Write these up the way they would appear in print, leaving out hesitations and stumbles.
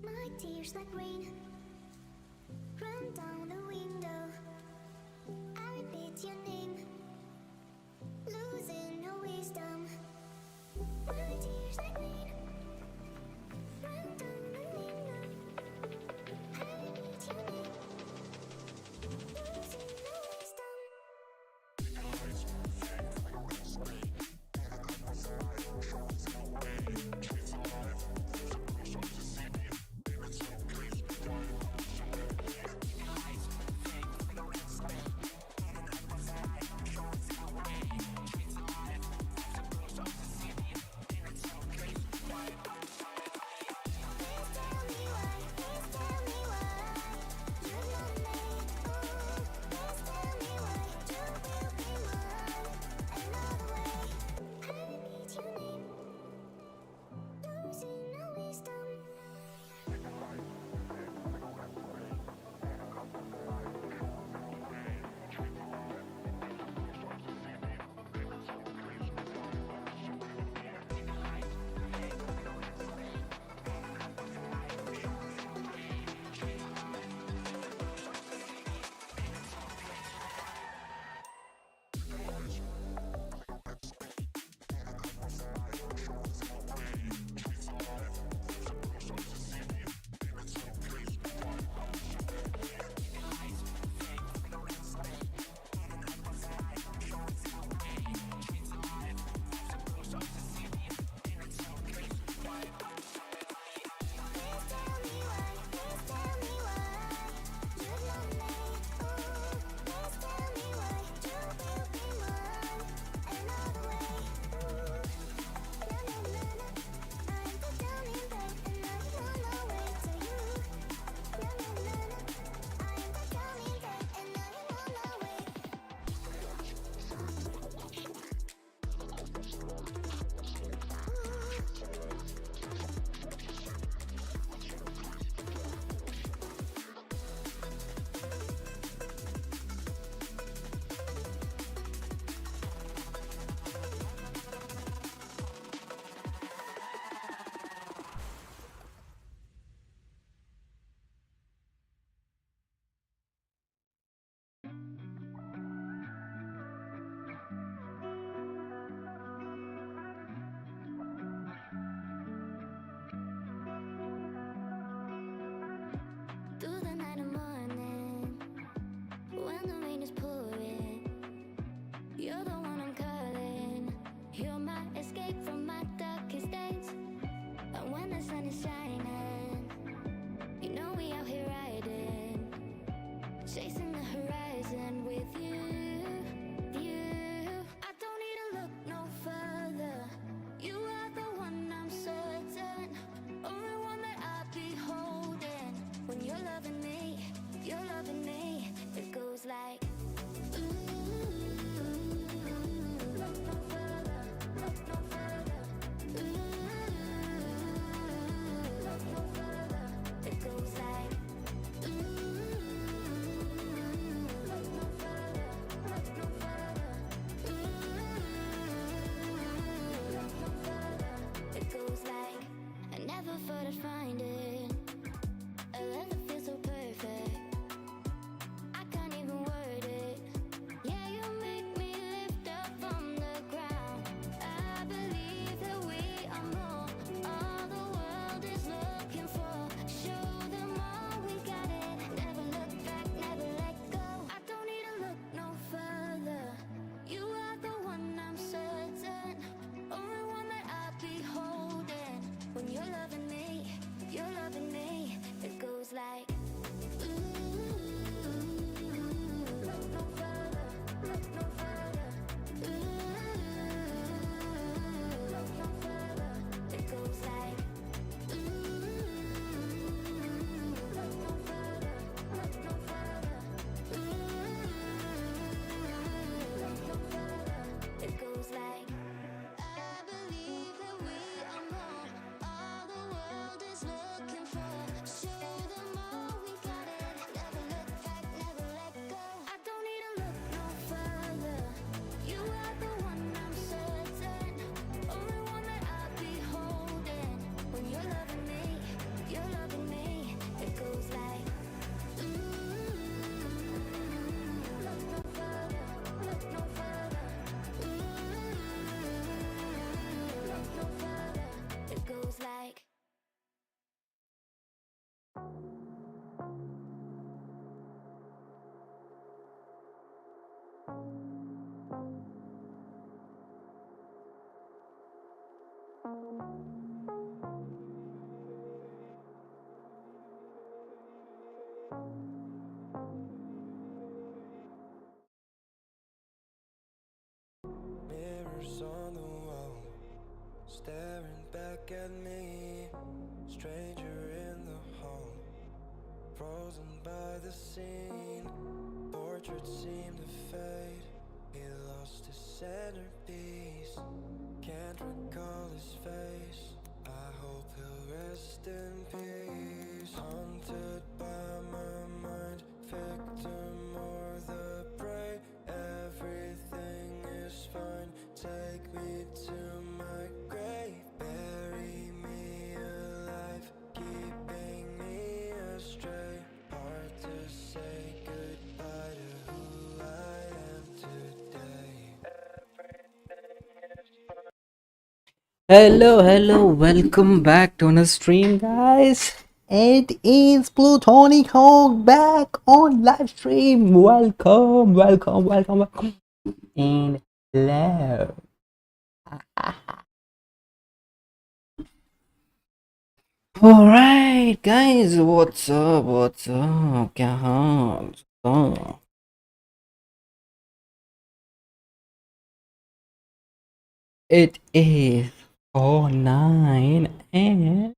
My tears like rain run down the window. I repeat your name, losing no wisdom. My tears like rain run down the window. I repeat your name, losing no wisdom. Through the night and morning, when the rain is pouring, you're the one I'm calling. You're my escape from my darkest days. And when the sun is shining, you know we out here riding, chasing the horizon with you. I don't need to look no further. You are the one I'm certain, only one that I'll be holding. When you're loving me, it goes like look no further, look no further. Look Mirrors on the wall, staring back at me. Stranger in the hall, frozen by the scene. Portraits seem to fade, he lost his centerpiece. Can't recall his face, I hope he'll rest in peace. Haunted by my mind, victim or the prey. Everything is fine, take me to my grave. Bury me alive, keeping me astray. Hard to say goodbye to who I am today. Hello, welcome back to another stream, guys. It is PlutonicHawk back on live stream. Welcome, and hello. Alright, guys, what's up? क्या हाल? It is 9 and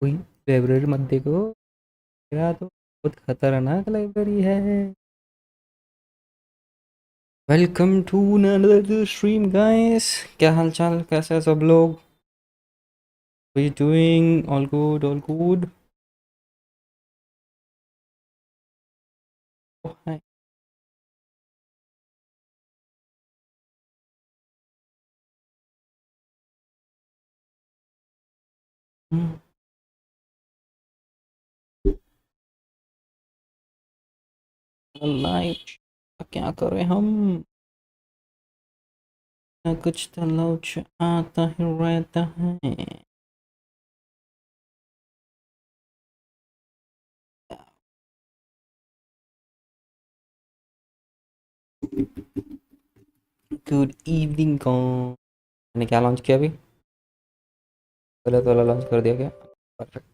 कोई library मत देखो, मेरा तो बहुत खतरनाक library है. Welcome to another stream, guys. क्या हाल चाल, कैसे हैं सब लोग? We doing all good. Live क्या करें हम? कुछ तो लौच आता ही रहता है. गुड इवनिंग को मैंने क्या लॉन्च किया अभी? गलत वाला लॉन्च कर दिया क्या? परफेक्ट.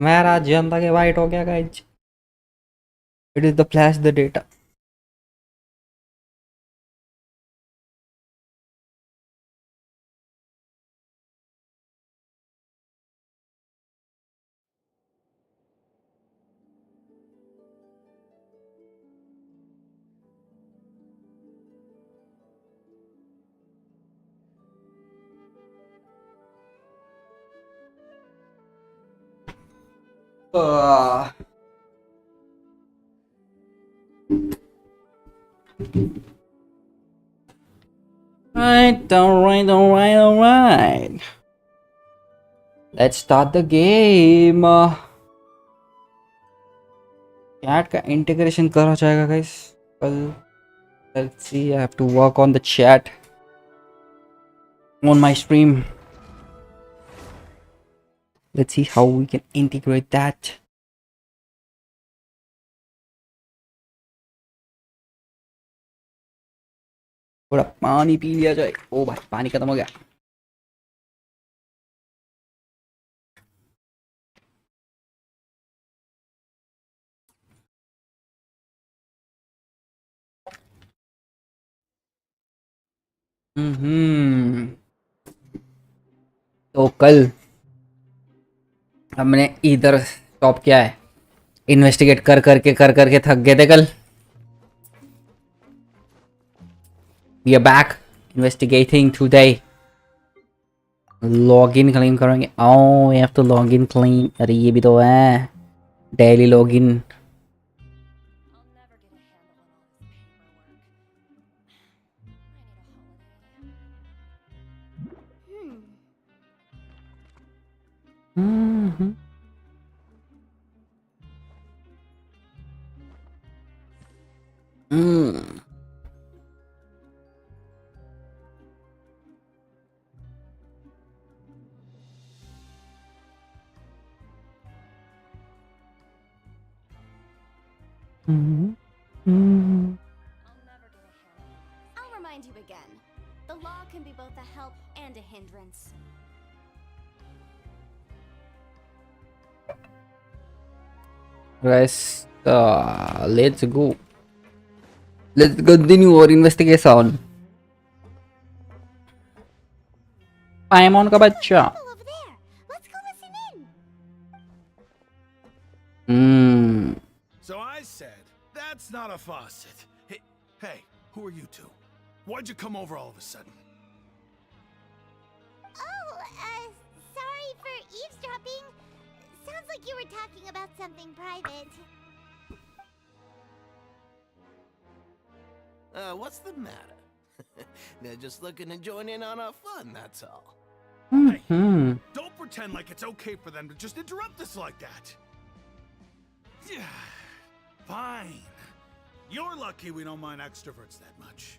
मेरा जनता के वाइट हो गया, guys. It is the flash the data. Alright. Let's start the game. Chat का इंटीग्रेशन करा जाएगा, guys. कल. Let's see. I have to work on the chat on my stream. Let's see how we can integrate that. थोड़ा पानी P लिया जाए. ओ भाई, पानी खत्म हो गया. तो कल हमने इधर स्टॉप किया है. इन्वेस्टिगेट कर करके थक गए थे कल. We are back investigating today. Login claim करेंगे. ओ, you have to login claim. अरे ये भी तो है. Daily login. Mm. Mm. Mm. I'll remind you again. The law can be both a help and a hindrance. Guys, let's go. Let's continue our investigation. Paimon का बच्चा. People over there. Let's go listen in. Hmm. So I said, that's not a faucet. Hey, who are you two? Why'd you come over all of a sudden? Oh, sorry for eavesdropping. Sounds like you were talking about something private. What's the matter? They're just looking to join in on our fun, that's all. Hmm. Don't pretend like it's okay for them to just interrupt us like that. Yeah, fine. You're lucky we don't mind extroverts that much.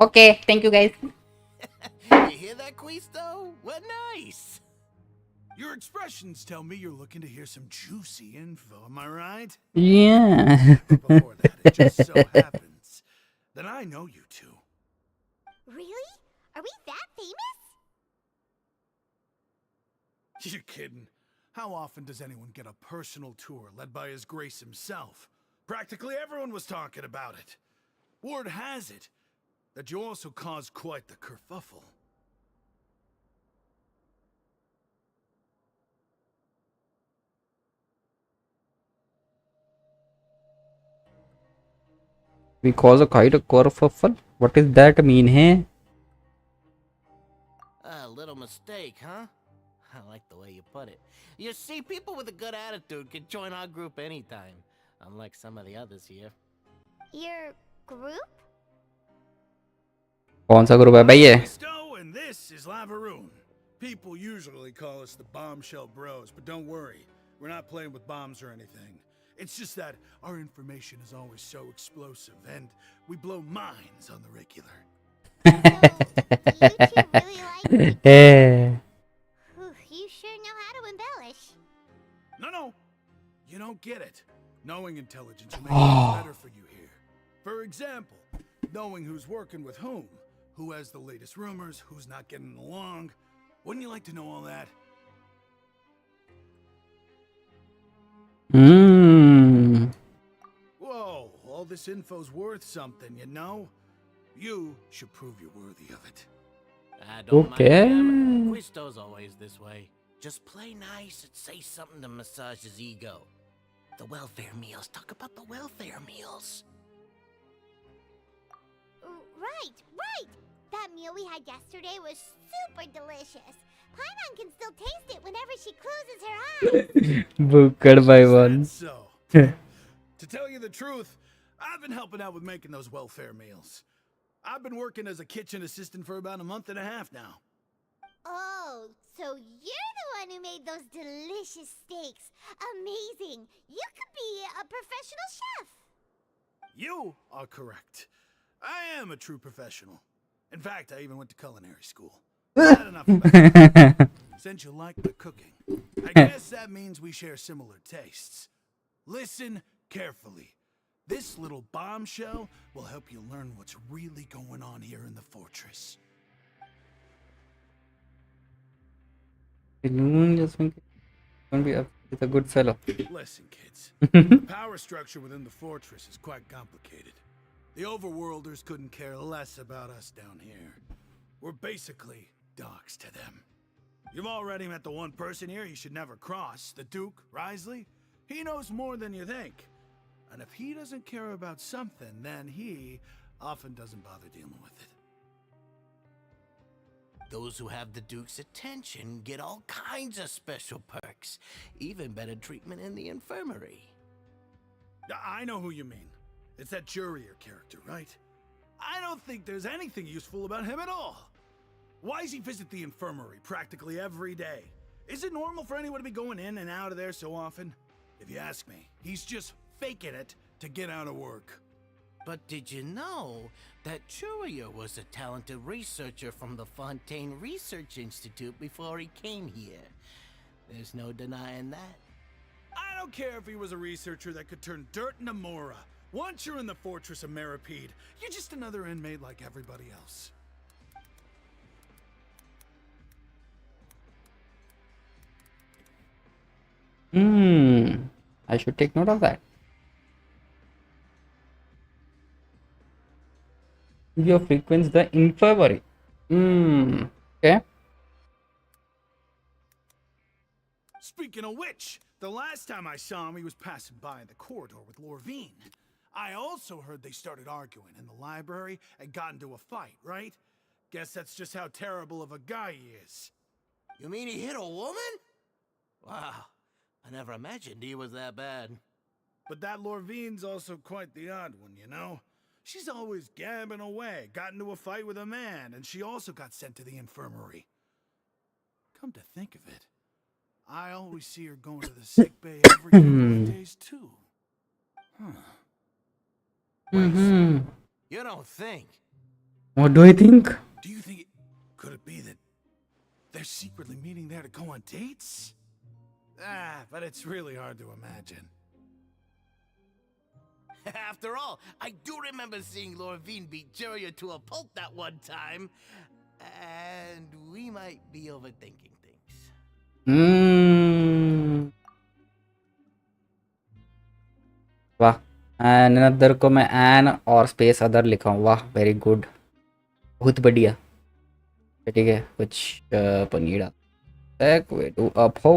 Okay, thank you guys. You hear that, Quisto? What nice! Your expressions tell me you're looking to hear some juicy info, am I right? Yeah. But before that, it just so happens that I know you two. Really? Are we that famous? You're kidding. How often does anyone get a personal tour led by His Grace himself? Practically everyone was talking about it. Word has it that you also caused quite the kerfuffle. We cause a kite a kerfuffle. What does that mean, hey? A little mistake, huh? I like the way you put it. You see, people with a good attitude can join our group anytime, unlike some of the others here. Your group? कौन सा group है भाई ये? Quisto, and this is Lavaroon. People usually call us the Bombshell Bros, but don't worry. We're not playing with bombs or anything. It's just that our information is always so explosive, and we blow minds on the regular. So, you two really like Hey. You sure know how to embellish. No. You don't get it. Knowing intelligence will make things better for you here. For example, knowing who's working with who has the latest rumors, who's not getting along. Wouldn't you like to know all that? Hmm. Whoa, all this info's worth something, you know? You should prove you're worthy of it. I don't Okay. mind them. Quisto's always this way. Just play nice and say something to massage his ego. The welfare meals. Talk about the welfare meals. Right. That meal we had yesterday was super delicious. Paimon can still taste it whenever she closes her eyes. Booked by Is one. that so? To tell you the truth, I've been helping out with making those welfare meals. I've been working as a kitchen assistant for about a month and a half now. Oh, so you're the one who made those delicious steaks. Amazing. You could be a professional chef. You are correct. I am a true professional. In fact, I even went to culinary school. Not enough about that. Since you like my cooking, I guess that means we share similar tastes. Listen carefully. This little bombshell will help you learn what's really going on here in the fortress. Just think it's a good fellow. Listen, kids. The power structure within the fortress is quite complicated. The overworlders couldn't care less about us down here. We're basically dogs to them. You've already met the one person here you should never cross, the Duke, Risley. He knows more than you think. And if he doesn't care about something, then he often doesn't bother dealing with it. Those who have the Duke's attention get all kinds of special perks. Even better treatment in the infirmary. I know who you mean. It's that Jurier character, right? I don't think there's anything useful about him at all. Why does he visit the infirmary practically every day? Is it normal for anyone to be going in and out of there so often? If you ask me, he's just faking it to get out of work. But did you know that Churia was a talented researcher from the Fontaine Research Institute before he came here? There's no denying that. I don't care if he was a researcher that could turn dirt into Mora. Once you're in the fortress of Meripede, you're just another inmate like everybody else. I should take note of that. Your frequency the infirmary. Okay. Speaking of which, the last time I saw him, he was passing by in the corridor with Lorvine. I also heard they started arguing in the library and got into a fight, right? Guess that's just how terrible of a guy he is. You mean he hit a woman? Wow, I never imagined he was that bad. But that Lorvine's also quite the odd one, you know? She's always gabbing away, got into a fight with a man, and she also got sent to the infirmary. Come to think of it, I always see her going to the sick bay every couple of days, too. You don't think? What do I think? Do you think could it be that they're secretly meeting there to go on dates? But it's really hard to imagine. After all, I do remember seeing Lorvine beat Juria to a pulp that one time. And we might be overthinking things. वाह N other को मैं N और space other लिखा हूँ वाह very good बहुत बढ़िया ठीक है कुछ पनीड़ा एक वे टू अप हो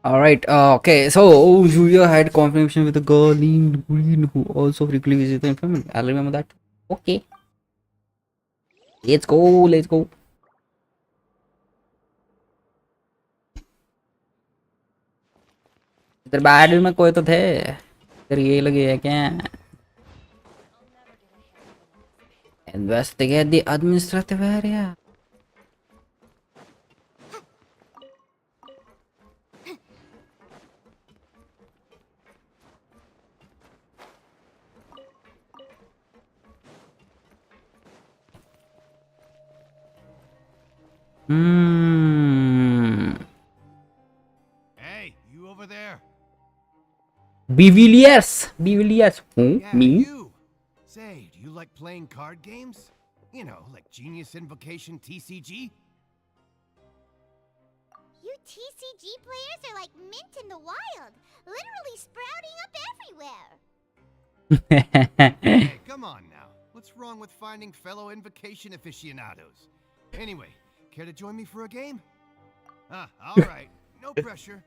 All right. Okay. So Julia had confirmation with a girl named Green who also frequently visits the infirmary. I'll remember that. Okay. Let's go. Let's go. इधर bad में कोई तो थे इधर ये लगे है क्या investigate the administrative area Hey, you over there? Beviliers. Who? Yeah, Me? you. Say, do you like playing card games? You know, like Genius Invocation TCG? You TCG players are like mint in the wild, literally sprouting up everywhere. Hey, come on now. What's wrong with finding fellow Invocation aficionados? Anyway, care to join me for a game? Alright. No pressure.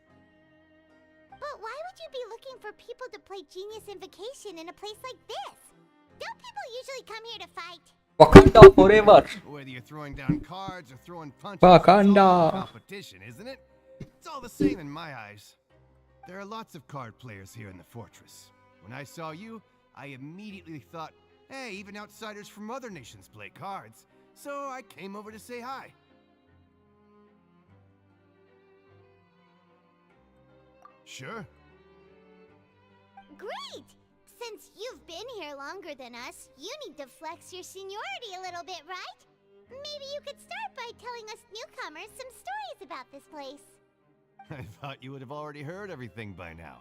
But why would you be looking for people to play Genius Invocation in a place like this? Don't people usually come here to fight? Wakanda forever. Whether you're throwing down cards or throwing punches, Wakanda. it's all competition, isn't it? It's all the same in my eyes. There are lots of card players here in the fortress. When I saw you, I immediately thought, hey, even outsiders from other nations play cards. so I came over to say hi. Sure. Great! Since you've been here longer than us, you need to flex your seniority a little bit, right? Maybe you could start by telling us newcomers some stories about this place. I thought you would have already heard everything by now.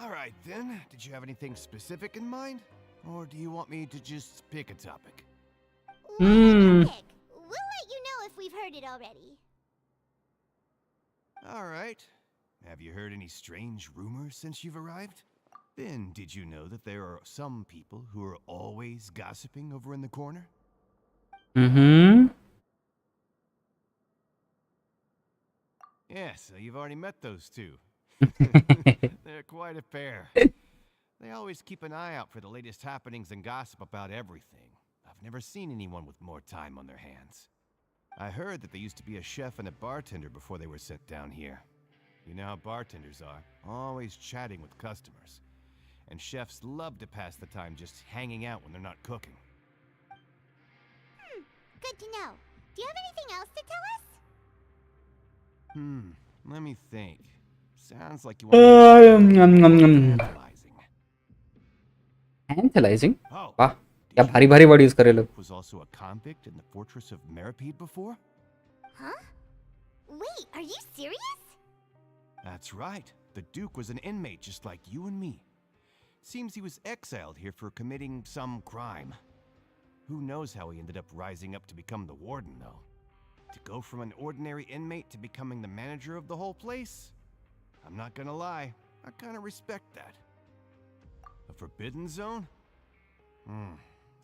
All right, then. Did you have anything specific in mind? Or do you want me to just pick a topic? Whatever pick. We'll let you know if we've heard it already. All right. Have you heard any strange rumors since you've arrived? Then, did you know that there are some people who are always gossiping over in the corner? Mm-hmm. Yeah, so you've already met those two. They're quite a pair. They always keep an eye out for the latest happenings and gossip about everything. I've never seen anyone with more time on their hands. I heard that they used to be a chef and a bartender before they were sent down here. You know how bartenders are, always chatting with customers. And chefs love to pass the time just hanging out when they're not cooking. Good to know. Do you have anything else to tell us? Let me think. Sounds like you want to tantalizing. Tantalizing? Oh, वाह, did क्या you भारी know भारी word use करे लोग. was also a convict in the fortress of Meripede before? Huh? Wait, are you serious? That's right. The Duke was an inmate just like you and me. Seems he was exiled here for committing some crime. Who knows how he ended up rising up to become the warden, though. To go from an ordinary inmate to becoming the manager of the whole place? I'm not gonna lie, I kinda respect that. A forbidden zone?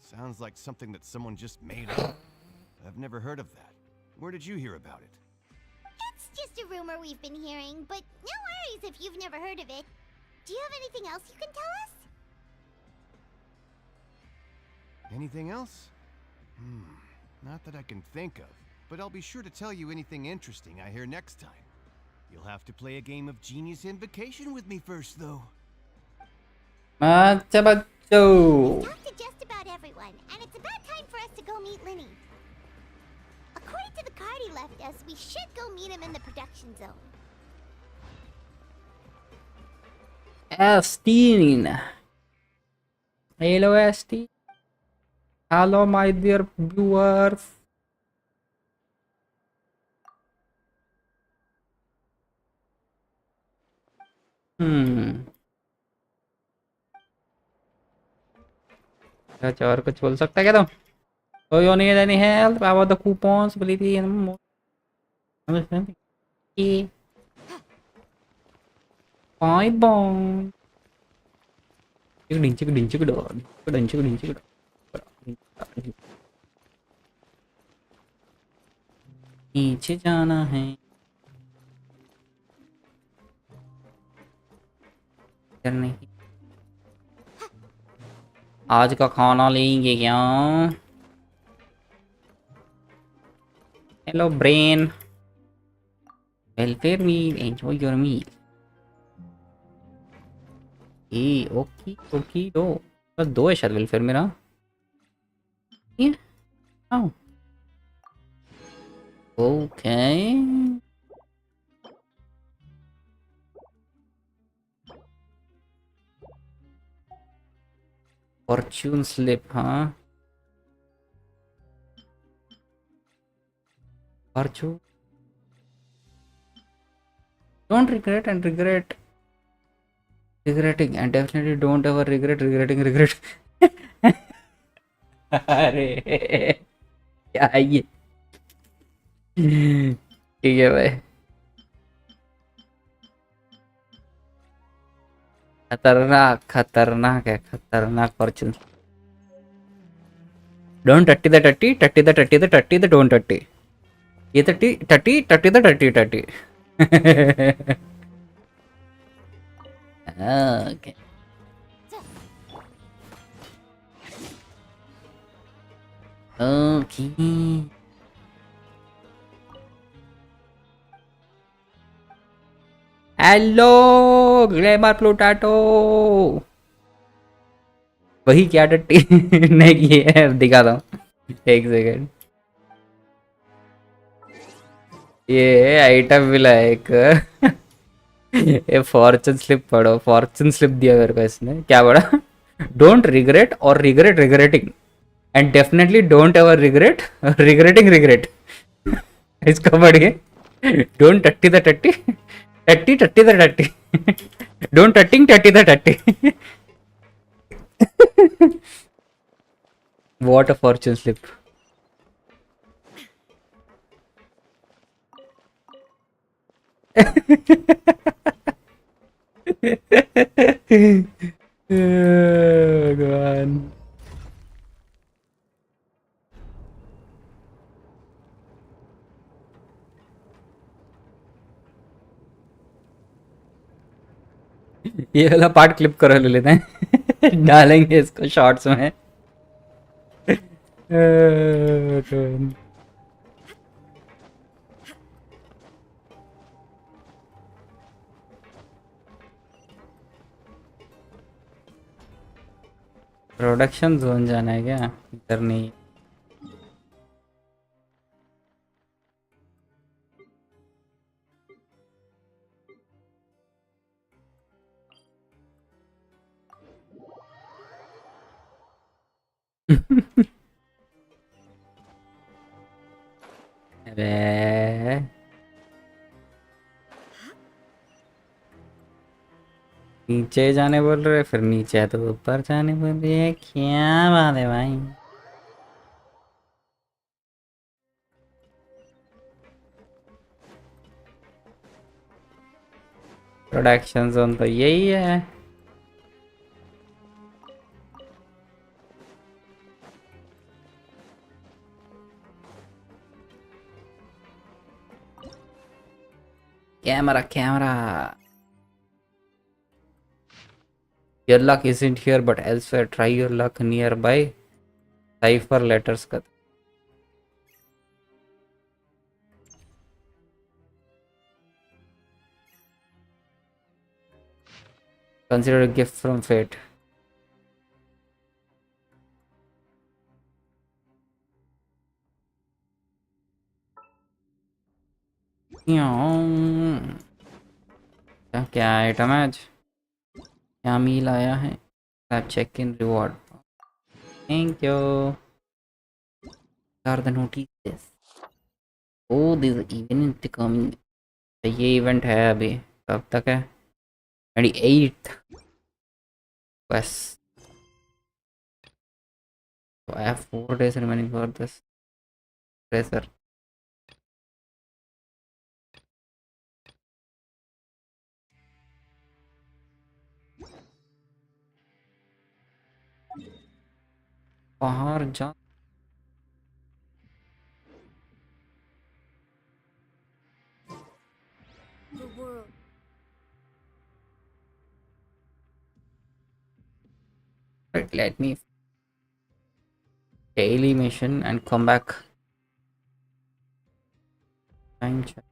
Sounds like something that someone just made up. I've never heard of that. Where did you hear about it? It's just a rumor we've been hearing, but no worries if you've never heard of it. Do you have anything else you can tell us? Anything else? Not that I can think of, but I'll be sure to tell you anything interesting I hear next time. You'll have to play a game of Genius Invocation with me first, though. अच्छा बच्चों. Talked to just about everyone, and it's about time for us to go meet Linny. According to the card he left us, we should go meet him in the production zone. Asteen. Hello, Asteen. Hello, my dear viewers. अच्छा, और कुछ बोल सकता है क्या तुम? So you need any help about the coupons, ability and more? Bye bye. नीचे जाना है. इधर नहीं. आज का खाना लेंगे क्या? Hello brain. Welfare meal. Enjoy your meal. Okay okay. दो बस दो है शायद वेलफेयर मेरा. ये आओ. Okay. Fortune slip, huh? Fortune. Don't regret and regret. Regretting and definitely don't ever regret regretting regret. अरे क्या है ये? ठीक है भाई. खतरनाक खतरनाक है. खतरनाक फॉर्चून. डोंट टट्टी द टट्टी टट्टी द टट्टी द टट्टी द डोंट टट्टी. ये टट्टी टट्टी टट्टी द टट्टी टट्टी. ओके. ओके. हेलो ग्लैमर प्लूटाटो. वही क्या टट्टी नहीं की है. दिखाता हूँ एक सेकेंड. ये आइटम भी लाइक ये फॉर्चून स्लिप पढ़ो, फॉर्चून स्लिप दिया मेरे को इसने, क्या पढ़ा? डोंट रिग्रेट और regret regretting and definitely don't ever regret regretting regret. इसको पढ़िए, डोंट टट्टी द टट्टी, टट्टी टट्टी द टट्टी, डोंट टट्टिंग टट्टी द टट्टी। What a Fortune slip. भगवान। ये वाला पार्ट क्लिप कर लेते हैं, डालेंगे इसको शॉर्ट्स में। प्रोडक्शन जोन जाना है क्या? इधर नहीं। अरे नीचे जाने बोल रहे, फिर नीचे है तो ऊपर जाने बोल रही है, क्या बात है भाई? प्रोडक्शन जोन तो यही है। Camera camera. Your luck isn't here but elsewhere. Try your luck nearby. Cipher letters का। Consider a gift from fate. क्या क्या आइटम है आज? क्या मील आया है? Check in reward. Thank you. Are the notice. Oh this event coming. ये event है अभी, कब तक है? 28th। बस I have 4 days remaining for this racer. बाहर जा। The world. Right, let me daily mission and come back. Time check.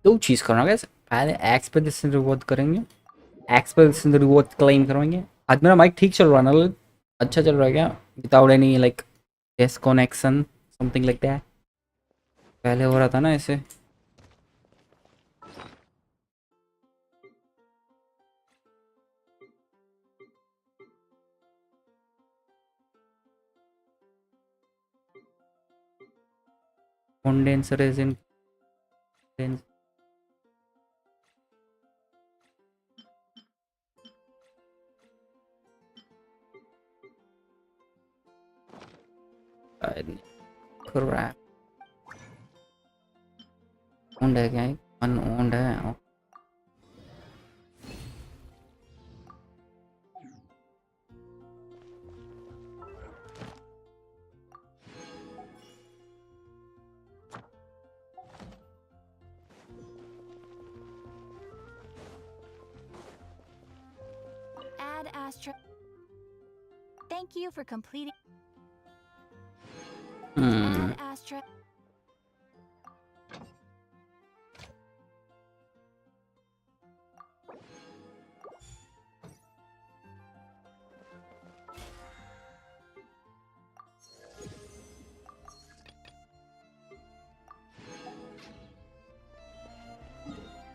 दो चीज करना गैस, पहले एक्सपेडिशन रिवॉर्ड करेंगे, एक्सपेडिशन रिवॉर्ड क्लेम करवाएंगे। आज मेरा माइक ठीक चल रहा है ना? अच्छा चल रहा है क्या? Without any like disconnection something like that. पहले हो रहा था ना ऐसे। condenser is in crap। owned है क्या? अनओन्ड है। Add Astra. Thank you for completing. Add Astra.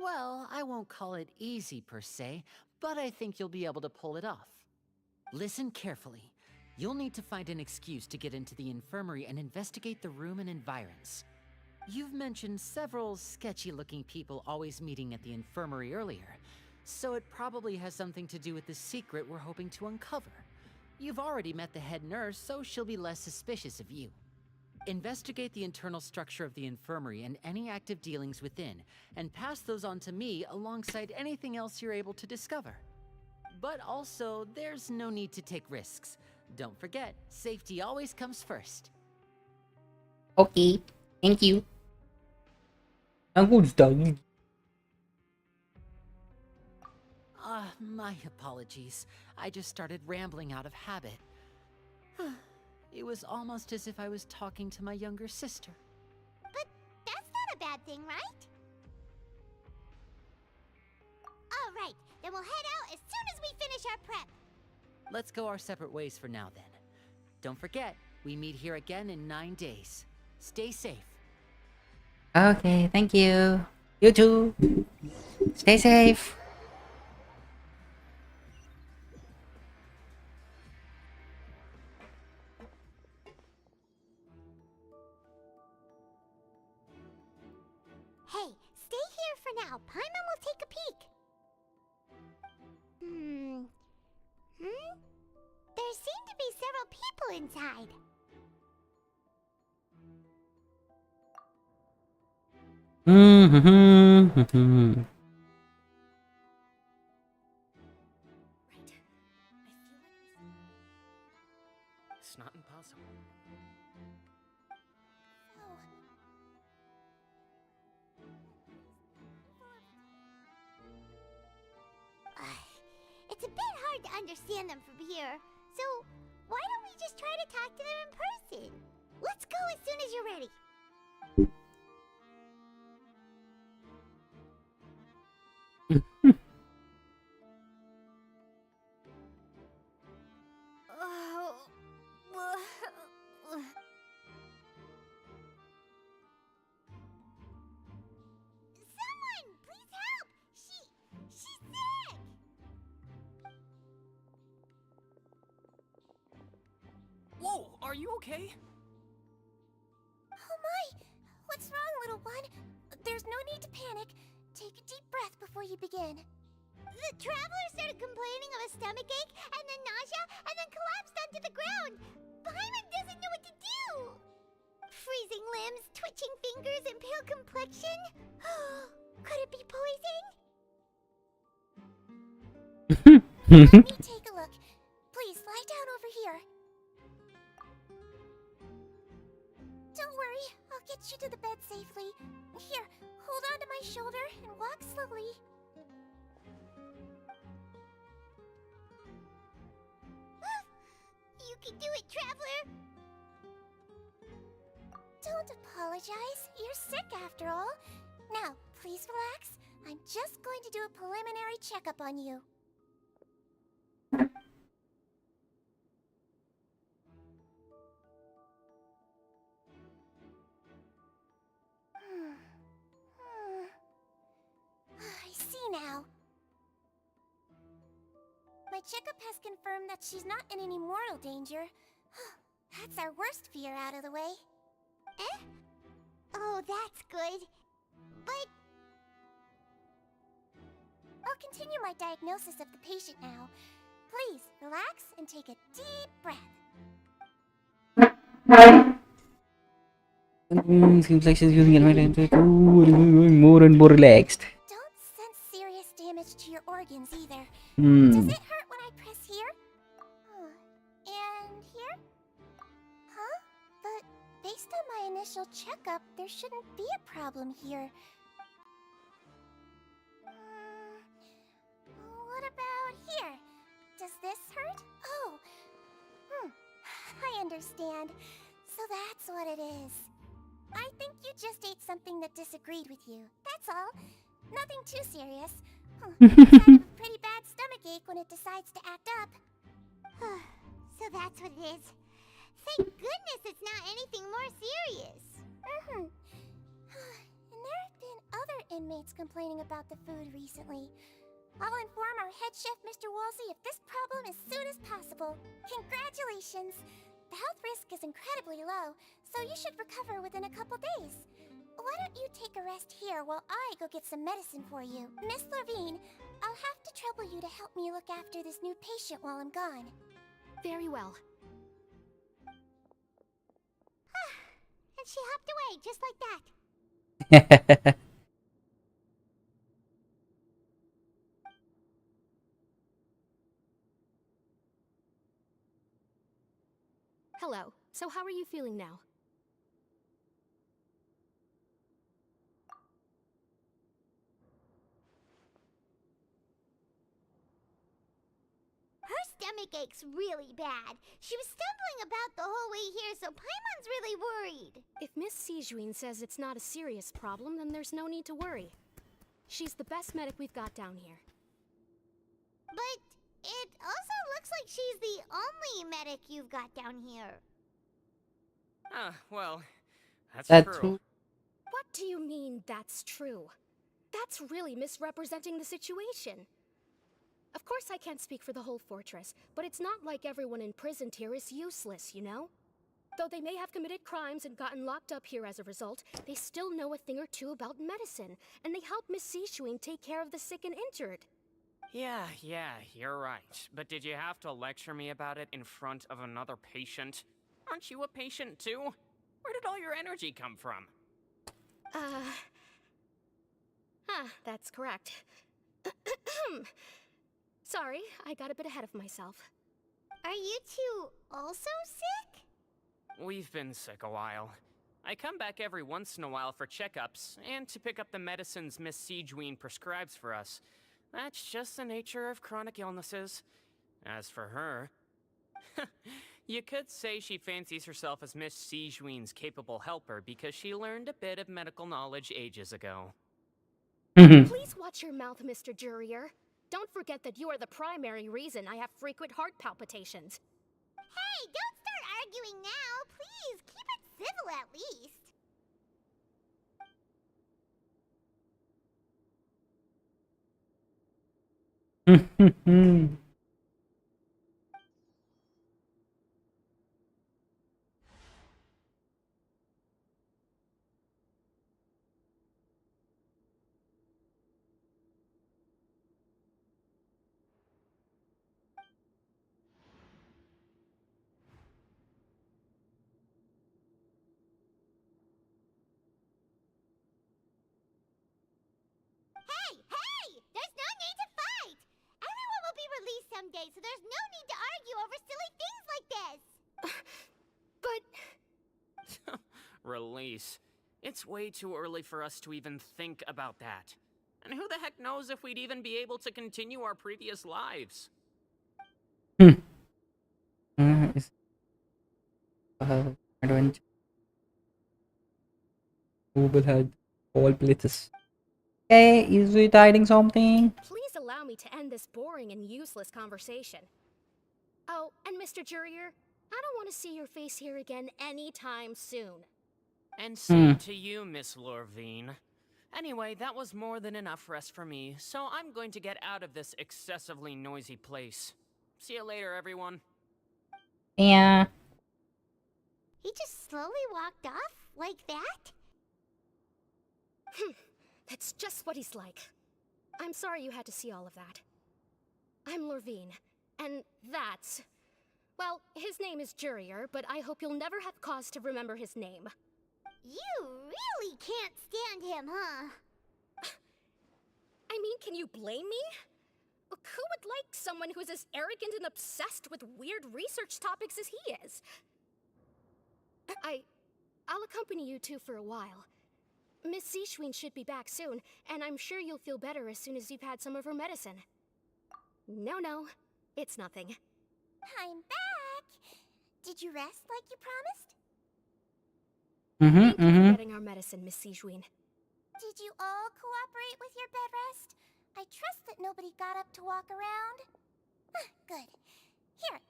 Well, I won't call it easy per se, but I think you'll be able to pull it off. Listen carefully. You'll need to find an excuse to get into the infirmary and investigate the room and environs. You've mentioned several sketchy-looking people always meeting at the infirmary earlier, so it probably has something to do with the secret we're hoping to uncover. You've already met the head nurse, so she'll be less suspicious of you. Investigate the internal structure of the infirmary and any active dealings within, and pass those on to me alongside anything else you're able to discover. But also, there's no need to take risks. Don't forget, safety always comes first. Okay, thank you. Good stuff. My apologies. I just started rambling out of habit. It was almost as if I was talking to my younger sister. But that's not a bad thing, right? All right, then we'll head out as soon as we finish our prep. Let's go our separate ways for now, then. Don't forget, we meet here again in 9 days. Stay safe. Okay, thank you. You too. Stay safe. Hey, stay here for now. Paimon will take a peek. There seem to be several people inside. It's not impossible. It's a bit hard to understand them from here, so why don't we just try to talk to them in person? Let's go as soon as you're ready. Someone, please help! She's sick! Whoa, are you okay? Oh my! What's wrong, little one? There's no need to panic. Take a deep breath before you begin. The traveler started complaining of a stomachache, and then nausea, and then collapsed onto the ground. Paimon doesn't know what to do! Freezing limbs, twitching fingers, and pale complexion? Could it be poison? Let me take a look. Please, lie down over here. Don't worry, I'll get you to the bed safely. Here, hold on to my shoulder and walk slowly. You can do it, traveler! Don't apologize. You're sick after all. Now, please relax. I'm just going to do a preliminary checkup on you. I see now. My checkup has confirmed that she's not in any mortal danger. That's our worst fear out of the way. Eh? Oh, that's good. But... I'll continue my diagnosis of the patient now. Please, relax and take a deep breath. Seems like she's using it more and more relaxed. Don't sense serious damage to your organs either. Hmm. Does it hurt when I press here? And here? Huh? But based on my initial checkup, there shouldn't be a problem here. What about here? Does this hurt? Oh. I understand. So that's what it is. I think you just ate something that disagreed with you. That's all. Nothing too serious. It's kind of a pretty bad stomachache when it decides to act up. So that's what it is. Thank goodness it's not anything more serious. And there have been other inmates complaining about the food recently. I'll inform our head chef, Mr. Wolsey, of this problem as soon as possible. Congratulations! The health risk is incredibly low, so you should recover within a couple days. Why don't you take a rest here while I go get some medicine for you? Miss Lorvine, I'll have to trouble you to help me look after this new patient while I'm gone. Very well. And she hopped away just like that. Hello. So how are you feeling now? Her stomach aches really bad. She was stumbling about the whole way here, so Paimon's really worried. If Miss Sijuin says it's not a serious problem, then there's no need to worry. She's the best medic we've got down here. But it also looks like she's the only medic you've got down here. Well, that's That's true. What do you mean, that's true? That's really misrepresenting the situation. Of course I can't speak for the whole fortress, but it's not like everyone imprisoned here is useless, you know? Though they may have committed crimes and gotten locked up here as a result, they still know a thing or two about medicine, and they help Miss Sishuin take care of the sick and injured. Yeah, you're right. But did you have to lecture me about it in front of another patient? Aren't you a patient too? Where did all your energy come from? That's correct. Sorry, I got a bit ahead of myself. Are you two also sick? We've been sick a while. I come back every once in a while for checkups, and to pick up the medicines Miss Sijuin prescribes for us. That's just the nature of chronic illnesses. As for her... you could say she fancies herself as Miss Sijuin's capable helper because she learned a bit of medical knowledge ages ago. Please watch your mouth, Mr. Jurier. Don't forget that you are the primary reason I have frequent heart palpitations. Hey, don't start arguing now. Please, keep it civil at least. Hey! There's no need to fight! Everyone will be released someday, so there's no need to argue over silly things like this! But... Release. It's way too early for us to even think about that. And who the heck knows if we'd even be able to continue our previous lives? Adventure. Google had all places. Hey, is it hiding something? Please allow me to end this boring and useless conversation. Oh, and Mr. Jurier, I don't want to see your face here again anytime soon. And same to you, Miss Lorvine. Anyway, that was more than enough rest for me, so I'm going to get out of this excessively noisy place. See you later, everyone. Yeah. He just slowly walked off like that? That's just what he's like. I'm sorry you had to see all of that. I'm Lorvine, and that's... Well, his name is Jurier, but I hope you'll never have cause to remember his name. You really can't stand him, huh? I mean, can you blame me? Who would like someone who's as arrogant and obsessed with weird research topics as he is? I'll accompany you two for a while. Miss Sishuin should be back soon, and I'm sure you'll feel better as soon as you've had some of her medicine. No, it's nothing. I'm back! Did you rest like you promised? Thank you for getting our medicine, Miss Sishuin. Did you all cooperate with your bed rest? I trust that nobody got up to walk around. Good. Here,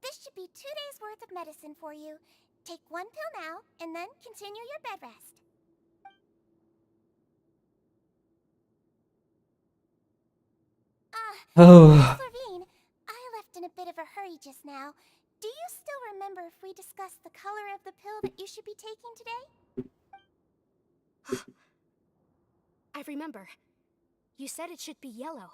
this should be 2 days' worth of medicine for you. Take 1 pill now, and then continue your bed rest. Oh. Levine, I left in a bit of a hurry just now. Do you still remember if we discussed the color of the pill that you should be taking today? I remember. You said it should be yellow.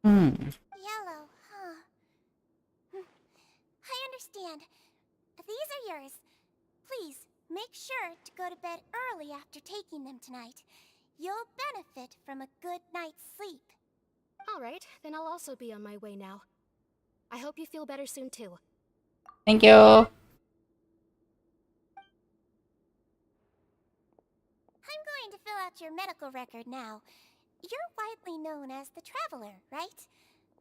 Yellow, huh? I understand. These are yours. Please, make sure to go to bed early after taking them tonight. You'll benefit from a good night's sleep. Alright, then I'll also be on my way now. I hope you feel better soon too. Thank you. I'm going to fill out your medical record now. You're widely known as the Traveler, right?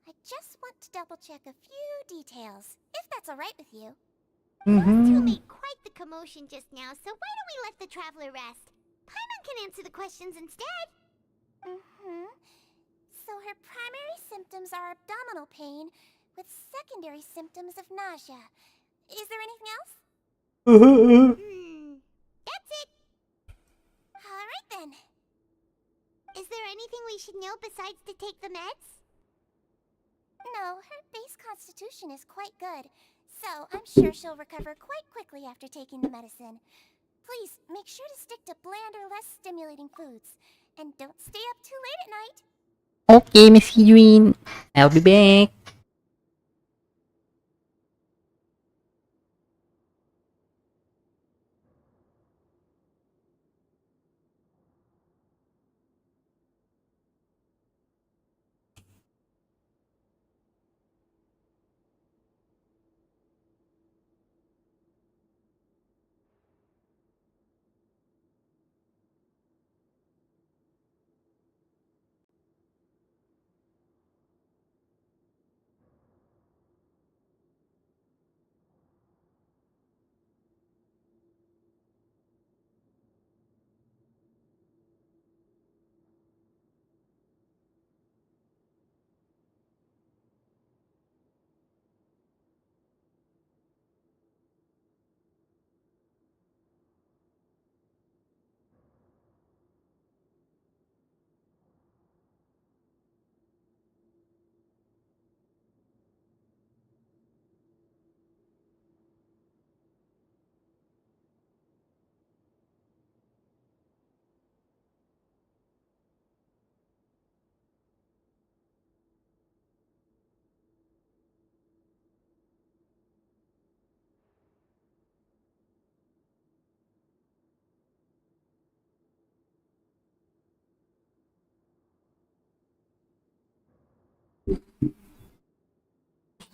I just want to double-check a few details, if that's alright with you. Those two made quite the commotion just now, so why don't we let the Traveler rest? Paimon can answer the questions instead. So her primary symptoms are abdominal pain, with secondary symptoms of nausea. Is there anything else? That's it. Alright then. Is there anything we should know besides to take the meds? No, her base constitution is quite good, so I'm sure she'll recover quite quickly after taking the medicine. Please, make sure to stick to bland or less stimulating foods, and don't stay up too late at night. Okay, Miss Edwin. I'll be back.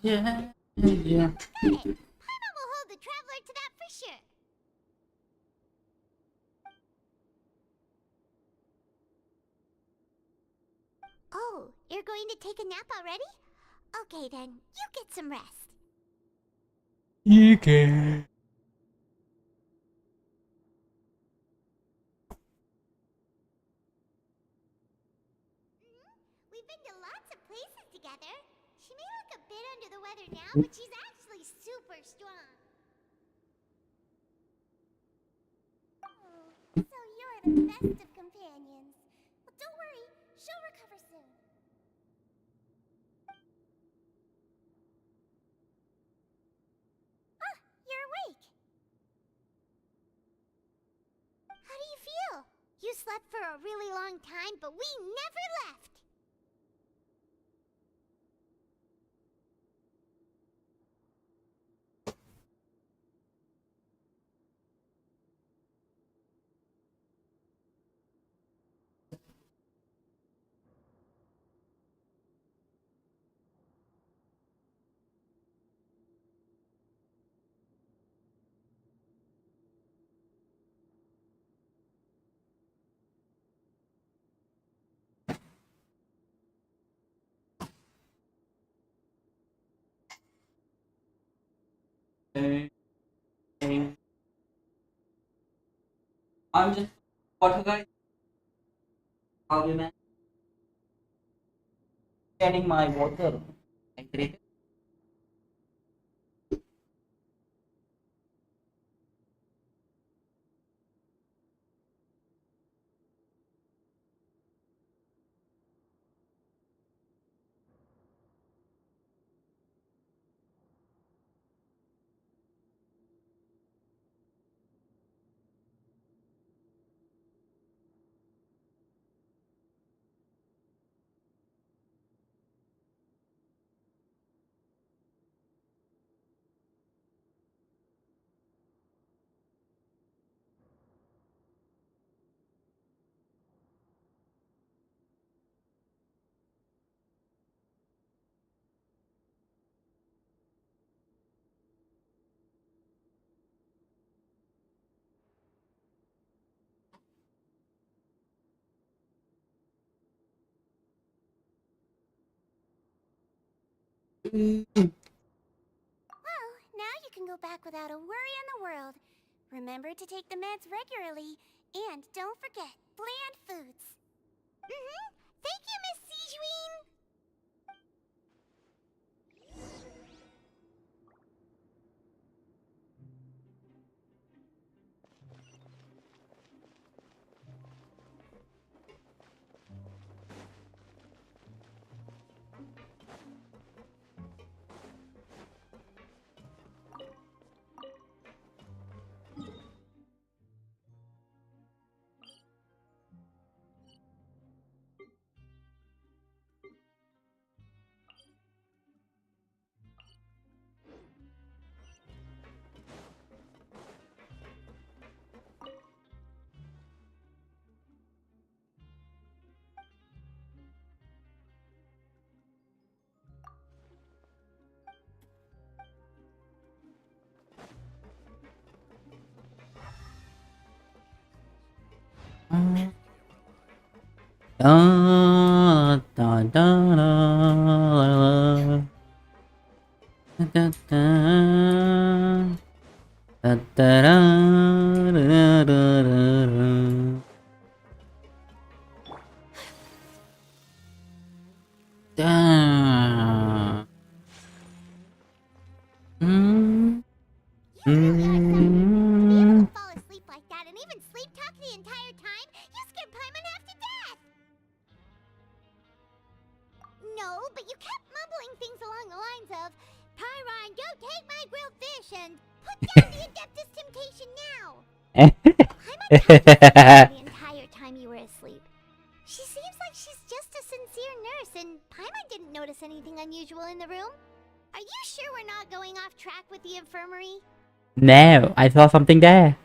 Yeah. Paimon will hold the Traveler to that for sure. Oh, you're going to take a nap already? Okay then, you get some rest. Okay. We've been to lots of places together. She may look a bit under the weather now, but she's actually super strong. So you're the best of companions. Well, don't worry, she'll recover soon. Ah, you're awake. How do you feel? You slept for a really long time, but we never left. I'm just water guys. I'll be back. Getting my water. Well, now you can go back without a worry in the world. Remember to take the meds regularly, and don't forget bland foods. Thank you, Miss Sijuin. Da, da, da, da, da, da, da, da, da, da, da. Da. Mm. You really are something. To be able Mm. to fall asleep like that and even sleep talk the entire time, you scared Paimon half to death. No, but you kept mumbling things along the lines of, Pyron, don't take my grilled fish, and put down the Adeptus Temptation now. Paimon talked the entire time you were asleep. She seems like she's just a sincere nurse, and Paimon didn't notice anything unusual in the room. Are you sure we're not going off track with the infirmary? No, I saw something there.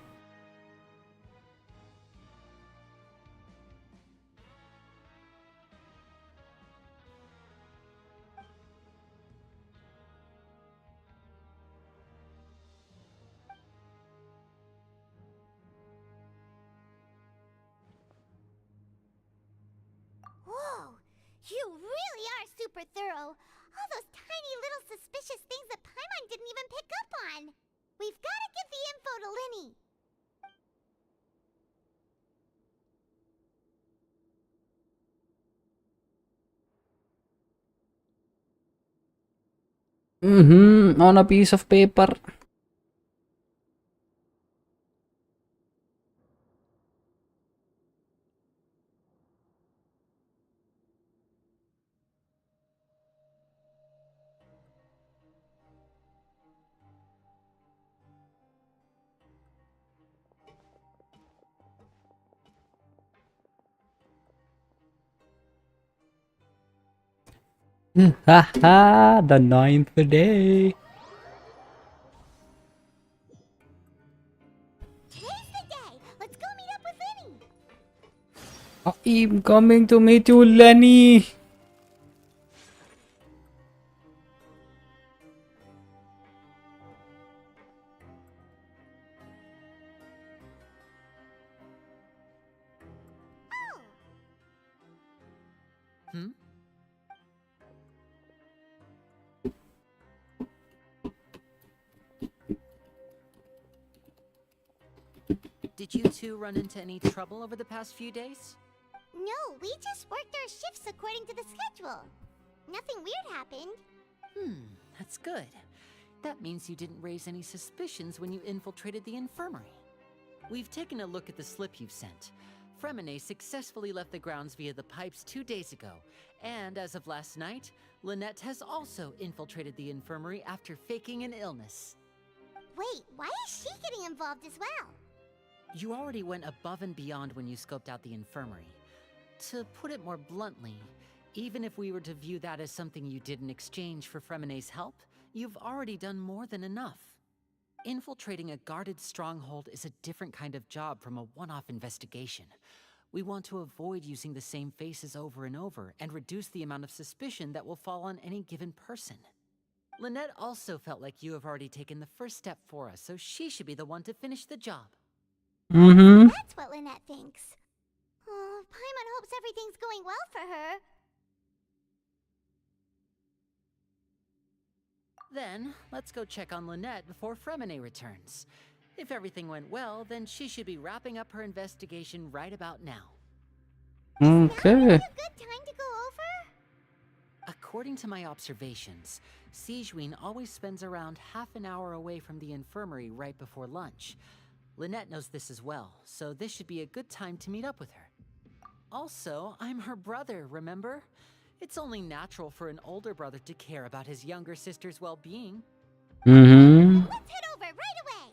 Whoa, you really are super thorough. All those tiny little suspicious things that Paimon didn't even pick up on. We've got to give the info to Linny. On a piece of paper. Haha, the 9th day. Today's the day. Let's go meet up with Linny. I'm coming to meet you, Lenny. Hmm? Did you two run into any trouble over the past few days? No, we just worked our shifts according to the schedule. Nothing weird happened. That's good. That means you didn't raise any suspicions when you infiltrated the infirmary. We've taken a look at the slip you've sent. Fremine successfully left the grounds via the pipes 2 days ago, and as of last night, Lynette has also infiltrated the infirmary after faking an illness. Wait, why is she getting involved as well? You already went above and beyond when you scoped out the infirmary. To put it more bluntly, even if we were to view that as something you did in exchange for Fremine's help, you've already done more than enough. Infiltrating a guarded stronghold is a different kind of job from a one-off investigation. We want to avoid using the same faces over and over and reduce the amount of suspicion that will fall on any given person. Lynette also felt like you have already taken the first step for us, so she should be the one to finish the job. That's what Lynette thinks. Oh, Paimon hopes everything's going well for her. Then, let's go check on Lynette before Fremine returns. If everything went well, then she should be wrapping up her investigation right about now. Okay. A good time to go over? According to my observations, Sigewinne always spends around half an hour away from the infirmary right before lunch. Lynette knows this as well, so this should be a good time to meet up with her. Also, I'm her brother, remember? It's only natural for an older brother to care about his younger sister's well-being. Mm-hmm. Let's head over right away.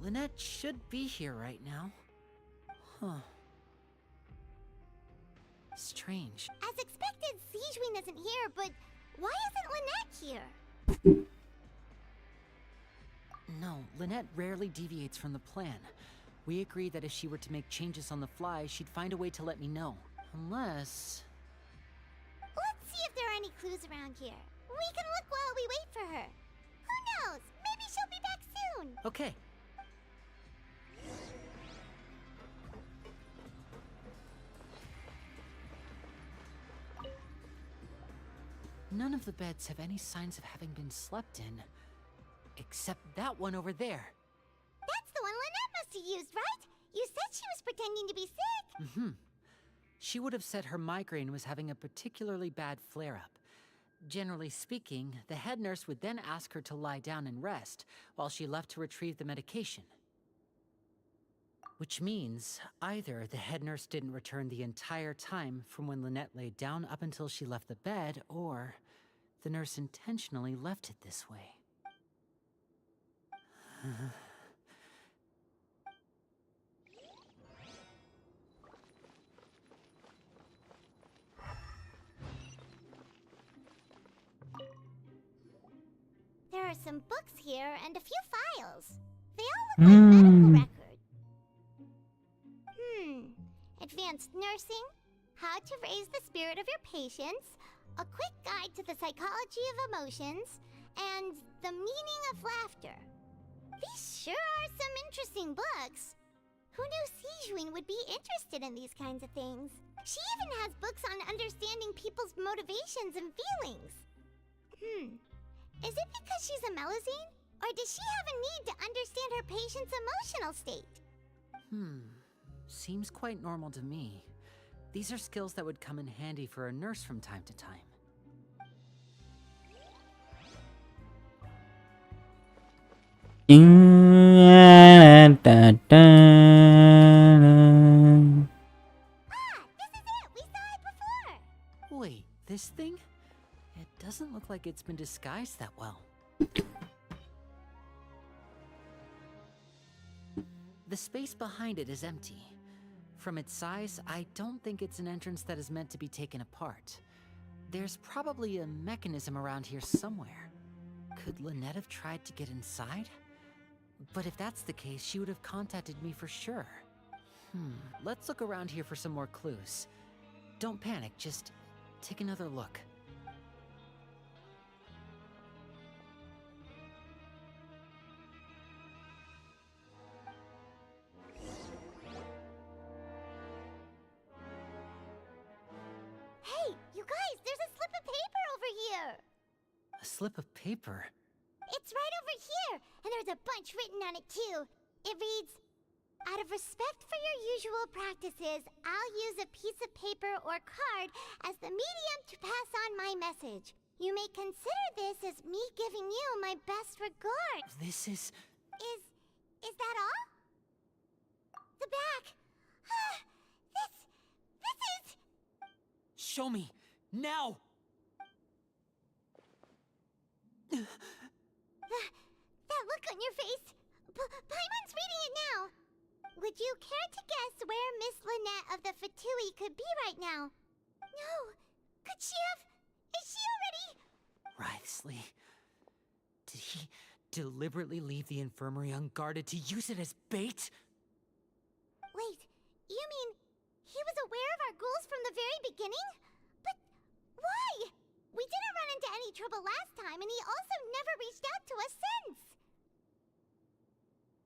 Lynette should be here right now. Huh. Strange. As expected, Sigewinne isn't here, but why isn't Lynette here? No, Lynette rarely deviates from the plan. We agreed that if she were to make changes on the fly, she'd find a way to let me know. Unless... Let's see if there are any clues around here. We can look while we wait for her. Who knows? Maybe she'll be back soon. Okay. None of the beds have any signs of having been slept in. Except that one over there. That's the one Lynette must have used, right? You said she was pretending to be sick. Mm-hmm. She would have said her migraine was having a particularly bad flare-up. Generally speaking, the head nurse would then ask her to lie down and rest, while she left to retrieve the medication. Which means, either the head nurse didn't return the entire time from when Lynette laid down up until she left the bed, or the nurse intentionally left it this way. There are some books here and a few files. They all look like medical records. Advanced nursing, how to raise the spirit of your patients, a quick guide to the psychology of emotions, and the meaning of laughter. These sure are some interesting books. Who knew Sigewinne would be interested in these kinds of things? She even has books on understanding people's motivations and feelings. Is it because she's a Melusine? Or does she have a need to understand her patient's emotional state? Seems quite normal to me. These are skills that would come in handy for a nurse from time to time. This is it! We saw it before! Wait, this thing? It doesn't look like it's been disguised that well. The space behind it is empty. From its size, I don't think it's an entrance that is meant to be taken apart. There's probably a mechanism around here somewhere. Could Lynette have tried to get inside? But if that's the case, she would have contacted me for sure. Let's look around here for some more clues. Don't panic, just take another look. Hey, you guys, there's a slip of paper over here! A slip of paper? It's right over here, and there's a bunch written on it too. It reads, out of respect for your usual practices, I'll use a piece of paper or card as the medium to pass on my message. You may consider this as me giving you my best regards. This is... Is that all? The back. This is... Show me! Now! That look on your face. Paimon's reading it now. Would you care to guess where Miss Lynette of the Fatui could be right now? No. Could she have... Is she already... Writhesly. Did he deliberately leave the infirmary unguarded to use it as bait? Wait, you mean he was aware of our goals from the very beginning? But any trouble last time, and he also never reached out to us since.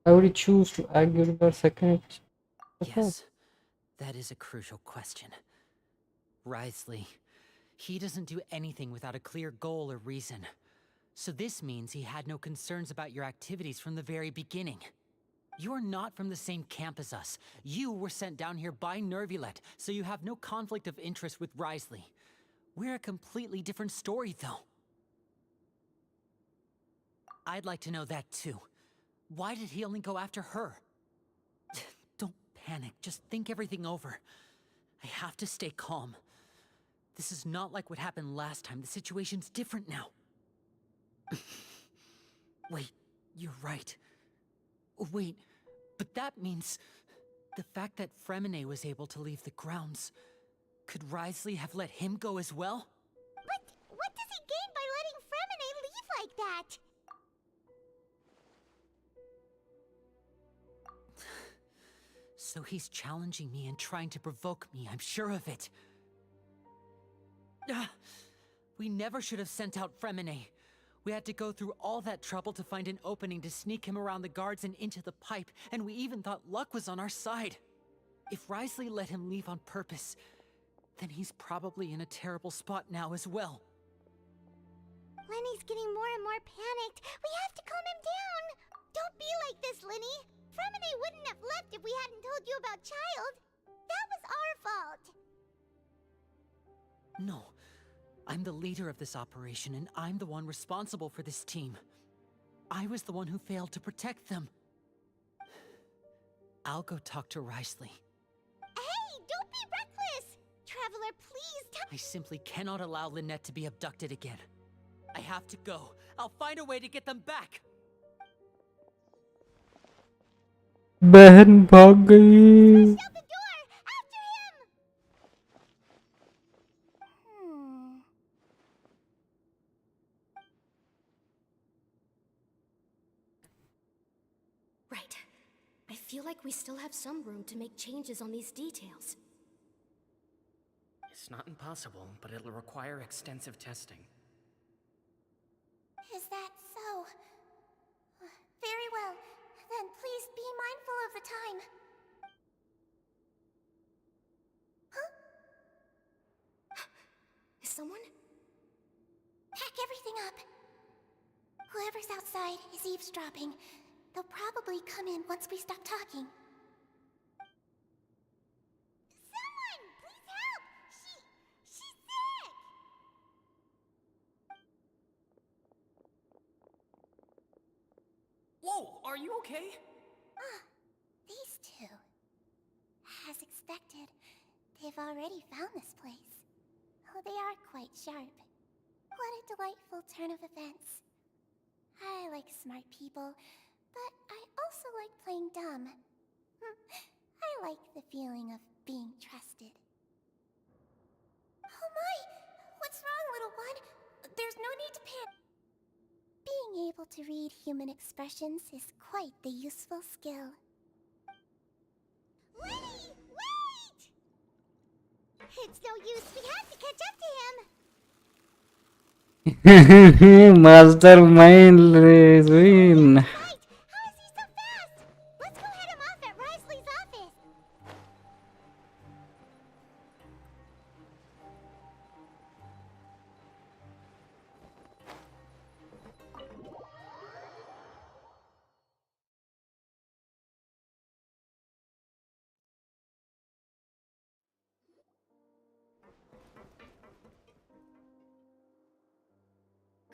Why would you choose to argue with the second? Yes, that is a crucial question. Wriothesley, he doesn't do anything without a clear goal or reason. So this means he had no concerns about your activities from the very beginning. You're not from the same camp as us. You were sent down here by Nervulet, so you have no conflict of interest with Wriothesley. We're a completely different story, though. I'd like to know that, too. Why did he only go after her? Don't panic, just think everything over. I have to stay calm. This is not like what happened last time. The situation's different now. Wait, you're right. Wait, but that means the fact that Fremine was able to leave the grounds. Could Wriothesley have let him go as well? But what does he gain by letting Fremine leave like that? So he's challenging me and trying to provoke me, I'm sure of it. We never should have sent out Fremine. We had to go through all that trouble to find an opening to sneak him around the guards and into the pipe, and we even thought luck was on our side. If Wriothesley let him leave on purpose, then he's probably in a terrible spot now as well. Lenny's getting more and more panicked. We have to calm him down. Don't be like this, Lenny. Fremine wouldn't have left if we hadn't told you about Child. That was our fault. No. I'm the leader of this operation, and I'm the one responsible for this team. I was the one who failed to protect them. I'll go talk to Wriothesley. Hey, don't be reckless! Traveler, please tell— I simply cannot allow Lynette to be abducted again. I have to go. I'll find a way to get them back. बहन भाग गई. Out the door! After him! Right. I feel like we still have some room to make changes on these details. It's not impossible, but it'll require extensive testing. Is that so? Very well. Then please be mindful of the time. Huh? Is someone? Pack everything up. Whoever's outside is eavesdropping. They'll probably come in once we stop talking. Someone! Please help! She's sick! Whoa, are you okay? These two. As expected, they've already found this place. Oh, they are quite sharp. What a delightful turn of events. I like smart people, but I also like playing dumb. I like the feeling of being trusted. Oh my! What's wrong, little one? There's no need to panic. Being able to read human expressions is quite the useful skill. Lenny! Wait! It's no use. We have to catch up to him. Mastermind Rizwin. Right! How is he so fast? Let's go head him off at Wriothesley's office.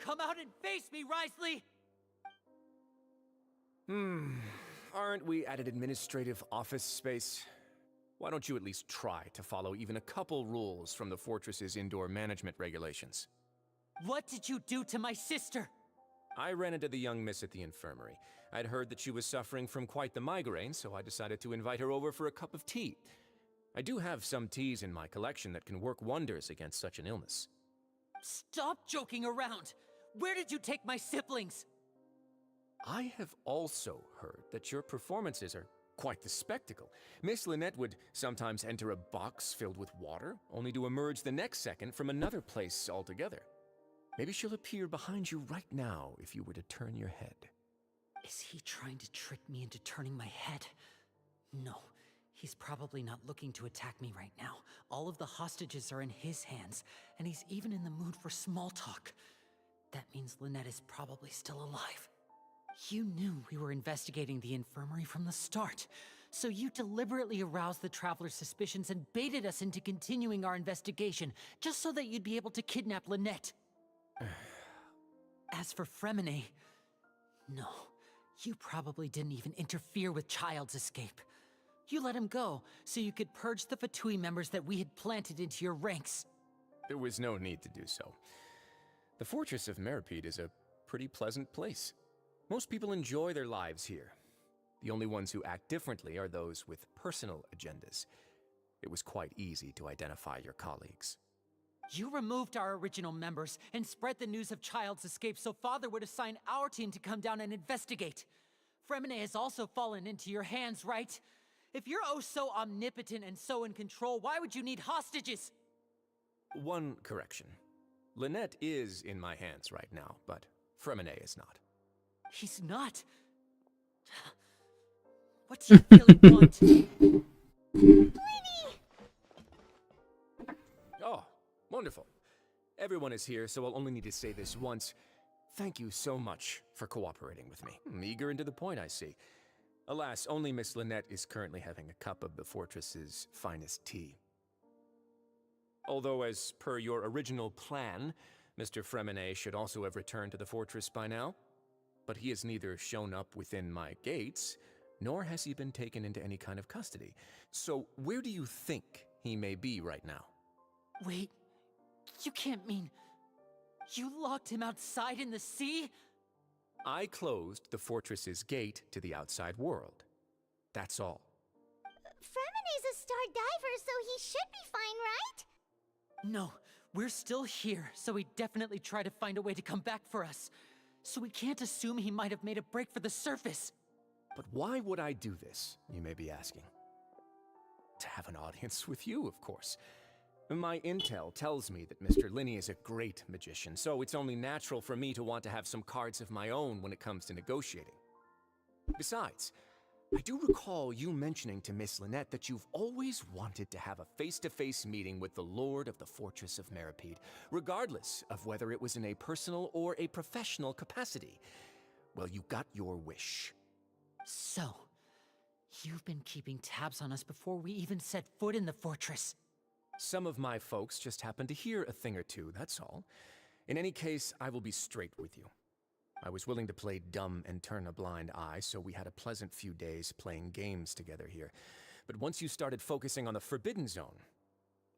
Come out and face me, Wriothesley! Aren't we at an administrative office space? Why don't you at least try to follow even a couple rules from the fortress's indoor management regulations? What did you do to my sister? I ran into the young miss at the infirmary. I'd heard that she was suffering from quite the migraine, so I decided to invite her over for a cup of tea. I do have some teas in my collection that can work wonders against such an illness. Stop joking around! Where did you take my siblings? I have also heard that your performances are quite the spectacle. Miss Lynette would sometimes enter a box filled with water, only to emerge the next second from another place altogether. Maybe she'll appear behind you right now if you were to turn your head. Is he trying to trick me into turning my head? No, he's probably not looking to attack me right now. All of the hostages are in his hands, and he's even in the mood for small talk. That means Lynette is probably still alive. You knew we were investigating the infirmary from the start, so you deliberately aroused the Traveler's suspicions and baited us into continuing our investigation, just so that you'd be able to kidnap Lynette. As for Fremine, no, you probably didn't even interfere with Child's escape. You let him go, so you could purge the Fatui members that we had planted into your ranks. There was no need to do so. The fortress of Meripede is a pretty pleasant place. Most people enjoy their lives here. The only ones who act differently are those with personal agendas. It was quite easy to identify your colleagues. You removed our original members and spread the news of Child's escape so Father would assign our team to come down and investigate. Fremine has also fallen into your hands, right? If you're oh so omnipotent and so in control, why would you need hostages? One correction. Lynette is in my hands right now, but Fremine is not. He's not. What do you really want? Oh, wonderful. Everyone is here, so I'll only need to say this once. Thank you so much for cooperating with me. Eager and to the point, I see. Alas, only Miss Lynette is currently having a cup of the fortress's finest tea. Although, as per your original plan, Mr. Fremine should also have returned to the fortress by now. But he has neither shown up within my gates, nor has he been taken into any kind of custody. So where do you think he may be right now? Wait, you can't mean... You locked him outside in the sea? I closed the fortress's gate to the outside world. That's all. Fremine's a star diver, so he should be fine, right? No, we're still here, so he'd definitely try to find a way to come back for us. So we can't assume he might have made a break for the surface. But why would I do this, you may be asking? To have an audience with you, of course. My intel tells me that Mr. Linney is a great magician, so it's only natural for me to want to have some cards of my own when it comes to negotiating. Besides, I do recall you mentioning to Miss Lynette that you've always wanted to have a face-to-face meeting with the Lord of the Fortress of Meripede, regardless of whether it was in a personal or a professional capacity. Well, you got your wish. So, you've been keeping tabs on us before we even set foot in the fortress. Some of my folks just happened to hear a thing or two, that's all. In any case, I will be straight with you. I was willing to play dumb and turn a blind eye, so we had a pleasant few days playing games together here. But once you started focusing on the Forbidden Zone,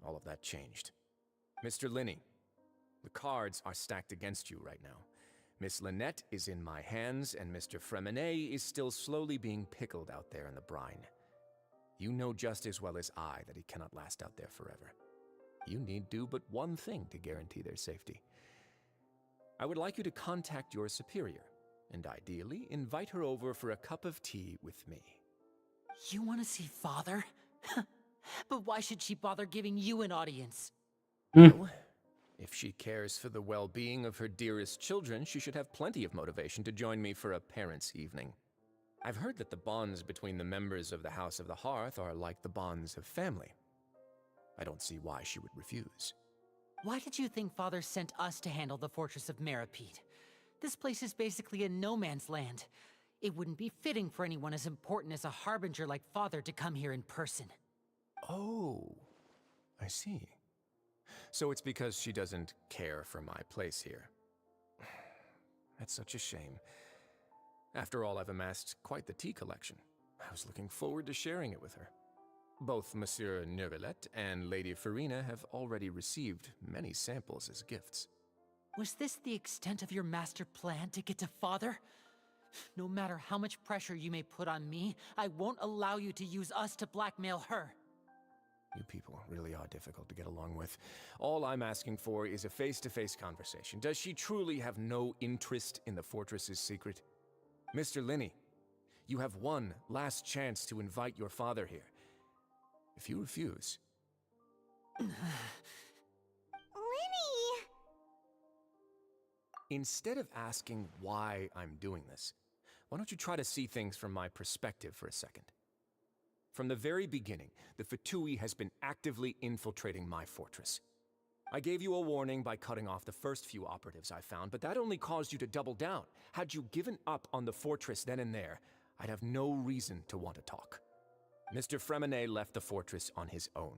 all of that changed. Mr. Linney, the cards are stacked against you right now. Miss Lynette is in my hands, and Mr. Fremine is still slowly being pickled out there in the brine. You know just as well as I that he cannot last out there forever. You need do but one thing to guarantee their safety. I would like you to contact your superior, and ideally invite her over for a cup of tea with me. You want to see Father? But why should she bother giving you an audience? Well, if she cares for the well-being of her dearest children, she should have plenty of motivation to join me for a parents' evening. I've heard that the bonds between the members of the House of the Hearth are like the bonds of family. I don't see why she would refuse. Why did you think Father sent us to handle the Fortress of Meripede? This place is basically a no-man's land. It wouldn't be fitting for anyone as important as a harbinger like Father to come here in person. Oh, I see. So it's because she doesn't care for my place here. That's such a shame. After all, I've amassed quite the tea collection. I was looking forward to sharing it with her. Both Monsieur Neuvillette and Lady Farina have already received many samples as gifts. Was this the extent of your master plan to get to Father? No matter how much pressure you may put on me, I won't allow you to use us to blackmail her. You people really are difficult to get along with. All I'm asking for is a face-to-face conversation. Does she truly have no interest in the fortress's secret? Mr. Linney, you have one last chance to invite your father here. If you refuse... Linny! Instead of asking why I'm doing this, why don't you try to see things from my perspective for a second? From the very beginning, the Fatui has been actively infiltrating my fortress. I gave you a warning by cutting off the first few operatives I found, but that only caused you to double down. Had you given up on the fortress then and there, I'd have no reason to want to talk. Mr. Fremenet left the fortress on his own,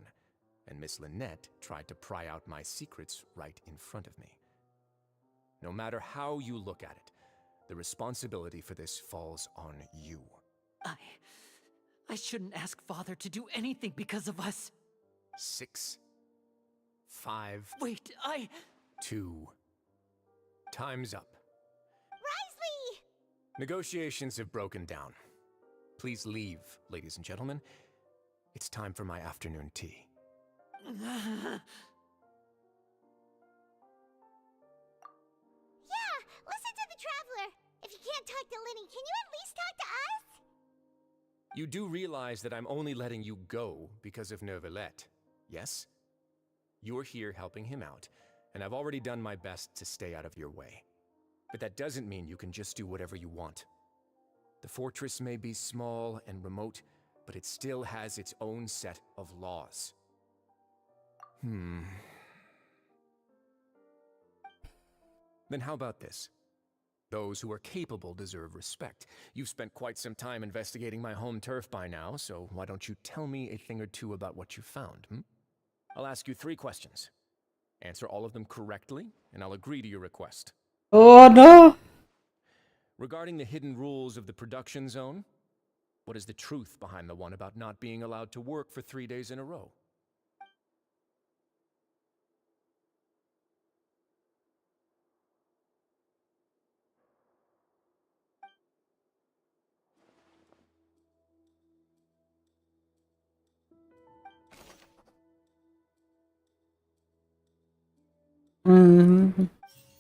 and Miss Lynette tried to pry out my secrets right in front of me. No matter how you look at it, the responsibility for this falls on you. I shouldn't ask Father to do anything because of us. 6, 5, Wait, 2. Time's up. Risley! Negotiations have broken down. Please leave, ladies and gentlemen. It's time for my afternoon tea. Yeah, listen to the Traveler. If you can't talk to Linny, can you at least talk to us? You do realize that I'm only letting you go because of Neuvillette, yes? You're here helping him out, and I've already done my best to stay out of your way. But that doesn't mean you can just do whatever you want. The fortress may be small and remote, but it still has its own set of laws. Then how about this? Those who are capable deserve respect. You've spent quite some time investigating my home turf by now, so why don't you tell me a thing or two about what you found, I'll ask you 3 questions. Answer all of them correctly, and I'll agree to your request. Oh no! Regarding the hidden rules of the production zone, what is the truth behind the one about not being allowed to work for 3 days in a row?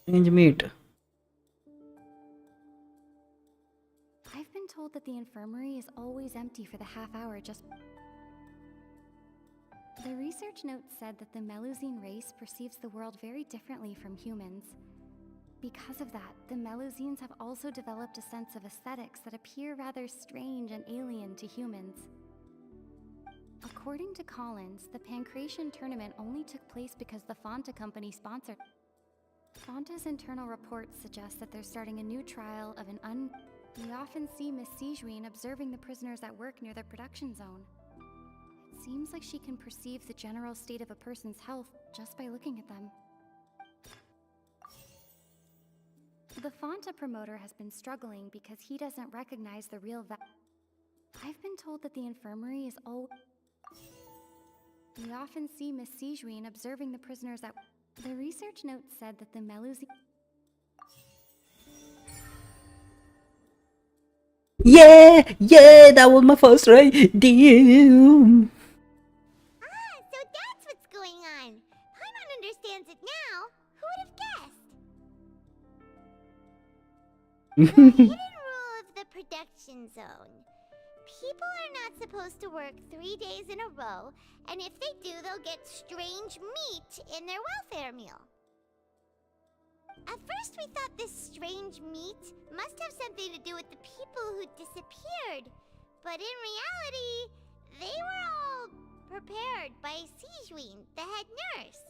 Change meat. I've been told that the infirmary is always empty for the half hour just... The research notes said that the Melusine race perceives the world very differently from humans. Because of that, the Melusines have also developed a sense of aesthetics that appear rather strange and alien to humans. According to Collins, the Pancration tournament only took place because the Fanta company sponsored. Fanta's internal reports suggest that they're starting a new trial of We often see Miss Sijuin observing the prisoners at work near the production zone. It seems like she can perceive the general state of a person's health just by looking at them. The Fanta promoter has been struggling because he doesn't recognize the real I've been told that the infirmary is We often see Miss Sijuin observing the prisoners at... The research notes said that the Melusine... Yeah! Yeah! That was my first right! Damn! So that's what's going on. Paimon understands it now. Who would have guessed? The hidden rule of the production zone. People are not supposed to work 3 days in a row, and if they do, they'll get strange meat in their welfare meal. At first we thought this strange meat must have something to do with the people who disappeared, but in reality, they were all prepared by Sijuin, the head nurse.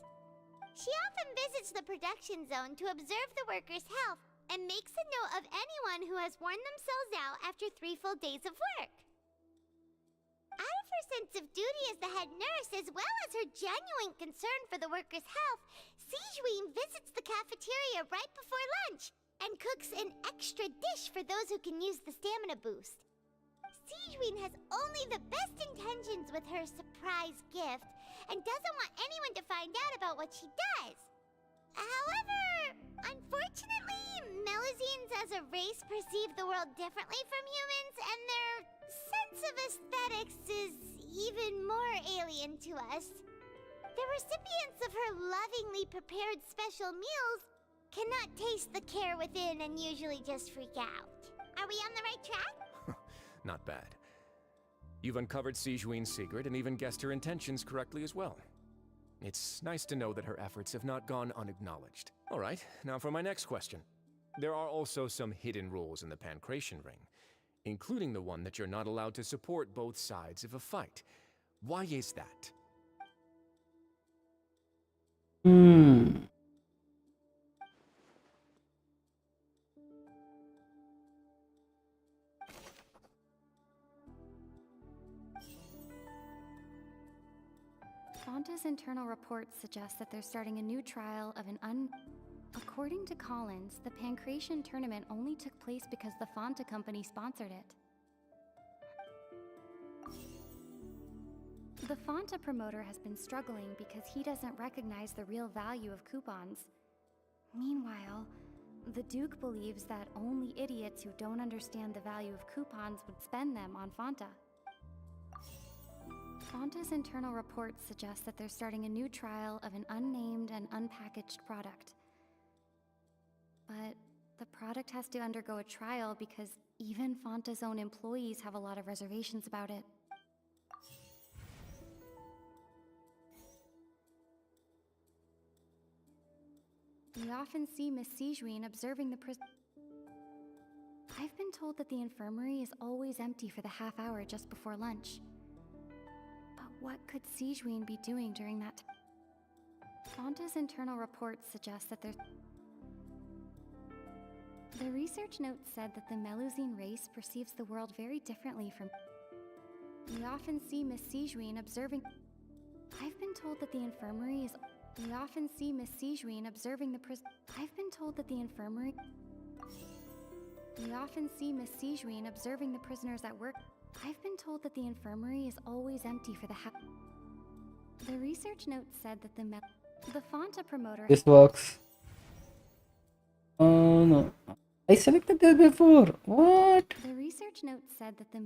She often visits the production zone to observe the workers' health and makes a note of anyone who has worn themselves out after 3 full days of work. Out of her sense of duty as the head nurse, as well as her genuine concern for the workers' health, Sijuin visits the cafeteria right before lunch and cooks an extra dish for those who can use the stamina boost. Sijuin has only the best intentions with her surprise gift and doesn't want anyone to find out about what she does. However, unfortunately, Melusines as a race perceive the world differently from humans, and their sense of aesthetics is even more alien to us. The recipients of her lovingly prepared special meals cannot taste the care within and usually just freak out. Are we on the right track? Not bad. You've uncovered Sijuin's secret and even guessed her intentions correctly as well. It's nice to know that her efforts have not gone unacknowledged. All right, now for my next question. There are also some hidden rules in the Pancration Ring, including the one that you're not allowed to support both sides of a fight. Why is that? Fonta's internal reports suggest that they're starting a new trial of an According to Collins, the Pancration tournament only took place because the Fonta company sponsored it. The Fonta promoter has been struggling because he doesn't recognize the real value of coupons. Meanwhile, the Duke believes that only idiots who don't understand the value of coupons would spend them on Fonta. Fonta's internal reports suggest that they're starting a new trial of an unnamed and unpackaged product. But the product has to undergo a trial because even Fonta's own employees have a lot of reservations about it. We often see Miss Sijuin observing the I've been told that the infirmary is always empty for the half hour just before lunch. But what could Sijuin be doing during that time? Fonta's internal reports suggest that The research note said that the Melusine race perceives the world very differently from... We often see Miss Sijuin observing... I've been told that the infirmary is... We often see Miss Sijuin observing the I've been told that the infirmary... We often see Miss Sijuin observing the prisoners at work. I've been told that the infirmary is always empty for the The research note said that the Fonta promoter... This works. Oh no. I selected this before. What? The research note said that the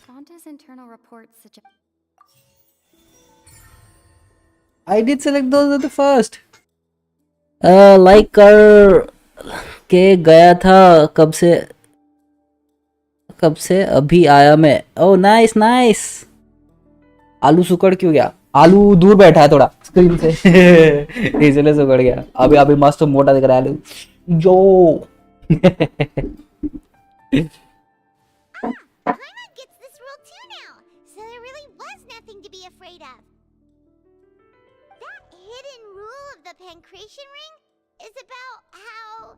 Fonta's internal reports suggest... I did select those at the first. Like कर के गया था कब से अभी आया मैं. Oh nice nice. आलू सुकड़ क्यों गया? आलू दूर बैठा है थोड़ा स्क्रीन से इसलिए सुकड़ गया. अभी मस्त मोटा दिख रहा है आलू. जो Paimon gets this rule too now, so there really was nothing to be afraid of. That hidden rule of the Pancration Ring is about how,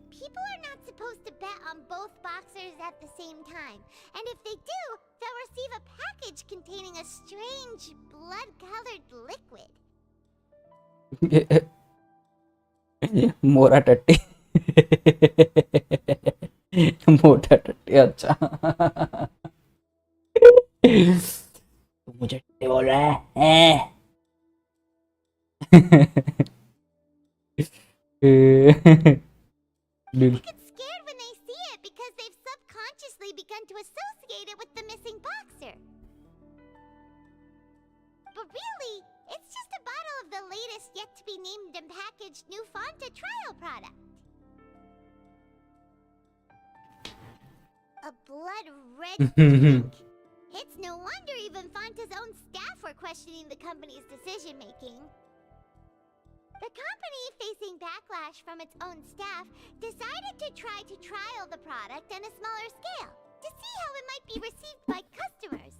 people are not supposed to bet on both boxers at the same time. And if they do, they'll receive a package containing a strange, blood-colored liquid. मोरा टट्टी मोटा टट्टी. अच्छा तू मुझे टट्टी बोल रहा है. They get scared when they see it because they've subconsciously begun to associate it with the missing boxer. But really, it's just a bottle of the latest yet-to-be-named and packaged new Fonta trial product. A blood-red drink. It's no wonder even Fonta's own staff were questioning the company's decision-making. The company, facing backlash from its own staff, decided to try to trial the product on a smaller scale to see how it might be received by customers.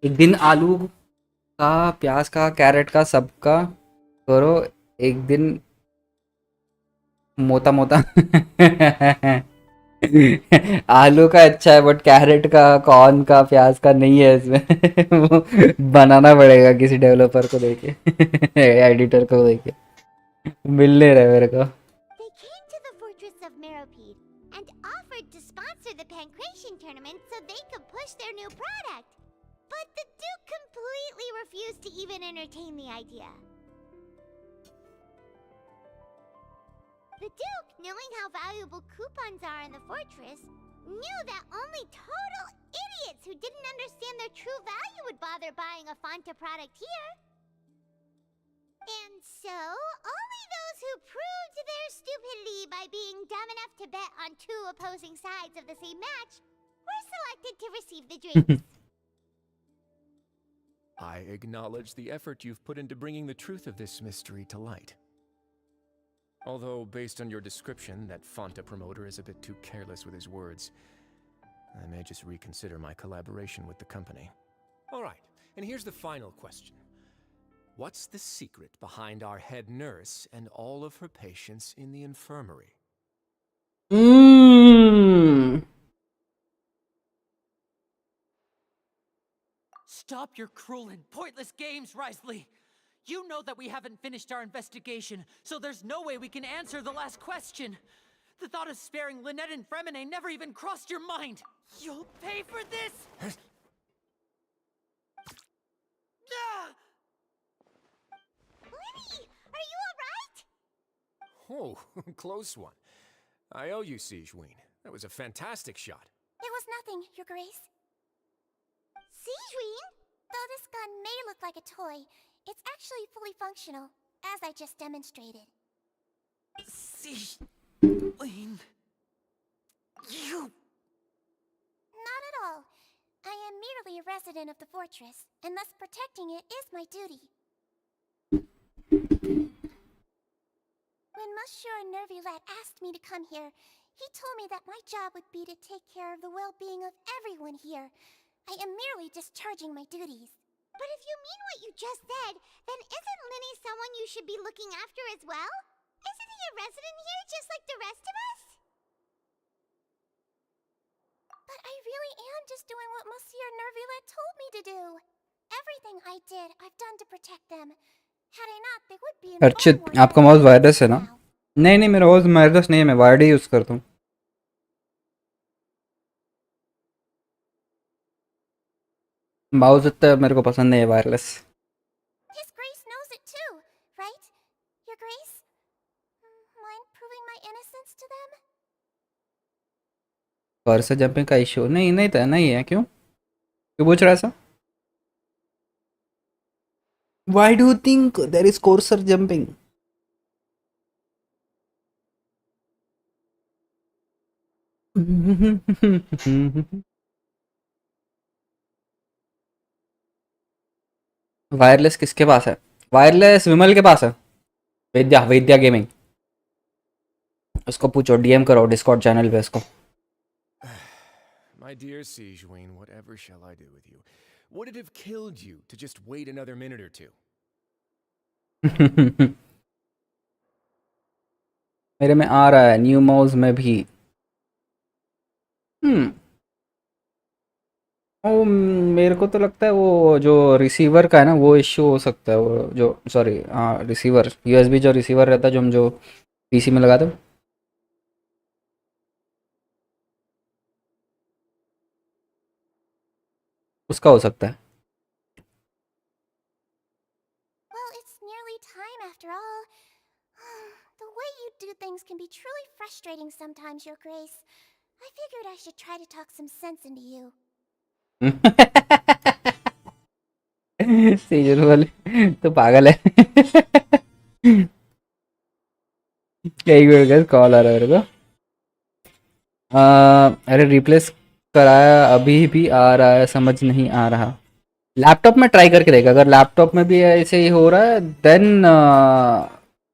एक दिन आलू का, प्याज का, carat का, सबका करो. एक दिन मोटा मोटा आलू का अच्छा है बट कैरेट का, कॉर्न का, प्याज का नहीं है इसमें. वो बनाना पड़ेगा किसी डेवलपर को देके एडिटर को देके. मिल नहीं रहा मेरे को. They came to the fortress of Meropide and offered to sponsor the Pancration tournament so they could push their new product. But the Duke completely refused to even entertain the idea. The Duke, knowing how valuable coupons are in the fortress, knew that only total idiots who didn't understand their true value would bother buying a Fanta product here. And so, only those who proved their stupidity by being dumb enough to bet on two opposing sides of the same match were selected to receive the drinks. I acknowledge the effort you've put into bringing the truth of this mystery to light. Although, based on your description, that Fanta promoter is a bit too careless with his words, I may just reconsider my collaboration with the company. Alright, and here's the final question. What's the secret behind our head nurse and all of her patients in the infirmary? Stop your cruel and pointless games, Risley! You know that we haven't finished our investigation, so there's no way we can answer the last question. The thought of sparing Lynette and Fremine never even crossed your mind. You'll pay for this! Linny, are you alright? Oh, close one. I owe you, Sigeween. That was a fantastic shot. It was nothing, Your Grace. Sigeween? Though this gun may look like a toy, it's actually fully functional, as I just demonstrated. Sigeween... You... Not at all. I am merely a resident of the fortress, and thus protecting it is my duty. When Monsieur Nervulette asked me to come here, he told me that my job would be to take care of the well-being of everyone here. I am merely discharging my duties. But if you mean what you just said, then isn't Linny someone you should be looking after as well? Isn't he a resident here just like the rest of us? But I really am just doing what Monsieur Nervulette told me to do. Everything I did, I've done to protect them. Had I not, they would be in Archit far more आपका mouse wireless है ना? now. नहीं नहीं मेरा mouse wireless नहीं है, मैं wired ही use करता हूँ. माउस इतना मेरे को पसंद नहीं है wireless. His Grace knows it too, right? Your Grace? Mind proving my innocence to them? Cursor jumping का इशू नहीं नहीं था, नहीं है. क्यों क्यों पूछ रहा है ऐसा? Why do you think there is cursor jumping? Wireless किसके पास है? वायरलेस विमल के पास है. विद्या विद्या गेमिंग. उसको पूछो, डीएम करो डिस्कॉर्ड चैनल पे उसको. My dear Sigeween, whatever shall I do with you? Would it have killed you to just wait another minute or two? मेरे में आ रहा है न्यू माउस में भी. वो मेरे को तो लगता है वो जो रिसीवर का है ना वो इश्यू हो सकता है. वो जो सॉरी हाँ रिसीवर यूएसबी जो रिसीवर रहता है जो हम जो पीसी में लगाते हैं उसका हो सकता है. Well, it's nearly time after all. The way you do things can be truly frustrating sometimes, Your Grace. I figured I should try to talk some sense into you. Season वाले तो पागल है. एक मिनट कॉल आ रहा है मेरे को. अरे रिप्लेस कराया अभी भी आ रहा है, समझ नहीं आ रहा. लैपटॉप में ट्राई करके देखा, अगर लैपटॉप में भी ऐसे ही हो रहा है देन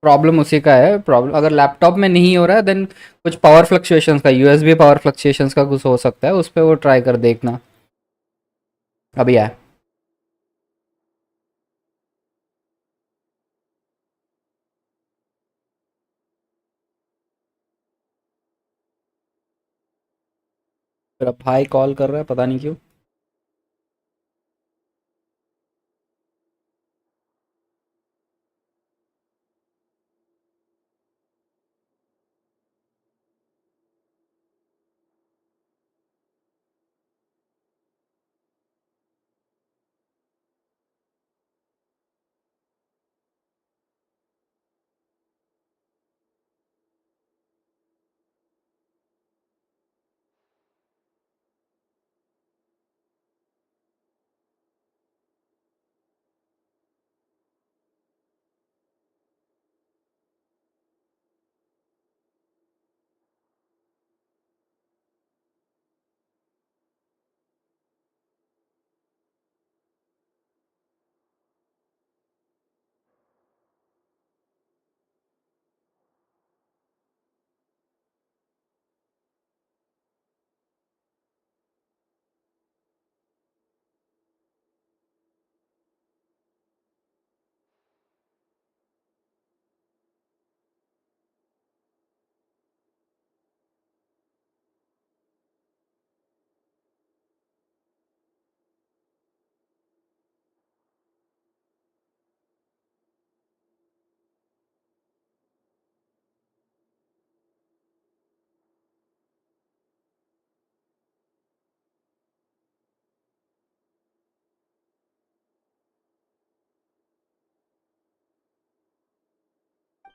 प्रॉब्लम उसी का है. प्रॉब्लम अगर लैपटॉप में नहीं हो रहा है देन कुछ पावर फ्लक्चुएशंस का, यूएसबी पावर फ्लक्चुएशंस का कुछ हो सकता है. उस पर वो ट्राई कर देखना. अभी आया. मेरा भाई कॉल कर रहा है, पता नहीं क्यों.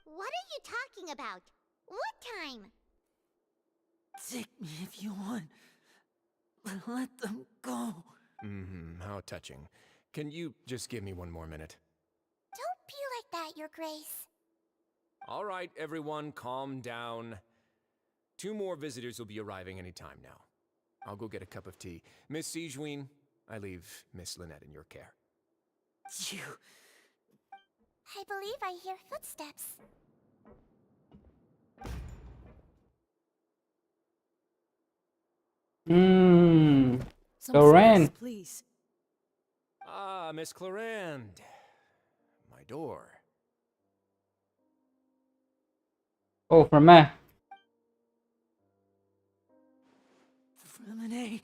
What are you talking about? What time? Take me if you want. Let them go. How touching. Can you just give me one more minute? Don't be like that, Your Grace. All right, everyone, calm down. 2 more visitors will be arriving any time now. I'll go get a cup of tea. Miss Sijween, I leave Miss Lynette in your care. You... I believe I hear footsteps. Some Cloran. space, please. Ah, Miss Clarand. My door. Oh, from me. Fremine.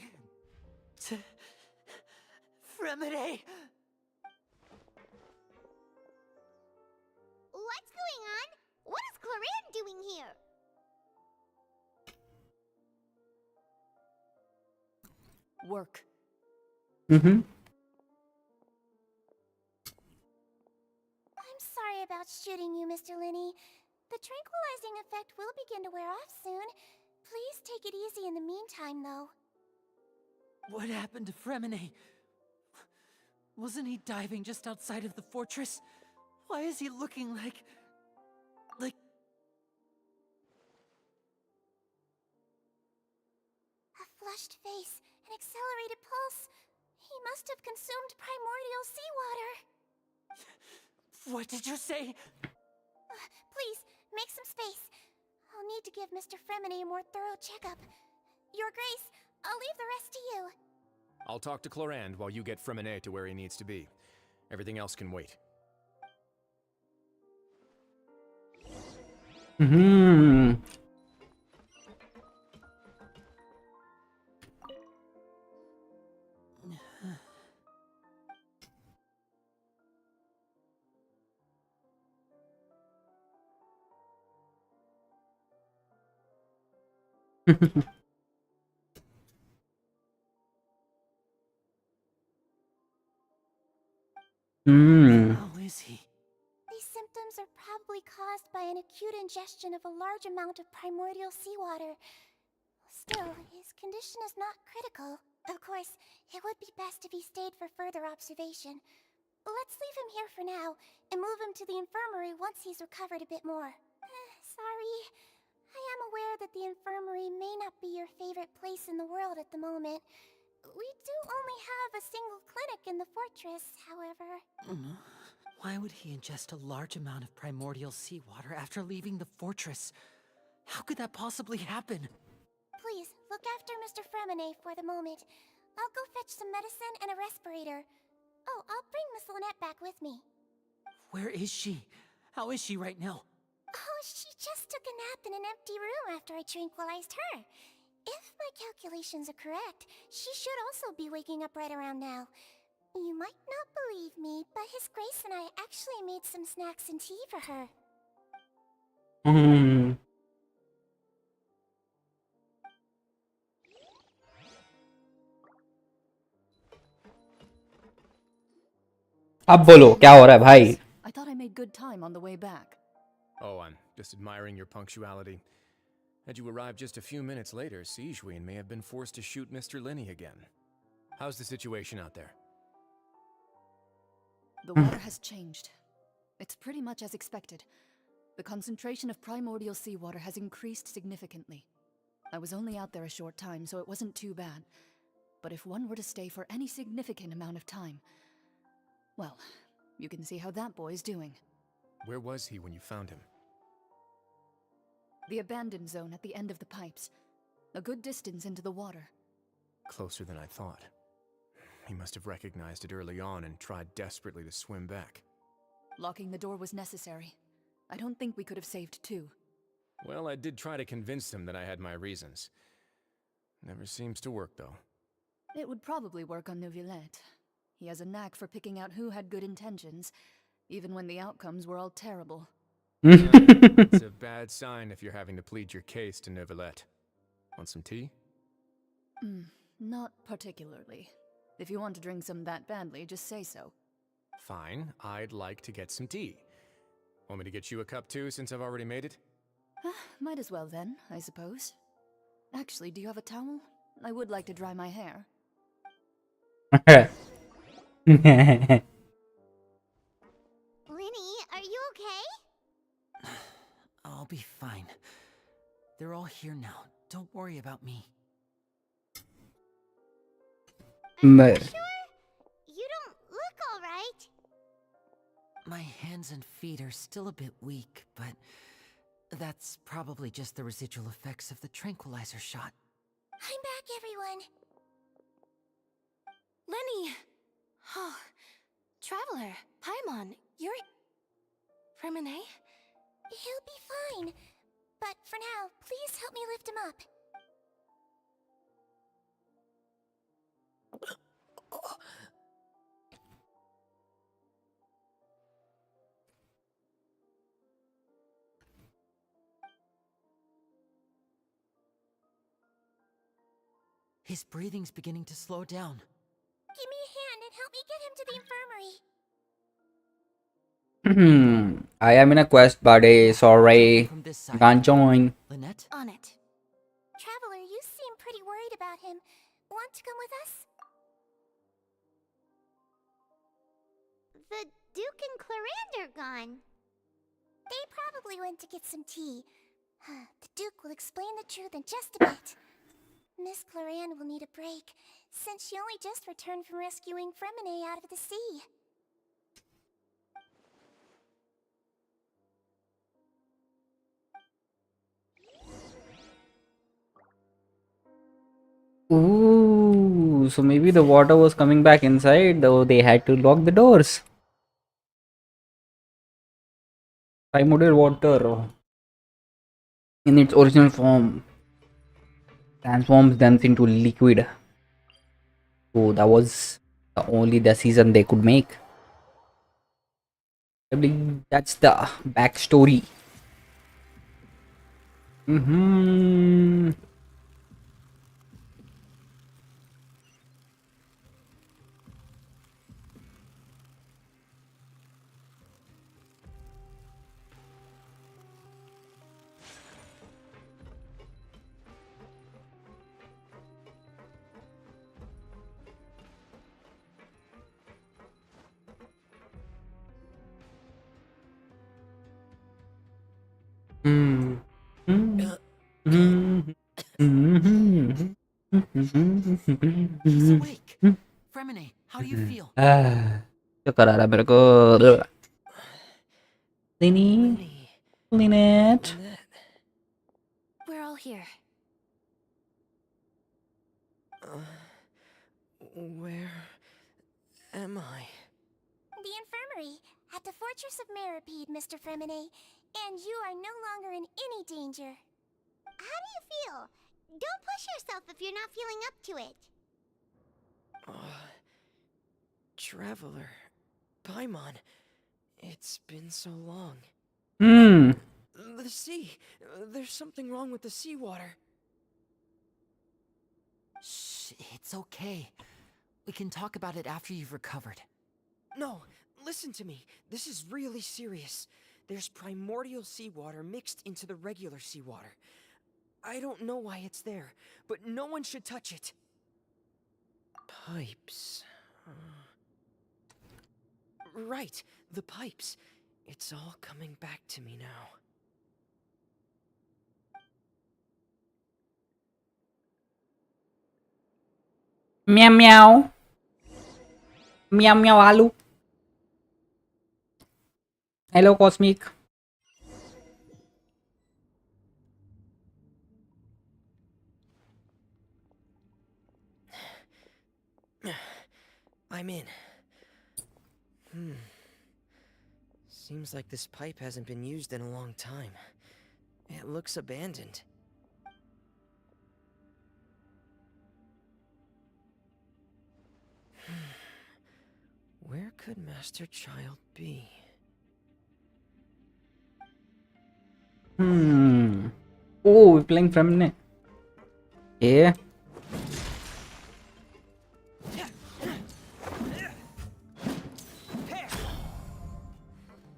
Fremine. What's going on? What is Clarin doing here? Work. I'm sorry about shooting you, Mr. Linney. The tranquilizing effect will begin to wear off soon. Please take it easy in the meantime, though. What happened to Fremine? Wasn't he diving just outside of the fortress? Why is he looking like... A flushed face, an accelerated pulse. He must have consumed primordial seawater. What did you say? Please, make some space. I'll need to give Mr. Fremine a more thorough checkup. Your Grace, I'll leave the rest to you. I'll talk to Clarand while you get Fremine to where he needs to be. Everything else can wait. How is he? These symptoms are probably caused by an acute ingestion of a large amount of primordial seawater. Still, his condition is not critical. Of course, it would be best if he stayed for further observation. Let's leave him here for now, and move him to the infirmary once he's recovered a bit more. Sorry. I am aware that the infirmary may not be your favorite place in the world at the moment. We do only have a single clinic in the fortress, however. Why would he ingest a large amount of primordial seawater after leaving the fortress? How could that possibly happen? Please, look after Mr. Fremine for the moment. I'll go fetch some medicine and a respirator. Oh, I'll bring Miss Lynette back with me. Where is she? How is she right now? Oh, she just took a nap in an empty room after I tranquilized her. If my calculations are correct, she should also be waking up right around now. You might not believe me, but His Grace and I actually made some snacks and tea for her. अब बोलो क्या हो रहा है भाई? I thought I made good time on the way back. Oh, I'm just admiring your punctuality. Had you arrived just a few minutes later, Sijween may have been forced to shoot Mr. Linney again. How's the situation out there? The water has changed. It's pretty much as expected. The concentration of primordial seawater has increased significantly. I was only out there a short time, so it wasn't too bad. But if one were to stay for any significant amount of time... Well, you can see how that boy's doing. Where was he when you found him? The abandoned zone at the end of the pipes. A good distance into the water. Closer than I thought. He must have recognized it early on and tried desperately to swim back. Locking the door was necessary. I don't think we could have saved two. Well, I did try to convince him that I had my reasons. Never seems to work, though. It would probably work on Neuvillette. He has a knack for picking out who had good intentions, even when the outcomes were all terrible. It's a bad sign if you're having to plead your case to Neuvillette. Want some tea? Not particularly. If you want to drink some that badly, just say so. Fine, I'd like to get some tea. Want me to get you a cup too, since I've already made it? Might as well then, I suppose. Actually, do you have a towel? I would like to dry my hair. Linny, are you okay? I'll be fine. They're all here now. Don't worry about me. But Sure? You don't look alright. My hands and feet are still a bit weak, but that's probably just the residual effects of the tranquilizer shot. I'm back, everyone. Lenny! Oh, Traveler, Paimon, you're... Fremine? He'll be fine. But for now, please help me lift him up. His breathing's beginning to slow down. Give me a hand and help me get him to the infirmary. I am in a quest, buddy. Sorry. From this You side. can't join. Lynette? On it. Traveler, you seem pretty worried about him. Want to come with us? The Duke and Clarande are gone. They probably went to get some tea. The Duke will explain the truth in just a bit. Miss Clarande will need a break, since she only just returned from rescuing Fremine out of the sea. Ooh, so maybe the water was coming back inside, though they had to lock the doors. Primordial water in its original form transforms them into liquid. So that was the only decision they could make. I believe that's the backstory. He's awake. Fremine, how do you feel? चक्कर आ रहा है मेरे को. Linny, Lynette. We're all here. Where am I? The infirmary, at the Fortress of Meripede, Mr. Fremine. And you are no longer in any danger. How do you feel? Don't push yourself if you're not feeling up to it. Traveler. Paimon. It's been so long. The sea. There's something wrong with the seawater. Shh, it's okay. We can talk about it after you've recovered. No, listen to me. This is really serious. There's primordial seawater mixed into the regular seawater. I don't know why it's there, but no one should touch it. Pipes. Right, the pipes. It's all coming back to me now. Meow meow. Meow meow Alu. Hello Cosmic. I'm in. Seems like this pipe hasn't been used in a long time. It looks abandoned. Where could Master Child be? Oh, we're playing Fremine. Yeah.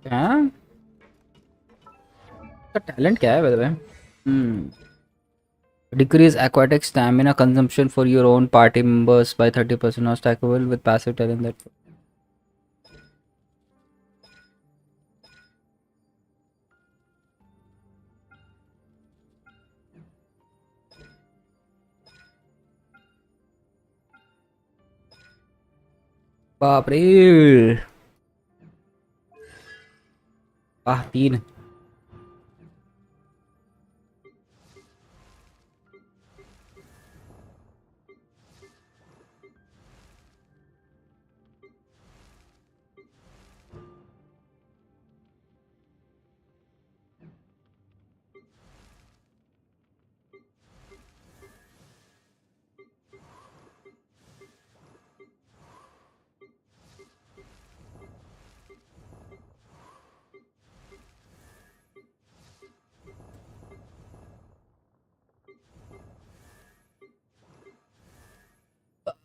Yeah. का talent क्या है by the way? Decrease aquatic stamina consumption for your own party members by 30% or stackable with passive talent that बाप रे वाह 3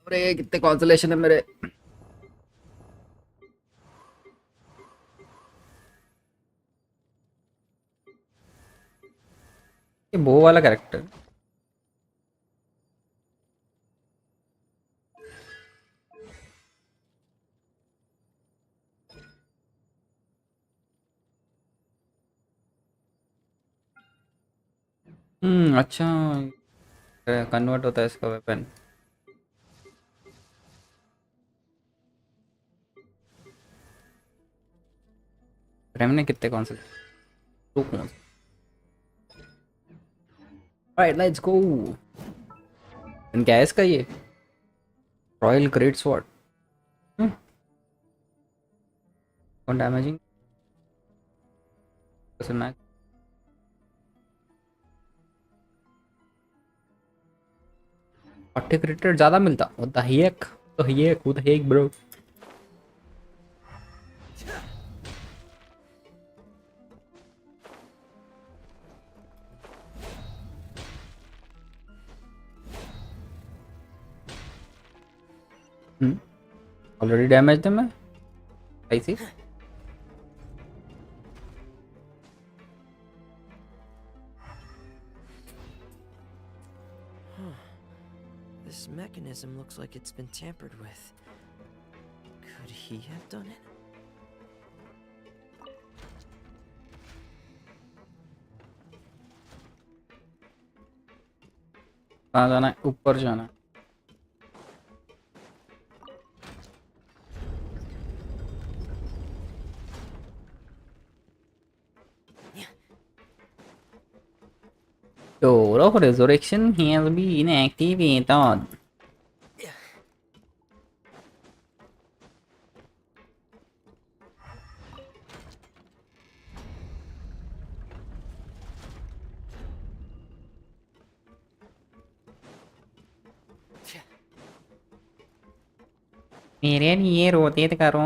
अरे कितने consolation है मेरे ये वो वाला कैरेक्टर अच्छा कन्वर्ट होता है इसका वेपन हमने कितने कौन से तो कौन राइट लेट्स गो क्या है इसका ये रॉयल ग्रेट स्वॉर्ड कौन डैमेजिंग मैच ऑप्टिक रेटेड ज़्यादा मिलता होता ही एक तो ये खुद है एक ब्रो ऑलरेडी डैमेज थे मैं ऐसी This mechanism looks like it's been tampered with. Could he have done it? कहाँ जाना है ऊपर जाना है Door of Resurrection has been activated. मेरे लिए रोटेट करो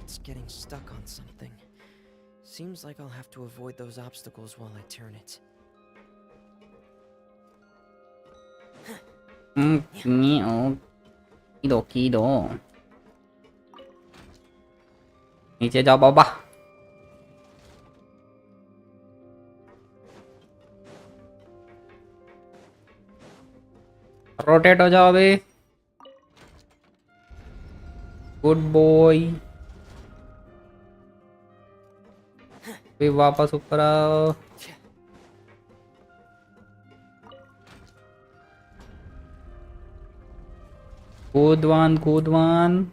It's getting stuck on something. Seems like I'll have to avoid those obstacles while I turn it. कीदो कीदो नीचे जाओ बाबा रोटेट हो जाओ अभी गुड बॉय फिर वापस ऊपर आओ good one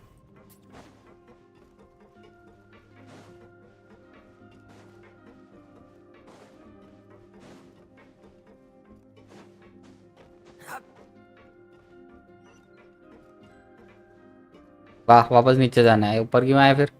वाह वापस नीचे जाना है ऊपर क्यों आए फिर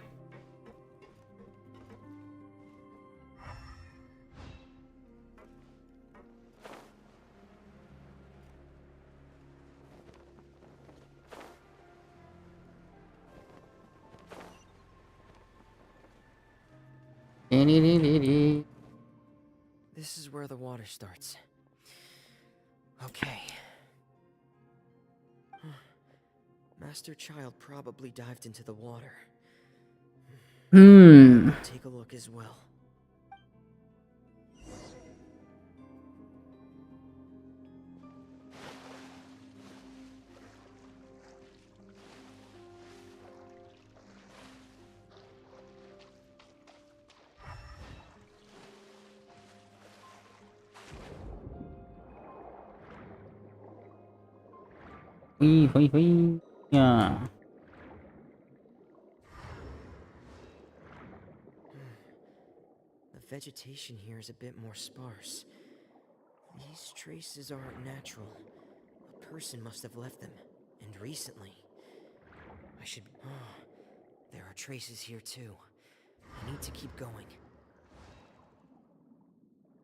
This is where the water starts. Okay. Master Child probably dived into the water. Take a look as well. Hui, hui, hui. Yeah. The vegetation here is a bit more sparse. These traces aren't natural. A person must have left them, and recently. I should... there are traces here too. I need to keep going.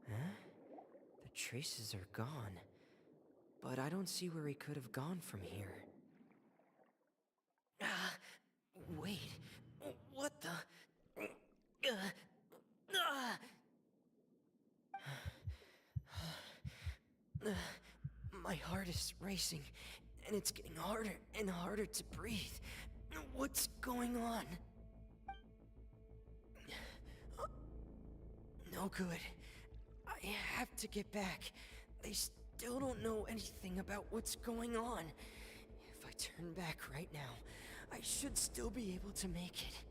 Huh? The traces are gone. But I don't see where he could have gone from here. Wait. What the... My heart is racing, and it's getting harder and harder to breathe. What's going on? No good. I have to get back. They still don't know anything about what's going on. If I turn back right now, I should still be able to make it.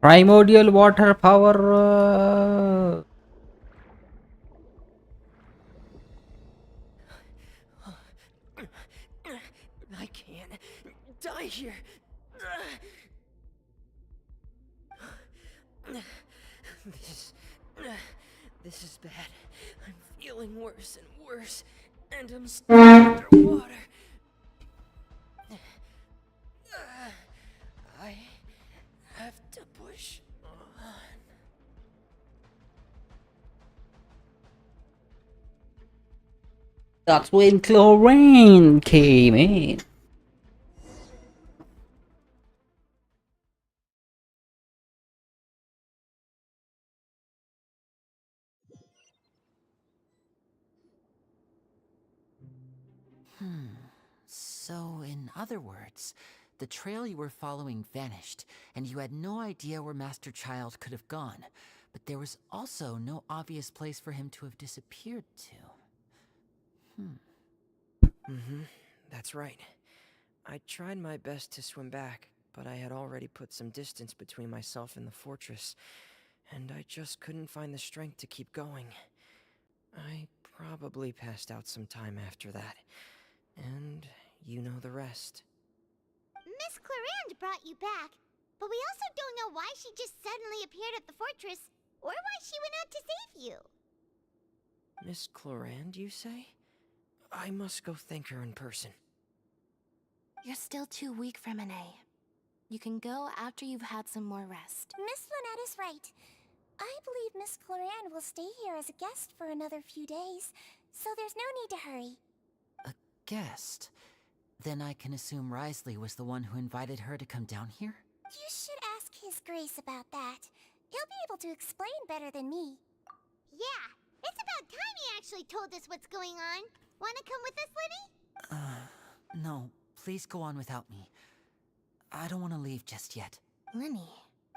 Primordial water power. I can't die here. This is bad. I'm feeling worse and worse, and I'm still underwater. I have to push on. That's when chlorine came in. So, in other words, the trail you were following vanished, and you had no idea where Master Child could have gone. But there was also no obvious place for him to have disappeared to. That's right. I tried my best to swim back, but I had already put some distance between myself and the fortress, and I just couldn't find the strength to keep going. I probably passed out some time after that, and you know the rest. Miss Clarande brought you back, but we also don't know why she just suddenly appeared at the fortress, or why she went out to save you. Miss Clarande, you say? I must go thank her in person. You're still too weak for Monet. You can go after you've had some more rest. Miss Lynette is right. I believe Miss Clarande will stay here as a guest for another few days, so there's no need to hurry. A guest? Then I can assume Risley was the one who invited her to come down here? You should ask His Grace about that. He'll be able to explain better than me. Yeah, it's about time he actually told us what's going on. Wanna come with us, Lenny? No. Please go on without me. I don't want to leave just yet. Lenny.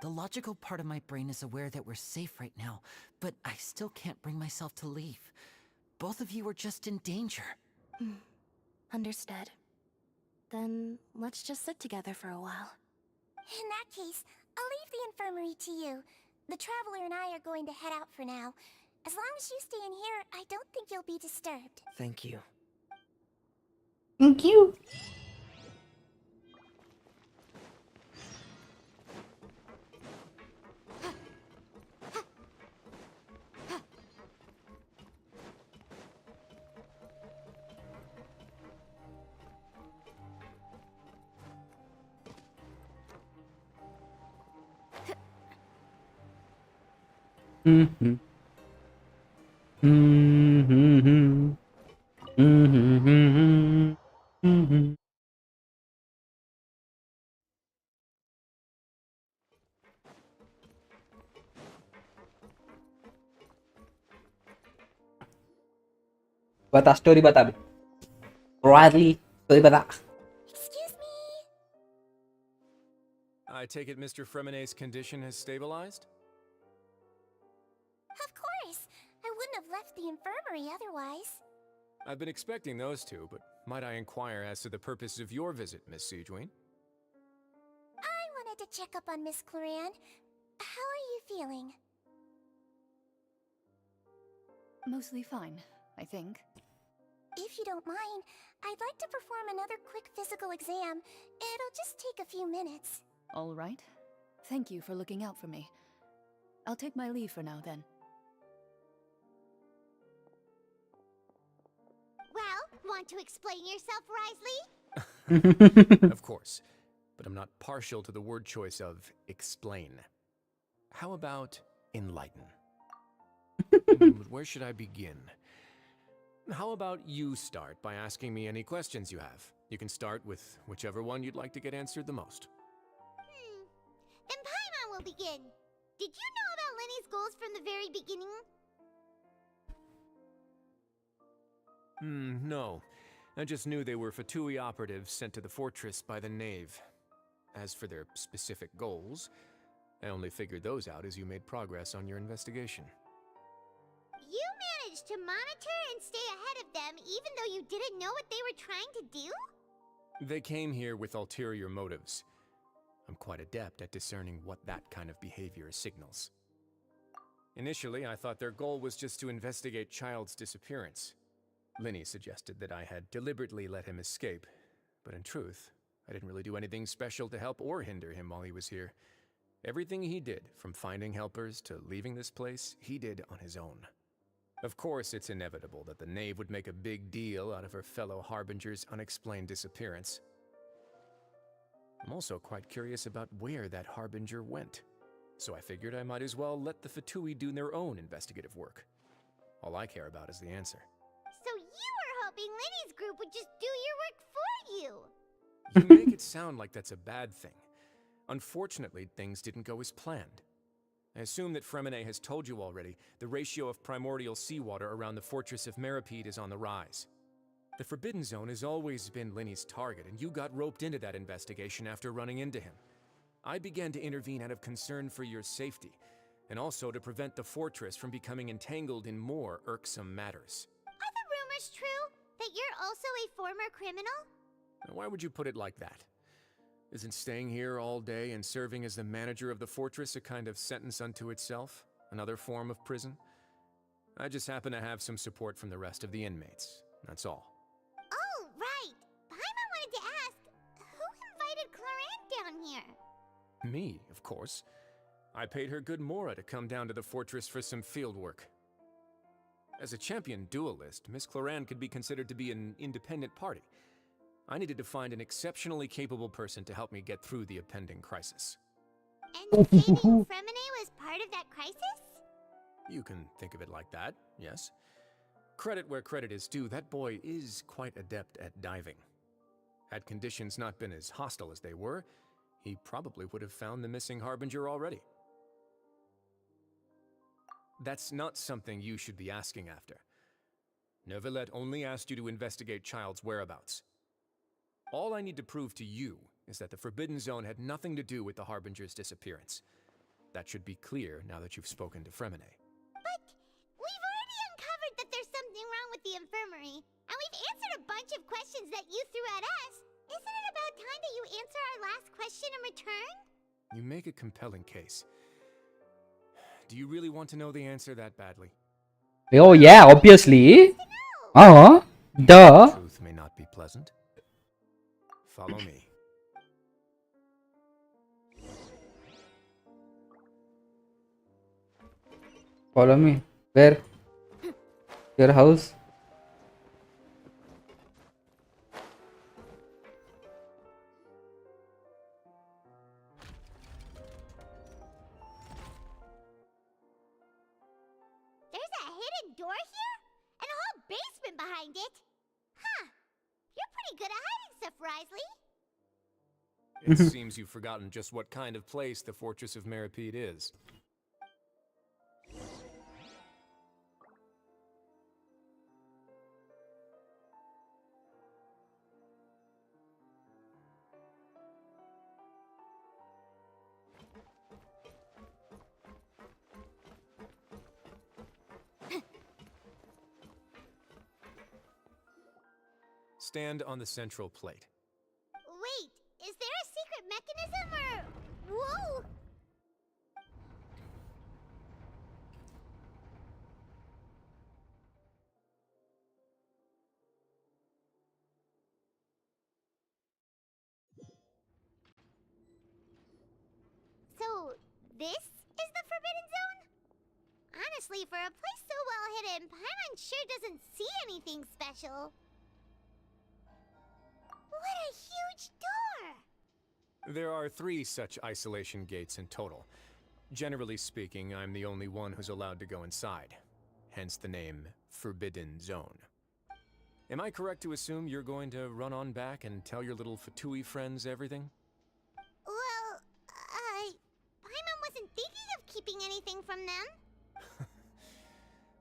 The logical part of my brain is aware that we're safe right now, but I still can't bring myself to leave. Both of you are just in danger. Understood. Then let's just sit together for a while. In that case, I'll leave the infirmary to you. The Traveler and I are going to head out for now. As long as you stay in here, I don't think you'll be disturbed. Thank you. Thank you. Mm-hmm. Mm-hmm. Mm-hmm. Mm-hmm. बता story बता भी Riley story बता Excuse me? I take it Mr. Fremonet's condition has stabilized? Of course. I wouldn't have left the infirmary otherwise. I've been expecting those two, but might I inquire as to the purpose of your visit, Miss Siegeween? check up on Miss Cloran. How are you feeling? Mostly fine, I think. If you don't mind, I'd like to perform another quick physical exam. It'll just take a few minutes. All right. Thank you for looking out for me. I'll take my leave for now, then. Well, want to explain yourself, Risley? Of course, but I'm not partial to the word choice of explain. How about enlighten? Where should I begin? How about you start by asking me any questions you have? You can start with whichever one you'd like to get answered the most. Then Paimon will begin. Did you know about Lenny's goals from the very beginning? No. I just knew they were Fatui operatives sent to the fortress by the Knave. As for their specific goals, I only figured those out as you made progress on your investigation. You managed to monitor and stay ahead of them even though you didn't know what they were trying to do? They came here with ulterior motives. I'm quite adept at discerning what that kind of behavior signals. Initially, I thought their goal was just to investigate Child's disappearance. Linny suggested that I had deliberately let him escape, but in truth, I didn't really do anything special to help or hinder him while he was here. Everything he did, from finding helpers to leaving this place, he did on his own. Of course, it's inevitable that the Knave would make a big deal out of her fellow Harbinger's unexplained disappearance. I'm also quite curious about where that Harbinger went, so I figured I might as well let the Fatui do their own investigative work. All I care about is the answer. So you were hoping Lenny's group would just do your work for you? You make it sound like that's a bad thing. Unfortunately, things didn't go as planned. I assume that Fremine has told you already, the ratio of primordial seawater around the fortress of Meripede is on the rise. The Forbidden Zone has always been Linny's target, and you got roped into that investigation after running into him. I began to intervene out of concern for your safety, and also to prevent the fortress from becoming entangled in more irksome matters. Are the rumors true? That you're also a former criminal? Why would you put it like that? Isn't staying here all day and serving as the manager of the fortress a kind of sentence unto itself? Another form of prison? I just happen to have some support from the rest of the inmates. That's all. Oh, right. Paimon wanted to ask, who invited Cloran down here? Me, of course. I paid her good mora to come down to the fortress for some field work. As a champion duelist, Miss Cloran could be considered to be an independent party. I needed to find an exceptionally capable person to help me get through the impending crisis. And saving Fremine was part of that crisis? You can think of it like that, yes. Credit where credit is due, that boy is quite adept at diving. Had conditions not been as hostile as they were, he probably would have found the missing Harbinger already. That's not something you should be asking after. Neuvillette only asked you to investigate Child's whereabouts. All I need to prove to you is that the Forbidden Zone had nothing to do with the Harbinger's disappearance. That should be clear now that you've spoken to Fremine. But we've already uncovered that there's something wrong with the infirmary, and we've answered a bunch of questions that you threw at us. Isn't it about time that you answer our last question in return? You make a compelling case. Do you really want to know the answer that badly? Oh yeah, obviously. Duh. Truth may not be pleasant. Follow me. Follow me. Where? Your house? There's a hidden door here? And a whole basement behind it? Huh. You're pretty good at hiding stuff, Risley. It seems you've forgotten just what kind of place the Fortress of Meripede is. Stand on the central plate. Wait, is there a secret mechanism or... This is the Forbidden Zone? Honestly, for a place so well hidden, Paimon sure doesn't see anything special. What a huge door! There are 3 such isolation gates in total. Generally speaking, I'm the only one who's allowed to go inside. Hence the name Forbidden Zone. Am I correct to assume you're going to run on back and tell your little Fatui friends everything? Well, Paimon wasn't thinking of keeping anything from them.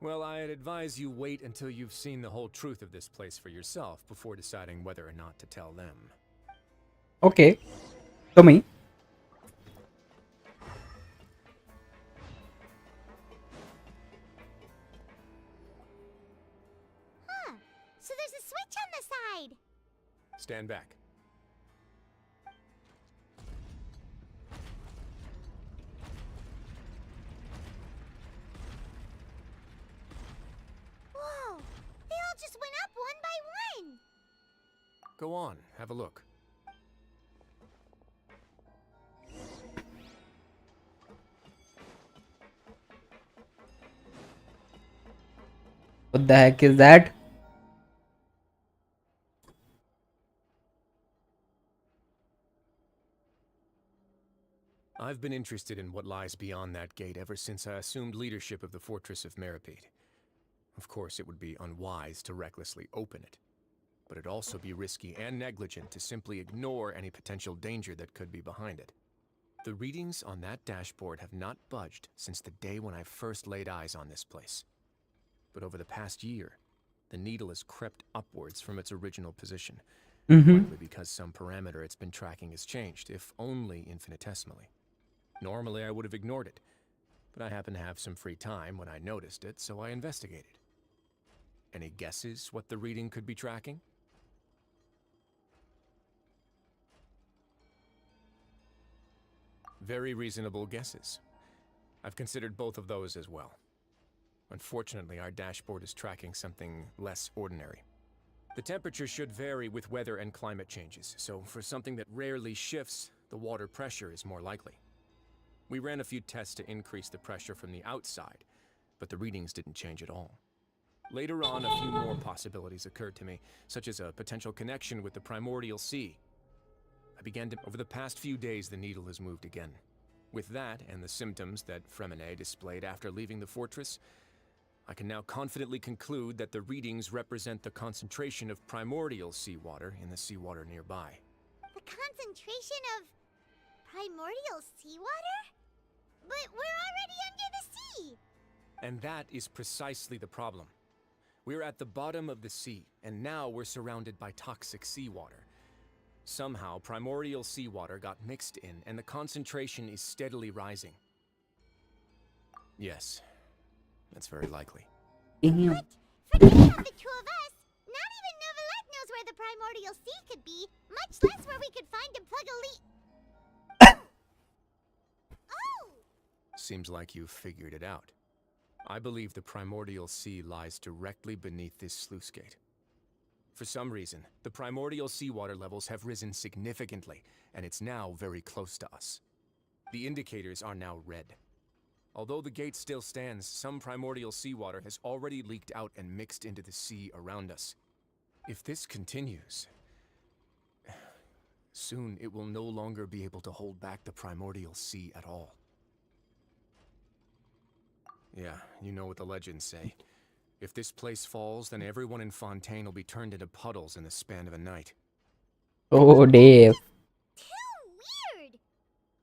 Well, I'd advise you wait until you've seen the whole truth of this place for yourself before deciding whether or not to tell them. Okay. To me. Huh. So there's a switch on the side. Stand back. Whoa! They all just went up one by one. Go on, have a look. What the heck is that? I've been interested in what lies beyond that gate ever since I assumed leadership of the Fortress of Meripede. Of course, it would be unwise to recklessly open it, but it'd also be risky and negligent to simply ignore any potential danger that could be behind it. The readings on that dashboard have not budged since the day when I first laid eyes on this place. But over the past year, the needle has crept upwards from its original position, likely because some parameter it's been tracking has changed, if only infinitesimally. Normally, I would have ignored it, but I happened to have some free time when I noticed it, so I investigated. Any guesses what the reading could be tracking? Very reasonable guesses. I've considered both of those as well. Unfortunately, our dashboard is tracking something less ordinary. The temperature should vary with weather and climate changes, so for something that rarely shifts, the water pressure is more likely. We ran a few tests to increase the pressure from the outside, but the readings didn't change at all. Later on, a few more possibilities occurred to me, such as a potential connection with the primordial sea. Over the past few days, the needle has moved again. With that, and the symptoms that Fremine displayed after leaving the fortress, I can now confidently conclude that the readings represent the concentration of primordial seawater in the seawater nearby. The concentration of primordial seawater? But we're already under the sea! And that is precisely the problem. We're at the bottom of the sea, and now we're surrounded by toxic seawater. Somehow, primordial seawater got mixed in, and the concentration is steadily rising. Yes, that's very likely. But forget about the two of us. Not even Neuvillette knows where the primordial sea could be, much less where we could find and plug a leak. Oh! Seems like you've figured it out. I believe the primordial sea lies directly beneath this sluice gate. For some reason, the primordial seawater levels have risen significantly, and it's now very close to us. The indicators are now red. Although the gate still stands, some primordial seawater has already leaked out and mixed into the sea around us. If this continues, soon it will no longer be able to hold back the primordial sea at all. Yeah, you know what the legends say. If this place falls, then everyone in Fontaine will be turned into puddles in the span of a night. Oh, Dave. Too weird!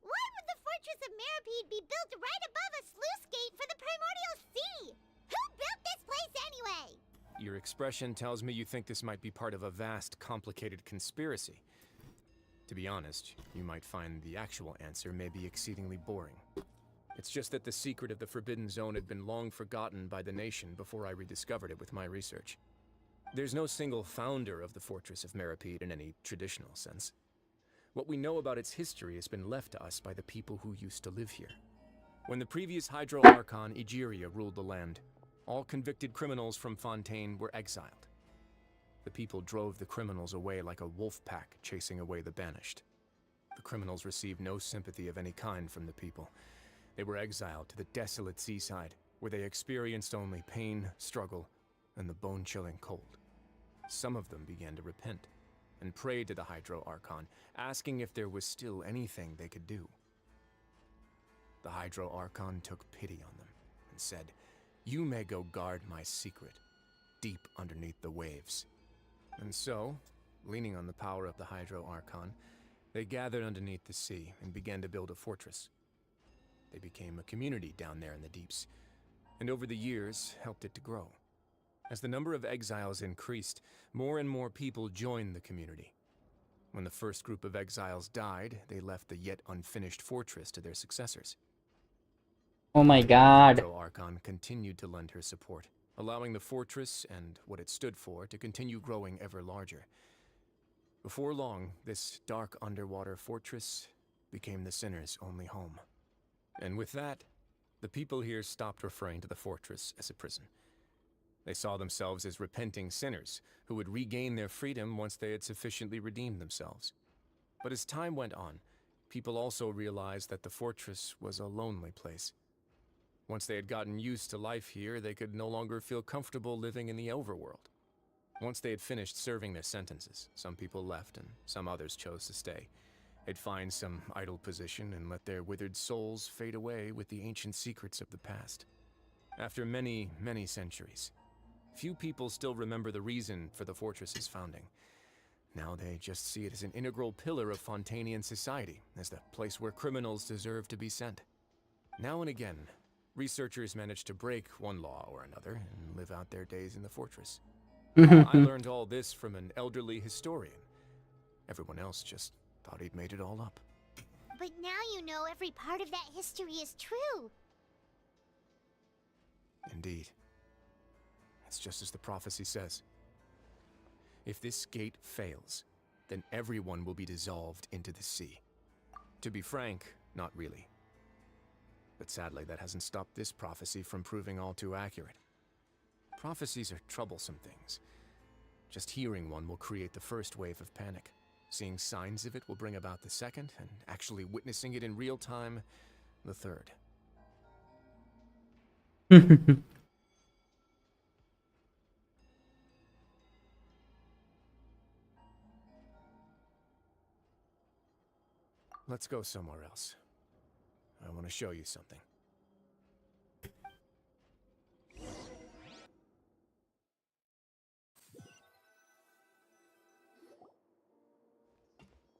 Why would the Fortress of Meripede be built right above a sluice gate for the primordial sea? Who built this place anyway? Your expression tells me you think this might be part of a vast, complicated conspiracy. To be honest, you might find the actual answer may be exceedingly boring. It's just that the secret of the Forbidden Zone had been long forgotten by the nation before I rediscovered it with my research. There's no single founder of the Fortress of Meripede in any traditional sense. What we know about its history has been left to us by the people who used to live here. When the previous Hydro Archon Egeria ruled the land, all convicted criminals from Fontaine were exiled. The people drove the criminals away like a wolf pack chasing away the banished. The criminals received no sympathy of any kind from the people. They were exiled to the desolate seaside, where they experienced only pain, struggle, and the bone-chilling cold. Some of them began to repent and prayed to the Hydro Archon, asking if there was still anything they could do. The Hydro Archon took pity on them and said, "You may go guard my secret, deep underneath the waves." And so, leaning on the power of the Hydro Archon, they gathered underneath the sea and began to build a fortress. They became a community down there in the deeps, and over the years helped it to grow. As the number of exiles increased, more and more people joined the community. When the first group of exiles died, they left the yet unfinished fortress to their successors. Oh my god. The Hydro Archon continued to lend her support, allowing the fortress and what it stood for to continue growing ever larger. Before long, this dark underwater fortress became the sinner's only home. And with that, the people here stopped referring to the fortress as a prison. They saw themselves as repenting sinners who would regain their freedom once they had sufficiently redeemed themselves. But as time went on, people also realized that the fortress was a lonely place. Once they had gotten used to life here, they could no longer feel comfortable living in the overworld. Once they had finished serving their sentences, some people left and some others chose to stay. They'd find some idle position and let their withered souls fade away with the ancient secrets of the past. After many, many centuries, few people still remember the reason for the fortress's founding. Now they just see it as an integral pillar of Fontanian society, as the place where criminals deserve to be sent. Now and again, researchers manage to break one law or another and live out their days in the fortress. I learned all this from an elderly historian. Everyone else just thought he'd made it all up. But now you know every part of that history is true. Indeed. It's just as the prophecy says. If this gate fails, then everyone will be dissolved into the sea. To be frank, not really. But sadly, that hasn't stopped this prophecy from proving all too accurate. Prophecies are troublesome things. Just hearing one will create the first wave of panic. Seeing signs of it will bring about the second, and actually witnessing it in real time, the third. Let's go somewhere else. I want to show you something.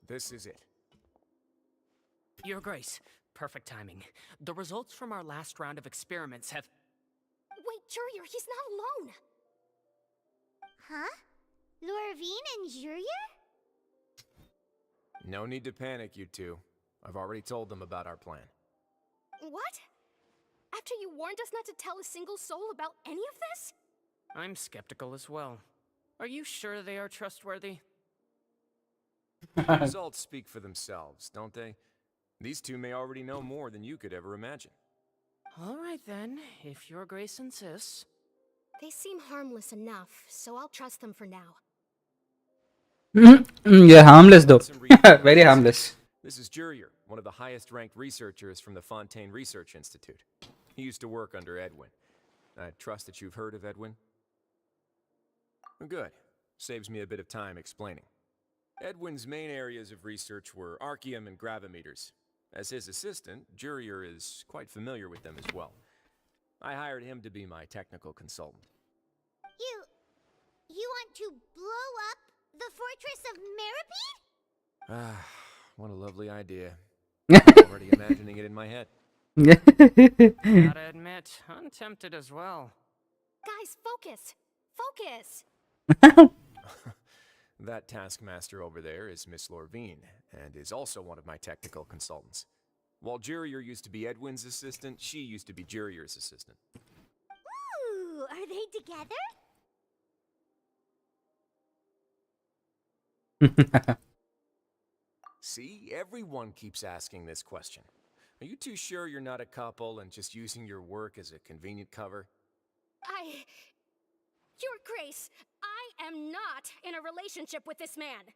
This is it. Your Grace, perfect timing. The results from our last round of experiments have... Wait, Jurier, he's not alone! Huh? Lorvine and Jurier? No need to panic, you two. I've already told them about our plan. What? After you warned us not to tell a single soul about any of this? I'm skeptical as well. Are you sure they are trustworthy? The results speak for themselves, don't they? These two may already know more than you could ever imagine. All right then, if Your Grace insists. They seem harmless enough, so I'll trust them for now. Yeah, harmless though. Very harmless. This is Jurier, one of the highest ranked researchers from the Fontaine Research Institute. He used to work under Edwin. I trust that you've heard of Edwin? Good. Saves me a bit of time explaining. Edwin's main areas of research were archaeum and gravimeters. As his assistant, Jurier is quite familiar with them as well. I hired him to be my technical consultant. You want to blow up the fortress of Meripede? Ah, what a lovely idea. I'm already imagining it in my head. Gotta admit, I'm tempted as well. Guys, focus! Focus! That taskmaster over there is Miss Lorvine, and is also one of my technical consultants. While Jurier used to be Edwin's assistant, she used to be Jurier's assistant. Ooh, are they together? See, everyone keeps asking this question. Are you too sure you're not a couple and just using your work as a convenient cover? Your Grace, I am not in a relationship with this man.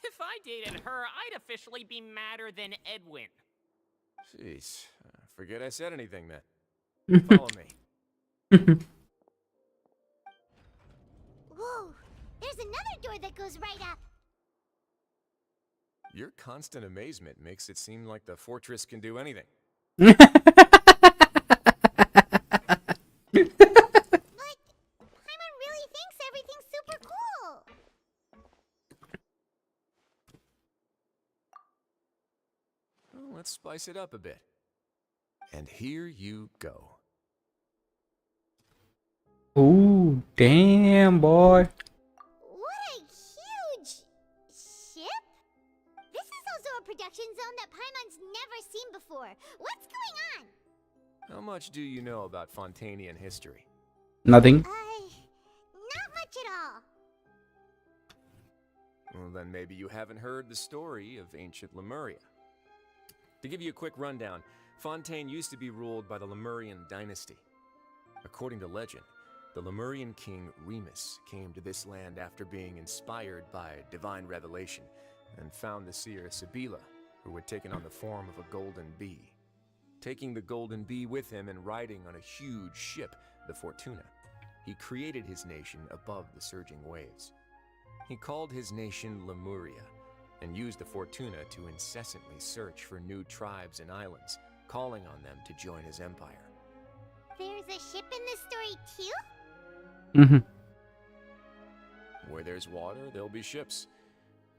If I dated her, I'd officially be madder than Edwin. Jeez. forget I said anything then. Follow me. Whoa! There's another door that goes right up! Your constant amazement makes it seem like the fortress can do anything. But Paimon really thinks everything's super cool! Well, let's spice it up a bit. And here you go. Ooh, damn, boy. What a huge ship? This is also a production zone that Paimon's never seen before. What's going on? How much do you know about Fontanian history? Nothing. Not much at all. Well, then maybe you haven't heard the story of ancient Lemuria. To give you a quick rundown, Fontaine used to be ruled by the Lemurian dynasty. According to legend, the Lemurian king Remus came to this land after being inspired by divine revelation and found the seer Sibila, who had taken on the form of a golden bee. Taking the golden bee with him and riding on a huge ship, the Fortuna, he created his nation above the surging waves. He called his nation Lemuria and used the Fortuna to incessantly search for new tribes and islands, calling on them to join his empire. There's a ship in this story too? Where there's water, there'll be ships.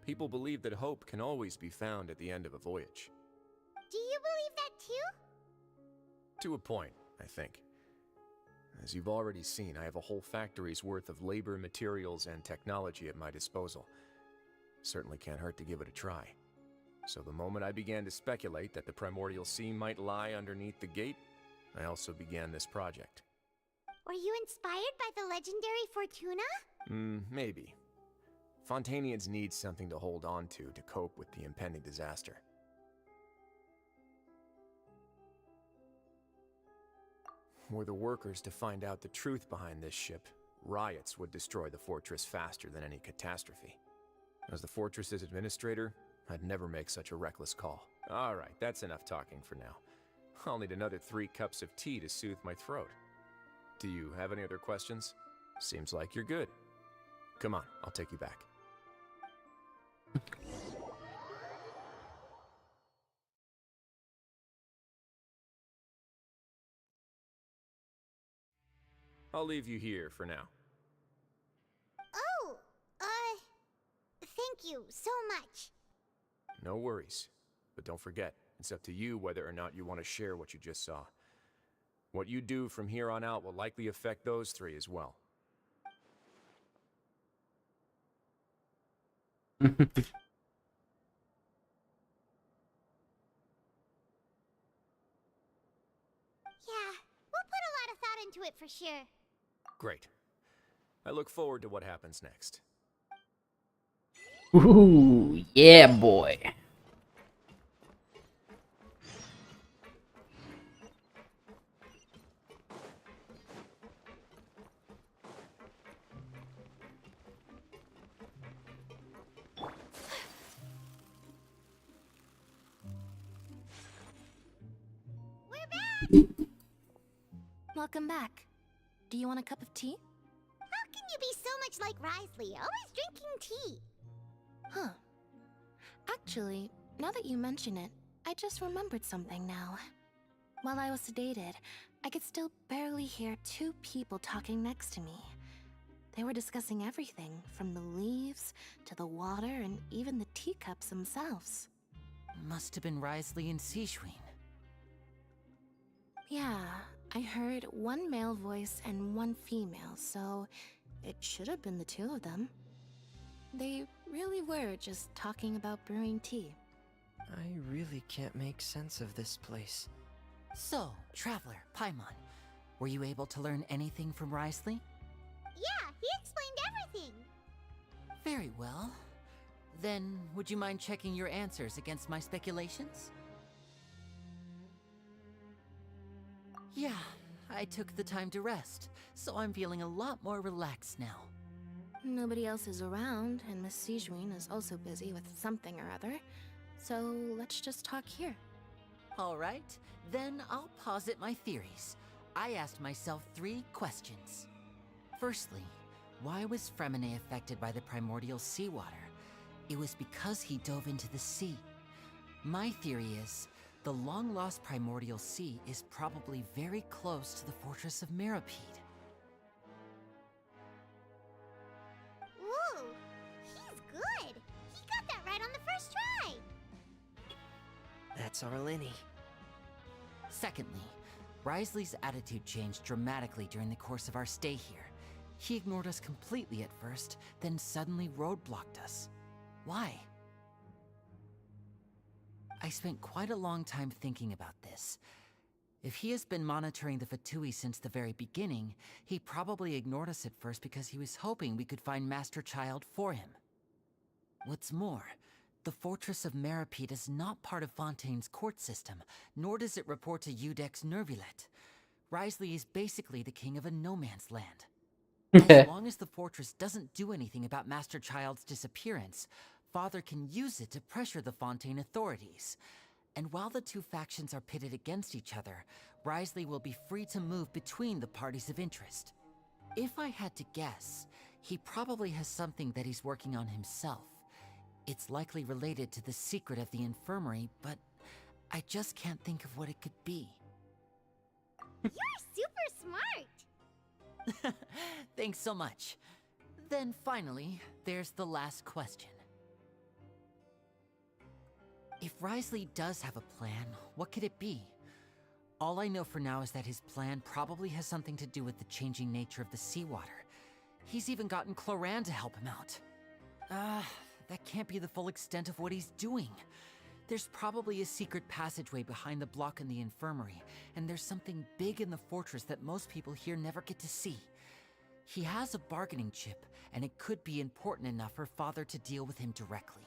People believe that hope can always be found at the end of a voyage. Do you believe that too? To a point, I think. As you've already seen, I have a whole factory's worth of labor, materials, and technology at my disposal. Certainly can't hurt to give it a try. So the moment I began to speculate that the Primordial Sea might lie underneath the gate, I also began this project. Were you inspired by the legendary Fortuna? Maybe. Fontanians need something to hold on to cope with the impending disaster. Were the workers to find out the truth behind this ship, riots would destroy the fortress faster than any catastrophe. As the fortress's administrator, I'd never make such a reckless call. Alright, that's enough talking for now. I'll need another 3 cups of tea to soothe my throat. Do you have any other questions? Seems like you're good. Come on, I'll take you back. I'll leave you here for now. Oh, thank you so much. No worries. But don't forget, it's up to you whether or not you want to share what you just saw. What you do from here on out will likely affect those 3 as well. Yeah, we'll put a lot of thought into it for sure. Great. I look forward to what happens next. Ooh, yeah, boy. Welcome back. Do you want a cup of tea? How can you be so much like Risley, always drinking tea? Huh. Actually, now that you mention it, I just remembered something now. While I was sedated, I could still barely hear 2 people talking next to me. They were discussing everything, from the leaves to the water and even the teacups themselves. Must have been Risley and Sejuin. Yeah, I heard 1 male voice and 1 female, so it should have been the 2 of them. They really were just talking about brewing tea. I really can't make sense of this place. So, Traveler, Paimon, were you able to learn anything from Risley? Yeah, he explained everything. Very well. Then, would you mind checking your answers against my speculations? Yeah, I took the time to rest, so I'm feeling a lot more relaxed now. Nobody else is around, and Miss Sejuin is also busy with something or other, so let's just talk here. Alright, then I'll posit my theories. I asked myself 3 questions. Firstly, why was Fremine affected by the primordial seawater? It was because he dove into the sea. My theory is, the long-lost primordial sea is probably very close to the fortress of Meripede. Ooh, he's good. He got that right on the first try. That's our Lenny. Secondly, Risley's attitude changed dramatically during the course of our stay here. He ignored us completely at first, then suddenly roadblocked us. Why? I spent quite a long time thinking about this. If he has been monitoring the Fatui since the very beginning, he probably ignored us at first because he was hoping we could find Master Child for him. What's more, the Fortress of Meripede is not part of Fontaine's court system, nor does it report to Udex Nervulet. Risley is basically the king of a no-man's land. As long as the fortress doesn't do anything about Master Child's disappearance, Father can use it to pressure the Fontaine authorities. And while the 2 factions are pitted against each other, Risley will be free to move between the parties of interest. If I had to guess, he probably has something that he's working on himself. It's likely related to the secret of the infirmary, but I just can't think of what it could be. You're super smart. Thanks so much. Then finally, there's the last question. If Risley does have a plan, what could it be? All I know for now is that his plan probably has something to do with the changing nature of the seawater. He's even gotten Cloran to help him out. That can't be the full extent of what he's doing. There's probably a secret passageway behind the block in the infirmary, and there's something big in the fortress that most people here never get to see. He has a bargaining chip, and it could be important enough for Father to deal with him directly.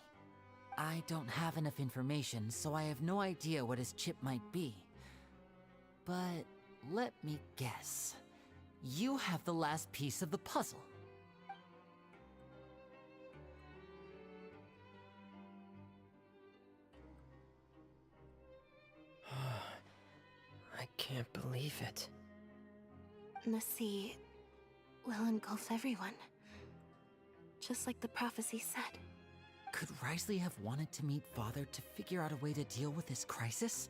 I don't have enough information, so I have no idea what his chip might be. But let me guess. You have the last piece of the puzzle. I can't believe it. The sea will engulf everyone. Just like the prophecy said. Could Risley have wanted to meet Father to figure out a way to deal with this crisis?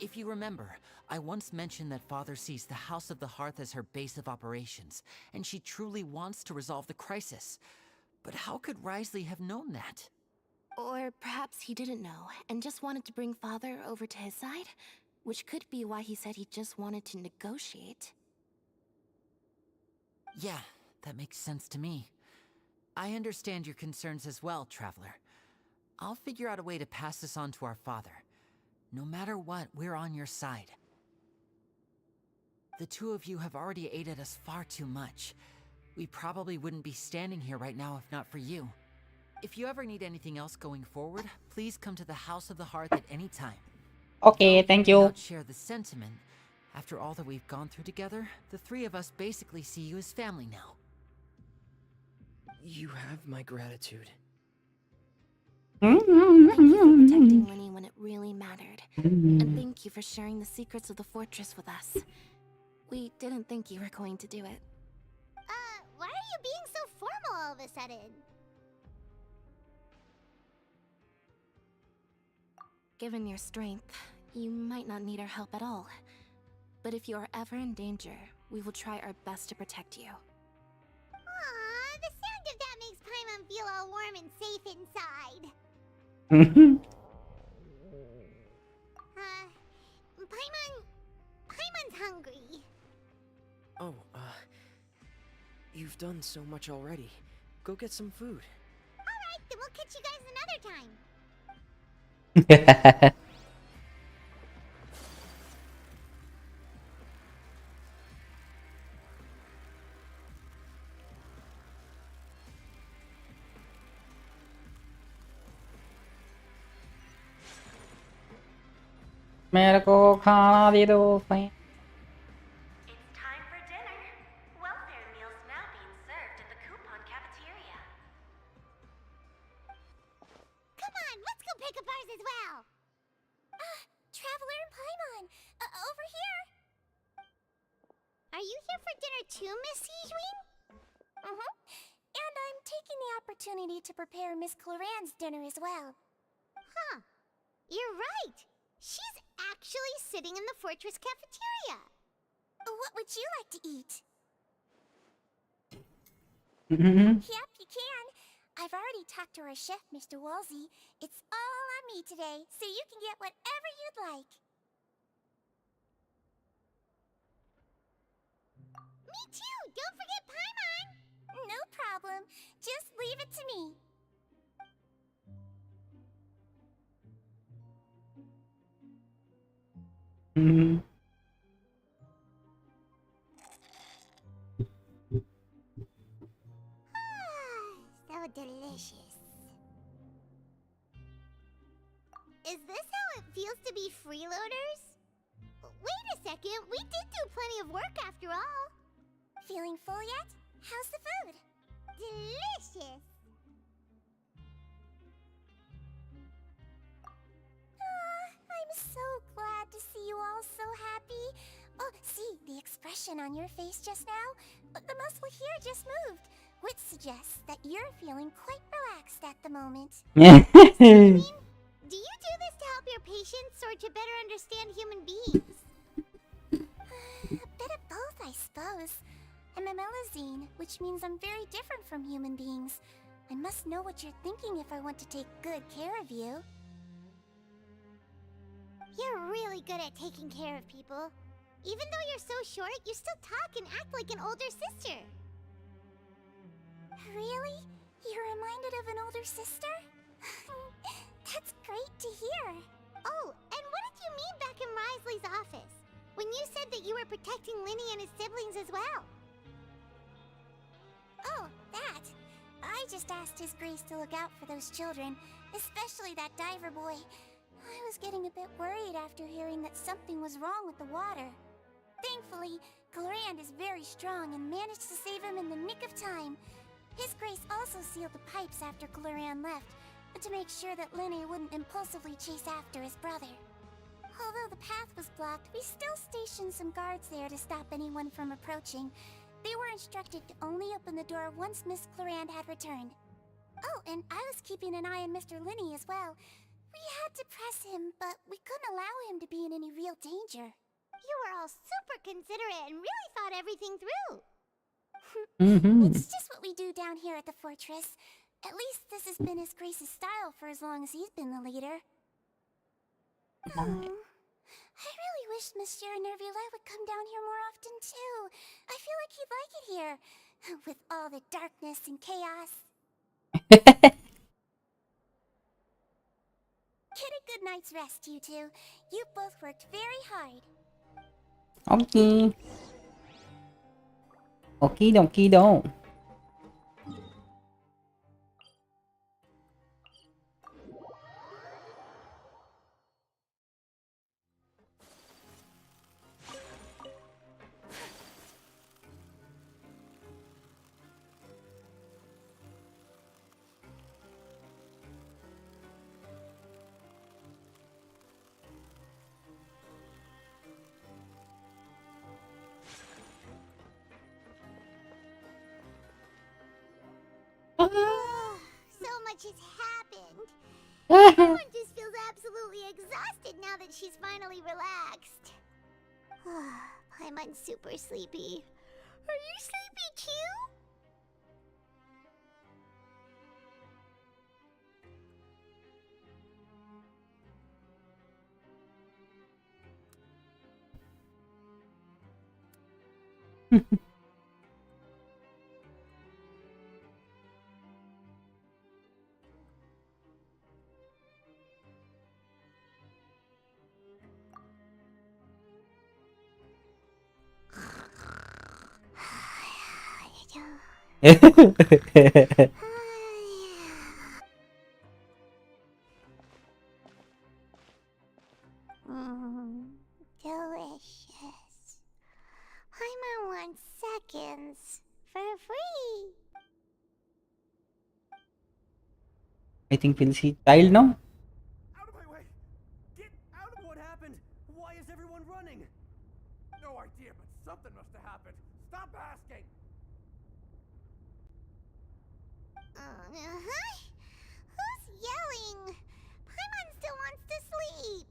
If you remember, I once mentioned that Father sees the House of the Hearth as her base of operations, and she truly wants to resolve the crisis. But how could Risley have known that? Or perhaps he didn't know, and just wanted to bring Father over to his side? Which could be why he said he just wanted to negotiate. Yeah, that makes sense to me. I understand your concerns as well, Traveler. I'll figure out a way to pass this on to our father. No matter what, we're on your side. The 2 of you have already aided us far too much. We probably wouldn't be standing here right now if not for you. If you ever need anything else going forward, please come to the House of the Hearth at any time. Okay, thank I you. may not share the sentiment. After all that we've gone through together, the 3 of us basically see you as family now. You have my gratitude. Thank you for protecting Winnie when it really mattered. And thank you for sharing the secrets of the fortress with us. We didn't think you were going to do it. Why are you being so formal all of a sudden? Given your strength, you might not need our help at all. But if you are ever in danger, we will try our best to protect you. Aw, the sound of that makes Paimon feel all warm and safe inside. Paimon's hungry. Oh, you've done so much already. Go get some food. Alright, then we'll catch you guys another time. मेरे को खाना दे दो भाई. It's time for dinner. Welfare meals now being served at the coupon cafeteria. Come on, let's go pick up ours as well. Traveler and Paimon. Over here. Are you here for dinner too, Miss Sijwin? Mm-hmm. And I'm taking the opportunity to prepare Miss Cloran's dinner as well. Huh. You're right. She's actually sitting in the fortress cafeteria. What would you like to eat? Mm-hmm. Yep, you can. I've already talked to our chef, Mr. Wolsey. It's all on me today, so you can get whatever you'd like. Me too! Don't forget Paimon! No problem. Just leave it to me. Mm-hmm. So delicious. Is this how it feels to be freeloaders? Wait a second, we did do plenty of work after all. Feeling full yet? How's the food? Delicious! I'm so glad to see you all so happy. Oh, see, the expression on your face just now? The muscle here just moved, which suggests that you're feeling quite relaxed at the moment. Do you do this to help your patients or to better understand human beings? A bit of both, I suppose. I'm a melazine, which means I'm very different from human beings. I must know what you're thinking if I want to take good care of you. You're really good at taking care of people. Even though you're so short, you still talk and act like an older sister. Really? You're reminded of an older sister? That's great to hear. Oh, and what did you mean back in Risley's office? When you said that you were protecting Linny and his siblings as well? Oh, that. I just asked His Grace to look out for those children, especially that diver boy. I was getting a bit worried after hearing that something was wrong with the water. Thankfully, Clorand is very strong and managed to save him in the nick of time. His Grace also sealed the pipes after Clorand left, to make sure that Linny wouldn't impulsively chase after his brother. Although the path was blocked, we still stationed some guards there to stop anyone from approaching. They were instructed to only open the door once Miss Clorand had returned. Oh, and I was keeping an eye on Mr. Linny as well. We had to press him, but we couldn't allow him to be in any real danger. You were all super considerate and really thought everything through. It's just what we do down here at the fortress. At least this has been His Grace's style for as long as he's been the leader. I really wish Monsieur Nervula would come down here more often too. I feel like he'd like it here, with all the darkness and chaos. Get a good night's rest, you two. You both worked very hard. Okay. Okie dokie do. So much has happened. Everyone just feels absolutely exhausted now that she's finally relaxed. Paimon's super sleepy. Are you sleepy too? Delicious. Paimon wants seconds for free. I think we'll see child now. Out of my way! Get out of what happened! Who's yelling? Paimon still wants to sleep.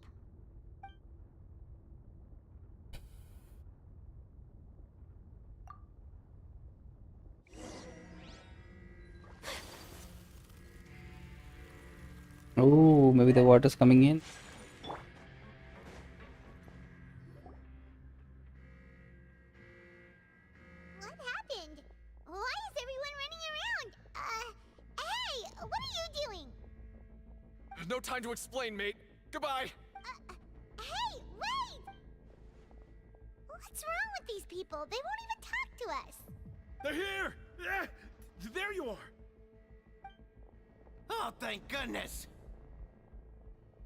Oh, maybe the water's coming in. What happened? Why is everyone running around? Hey, what are you doing? No time to explain, mate. Goodbye. Hey, wait! What's wrong with these people? They won't even talk to us. They're here! Yeah, there you are. Oh, thank goodness.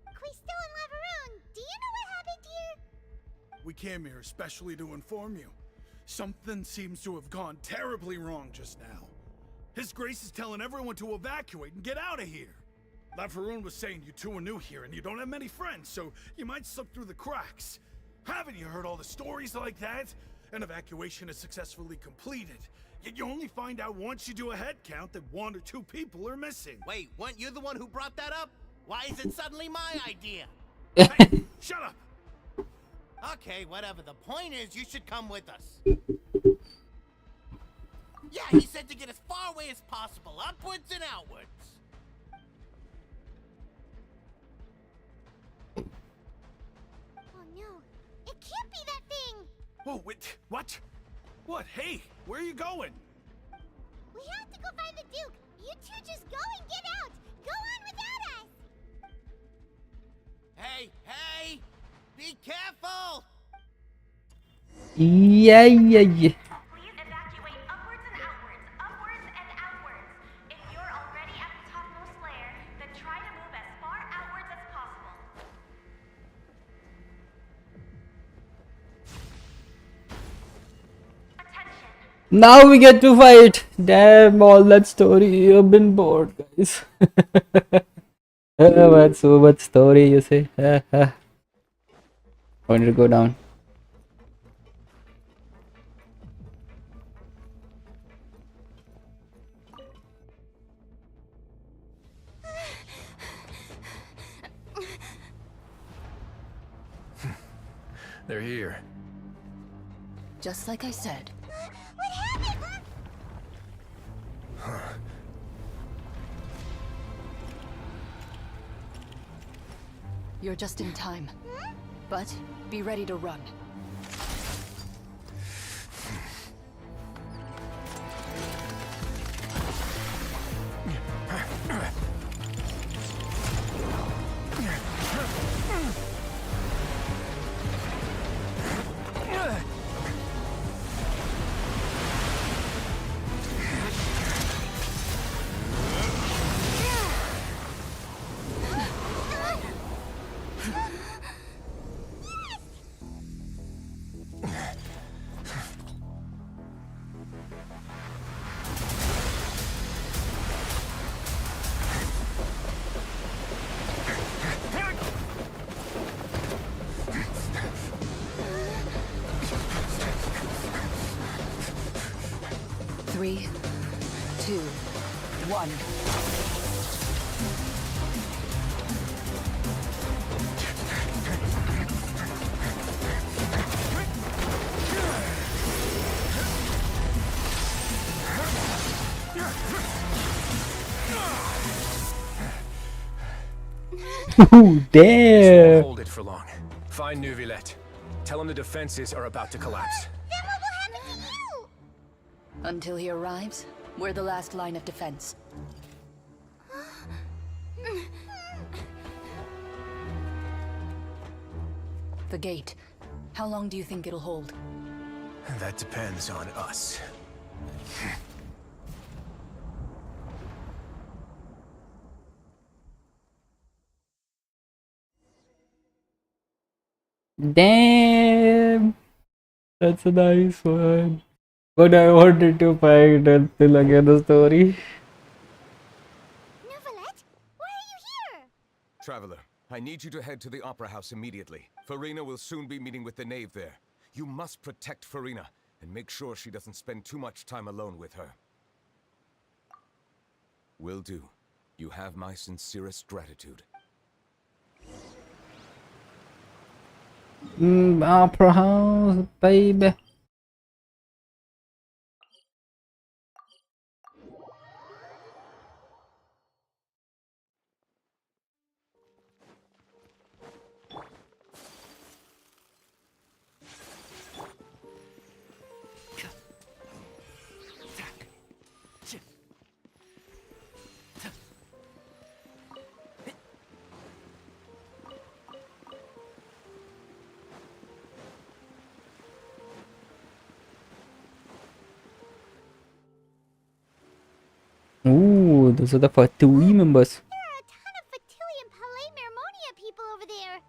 Quisto and Laveroon, do you know what happened here? We came here especially to inform you. Something seems to have gone terribly wrong just now. His Grace is telling everyone to evacuate and get out of here. Laveroon was saying you two are new here and you don't have many friends, so you might slip through the cracks. Haven't you heard all the stories like that? An evacuation is successfully completed, yet you only find out once you do a head count that 1 or 2 people are missing. Wait, weren't you the one who brought that up? Why is it suddenly my idea? Hey, shut up! Okay, whatever. The point is, you should come with us. Yeah, he said to get as far away as possible, upwards and outwards. Oh no, it can't be that thing! Oh, wait, what? What? Hey, where are you going? We have to go find the Duke! You two just go and get out! Go on without us! Hey, hey! Be careful! Yeah. Please evacuate upwards and outwards, upwards and outwards. If you're already at the topmost layer, then try to move as far outwards as possible. Attention. Now we get to fight. Damn, all that story. I've been bored, guys. What so much story you say? I need to go down. They're here. Just like I said. What happened? You're just in time. But be ready to run. Three, two, one. Ooh, damn. Hold it for long. Find Neuvillette. Tell him the defenses are about to collapse. Then what will happen to you? Until he arrives, we're the last line of defense. The gate. How long do you think it'll hold? That depends on us. Damn. That's a nice one. But I wanted to find until again the story. Neuvillette, why are you here? Traveler, I need you to head to the Opera House immediately. Farina will soon be meeting with the Knave there. You must protect Farina, and make sure she doesn't spend too much time alone with her. Will do. You have my sincerest gratitude. Opera House, baby. Ooh, those are the Fatui members. There are a ton of Fatui and Palais Mermonia people over there.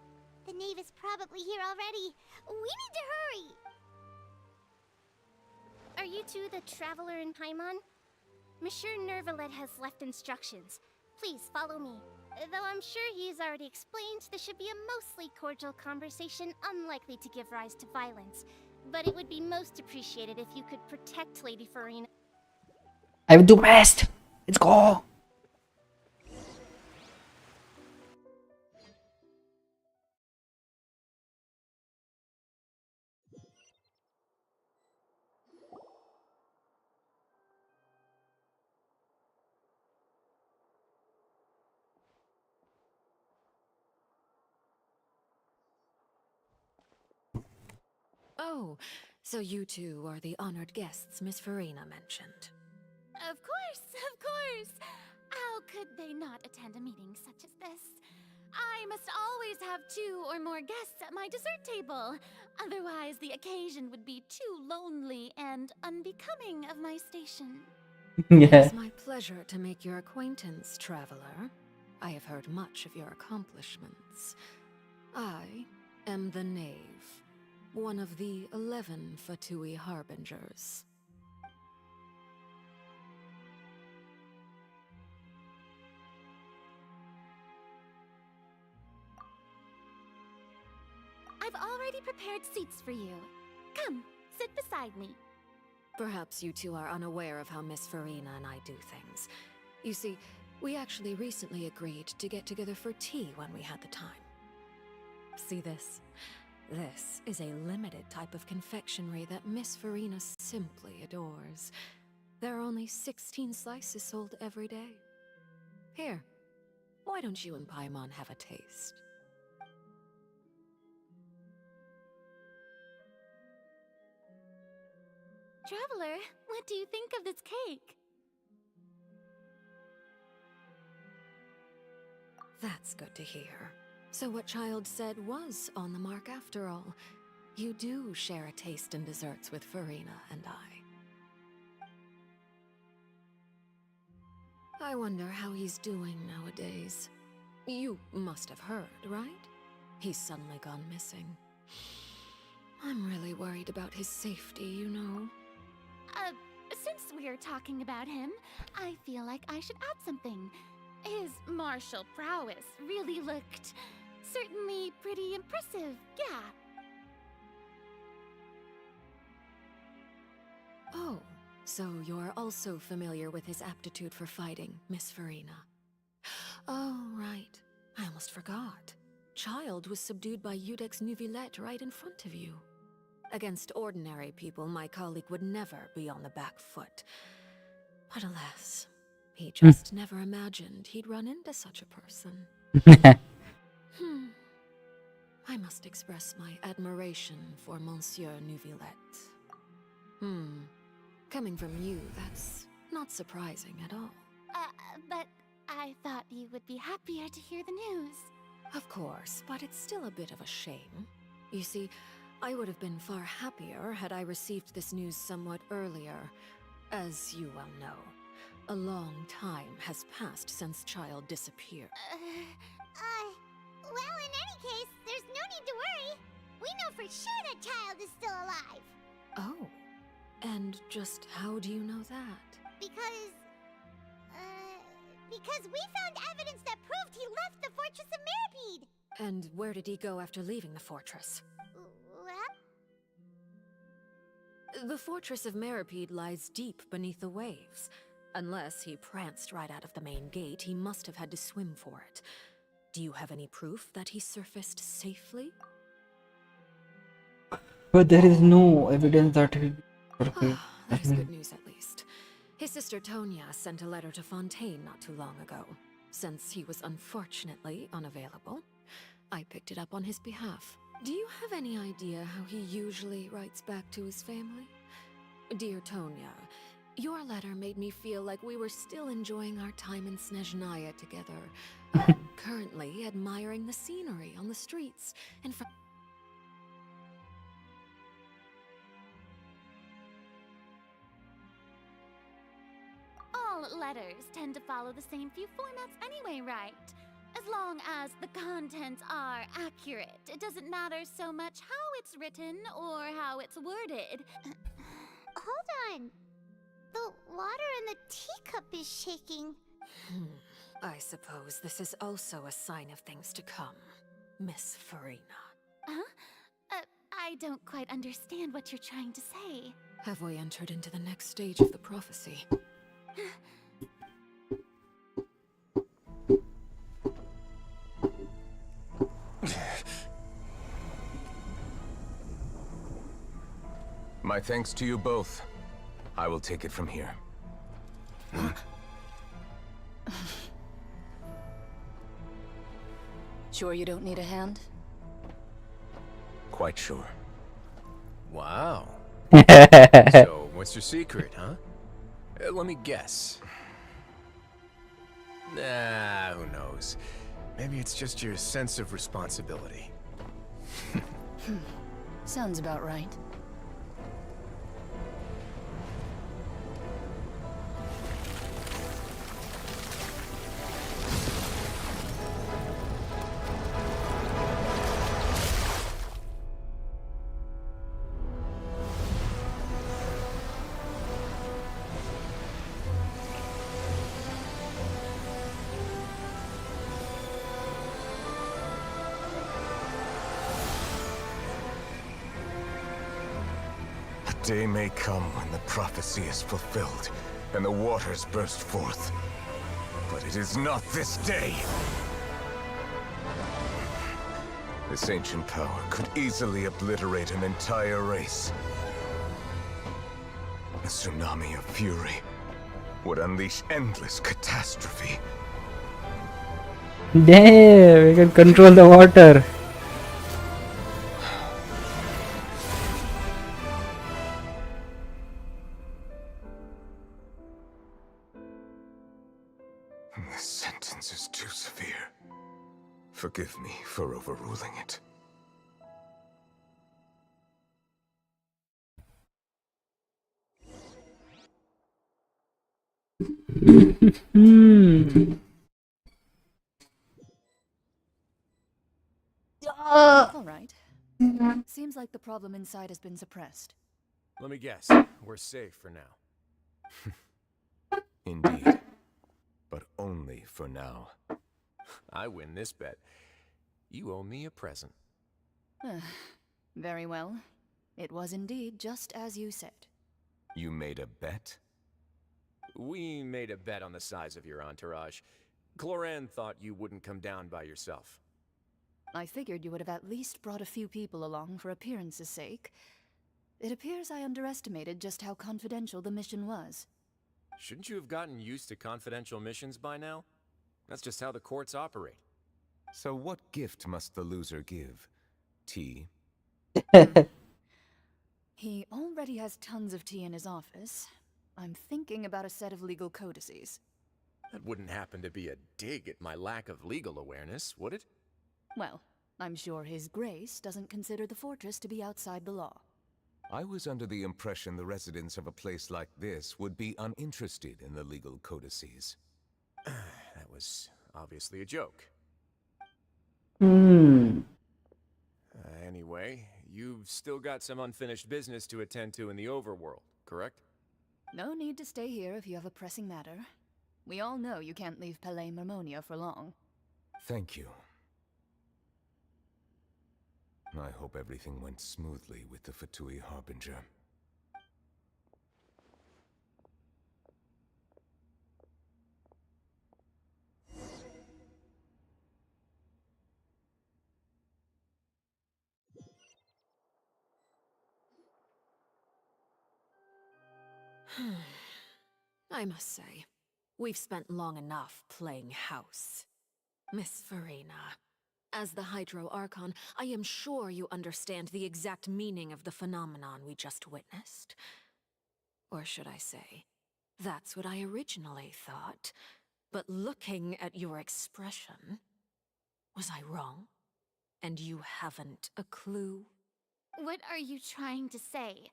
The knave is probably here already. We need to hurry. Are you two the traveler in Paimon? Monsieur Nervalet has left instructions. Please follow me. Though I'm sure he's already explained, this should be a mostly cordial conversation, unlikely to give rise to violence. But it would be most appreciated if you could protect Lady Farina. I will do best. Let's go. Oh, so you two are the honored guests Miss Farina mentioned. Of course, of course. How could they not attend a meeting such as this? I must always have 2 or more guests at my dessert table. Otherwise, the occasion would be too lonely and unbecoming of my station. It Yeah. is my pleasure to make your acquaintance, traveler. I have heard much of your accomplishments. I am the Knave, one of the 11 Fatui Harbingers. I've already prepared seats for you. Come, sit beside me. Perhaps you two are unaware of how Miss Farina and I do things. You see, we actually recently agreed to get together for tea when we had the time. See this? This is a limited type of confectionery that Miss Farina simply adores. There are only 16 slices sold every day. Here, why don't you and Paimon have a taste? Traveler, what do you think of this cake? That's good to hear. So what Child said was on the mark after all. You do share a taste in desserts with Farina and I wonder how he's doing nowadays. You must have heard, right? He's suddenly gone missing. I'm really worried about his safety, you know. Since we're talking about him, I feel like I should add something. His martial prowess really looked certainly pretty impressive, yeah. Oh, so you're also familiar with his aptitude for fighting, Miss Farina. Oh, right. I almost forgot. Child was subdued by Udex Nuvillette right in front of you. Against ordinary people, my colleague would never be on the back foot. But alas, he just never imagined he'd run into such a person. I must express my admiration for Monsieur Nuvillette. Coming from you, that's not surprising at all. But I thought you would be happier to hear the news. Of course, but it's still a bit of a shame. You see, I would have been far happier had I received this news somewhat earlier. As you well know, a long time has passed since Child disappeared. Well, in any case, there's no need to worry. We know for sure that Child is still alive. Oh, and just how do you know that? Because we found evidence that proved he left the Fortress of Meripede. And where did he go after leaving the fortress? Well? The Fortress of Meripede lies deep beneath the waves. Unless he pranced right out of the main gate, he must have had to swim for it. Do you have any proof that he surfaced safely? But there is no evidence that he. That is good news at least. His sister Tonya sent a letter to Fontaine not too long ago. Since he was unfortunately unavailable, I picked it up on his behalf. Do you have any idea how he usually writes back to his family? Dear Tonya, your letter made me feel like we were still enjoying our time in Snezhnaya together. Currently admiring the scenery on the streets and All letters tend to follow the same few formats anyway, right? As long as the contents are accurate, it doesn't matter so much how it's written or how it's worded. Hold on. The water in the teacup is shaking. I suppose this is also a sign of things to come, Miss Farina. Huh? I don't quite understand what you're trying to say. Have we entered into the next stage of the prophecy? My thanks to you both. I will take it from here. Sure you don't need a hand? Quite sure. Wow. So, what's your secret, huh? Let me guess. Nah, who knows? Maybe it's just your sense of responsibility. Sounds about right. Day may come when the prophecy is fulfilled, and the waters burst forth. But it is not this day! This ancient power could easily obliterate an entire race. A tsunami of fury would unleash endless catastrophe. Damn, we can control the water. This sentence is too severe. Forgive me for overruling it. All right. Seems like the problem inside has been suppressed. Let me guess. We're safe for now. Indeed. But only for now. I win this bet. You owe me a present. Very well. It was indeed just as you said. You made a bet? We made a bet on the size of your entourage. Cloran thought you wouldn't come down by yourself. I figured you would have at least brought a few people along for appearance's sake. It appears I underestimated just how confidential the mission was. Shouldn't you have gotten used to confidential missions by now? That's just how the courts operate. So what gift must the loser give? Tea? He already has tons of tea in his office. I'm thinking about a set of legal codices. That wouldn't happen to be a dig at my lack of legal awareness, would it? Well, I'm sure His Grace doesn't consider the fortress to be outside the law. I was under the impression the residents of a place like this would be uninterested in the legal codices. That was obviously a joke. Anyway, you've still got some unfinished business to attend to in the overworld, correct? No need to stay here if you have a pressing matter. We all know you can't leave Palais Mermonia for long. Thank you. I hope everything went smoothly with the Fatui Harbinger. I must say, we've spent long enough playing house. Miss Farina, as the Hydro Archon, I am sure you understand the exact meaning of the phenomenon we just witnessed. Or should I say, that's what I originally thought. But looking at your expression, was I wrong? And you haven't a clue? What are you trying to say?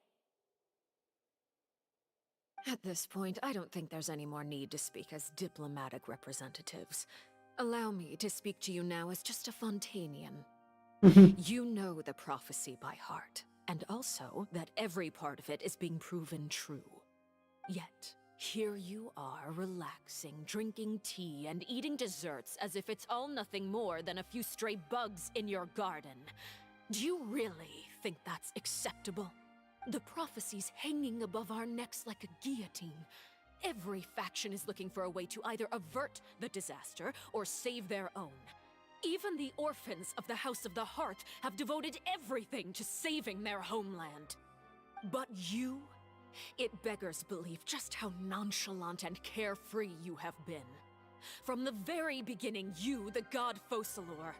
At this point, I don't think there's any more need to speak as diplomatic representatives. Allow me to speak to you now as just a Fontanian. You know the prophecy by heart, and also that every part of it is being proven true. Yet, here you are relaxing, drinking tea, and eating desserts as if it's all nothing more than a few stray bugs in your garden. Do you really think that's acceptable? The prophecy's hanging above our necks like a guillotine. Every faction is looking for a way to either avert the disaster or save their own. Even the orphans of the House of the Hearth have devoted everything to saving their homeland. But you? It beggars belief just how nonchalant and carefree you have been. From the very beginning, you, the god Focalor,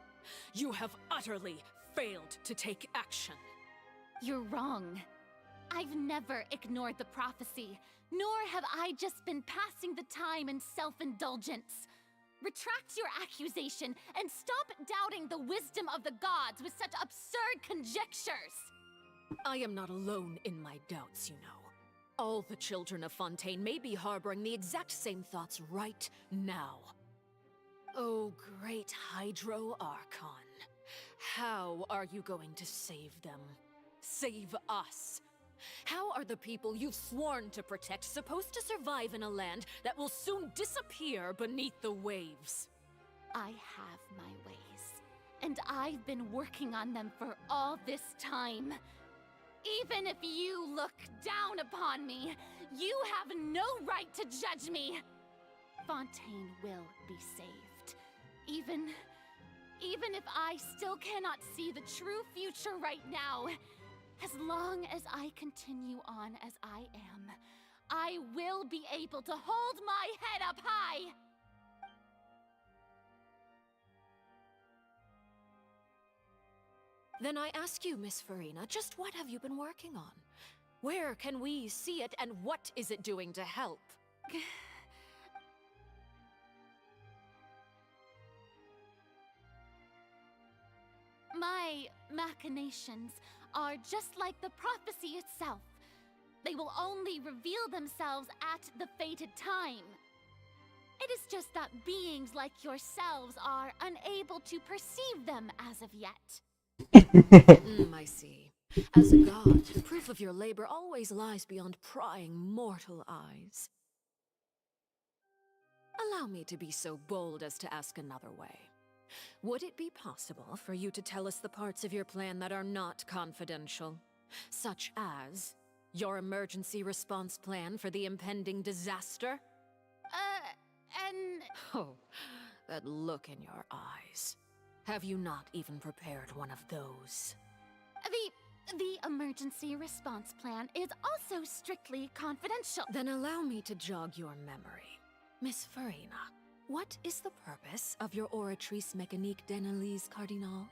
you have utterly failed to take action. You're wrong. I've never ignored the prophecy, nor have I just been passing the time in self-indulgence. Retract your accusation and stop doubting the wisdom of the gods with such absurd conjectures. I am not alone in my doubts, you know. All the children of Fontaine may be harboring the exact same thoughts right now. Oh, great Hydro Archon. How are you going to save them? Save us? How are the people you've sworn to protect supposed to survive in a land that will soon disappear beneath the waves? I have my ways, and I've been working on them for all this time. Even if you look down upon me, you have no right to judge me. Fontaine will be saved. Even if I still cannot see the true future right now, as long as I continue on as I am, I will be able to hold my head up high. Then I ask you, Miss Farina, just what have you been working on? Where can we see it, and what is it doing to help? My machinations are just like the prophecy itself. They will only reveal themselves at the fated time. It is just that beings like yourselves are unable to perceive them as of yet. I see. As a god, proof of your labor always lies beyond prying mortal eyes. Allow me to be so bold as to ask another way. Would it be possible for you to tell us the parts of your plan that are not confidential? Such as your emergency response plan for the impending disaster? Oh, that look in your eyes. Have you not even prepared one of those? The emergency response plan is also strictly confidential. Then allow me to jog your memory. Miss Farina, what is the purpose of your Oratrice Mécanique d'Analyse Cardinal?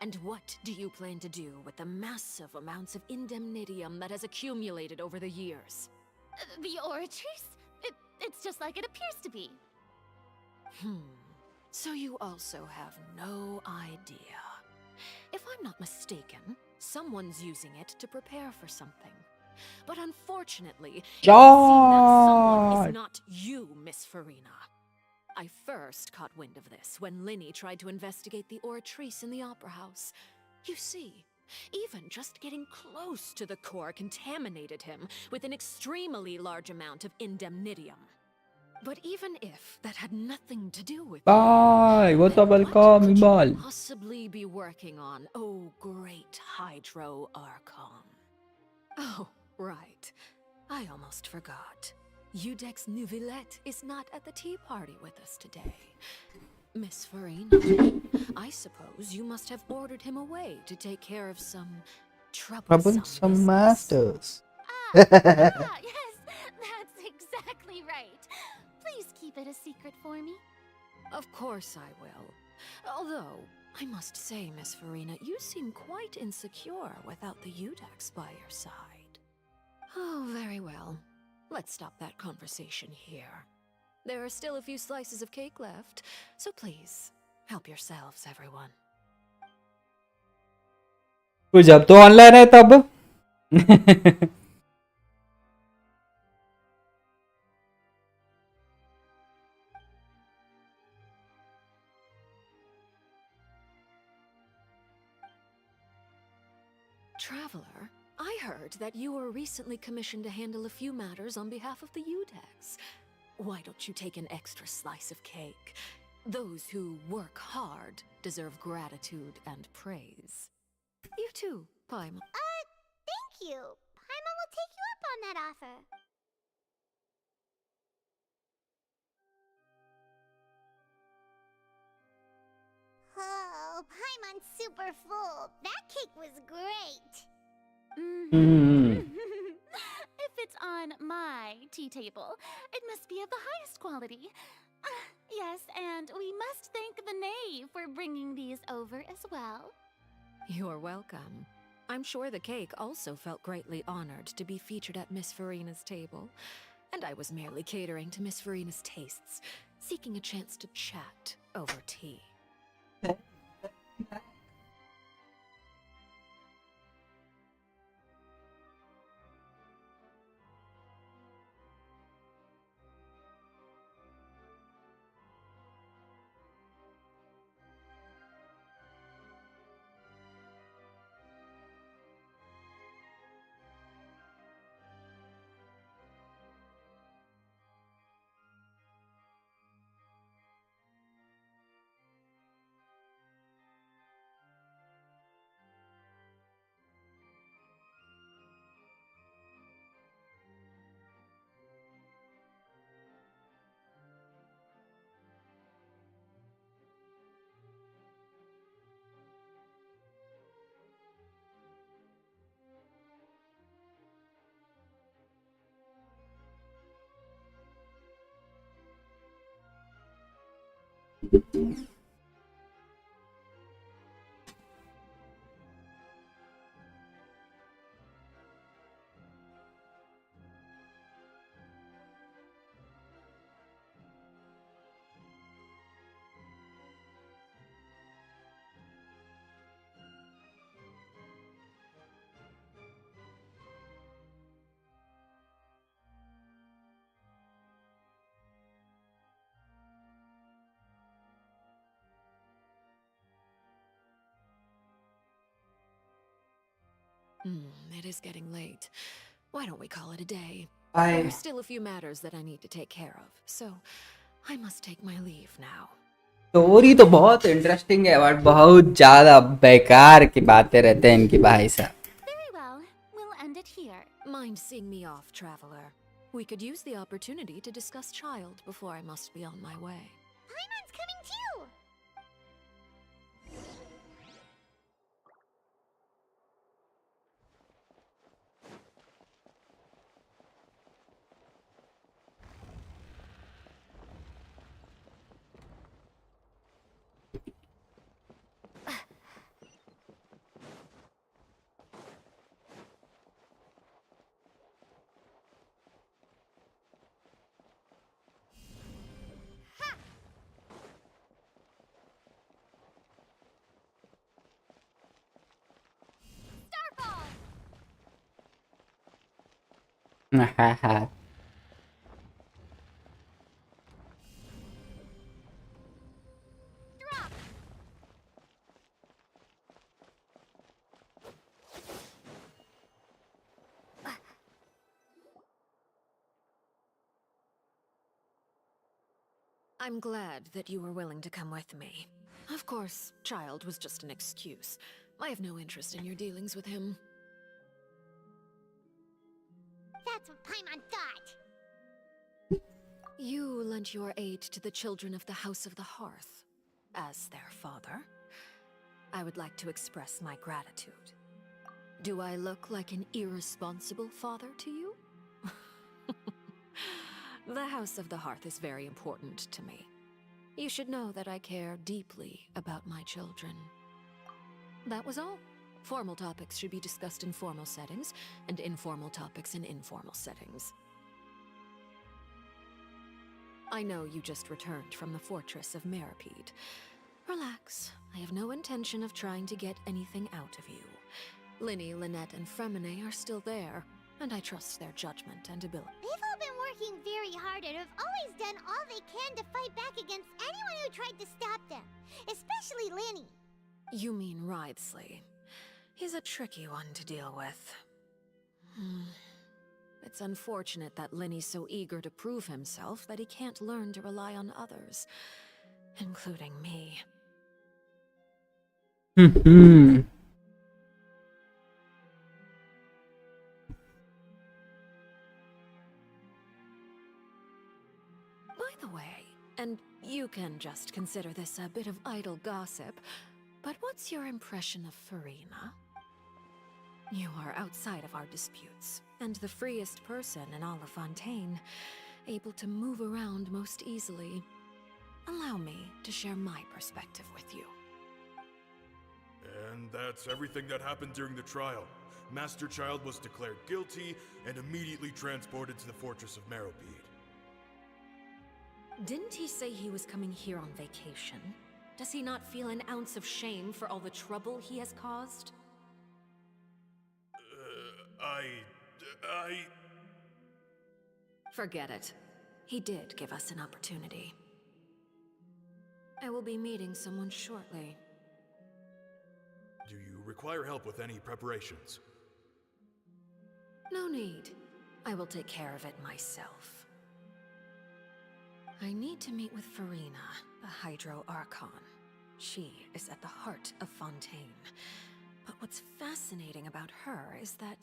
And what do you plan to do with the massive amounts of indemnitium that has accumulated over the years? The Oratrice? It's just like it appears to be. So you also have no idea. If I'm not mistaken, someone's using it to prepare for something. But unfortunately, it would seem that someone is not you, Miss Farina. I first caught wind of this when Linny tried to investigate the Oratrice in the Opera House. You see, even just getting close to the core contaminated him with an extremely large amount of indemnitium. But even if that had nothing to do with Bye. it, What then could you could you possibly be working on, oh great Hydro Archon? Oh, right. I almost forgot. Udex Neuvillette is not at the tea party with us today. Miss Farina, I suppose you must have ordered him away to take care of some troublesome masters. Yes, keep it a secret for me? Of course I will. Although, I must say, Miss Farina, you seem quite insecure without the Udex by your side. Oh, very well. Let's stop that conversation here. There are still a few slices of cake left, so please, help yourselves, everyone. वो जब तो online है तब Traveler, I heard that you were recently commissioned to handle a few matters on behalf of the Udex. Why don't you take an extra slice of cake? Those who work hard deserve gratitude and praise. You too, Paimon. Thank you. Paimon will take you up on that offer. Oh, Paimon's super full. That cake was great. If it's on my tea table, it must be of the highest quality. Yes, and we must thank the knave for bringing these over as well. You're welcome. I'm sure the cake also felt greatly honored to be featured at Miss Farina's table. And I was merely catering to Miss Farina's tastes, seeking a chance to chat over tea. It is getting late. Why don't we call it a day? Bye. There are still a few matters that I need to take care of, so I must take my leave now. Story तो बहुत interesting है but बहुत ज्यादा बेकार की बातें रहते हैं इनकी भाई साहब. Very well. We'll end it here. Mind seeing me off, traveler? We could use the opportunity to discuss Child before I must be on my way. Paimon's coming too. I'm glad that you were willing to come with me. Of course, Child was just an excuse. I have no interest in your dealings with him. That's what Paimon thought. You lent your aid to the children of the House of the Hearth. As their father, I would like to express my gratitude. Do I look like an irresponsible father to you? The House of the Hearth is very important to me. You should know that I care deeply about my children. That was all. Formal topics should be discussed in formal settings, and informal topics in informal settings. I know you just returned from the fortress of Meripede. Relax. I have no intention of trying to get anything out of you. Linny, Lynette, and Fremine are still there, and I trust their judgment and ability. They've all been working very hard and have always done all they can to fight back against anyone who tried to stop them. Especially Linny. You mean Wriothesley. He's a tricky one to deal with. It's unfortunate that Linny's so eager to prove himself that he can't learn to rely on others, including me. By the way, and you can just consider this a bit of idle gossip, but what's your impression of Furina? You are outside of our disputes, and the freest person in all of Fontaine, able to move around most easily. Allow me to share my perspective with you. And that's everything that happened during the trial. Master Child was declared guilty and immediately transported to the Fortress of Meripede. Didn't he say he was coming here on vacation? Does he not feel an ounce of shame for all the trouble he has caused? Forget it. He did give us an opportunity. I will be meeting someone shortly. Do you require help with any preparations? No need. I will take care of it myself. I need to meet with Furina, the Hydro Archon. She is at the heart of Fontaine. But what's fascinating about her is that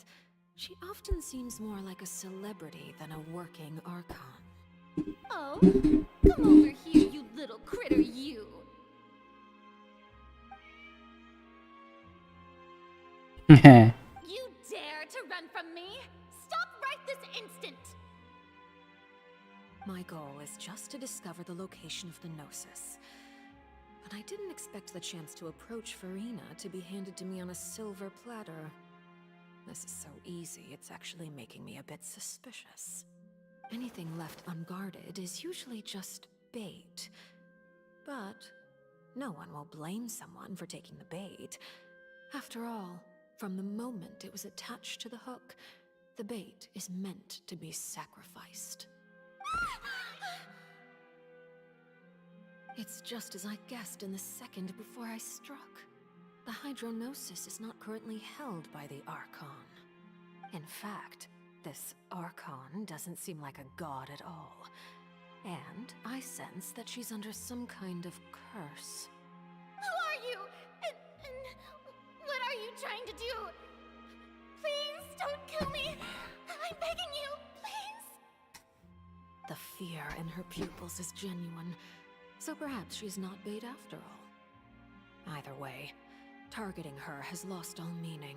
she often seems more like a celebrity than a working Archon. Oh, come over here, you little critter, you! You dare to run from me? Stop right this instant! My goal is just to discover the location of the Gnosis. But I didn't expect the chance to approach Furina to be handed to me on a silver platter. This is so easy, it's actually making me a bit suspicious. Anything left unguarded is usually just bait. But no one will blame someone for taking the bait. After all, from the moment it was attached to the hook, the bait is meant to be sacrificed. It's just as I guessed in the second before I struck. The Hydronosis is not currently held by the Archon. In fact, this Archon doesn't seem like a god at all. And I sense that she's under some kind of curse. Who are you? And what are you trying to do? Please don't kill me! I'm begging you, please! The fear in her pupils is genuine, so perhaps she's not bait after all. Either way, targeting her has lost all meaning.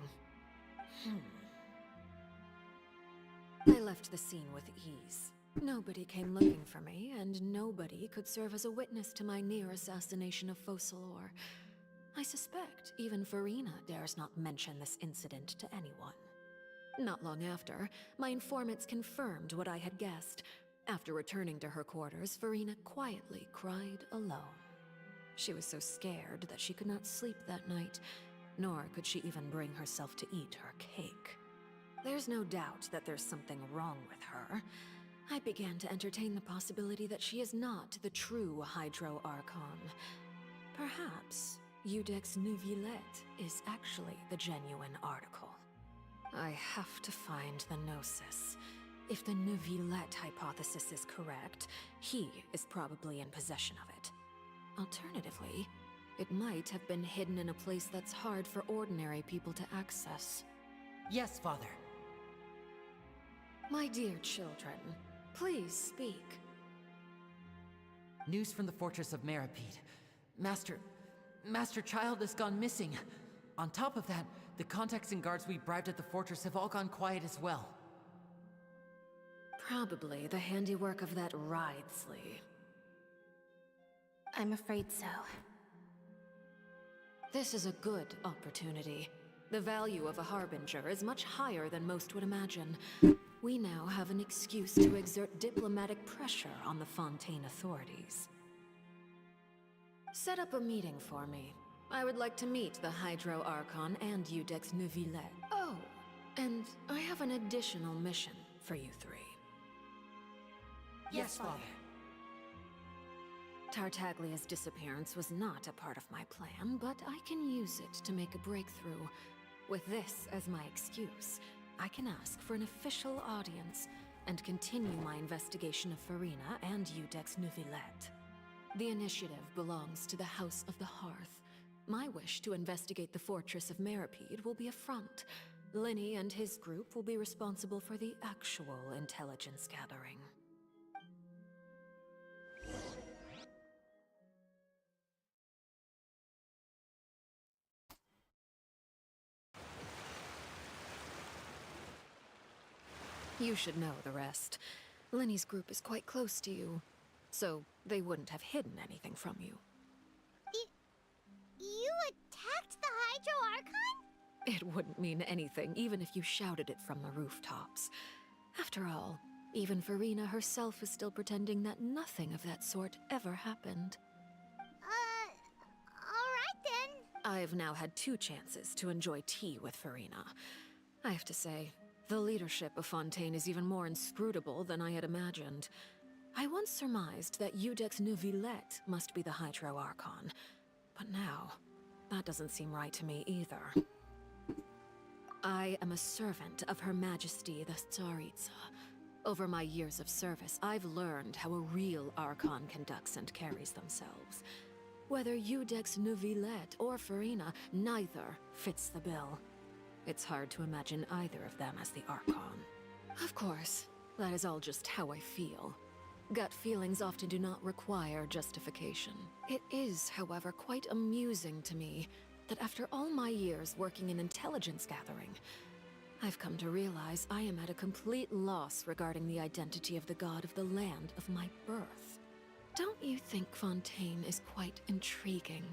I left the scene with ease. Nobody came looking for me, and nobody could serve as a witness to my near assassination of Focalor. I suspect even Furina dares not mention this incident to anyone. Not long after, my informants confirmed what I had guessed. After returning to her quarters, Furina quietly cried alone. She was so scared that she could not sleep that night, nor could she even bring herself to eat her cake. There's no doubt that there's something wrong with her. I began to entertain the possibility that she is not the true Hydro Archon. Perhaps Eudex Neuvillette is actually the genuine article. I have to find the Gnosis. If the Neuvillette hypothesis is correct, he is probably in possession of it. Alternatively, it might have been hidden in a place that's hard for ordinary people to access. Yes, Father. My dear children, please speak. News from the Fortress of Meripede. Master Child has gone missing. On top of that, the contacts and guards we bribed at the fortress have all gone quiet as well. Probably the handiwork of that Wriothesley. I'm afraid so. This is a good opportunity. The value of a harbinger is much higher than most would imagine. We now have an excuse to exert diplomatic pressure on the Fontaine authorities. Set up a meeting for me. I would like to meet the Hydro Archon and Udex Neuvillette. Oh, and I have an additional mission for you three. Yes, Father. Tartaglia's disappearance was not a part of my plan, but I can use it to make a breakthrough. With this as my excuse, I can ask for an official audience and continue my investigation of Farina and Udex Neuvillette. The initiative belongs to the House of the Hearth. My wish to investigate the fortress of Meripede will be a front. Linny and his group will be responsible for the actual intelligence gathering. You should know the rest. Linny's group is quite close to you, so they wouldn't have hidden anything from you. You attacked the Hydro Archon? It wouldn't mean anything, even if you shouted it from the rooftops. After all, even Farina herself is still pretending that nothing of that sort ever happened. Alright then. I've now had 2 chances to enjoy tea with Farina. I have to say, the leadership of Fontaine is even more inscrutable than I had imagined. I once surmised that Udex Neuvillette must be the Hydro Archon, but now, that doesn't seem right to me either. I am a servant of Her Majesty the Tsaritsa. Over my years of service, I've learned how a real Archon conducts and carries themselves. Whether Udex Neuvillette or Farina, neither fits the bill. It's hard to imagine either of them as the Archon. Of course, that is all just how I feel. Gut feelings often do not require justification. It is, however, quite amusing to me that after all my years working in intelligence gathering, I've come to realize I am at a complete loss regarding the identity of the god of the land of my birth. Don't you think Fontaine is quite intriguing?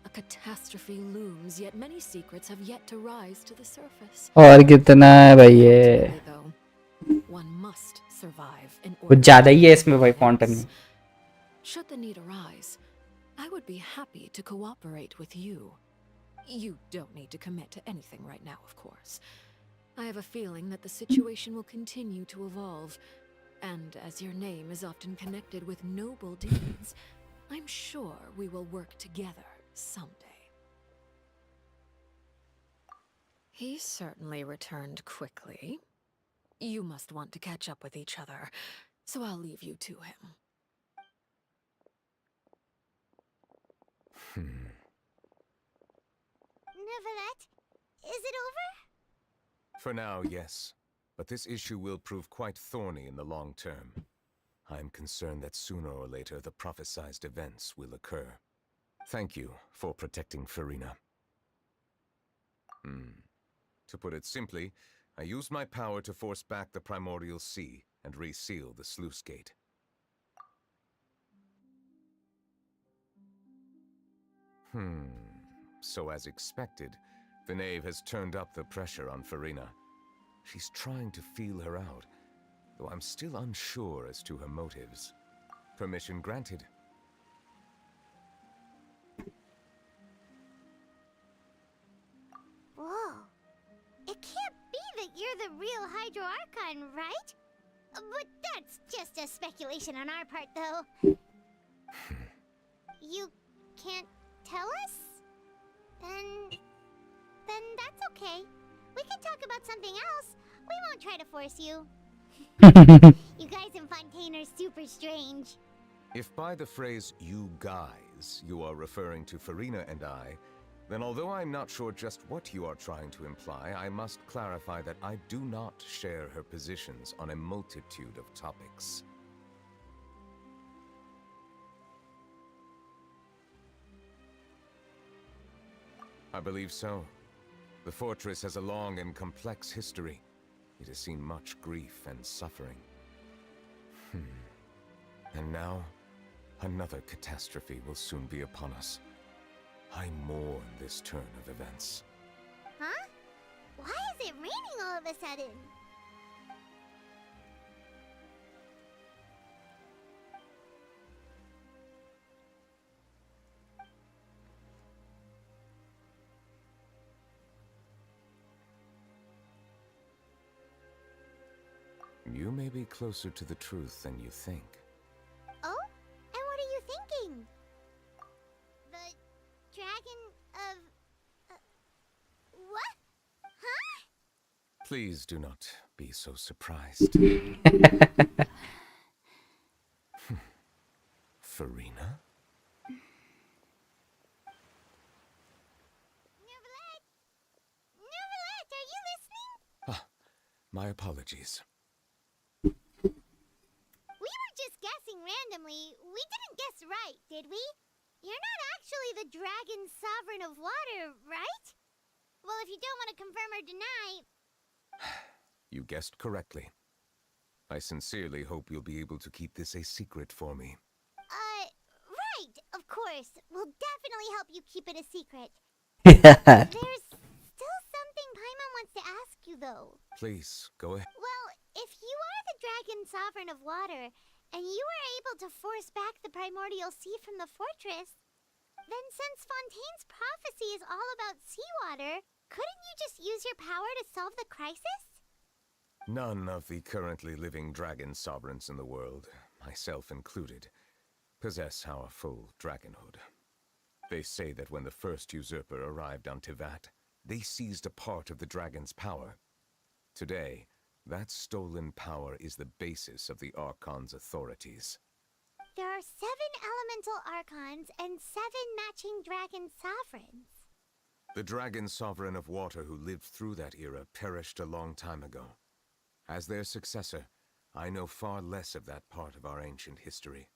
A catastrophe looms, yet many secrets have yet to rise to the surface. और कितना है भाई ये? One must survive in कुछ order. ज़्यादा ही है इसमें भाई फॉन्टन. Should the need arise, I would be happy to cooperate with you. You don't need to commit to anything right now, of course. I have a feeling that the situation will continue to evolve, and as your name is often connected with noble deeds, I'm sure we will work together someday. He certainly returned quickly. You must want to catch up with each other, so I'll leave you to him. Neuvillette, is it over? For now, yes. But this issue will prove quite thorny in the long term. I'm concerned that sooner or later the prophesized events will occur. Thank you for protecting Farina. To put it simply, I used my power to force back the Primordial Sea and reseal the sluice gate. So as expected, the knave has turned up the pressure on Farina. She's trying to feel her out, though I'm still unsure as to her motives. Permission granted. Whoa. It can't be that you're the real Hydro Archon, right? But that's just a speculation on our part, though. You can't tell us? Then that's okay. We can talk about something else. We won't try to force you. You guys in Fontaine are super strange. If by the phrase, you guys, you are referring to Farina and I, then although I'm not sure just what you are trying to imply, I must clarify that I do not share her positions on a multitude of topics. I believe so. The fortress has a long and complex history. It has seen much grief and suffering. And now, another catastrophe will soon be upon us. I mourn this turn of events. Huh? Why is it raining all of a sudden? You may be closer to the truth than you think. Oh? And what are you thinking? The dragon of... what? Huh? Please do not be so surprised. Farina? Neverlet, are you listening? My apologies. We were just guessing randomly. We didn't guess right, did we? You're not actually the dragon sovereign of water, right? Well, if you don't want to confirm or deny... You guessed correctly. I sincerely hope you'll be able to keep this a secret for me. Right, of course. We'll definitely help you keep it a secret. Yeah. There's still something Paimon wants to ask you, though. Please, go ahead. Well, if you are the dragon sovereign of water, and you were able to force back the primordial sea from the fortress, then since Fontaine's prophecy is all about seawater, couldn't you just use your power to solve the crisis? None of the currently living dragon sovereigns in the world, myself included, possess our full dragonhood. They say that when the first usurper arrived on Tivat, they seized a part of the dragon's power. Today, that stolen power is the basis of the Archon's authorities. There are 7 elemental archons and 7 matching dragon sovereigns. The dragon sovereign of water who lived through that era perished a long time ago. As their successor, I know far less of that part of our ancient history.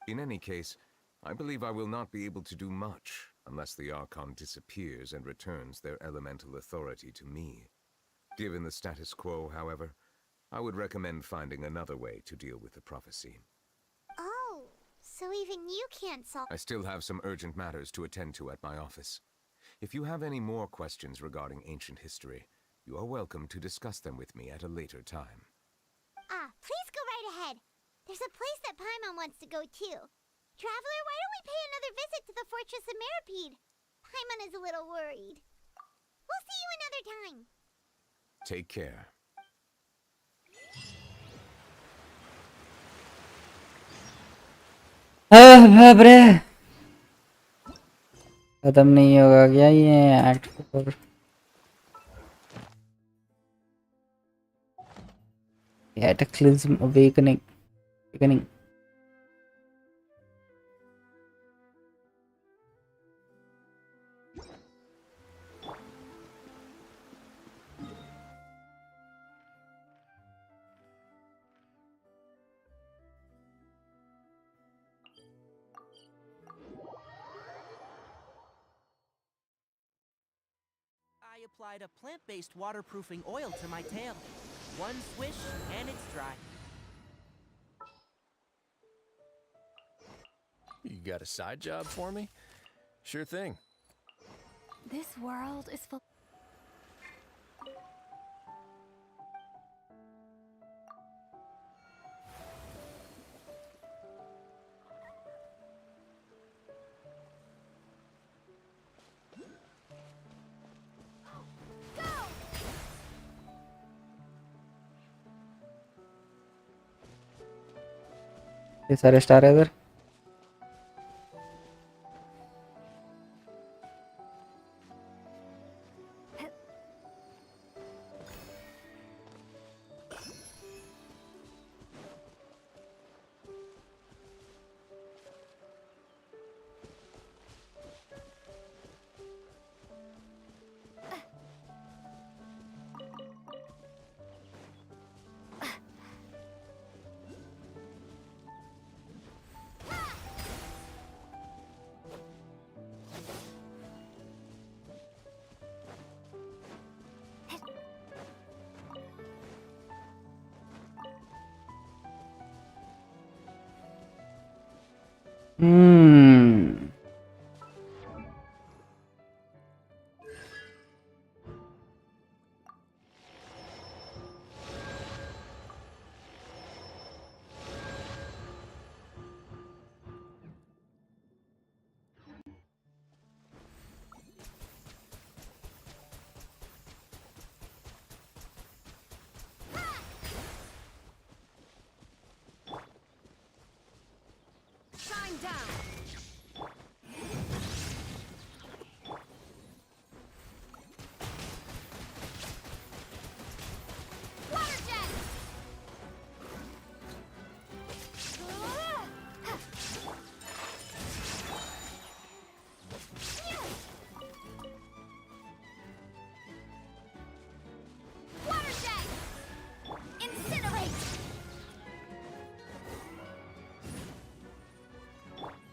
In any case, I believe I will not be able to do much unless the Archon disappears and returns their elemental authority to me. Given the status quo, however, I would recommend finding another way to deal with the prophecy. Oh, so even you can't solve... I still have some urgent matters to attend to at my office. If you have any more questions regarding ancient history, you are welcome to discuss them with me at a later time. Please go right ahead. There's a place that Paimon wants to go too. Traveler, why don't we pay another visit to the Fortress of Meripede? Paimon is a little worried. We'll see you another time. Take care. बाप रे खत्म नहीं होगा क्या ये act 4? Cataclysm awakening. I applied a plant-based waterproofing oil to my tail. One swish and it's dry. You got a side job for me? Sure thing. This world is full. ये सारे star है इधर. Hmm. Shine down. Water jet. Water jet. Incinerate.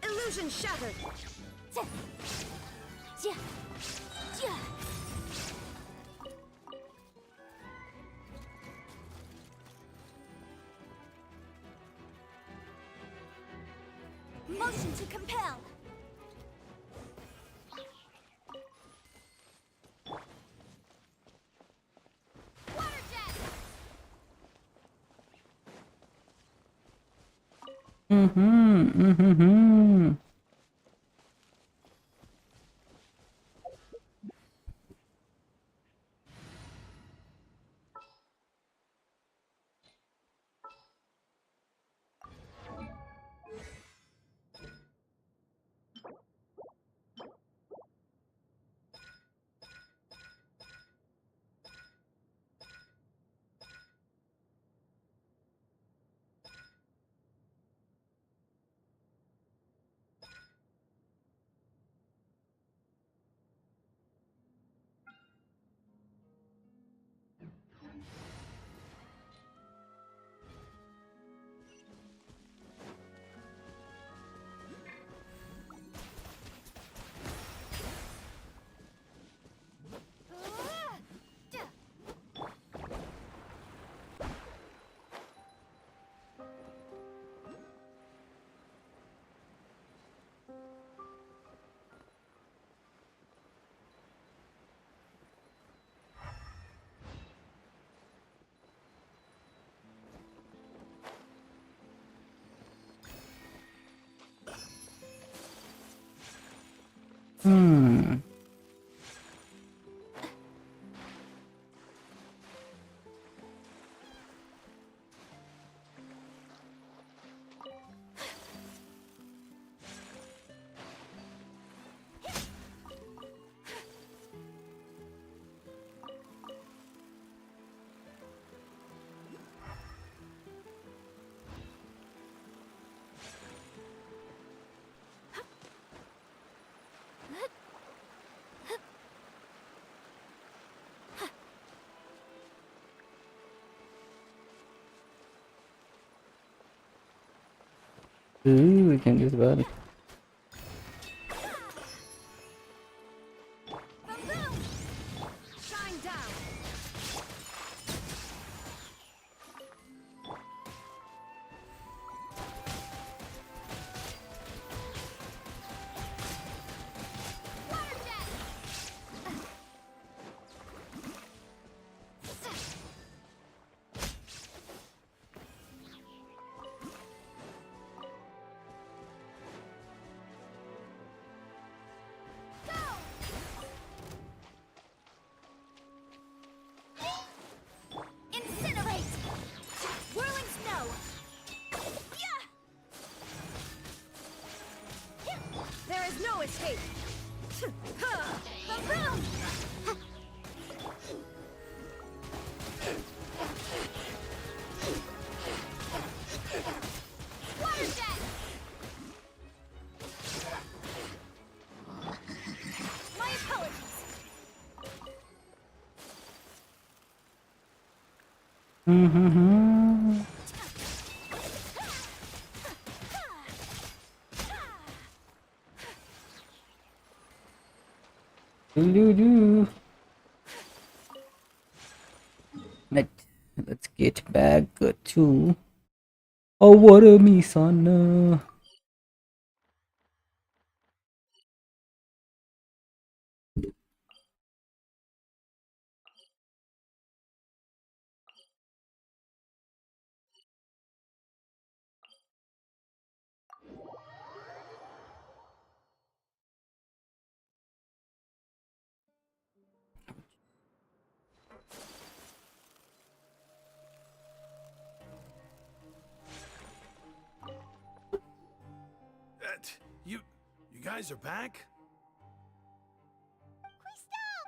Illusion shattered. Motion to compel. Water jet. Mm-hmm. Hmm. Ooh, we can use well. Shine down. Water jet. Incinerate! Whirling snow! Yeah! There is no escape! The room! Water jet! My apologies! Mm-hmm. Do. Let's get back to our mission. guys are back?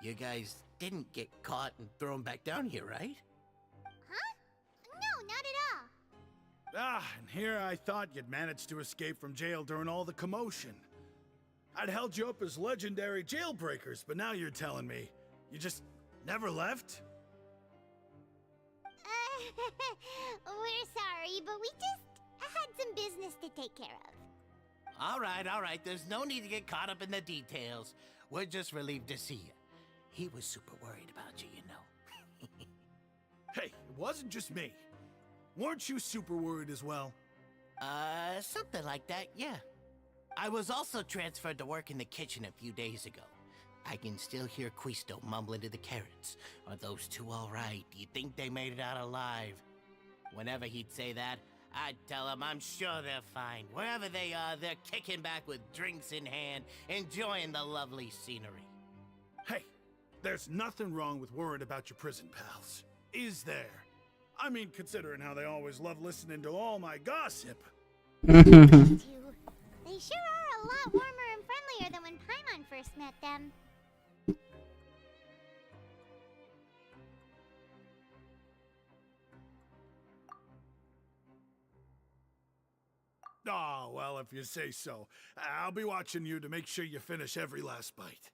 You guys didn't get caught and thrown back down here, right? No, not at all. And here I thought you'd managed to escape from jail during all the commotion. I'd held you up as legendary jailbreakers, but now you're telling me you just never left? We're sorry, but we just had some business to take care of. All right. There's no need to get caught up in the details. We're just relieved to see you. He was super worried about you, you know. Hey, it wasn't just me. Weren't you super worried as well? Something like that, yeah. I was also transferred to work in the kitchen a few days ago. I can still hear Quisto mumbling to the carrots. Are those two all right? Do you think they made it out alive? Whenever he'd say that, I'd tell him I'm sure they're fine. Wherever they are, they're kicking back with drinks in hand, enjoying the lovely scenery. Hey, there's nothing wrong with worrying about your prison pals, is there? I mean, considering how they always love listening to all my gossip. They sure are a lot warmer and friendlier than when Paimon first met them. Oh, well, if you say so. I'll be watching you to make sure you finish every last bite.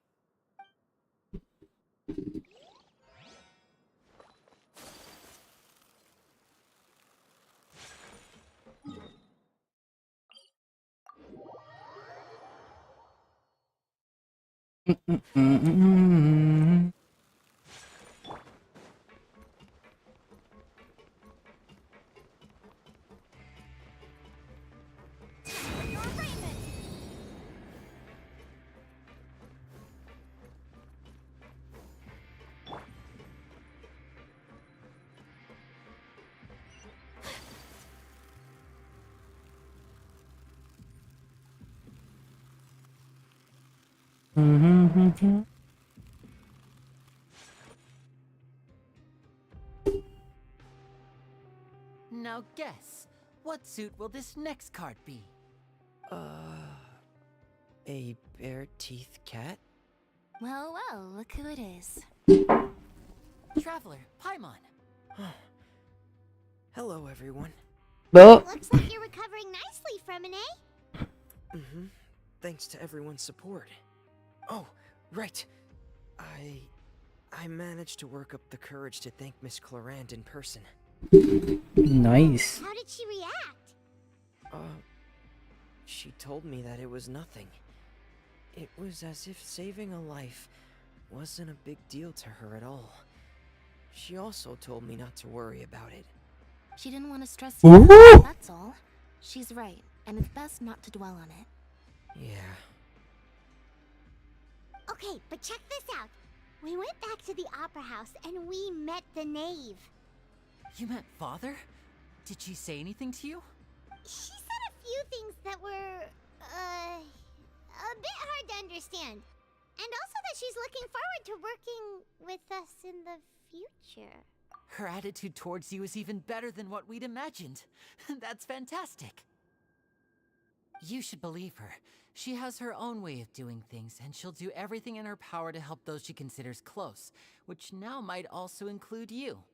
Now guess, what suit will this next card be? A bare-teeth cat? Well, look who it is. Traveler, Paimon. Hello, everyone. Looks like you're recovering nicely from an A. Mm-hmm. Thanks to everyone's support. Oh, right. I managed to work up the courage to thank Miss Clarant in person. Nice. How did she react? She told me that it was nothing. It was as if saving a life wasn't a big deal to her at all. She also told me not to worry about it. She didn't want to stress you out, that's all. She's right, and it's best not to dwell on it. Yeah. Okay, but check this out. We went back to the opera house and we met the knave. You met Father? Did she say anything to you? She said a few things that were, a bit hard to understand. And also that she's looking forward to working with us in the future. Her attitude towards you is even better than what we'd imagined. That's fantastic. You should believe her. She has her own way of doing things, and she'll do everything in her power to help those she considers close, which now might also include you.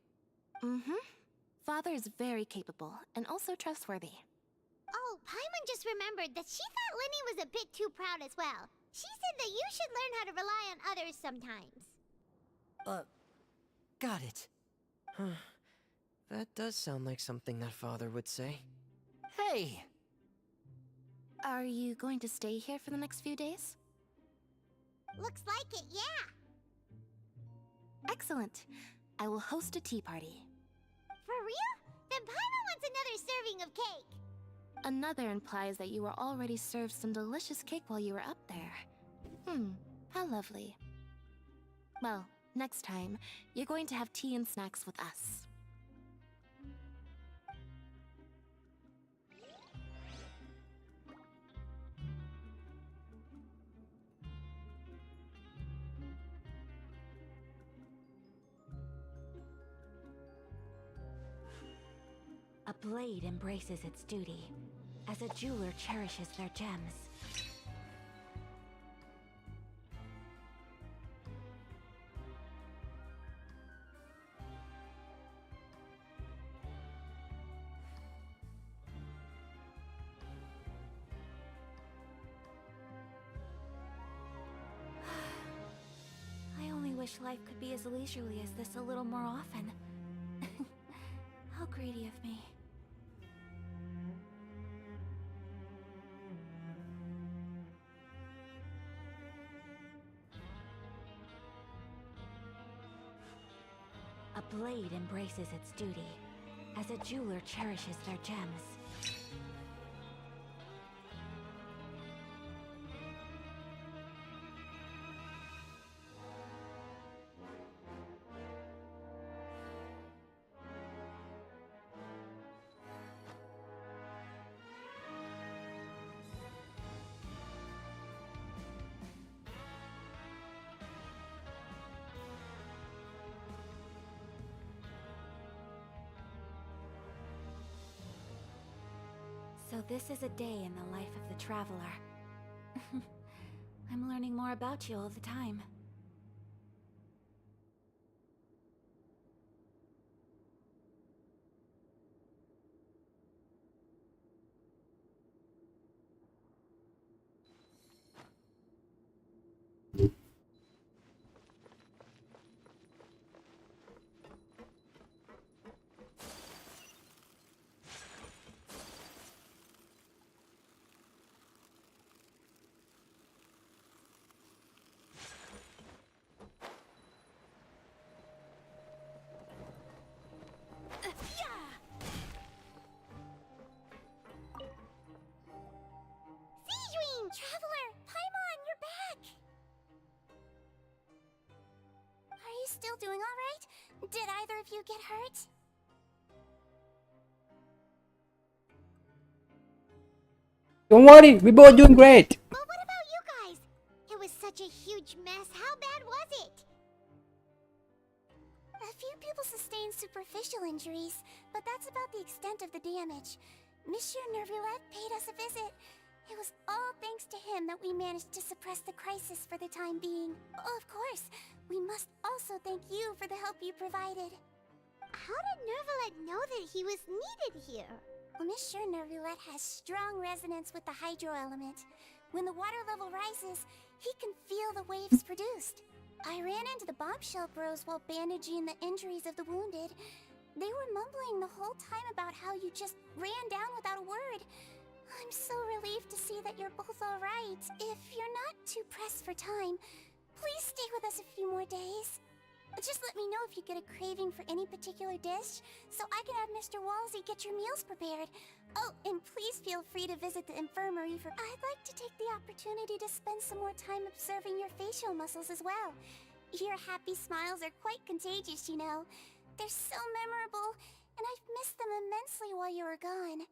Mm-hmm. Father is very capable, and also trustworthy. Oh, Paimon just remembered that she thought Lenny was a bit too proud as well. She said that you should learn how to rely on others sometimes. Got it. Huh. That does sound like something that Father would say. Hey! Are you going to stay here for the next few days? Looks like it, yeah. Excellent. I will host a tea party. For real? Then Paimon wants another serving of cake. Another implies that you were already served some delicious cake while you were up there. How lovely. Well, next time, you're going to have tea and snacks with us. A blade embraces its duty, as a jeweler cherishes their gems. wish life could be as leisurely as this a little more often. How greedy of me. A blade embraces its duty, as a jeweler cherishes their gems. So this is a day in the life of the traveler. I'm learning more about you all the time. Traveler! Paimon, you're back! Are you still doing alright? Did either of you get hurt? Don't worry, we're both doing great. But what about you guys? It was such a huge mess. How bad was it? A few people sustained superficial injuries, but that's about the extent of the damage. Monsieur Nervulet paid us a visit. It was all thanks to him that we managed to suppress the crisis for the time being. Of course, we must also thank you for the help you provided. How did Nervulet know that he was needed here? Well, Monsieur Nervulet has strong resonance with the hydro element. When the water level rises, he can feel the waves produced. I ran into the bombshell bros while bandaging the injuries of the wounded. They were mumbling the whole time about how you just ran down without a word. I'm so relieved to see that you're both alright. If you're not too pressed for time, please stay with us a few more days. Just let me know if you get a craving for any particular dish, so I can have Mr. Walsey get your meals prepared. Oh, and please feel free to visit the infirmary for... I'd like to take the opportunity to spend some more time observing your facial muscles as well. Your happy smiles are quite contagious, you know. They're so memorable, and I've missed them immensely while you were gone.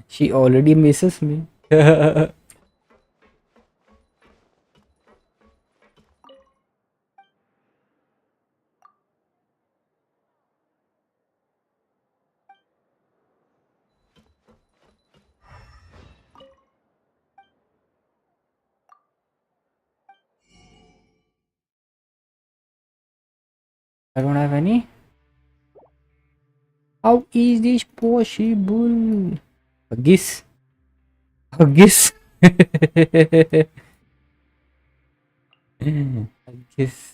She already misses me. I don't have any. How is this possible? Huggies. Huggies. Huggies.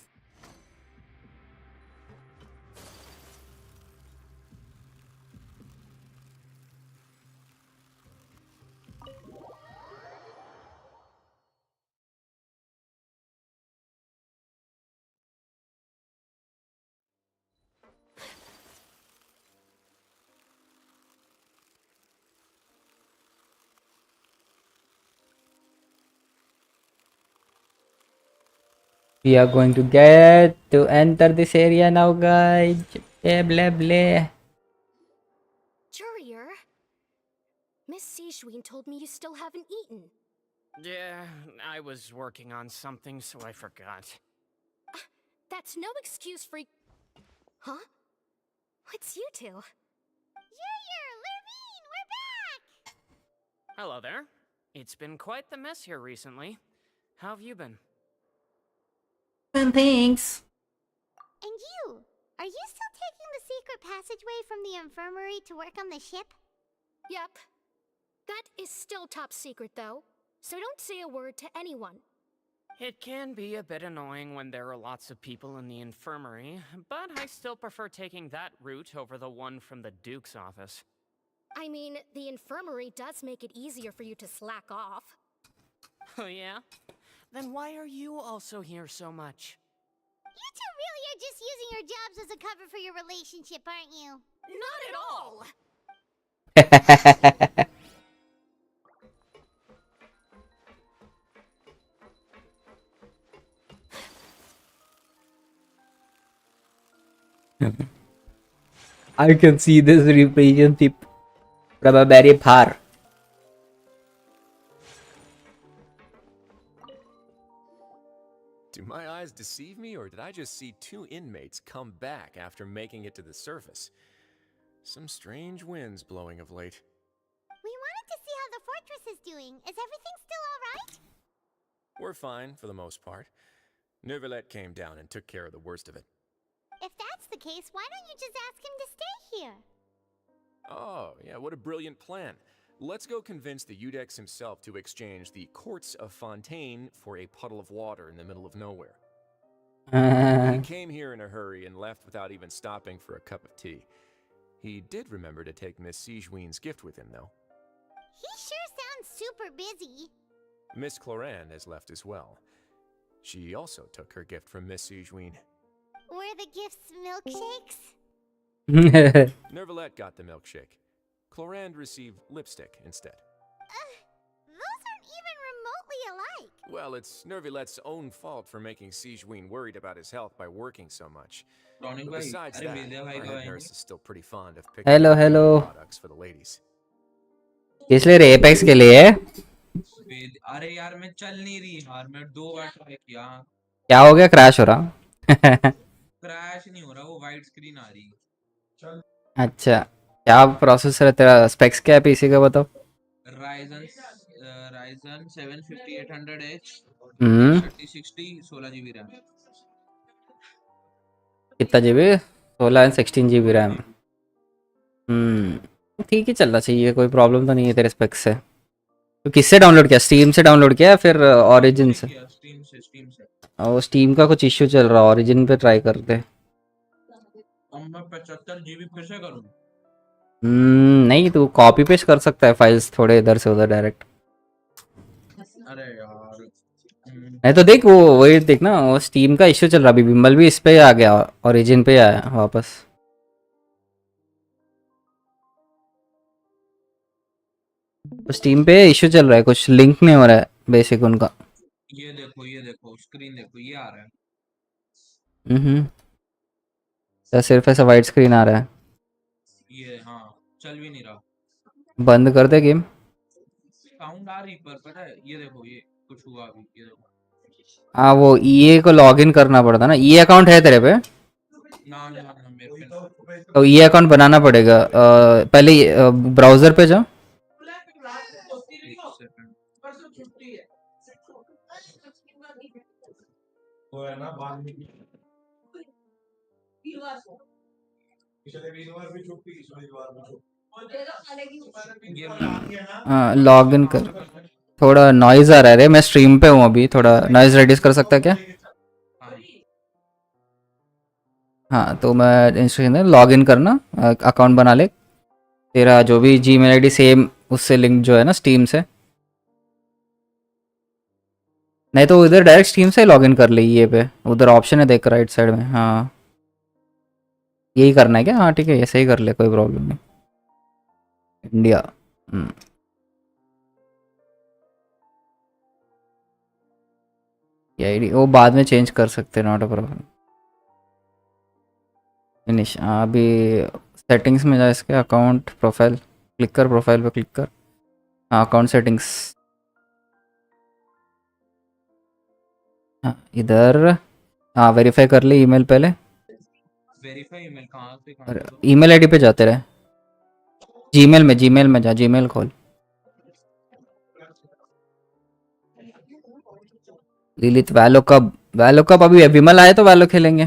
We are going to get to enter this area now, guys. Blah blah blah. Courier, Miss Sishween told me you still haven't eaten. Yeah, I was working on something, so I forgot. That's no excuse for... Huh? It's you two. Courier, Lurvine, we're back! Hello there. It's been quite the mess here recently. How have you been? Thanks. And you? Are you still taking the secret passageway from the infirmary to work on the ship? Yep. That is still top secret, though, so don't say a word to anyone. It can be a bit annoying when there are lots of people in the infirmary, but I still prefer taking that route over the one from the Duke's office. I mean, the infirmary does make it easier for you to slack off. Oh yeah? Then why are you also here so much? You two really are just using your jobs as a cover for your relationship, aren't you? Not at all! I can see this relationship from a very far. Do my eyes deceive me, or did I just see two inmates come back after making it to the surface? Some strange winds blowing of late. We wanted to see how the fortress is doing. Is everything still alright? We're fine, for the most part. Neuvillette came down and took care of the worst of it. If that's the case, why don't you just ask him to stay here? Oh, yeah, what a brilliant plan. Let's go convince the Udex himself to exchange the Courts of Fontaine for a puddle of water in the middle of nowhere. He came here in a hurry and left without even stopping for a cup of tea. He did remember to take Miss Sigewinne's gift with him, though. He sure sounds super busy. Miss Cloran has left as well. She also took her gift from Miss Sigewinne. Were the gifts milkshakes? Neuvillette got the milkshake. Clorand received lipstick instead. Those aren't even remotely alike. Well, it's Neuvillette's own fault for making Sigewinne worried about his health by working so much. But besides that, our head nurse is still pretty fond of picking up products for the ladies. किस लिए रे apex के लिए? अरे यार मैं चल नहीं रही यार, मैं 2 बार ट्राई किया। क्या हो गया? क्रैश हो रहा? क्रैश नहीं हो रहा, वो वाइट स्क्रीन आ रही। अच्छा, क्या प्रोसेसर है तेरा? स्पेक्स क्या है पीसी का बताओ? Ryzen 7 5800H 3060 16 GB RAM. कितना जीबी? 16 and 16 GB RAM. ठीक ही चलना चाहिए, कोई प्रॉब्लम तो नहीं है तेरे स्पेक्स से। तो किससे डाउनलोड किया? स्टीम से डाउनलोड किया या फिर ओरिजिन से? स्टीम से। और स्टीम का कुछ इश्यू चल रहा है, ओरिजिन पे ट्राई करते। अब मैं 75 GB फिर से करूं? नहीं, तू कॉपी पेस्ट कर सकता है फाइल्स थोड़े इधर से उधर डायरेक्ट। अरे यार नहीं तो देख, वो वही देख ना, वो स्टीम का इश्यू चल रहा। अभी बिम्बल भी इस पे आ गया, ओरिजिन पे आया वापस। स्टीम पे इश्यू चल रहा है, कुछ लिंक नहीं हो रहा है बेसिक उनका। ये देखो स्क्रीन देखो, ये आ रहा है। या सिर्फ ऐसा वाइट स्क्रीन आ रहा है? ये हाँ, चल भी नहीं रहा। बंद कर दे गेम। साउंड आ रही पर पता है, ये देखो ये कुछ हुआ अभी, ये देखो। हाँ, वो ईए को लॉगिन करना पड़ता ना। ईए अकाउंट है तेरे पे? ना मेरे पे तो ईए अकाउंट बनाना पड़ेगा। पहले ब्राउजर पे जाओ। हाँ, लॉगिन कर। थोड़ा नॉइज आ रहा है रे, मैं स्ट्रीम पे हूँ अभी। थोड़ा नॉइज रिड्यूस कर सकता है क्या? हाँ, तो मैं इंस्ट्रक्शन है, लॉगिन करना, अकाउंट बना ले। तेरा जो भी जीमेल आईडी सेम उससे लिंक जो है ना स्टीम से। नहीं तो उधर डायरेक्ट स्टीम से लॉगिन कर ले। ये पे उधर ऑप्शन है देख, राइट साइड में। हाँ, यही करना है क्या? हाँ ठीक है, ऐसे ही कर ले, कोई प्रॉब्लम नहीं। इंडिया ये आईडी वो बाद में चेंज कर सकते हैं, नॉट अ प्रॉब्लम। फिनिश। अभी सेटिंग्स में जा, इसके अकाउंट प्रोफाइल क्लिक कर, प्रोफाइल पे क्लिक कर। हाँ, अकाउंट सेटिंग्स। हाँ इधर। हाँ, वेरीफाई कर ले ईमेल पहले। वेरीफाई ईमेल कहाँ से? ईमेल आईडी पे जाते रहे। जीमेल में जा, जीमेल खोल। लिलित वैलो कब? अभी विमल आए तो वैलो खेलेंगे।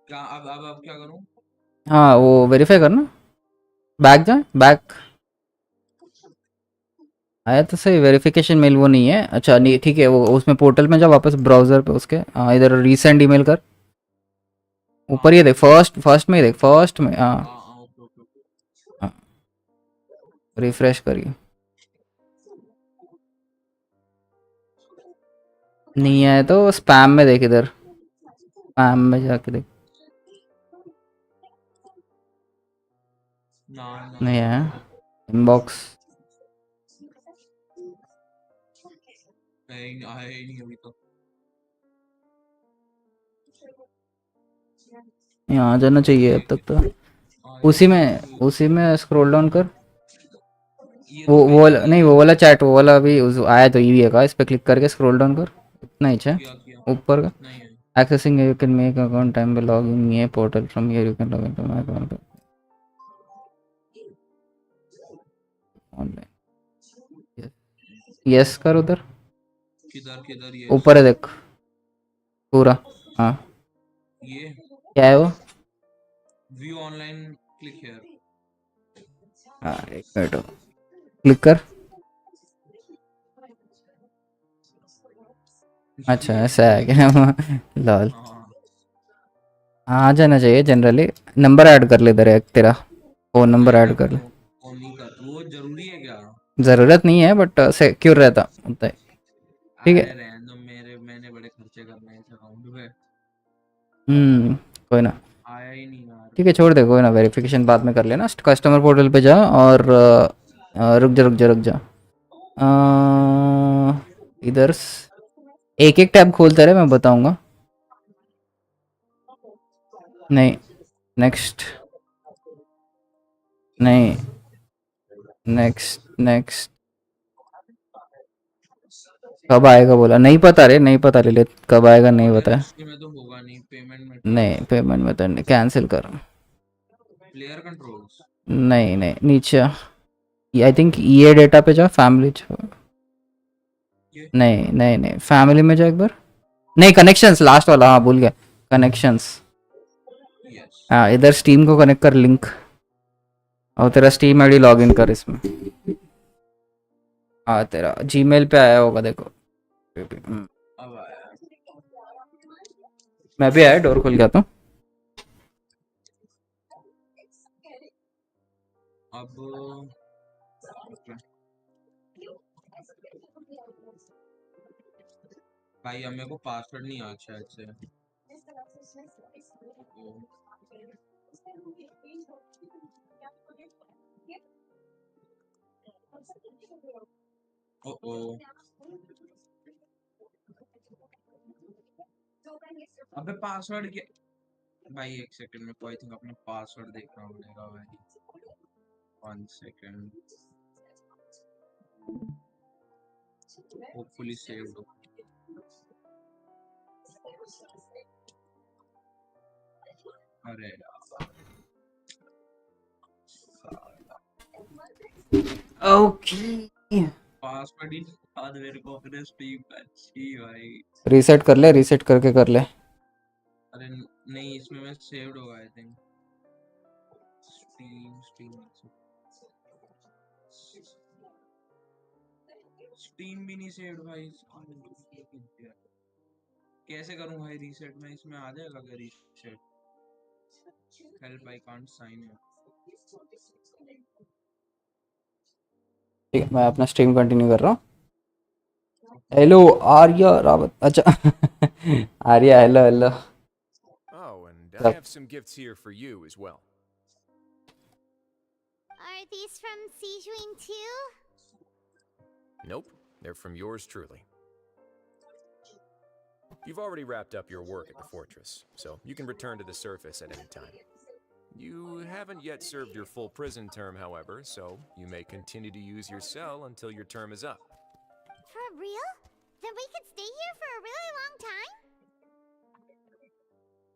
क्या अब क्या करूं? हाँ, वो वेरीफाई करना। बैक जा, बैक। आया तो सही, वेरिफिकेशन मेल वो नहीं है। अच्छा नहीं ठीक है, वो उसमें पोर्टल में जा वापस ब्राउज़र पे उसके, इधर रीसेंड ईमेल कर, ऊपर ये देख, फर्स्ट फर्स्ट में ही देख, फर्स्ट में हाँ, रिफ्रेश करिए। नहीं आया तो स्पैम में देख, इधर स्पैम में जाके देख, ना ना नहीं आया ना इनबॉक्स। नहीं आया ही नहीं अभी तक। यहाँ आ जाना चाहिए अब तक तो। उसी में स्क्रॉल डाउन कर, वो वाला नहीं, वो वाला चैट, वो वाला अभी आया तो ईवी का, इस पे क्लिक करके स्क्रॉल डाउन कर, इतना ही है ऊपर का। Accessing you can make account time पे लॉग इन ये portal from here you can log in to my account online. Yes कर उधर, किधर किधर ये ऊपर है देख पूरा। हाँ ये क्या है वो? View online click here. हाँ एक मिनट, क्लिक कर। अच्छा ऐसा है क्या? लॉल, आ जाना चाहिए जनरली। नंबर ऐड कर ले इधर, एक तेरा फ़ोन नंबर ऐड कर ले। वो नहीं कर, वो जरूरी है क्या? ज़रूरत नहीं है बट सिक्योर रहता होता है, ठीक है। अरे रहने दो, मैंने बड़े खर्चे करने हैं इस अकाउंट पे। कोई ना, आया ही नहीं यार। ठीक है छोड़ दे, कोई ना, वेरिफिकेशन बाद में कर लेना। कस्टमर पोर्टल पे जा और रुक जा इधर एक एक टैब खोलते रहे, मैं बताऊंगा। नहीं नेक्स्ट, नहीं नेक्स्ट नेक्स्ट, कब आएगा बोला? नहीं पता रे, नहीं पता ले, कब आएगा नहीं पता है। हिस्ट्री में तो होगा नहीं, पेमेंट में। नहीं पेमेंट में तो नहीं, कैंसिल कर। प्लेयर कंट्रोल्स, नहीं नहीं नीचे, आई थिंक ये डेटा पे जा, फैमिली नहीं नहीं नहीं, फैमिली में जा एक बार। नहीं कनेक्शंस लास्ट वाला, हाँ भूल गया, कनेक्शंस। हाँ इधर स्टीम को कनेक्ट कर लिंक, और तेरा स्टीम आईडी लॉग इन कर इसमें। हाँ तेरा जीमेल पे आया होगा देखो। अब आया। मैं भी आया, डोर खोल के आता हूँ। अब भाई अब मेरे को पासवर्ड नहीं आता शायद से। ओ अबे पासवर्ड क्या भाई, एक सेकंड में कोई थिंक अपना पासवर्ड देखना पड़ेगा भाई। 1 सेकंड, होपफुली सेव्ड हो। अरे ओके पासवर्ड ही याद मेरे को अपने स्टीम का। अच्छी भाई, रीसेट कर ले, रीसेट करके कर ले। अरे नहीं इसमें मैं सेव्ड होगा आई थिंक। स्टीम स्टीम भी नहीं सेव्ड भाई। कैसे करूं भाई रीसेट? में इसमें आ जाएगा क्या reset? Help I can't sign in. ठीक है मैं अपना स्ट्रीम कंटिन्यू कर रहा हूँ। हेलो आर्या रावत, अच्छा Arya hello hello. Oh, and I have some gifts here for you as well. Are these from Sijuin too? Nope, they're from yours truly. You've already wrapped up your work at the fortress, so you can return to the surface at any time. You haven't yet served your full prison term, however, so you may continue to use your cell until your term is up. For real? Then we could stay here for a really long time?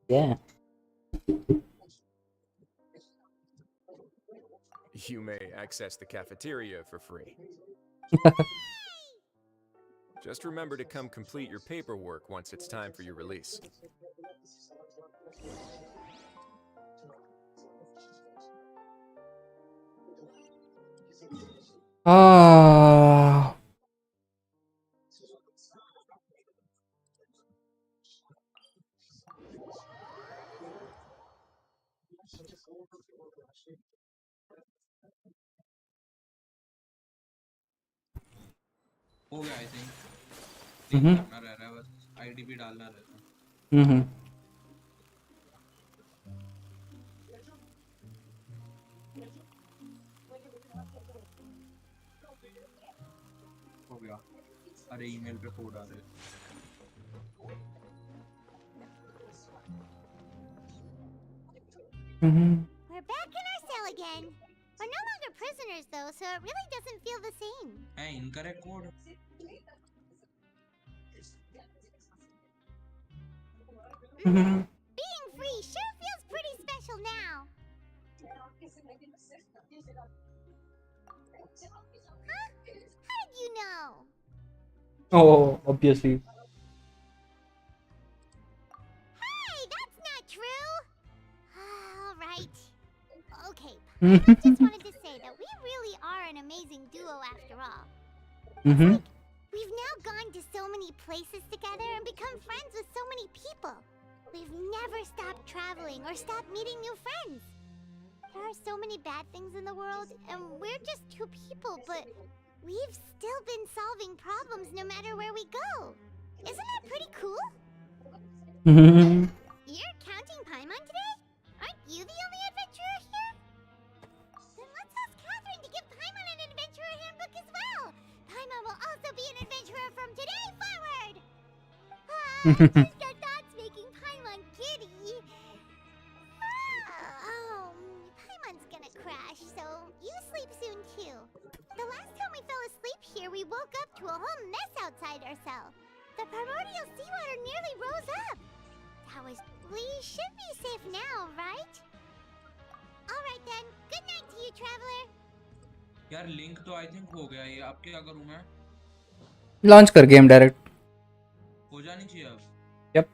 Yeah. You may access the cafeteria for free. Just remember to come complete your paperwork once it's time for your release. हो गया I think link हम्म करना रह रहा है बस ID भी डालना रहता है हम्म हो गया अरे ईमेल पे कोड आ रहे हैं We're back in our cell again. We're no longer prisoners, though, so it really doesn't feel the same. है incorrect code Being free sure feels pretty special now. Huh? How did you know? Oh, obviously. Hey, that's not true. All right. Okay, I just wanted to say that we really are an amazing duo after all. We've now gone to so many places together and become friends with so many people. We've never stopped traveling or stopped meeting new friends. There are so many bad things in the world, and we're just two people, but we've still been solving problems no matter where we go. Isn't that pretty cool? You're counting Paimon today? Aren't you the only adventurer here? Then let's ask Catherine to give Paimon an adventurer handbook as well. Paimon will also be an adventurer from today forward. Just our thoughts making Paimon giddy. Paimon's gonna crash, so you sleep soon too. The last time we fell asleep here, we woke up to a whole mess outside our cell. The primordial seawater nearly rose up. We should be safe now, right? Alright then, good night to you, traveler. यार link तो I think हो गया ये अब क्या करूं मैं launch कर गेम डायरेक्ट हो जानी चाहिए अब यप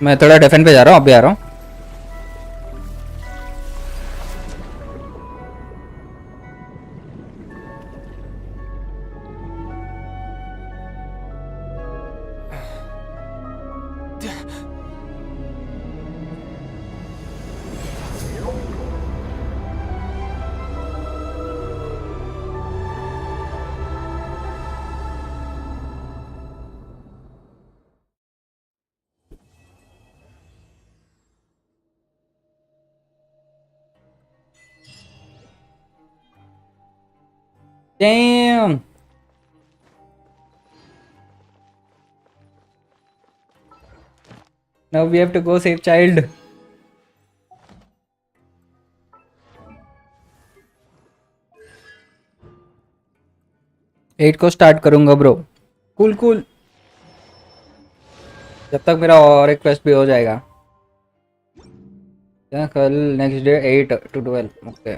मैं थोड़ा डिफेंड पे जा रहा हूँ अभी आ रहा हूँ Damn. Now we have to go save child. Eight को स्टार्ट करूंगा ब्रो कूल कूल जब तक मेरा और एक क्वेस्ट भी हो जाएगा कल next day 8 to 12 okay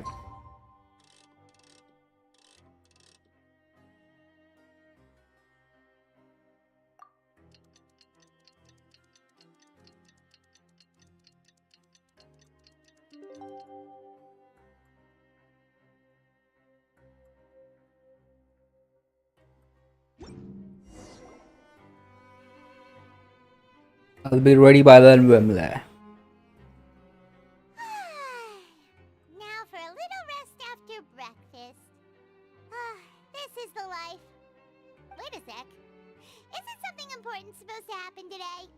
I'll be ready by then. Now for a little rest after breakfast. This is the life. Wait a sec. Isn't something important supposed to happen today?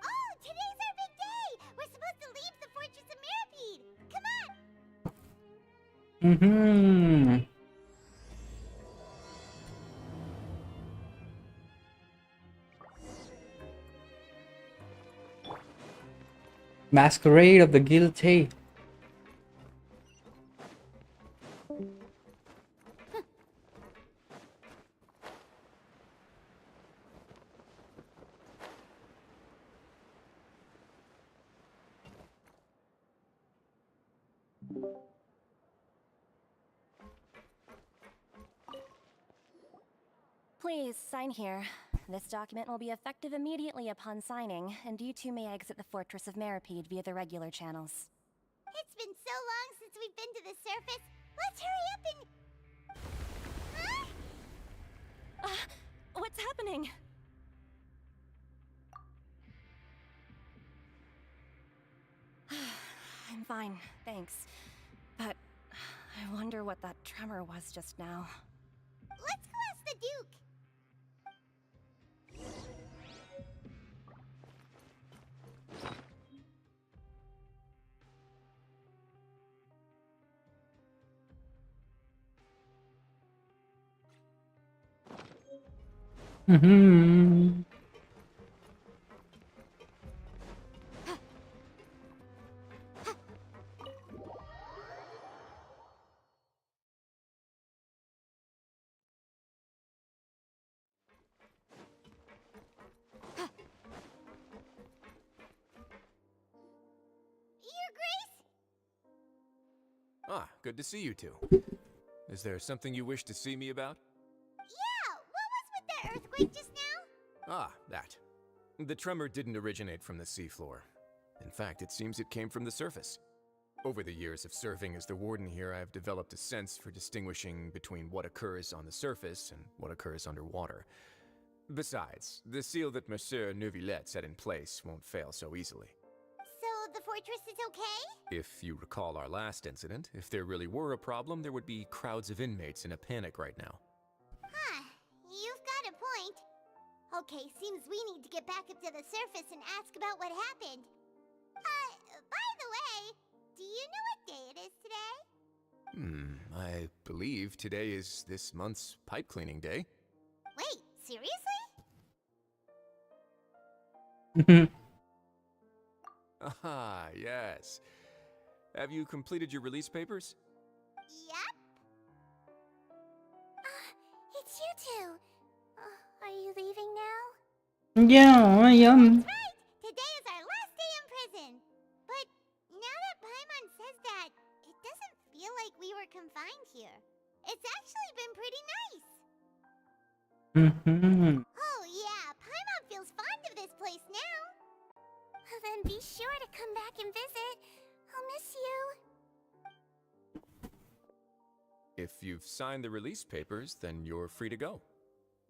Oh, today's our big day! We're supposed to leave the Fortress of Mirapede! Come on! Masquerade of the Guilty. Please, sign here. This document will be effective immediately upon signing, and you two may exit the Fortress of Mirapede via the regular channels. It's been so long since we've been to the surface. Let's hurry up and... What's happening? fine, thanks. But I wonder what that tremor was just now. Let's go ask the Duke. Mm-hmm. Your Grace? Ah, good to see you two. Is there something you wish to see me about? Yeah, what was with that earthquake just now? Ah, that. The tremor didn't originate from the seafloor. In fact, it seems it came from the surface. Over the years of serving as the warden here, I have developed a sense for distinguishing between what occurs on the surface and what occurs underwater. Besides, the seal that Monsieur Neuvillette set in place won't fail so easily. So the fortress is okay? If you recall our last incident, if there really were a problem, there would be crowds of inmates in a panic right now. Huh, you've got a point. Okay, seems we need to get back up to the surface and ask about what happened. By the way, do you know what day it is today? I believe today is this month's pipe cleaning day. Wait, seriously? Ah, yes. Have you completed your release papers? Yep. It's you two. Are you leaving now? Yeah, I am. That's right! Today is our last day in prison. But now that Paimon says that, it doesn't feel like we were confined here. It's actually been pretty nice. Mm-hmm. Oh yeah, Paimon feels fond of this place now. Then be sure to come back and visit. I'll miss you. If you've signed the release papers, then you're free to go.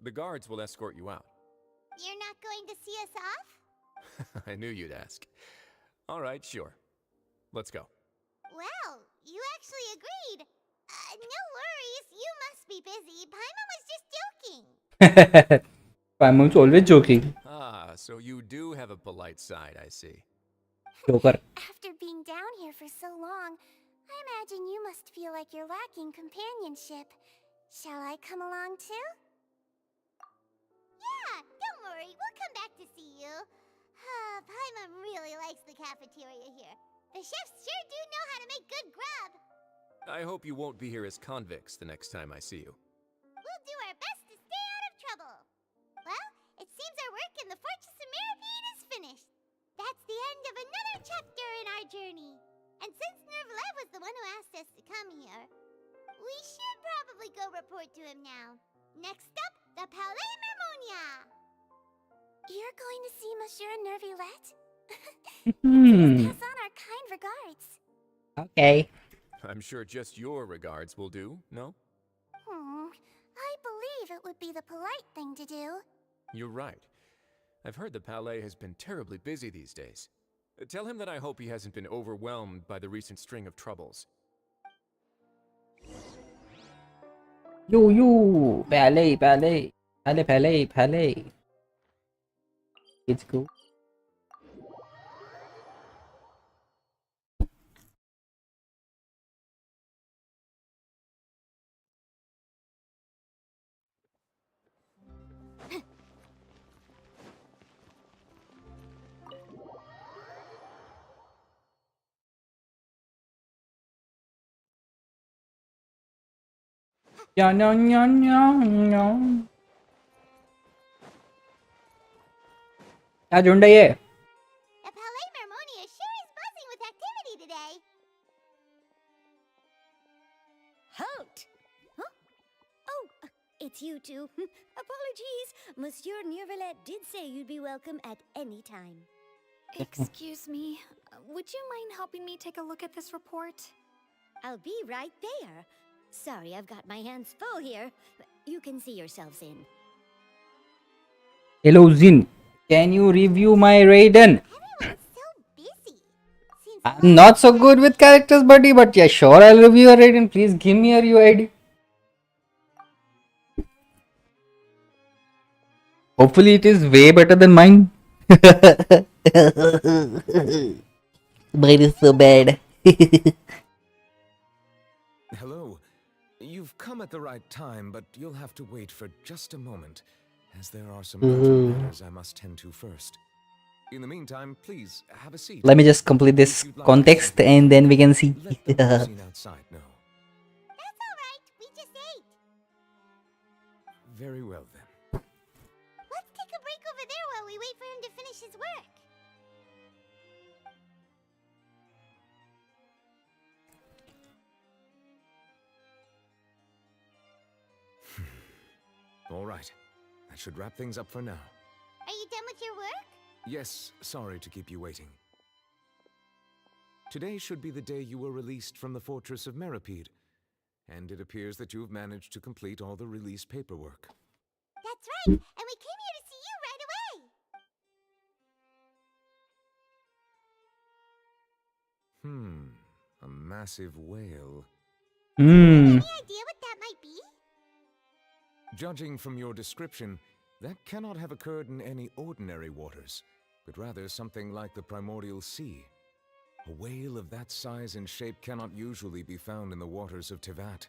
The guards will escort you out. You're not going to see us off? I knew you'd ask. All right, sure. Let's go. Well, you actually agreed. No worries, you must be busy. Paimon was just joking. Paimon's always joking. Ah, so you do have a polite side, I see. Joker. After being down here for so long, I imagine you must feel like you're lacking companionship. Shall I come along too? Yeah, don't worry, we'll come back to see you. Paimon really likes the cafeteria here. The chefs sure do know how to make good grub. I hope you won't be here as convicts the next time I see you. We'll do our best to stay out of trouble. Well, it seems our work in the Fortress of Meripede is finished. That's the end of another chapter in our journey. And since Neuvillette was the one who asked us to come here, we should probably go report to him now. Next up, the Palais Mermonia. You're going to see Monsieur Neuvillette? Hmm. Pass on our kind regards. Okay. I'm sure just your regards will do, no? I believe it would be the polite thing to do. You're right. I've heard the Palais has been terribly busy these days. Tell him that I hope he hasn't been overwhelmed by the recent string of troubles. You. Palais. Let's go. No. क्या झुंड है ये? The Palais Mermonia sure is buzzing with activity today. Halt! Huh? Oh, it's you two. Apologies. Monsieur Neuvillette did say you'd be welcome at any time. Excuse me. Would you mind helping me take a look at this report? I'll be right there. Sorry, I've got my hands full here. You can see yourselves in. Hello, Zin. Can you review my Raiden? Everyone's so busy. Seems I'm not so good with characters, buddy, but yeah, sure, I'll review your rating. Please give me your UID. Hopefully, it is way better than mine. Mine is so bad. Hello. You've come at the right time, but you'll have to wait for just a moment, as there are some urgent matters I must tend to first. In the meantime, please have a seat. Let me just complete this context and then we can see. Outside, no. That's alright, we just ate. Very well then. Let's take a break over there while we wait for him to finish his work. All right. That should wrap things up for now. Are you done with your work? Yes, sorry to keep you waiting. Today should be the day you were released from the Fortress of Meripede, and it appears that you've managed to complete all the release paperwork. That's right, and we came here to see you right away. A massive whale. Any idea what that might be? Judging from your description, that cannot have occurred in any ordinary waters, but rather something like the primordial sea. A whale of that size and shape cannot usually be found in the waters of Tevat.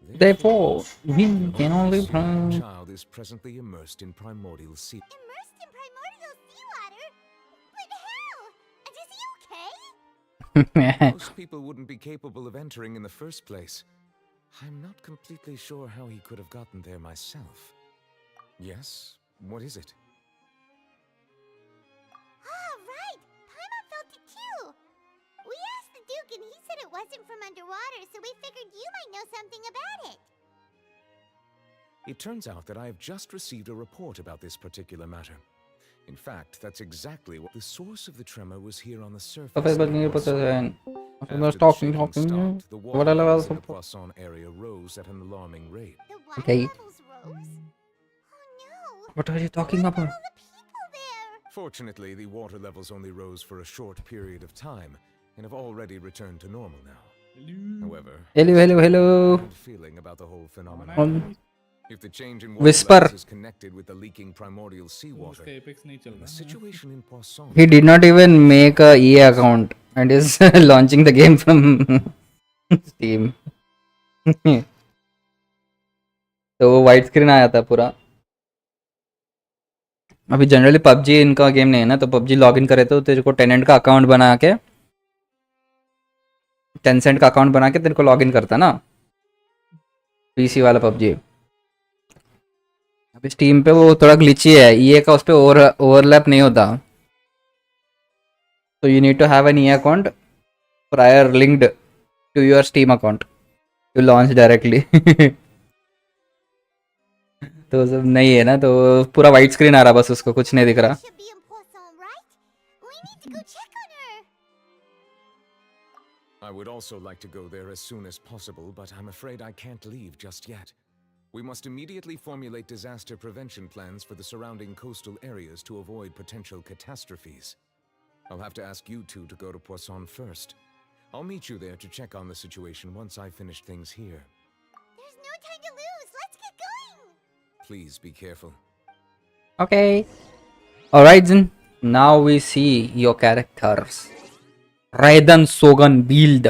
Therefore, we can only The child is presently immersed in primordial sea. Immersed in primordial seawater? But how? Is he okay? Most people wouldn't be capable of entering in the first place. I'm not completely sure how he could have gotten there myself. Yes? What is it? Ah, right! Paimon felt it too! We asked the Duke and he said it wasn't from underwater, so we figured you might know something about it. It turns out that I have just received a report about this particular matter. In fact, that's exactly what the source of the tremor was here on the surface. After the talking. The What water level levels is in the Poisson area rose at an alarming rate. The water Okay. levels rose? Oh no! What are you talking about? Fortunately, the water levels only rose for a short period of time and have already returned to normal now. However, Hello. bad feeling about the whole phenomenon. If the change in water Whisper. levels is connected with the leaking primordial seawater, then the situation in Poisson. He did not even make a EA account and is launching the game from Steam. तो वो white screen आया था पूरा. अभी generally PUBG इनका game नहीं है ना, तो पबजी लॉगिन करे तो तेरे को टेनेंट का अकाउंट बना के टेंसेंट का अकाउंट बना के तेरे को लॉगिन करता ना, पीसी वाला पबजी. अभी स्टीम पे वो थोड़ा ग्लिची है, ईए का उस पे ओवरलैप नहीं होता, so you need to have an EA account prior linked to your Steam account to launch directly. तो सब नहीं है ना, तो पूरा वाइट स्क्रीन आ रहा, बस उसको कुछ नहीं दिख रहा. I would also like to go there as soon as possible, but I'm afraid I can't leave just yet. We must immediately formulate disaster prevention plans for the surrounding coastal areas to avoid potential catastrophes. I'll have to ask you two to go to Poisson first. I'll meet you there to check on the situation once I finish things here. There's no time to lose. Let's get going. Please be careful. Okay. Alright then. Now we see your characters. Raiden Sogan build.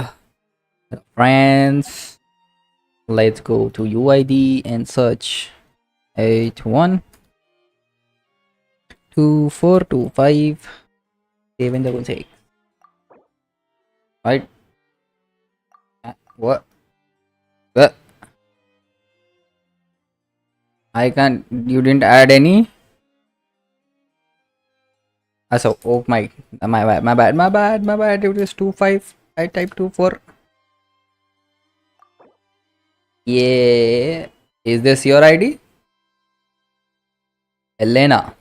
Friends. Let's go to UID and search 812425 766. Right. What? I can't. You didn't add any. So, oh my bad. It was 25. I typed 24. Yeah. Is this your ID? Elena.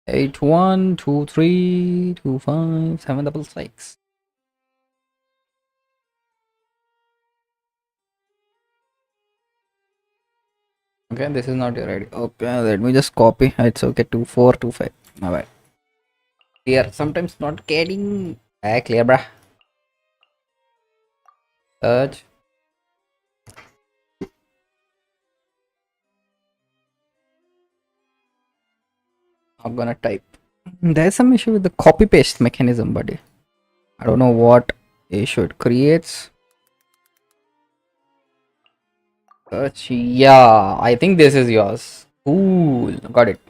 812325 Okay, this is not your ID. Okay, let me just copy. It's okay. 2425. My bad. Clear. Sometimes not getting. Clear, bruh. Search. I'm gonna type. There's some issue with the copy paste mechanism, buddy. I don't know what issue it creates. Search. Yeah, I think this is yours. Cool. Got it.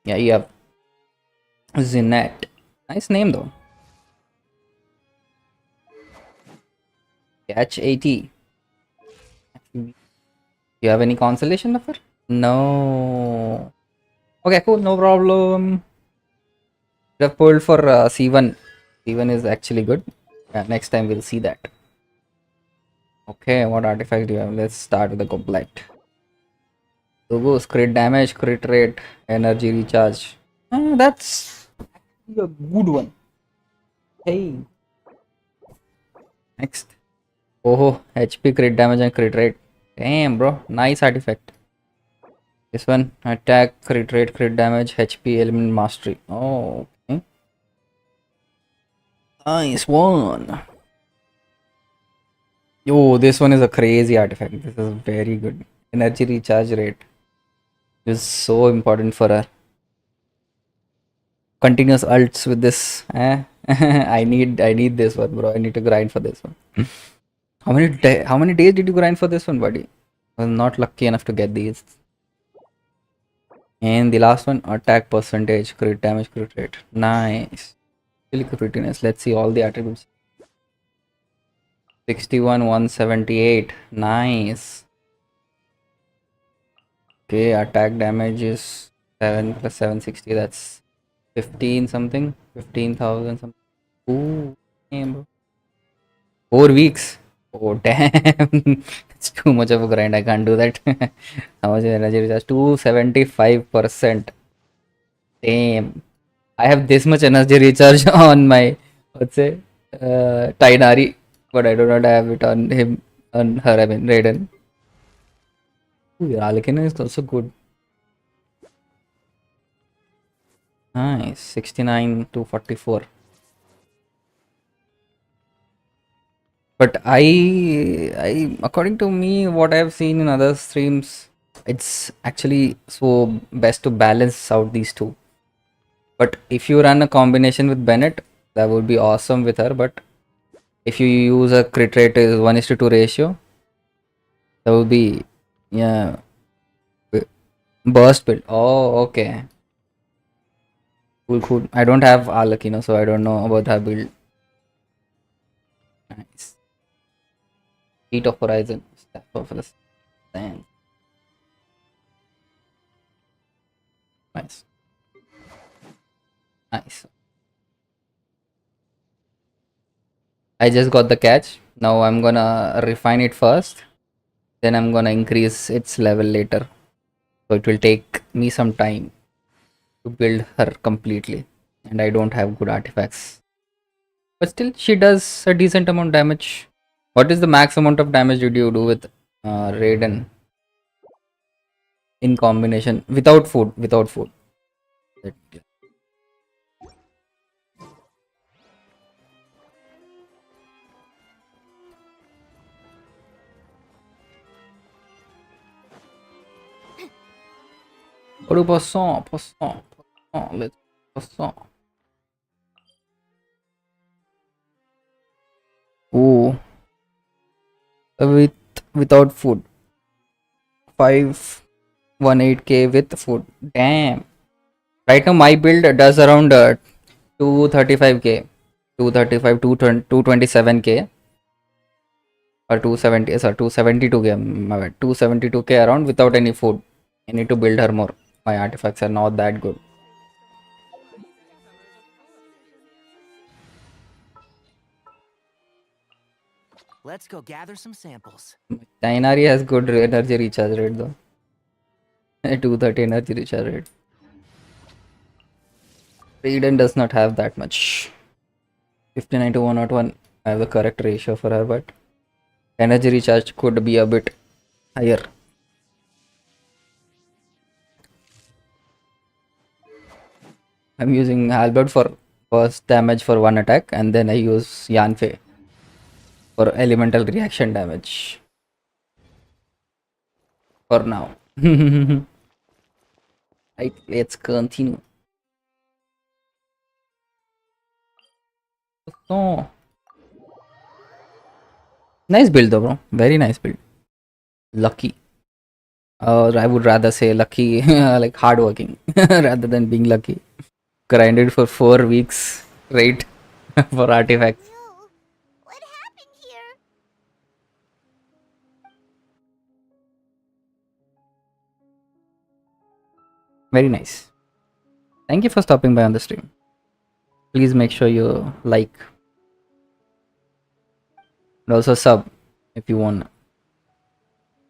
Yeah, you have Zinet. Nice name though. Catch 80. You have any consolation offer? No. Okay, cool. No problem. We have pulled for C1. C1 is actually good. Yeah, next time we'll see that. Okay, what artifact do you have? Let's start with the goblet. Logos, crit damage, crit rate, energy recharge. That's a good one. Hey. Next. Oh, HP, crit damage, and crit rate. Damn, bro. Nice artifact. This one, attack, crit rate, crit damage, HP, element mastery. Oh, okay. Nice one. Yo, this one is a crazy artifact. This is very good. Energy recharge rate is so important for her. Continuous ults with this. I need this one, bro. I need to grind for this one. How many days did you grind for this one, buddy? I was not lucky enough to get these. And the last one, attack percentage, crit damage, crit rate. Nice. Really pretty nice. Let's see all the attributes. 61, 178. Nice. Okay, attack damage is 7 plus 760. That's 15 something. 15,000 something. Ooh, damn, bro. 4 weeks. Oh, damn. It's too much of a grind. I can't do that. How much is energy recharge? 275%. Damn. I have this much energy recharge on my, let's say, Tainari, but I do not have it on him, on her, I mean, Raiden. Ooh, Alakina is also good. Nice. 69 to 44. But according to me, what I have seen in other streams, it's actually so best to balance out these two. But if you run a combination with Bennett, that would be awesome with her. But if you use a crit rate is 1:2 ratio, that would be, yeah, burst build. Oh, okay. Cool, cool. I don't have Alakino, so I don't know about her build. Nice. Heat of Horizon. Staff of Sand. Nice. Nice. I just got the catch. Now I'm gonna refine it first. Then I'm gonna increase its level later. So it will take me some time to build her completely. And I don't have good artifacts. But still, she does a decent amount of damage. What is the max amount of damage did you do with Raiden? In combination, without food. Passons. Let's passons. Ooh. Without food. 518k with food. Damn. Right now my build does around 235k. 235, 227k. Or 270, sorry, 272k. My bad. 272k around without any food. I need to build her more. My artifacts are not that good. Let's go gather some samples. Tainari has good energy recharge rate though. 230 energy recharge rate. Raiden does not have that much. 59 to 101. I have the correct ratio for her, but energy recharge could be a bit higher. I'm using Halberd for first damage for one attack, and then I use Yanfei for elemental reaction damage. For now. Right, let's continue. So, nice build though, bro. Very nice build. Lucky. Or I would rather say lucky, like hardworking, rather than being lucky. Grinded for 4 weeks, right? For artifacts. What happened here? Very nice. Thank you for stopping by on the stream. Please make sure you like and also sub if you want.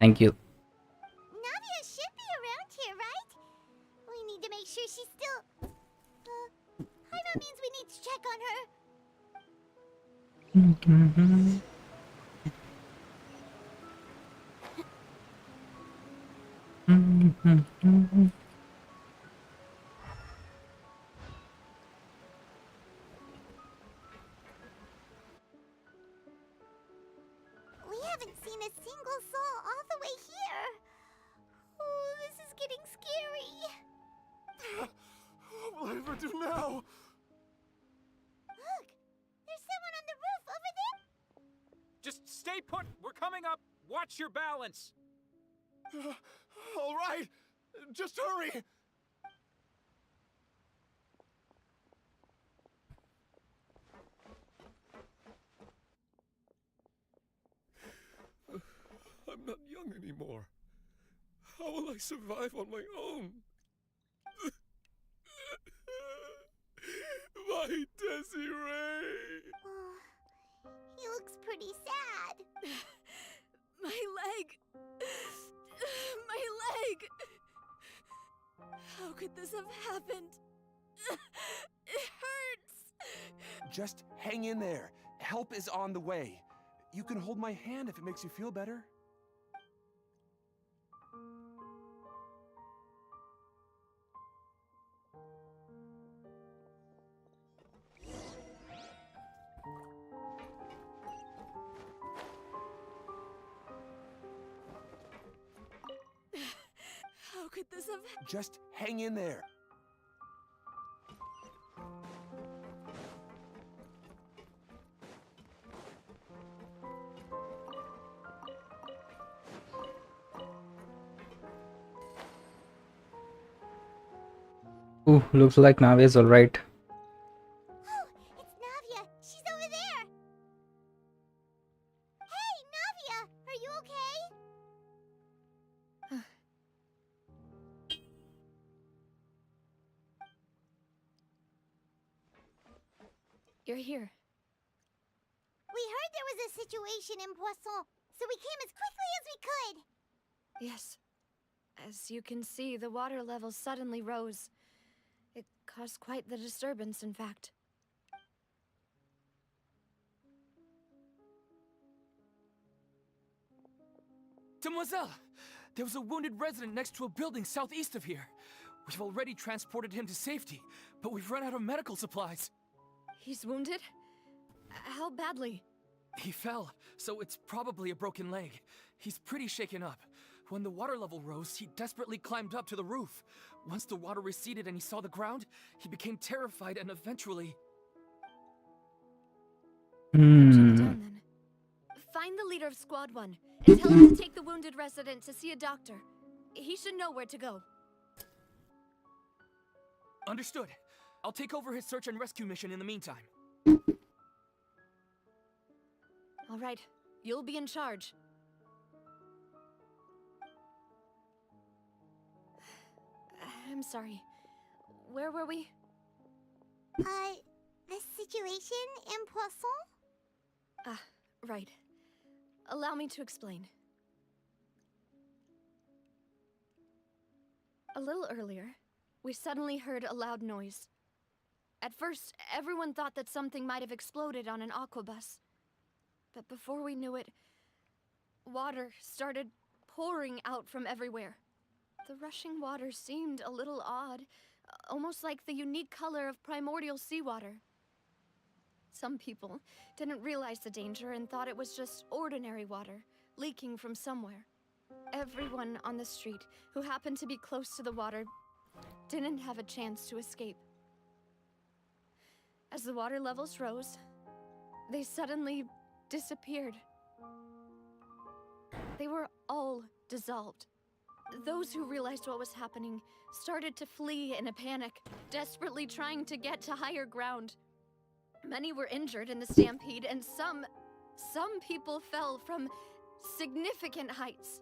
Thank you. Navia should be around here, right? We need to make sure she's still... that means we need to check on her. We haven't seen a single soul all the way here. Oh, this is getting scary. What will I ever do now? Look, there's someone on the roof over there. Just stay put. We're coming up. Watch your balance. All right, just hurry. I'm not young anymore. How will I survive on my own? My Desiree! He looks pretty sad. My leg! My leg! How could this have happened? It hurts! Just hang in there. Help is on the way. You can hold my hand if it makes you feel better. How could this have... Just hang in there. Ooh, looks like Nave's alright. Oh, it's Navia. She's over there. Hey, Navia, are you okay? You're here. We heard there was a situation in Poisson, so we came as quickly as we could. Yes. As you can see, the water level suddenly rose. It caused quite the disturbance, in fact. Demoiselle! There was a wounded resident next to a building southeast of here. We've already transported him to safety, but we've run out of medical supplies. He's wounded? How badly? He fell, so it's probably a broken leg. He's pretty shaken up. When the water level rose, he desperately climbed up to the roof. Once the water receded and he saw the ground, he became terrified and eventually... Down, then. Find the leader of Squad 1 and tell him to take the wounded resident to see a doctor. He should know where to go. Understood. I'll take over his search and rescue mission in the meantime. All right, you'll be in charge. I'm sorry. Where were we? The situation in Poisson? Ah, right. Allow me to explain. A little earlier, we suddenly heard a loud noise. At first, everyone thought that something might have exploded on an aquabus. But before we knew it, water started pouring out from everywhere. The rushing water seemed a little odd, almost like the unique color of primordial seawater. Some people didn't realize the danger and thought it was just ordinary water leaking from somewhere. Everyone on the street who happened to be close to the water didn't have a chance to escape. As the water levels rose, they suddenly disappeared. They were all dissolved. Those who realized what was happening started to flee in a panic, desperately trying to get to higher ground. Many were injured in the stampede, and some people fell from significant heights.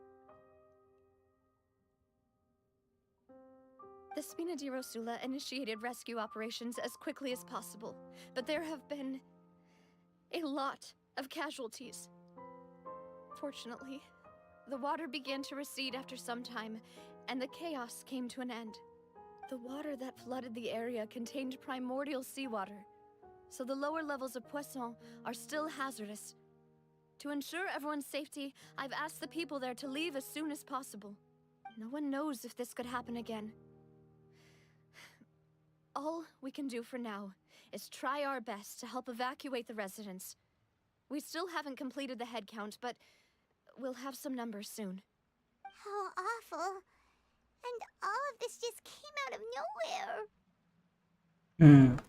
The Spina di Rosula initiated rescue operations as quickly as possible, but there have been a lot of casualties. Fortunately, the water began to recede after some time, and the chaos came to an end. The water that flooded the area contained primordial seawater, so the lower levels of Poisson are still hazardous. To ensure everyone's safety, I've asked the people there to leave as soon as possible. No one knows if this could happen again. All we can do for now is try our best to help evacuate the residents. We still haven't completed the head count, but we'll have some numbers soon. How awful. And all of this just came out of nowhere.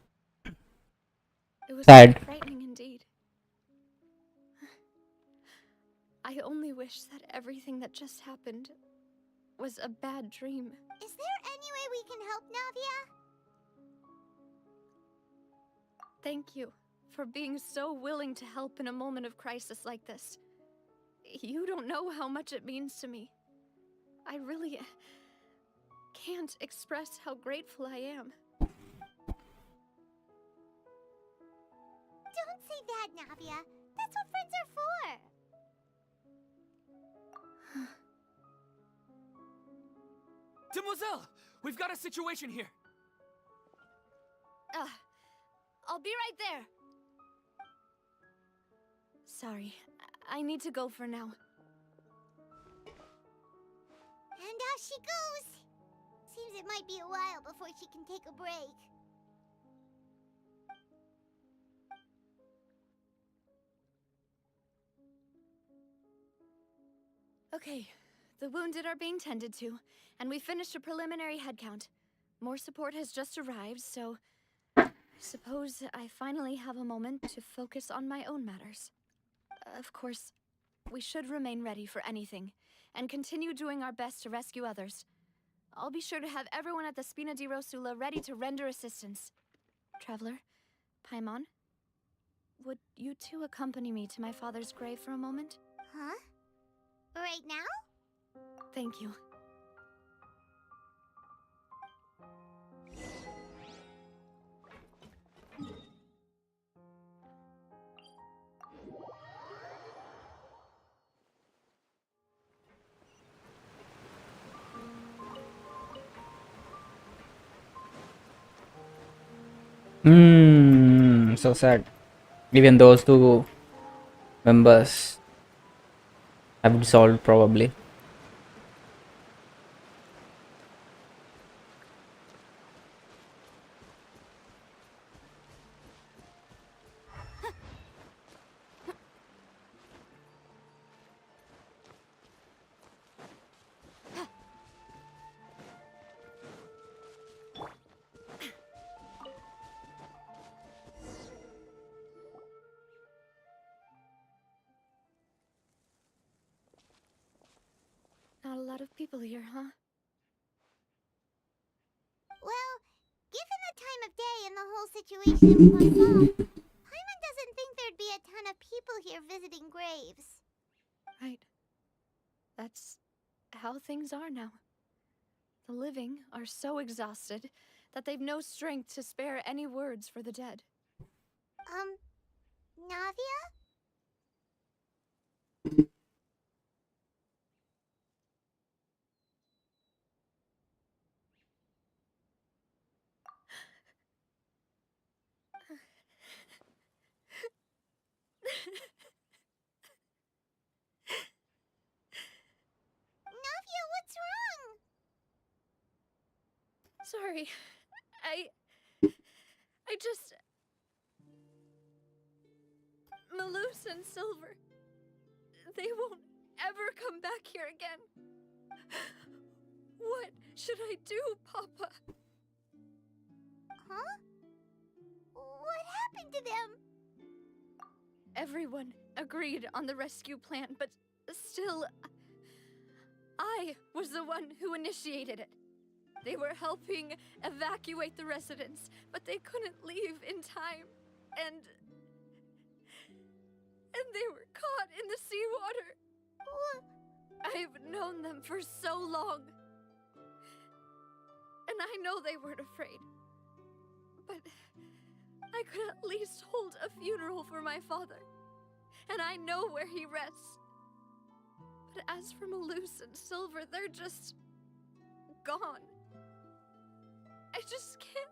It was Sad. frightening indeed. I only wish that everything that just happened was a bad dream. Is there any way we can help, Navia? Thank you for being so willing to help in a moment of crisis like this. You don't know how much it means to me. I really can't express how grateful I am. Don't say that, Navia. That's what friends are for. Demoiselle! We've got a situation here! I'll be right there. Sorry, I need to go for now. And off she goes. Seems it might be a while before she can take a break. Okay, the wounded are being tended to, and we finished a preliminary head count. More support has just arrived, so I suppose I finally have a moment to focus on my own matters. Of course, we should remain ready for anything, and continue doing our best to rescue others. I'll be sure to have everyone at the Spina di Rosula ready to render assistance. Traveler, Paimon, would you two accompany me to my father's grave for a moment? Huh? Right now? Thank you. So sad. Even those two members have dissolved probably. Not a lot of people here, huh? Well, given the time of day and the whole situation in Poisson, Paimon doesn't think there'd be a ton of people here visiting graves. Right. That's how things are now. The living are so exhausted that they've no strength to spare any words for the dead. Navia? Navia, what's wrong? Sorry, I just... Malus and Silver, they won't ever come back here again. What should I do, Papa? Huh? What happened to them? Everyone agreed on the rescue plan, but still, I was the one who initiated it. They were helping evacuate the residents, but they couldn't leave in time, and they were caught in the seawater. I've known them for so long, and I know they weren't afraid, but I could at least hold a funeral for my father, and I know where he rests. But as for Malus and Silver, they're just gone. I just can't.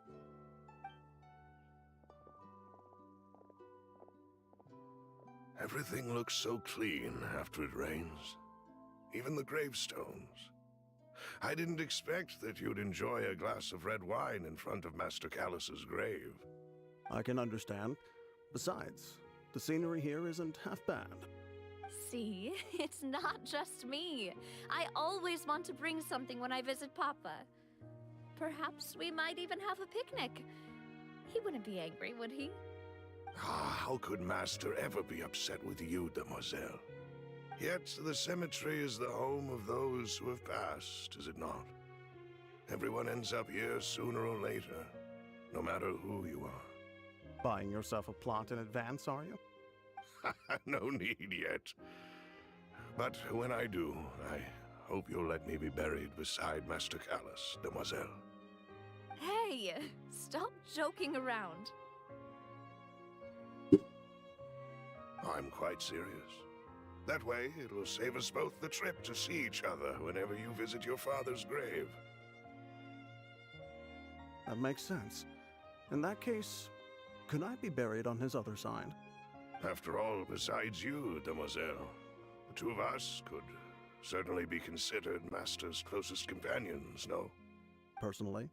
Everything looks so clean after it rains. Even the gravestones. I didn't expect that you'd enjoy a glass of red wine in front of Master Callus's grave. I can understand. Besides, the scenery here isn't half bad. See, it's not just me. I always want to bring something when I visit Papa. Perhaps we might even have a picnic. He wouldn't be angry, would he? How could Master ever be upset with you, Demoiselle? Yet the cemetery is the home of those who have passed, is it not? Everyone ends up here sooner or later, no matter who you are. Buying yourself a plot in advance, are you? No need yet. But when I do, I hope you'll let me be buried beside Master Callus, Demoiselle. Hey, stop joking around. I'm quite serious. That way, it'll save us both the trip to see each other whenever you visit your father's grave. That makes sense. In that case, could I be buried on his other side? After all, besides you, Demoiselle, the two of us could certainly be considered Master's closest companions, no? Personally,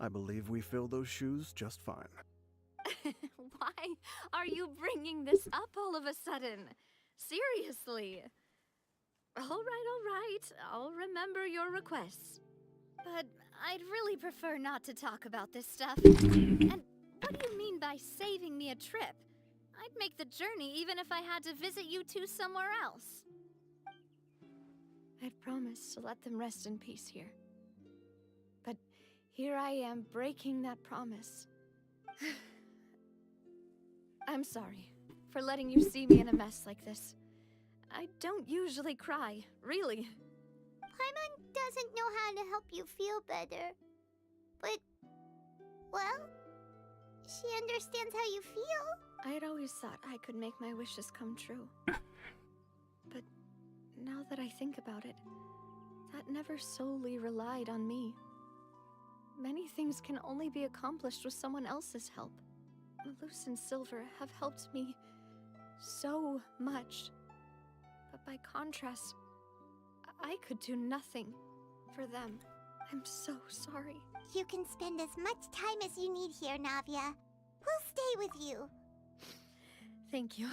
I believe we fill those shoes just fine. Why are you bringing this up all of a sudden? Seriously. All right. I'll remember your requests. But I'd really prefer not to talk about this stuff. And what do you mean by saving me a trip? I'd make the journey even if I had to visit you two somewhere else. I'd promised to let them rest in peace here. But here I am breaking that promise. I'm sorry for letting you see me in a mess like this. I don't usually cry, really. Paimon doesn't know how to help you feel better. But, well, she understands how you feel. I had always thought I could make my wishes come true. But now that I think about it, that never solely relied on me. Many things can only be accomplished with someone else's help. Malus and Silver have helped me so much. But by contrast, I could do nothing for them. I'm so sorry. You can spend as much time as you need here, Navia. We'll stay with you. Thank you.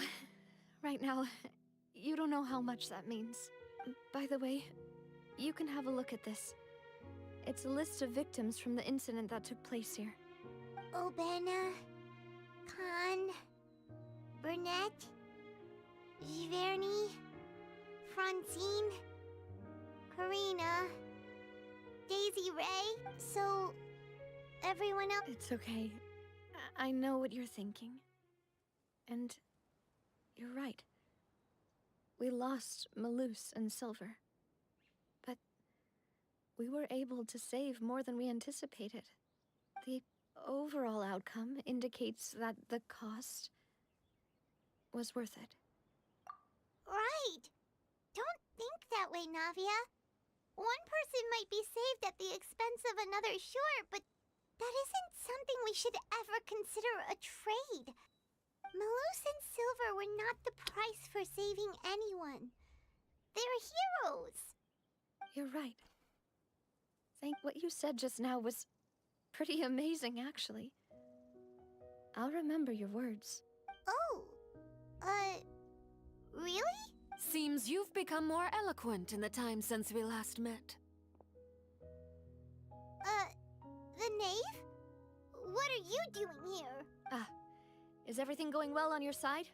Right now, you don't know how much that means. By the way, you can have a look at this. It's a list of victims from the incident that took place here. Obena, Khan, Burnett, Giverny, Francine, Karina, Daisy Ray. So, everyone else... It's okay. I know what you're thinking. And you're right. We lost Malus and Silver. But we were able to save more than we anticipated. The overall outcome indicates that the cost was worth it. Right. Don't think that way, Navia. One person might be saved at the expense of another, sure, but that isn't something we should ever consider a trade. Malus and Silver were not the price for saving anyone. They're heroes. You're right. What you said just now was Pretty amazing, actually. I'll remember your words. Oh, really? Seems you've become more eloquent in the time since we last met. The knave? What are you doing here? Ah, is everything going well on your side?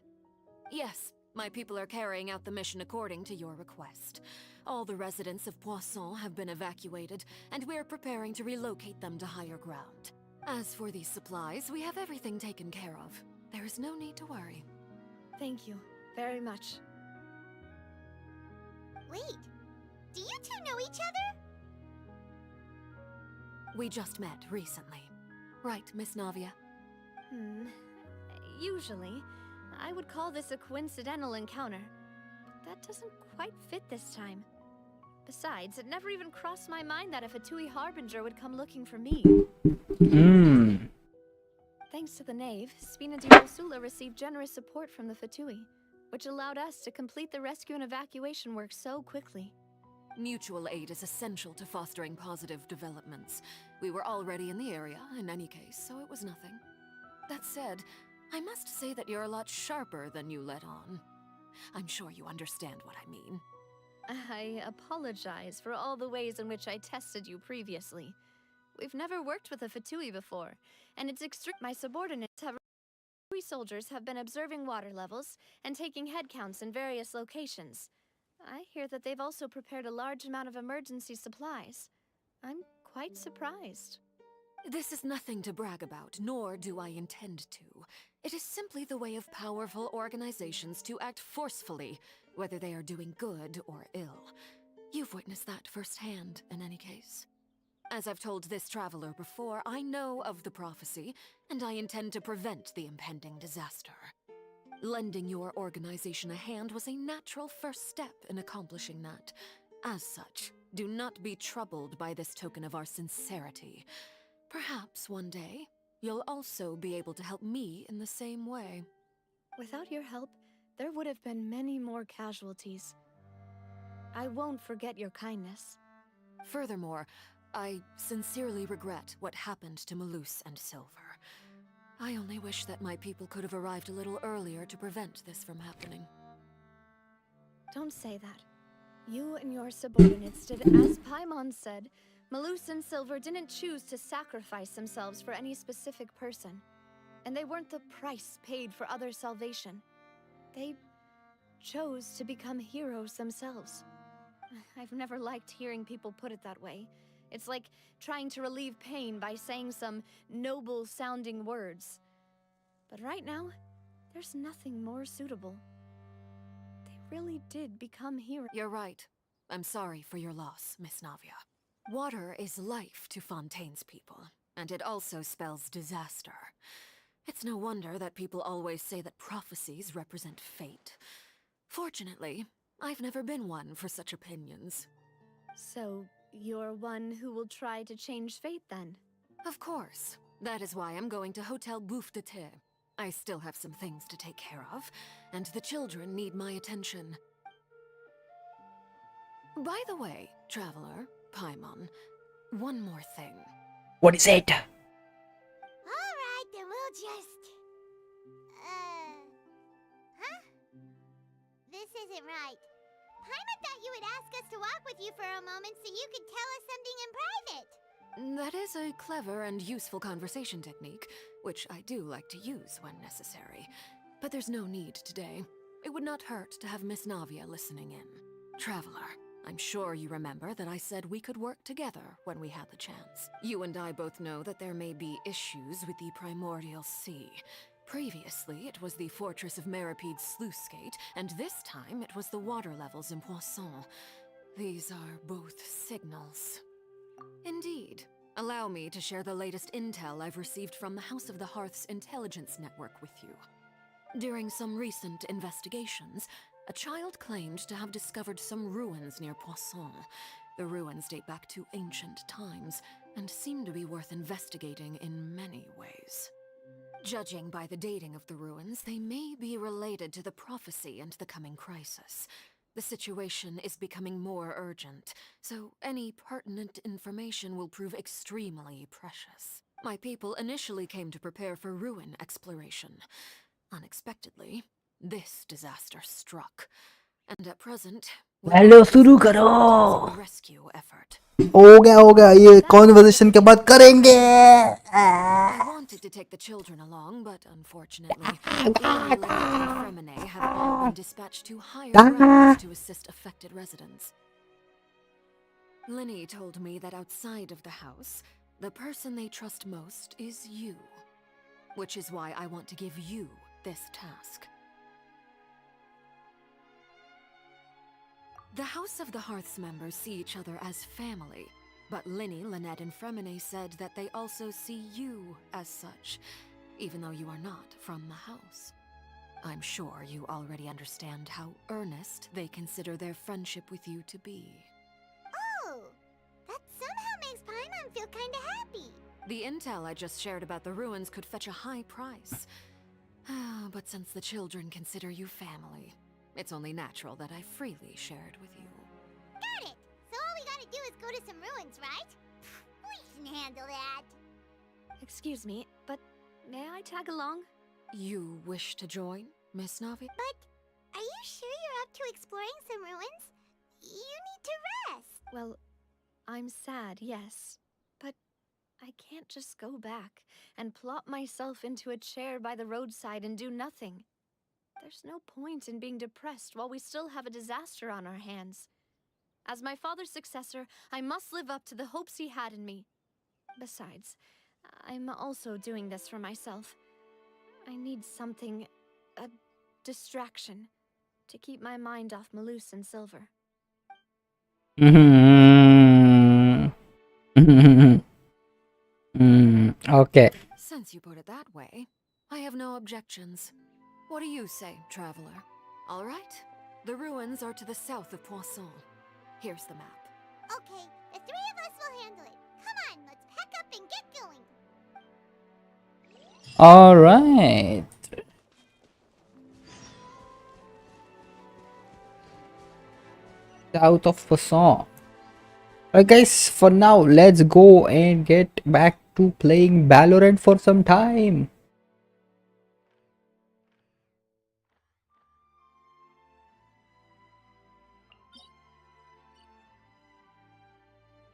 Yes, my people are carrying out the mission according to your request. All the residents of Poisson have been evacuated, and we're preparing to relocate them to higher ground. As for these supplies, we have everything taken care of. There is no need to worry. Thank you very much. Wait, do you two know each other? We just met recently. Right, Miss Navia? Usually, I would call this a coincidental encounter. But that doesn't quite fit this time. Besides, it never even crossed my mind that a Fatui Harbinger would come looking for me. Thanks to the knave, Spina di Rosula received generous support from the Fatui, which allowed us to complete the rescue and evacuation work so quickly. Mutual aid is essential to fostering positive developments. We were already in the area, in any case, so it was nothing. That said, I must say that you're a lot sharper than you let on. I'm sure you understand what I mean. I apologize for all the ways in which I tested you previously. We've never worked with a Fatui before, and it's my subordinates have Fatui soldiers have been observing water levels and taking head counts in various locations. I hear that they've also prepared a large amount of emergency supplies. I'm quite surprised. This is nothing to brag about, nor do I intend to. It is simply the way of powerful organizations to act forcefully, whether they are doing good or ill. You've witnessed that firsthand, in any case. As I've told this traveler before, I know of the prophecy, and I intend to prevent the impending disaster. Lending your organization a hand was a natural first step in accomplishing that. As such, do not be troubled by this token of our sincerity. Perhaps one day, you'll also be able to help me in the same way. Without your help, there would have been many more casualties. I won't forget your kindness. Furthermore, I sincerely regret what happened to Malus and Silver. I only wish that my people could have arrived a little earlier to prevent this from happening. Don't say that. You and your subordinates did as Paimon said. Malus and Silver didn't choose to sacrifice themselves for any specific person. And they weren't the price paid for other salvation. They chose to become heroes themselves. I've never liked hearing people put it that way. It's like trying to relieve pain by saying some noble-sounding words. But right now, there's nothing more suitable. They really did become heroes. You're right. I'm sorry for your loss, Miss Navia. Water is life to Fontaine's people, and it also spells disaster. It's no wonder that people always say that prophecies represent fate. Fortunately, I've never been one for such opinions. So, you're one who will try to change fate, then? Of course. That is why I'm going to Hotel Bouffe de Thé. I still have some things to take care of, and the children need my attention. By the way, Traveler, Paimon, one more thing. What is it? Alright, then we'll just... Huh? This isn't right. Paimon thought you would ask us to walk with you for a moment so you could tell us something in private. That is a clever and useful conversation technique, which I do like to use when necessary. But there's no need today. It would not hurt to have Miss Navia listening in. Traveler, I'm sure you remember that I said we could work together when we had the chance. You and I both know that there may be issues with the Primordial Sea. Previously, it was the Fortress of Meripede's sluice gate, and this time it was the water levels in Poisson. These are both signals. Indeed. Allow me to share the latest intel I've received from the House of the Hearth's intelligence network with you. During some recent investigations, a child claimed to have discovered some ruins near Poisson. The ruins date back to ancient times, and seem to be worth investigating in many ways. Judging by the dating of the ruins, they may be related to the prophecy and the coming crisis. The situation is becoming more urgent, so any pertinent information will prove extremely precious. My people initially came to prepare for ruin exploration. Unexpectedly, this disaster struck. And at present, we're hello all शुरू busy करो prioritizing a rescue effort. हो गया ये conversation के बाद करेंगे I wanted to take the children along, but unfortunately, Lenny, Lynette, and Fremine have all been dispatched to higher grounds to assist affected residents. Lenny told me that outside of the house, the person they trust most is you. Which is why I want to give you this task. The House of the Hearth's members see each other as family, but Lenny, Lynette, and Fremine said that they also see you as such, even though you are not from the house. I'm sure you already understand how earnest they consider their friendship with you to be. Oh, that somehow makes Paimon feel kinda happy. The intel I just shared about the ruins could fetch a high price. But since the children consider you family, it's only natural that I freely share it with you. Got it! So all we gotta do is go to some ruins, right? We can handle that. Excuse me, but may I tag along? You wish to join, Miss Navi? But are you sure you're up to exploring some ruins? You need to rest. Well, I'm sad, yes. But I can't just go back and plop myself into a chair by the roadside and do nothing. There's no point in being depressed while we still have a disaster on our hands. As my father's successor, I must live up to the hopes he had in me. Besides, I'm also doing this for myself. I need something, a distraction, to keep my mind off Malus and Silver. Okay. Since you put it that way, I have no objections. What do you say, traveler? All right. The ruins are to the south of Poisson. Here's the map. Okay, the three of us will handle it. Come on, let's pack up and get going. All right. South of Poisson. Alright guys, for now let's go and get back to playing Valorant for some time.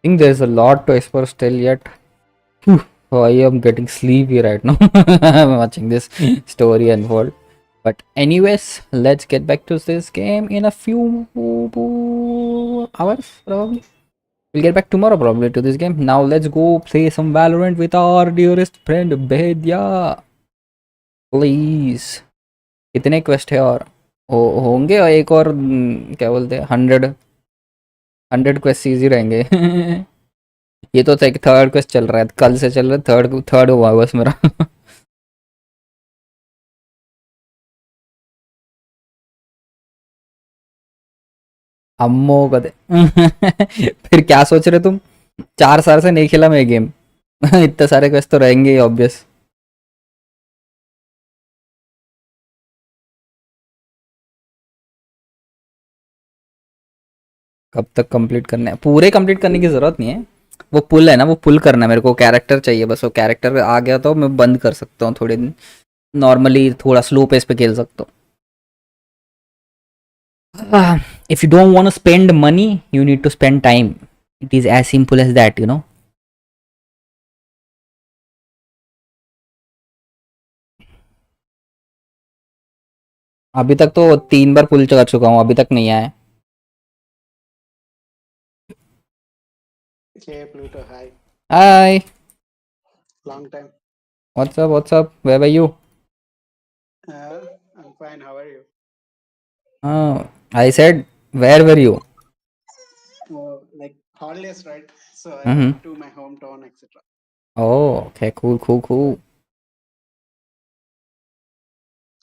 I think there's a lot to explore still yet. Whew, I am getting sleepy right now. I'm watching this story unfold. But anyways, let's get back to this game in a few hours probably. We'll get back tomorrow probably to this game. Now let's go play some Valorant with our dearest friend Bedya. Please. कितने quest है और होंगे और एक और क्या बोलते हैं 100 क्वेस्ट इजी रहेंगे. ये तो थर्ड क्वेस्ट चल रहा है, कल से चल रहा है, थर्ड हुआ बस मेरा. अम्मो कदे. फिर क्या सोच रहे तुम? 4 साल से नहीं खेला मैं गेम. इतने सारे क्वेस्ट तो रहेंगे ही ऑब्वियस. कब तक कंप्लीट करना है? पूरे कंप्लीट करने की ज़रूरत नहीं है. वो पुल है ना, वो पुल करना है मेरे को. कैरेक्टर चाहिए बस. वो कैरेक्टर आ गया तो मैं बंद कर सकता हूँ थोड़े दिन. नॉर्मली थोड़ा स्लो पेस पे खेल सकता हूँ. If you don't want to spend money, you need to spend time. It is as simple as that, you know. अभी तक तो 3 बार पुल कर चुका हूँ, अभी तक नहीं आया. Hey Pluto, hi. Hi. Long time. What's up? What's up? Where were you? I'm fine. How are you? I said, where were you? Like holidays, right? So I went to my hometown, etc. Oh, okay, cool.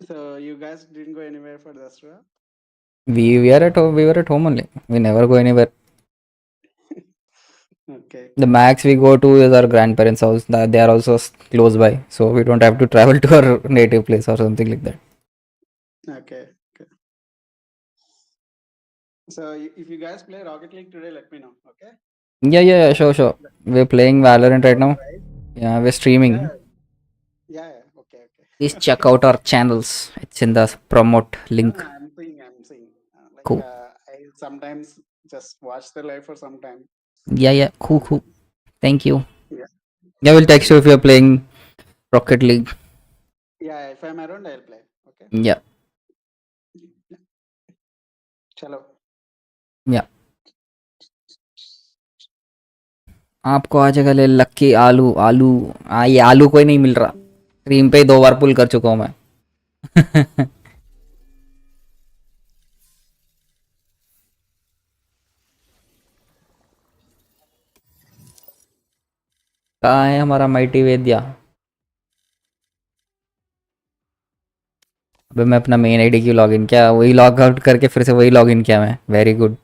So you guys didn't go anywhere for Dasra? We were at home only. We never go anywhere. Okay. The max we go to is our grandparents' house. They are also close by, so we don't have to travel to our native place or something like that. Okay. So if you guys play Rocket League today, let me know. Okay. Yeah, sure. We're playing Valorant right now. Yeah, we're streaming. Yeah, yeah. Okay, okay. Please check out our channels. It's in the promote link. I'm seeing. Cool. I sometimes just watch the live for some time. Yeah. Cool. Thank you. Yeah. I will text you if you're playing Rocket League. Yeah, if I'm around, I'll play. Okay. Yeah. Chalo. Yeah. आपको आ जाएगा ले लक्की आलू आलू ये आलू कोई नहीं मिल रहा स्क्रीन पे ही 2 बार पुल कर चुका हूँ मैं कहाँ है हमारा माइटी वेद्या अबे मैं अपना मेन आईडी क्यों लॉगिन किया वही लॉग आउट करके फिर से वही लॉगिन किया मैं वेरी गुड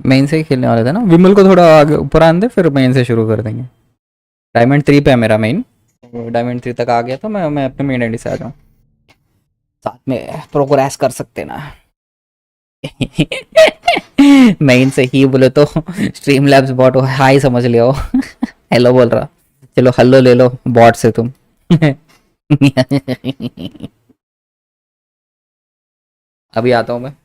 मेन से ही खेलने वाले थे ना विमल को थोड़ा आगे ऊपर आने दे फिर मेन से शुरू कर देंगे डायमंड 3 पे है मेरा मेन डायमंड 3 तक आ गया तो मैं अपने मेन आईडी से आ जाऊँ साथ में प्रोग्रेस कर सकते ना मेन से ही बोले तो स्ट्रीम लैब्स बॉट हाई समझ लिया हेलो बोल रहा चलो हेलो ले लो बॉट से तुम अभी आता हूँ मैं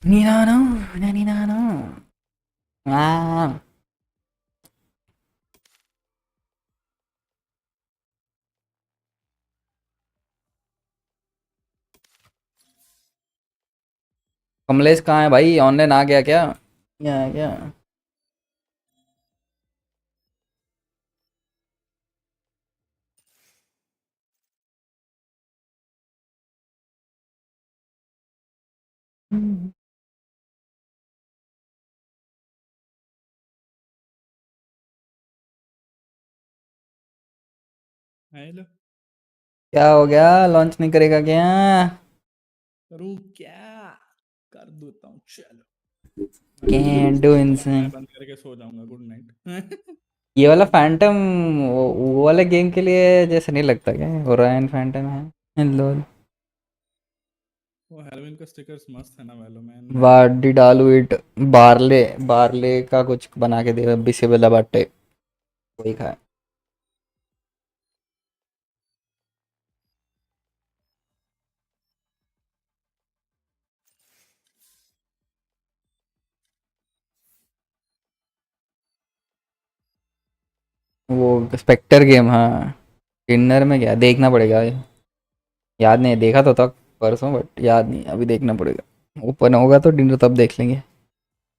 Ninano, Ninano. कमलेश कहाँ है भाई ऑनलाइन आ गया क्या क्या हेलो क्या हो गया लॉन्च नहीं करेगा क्या करूँ क्या कर देता हूँ चलो कैन डू इनसेन बंद करके सो जाऊंगा गुड नाइट ये वाला फैंटम वो वाले गेम के लिए जैसे नहीं लगता क्या ओरायन फैंटम है हेलो वो हैलोवीन का स्टिकर्स मस्त है ना वैलो मैन व्हाट डिड आलू इट बार्ले बार्ले का कुछ बना के दे बिसेबल बाटे वही खाए वो स्पेक्टर गेम हाँ डिनर में क्या देखना पड़ेगा याद नहीं देखा तो था परसों बट याद नहीं अभी देखना पड़ेगा ओपन होगा तो डिनर तब देख लेंगे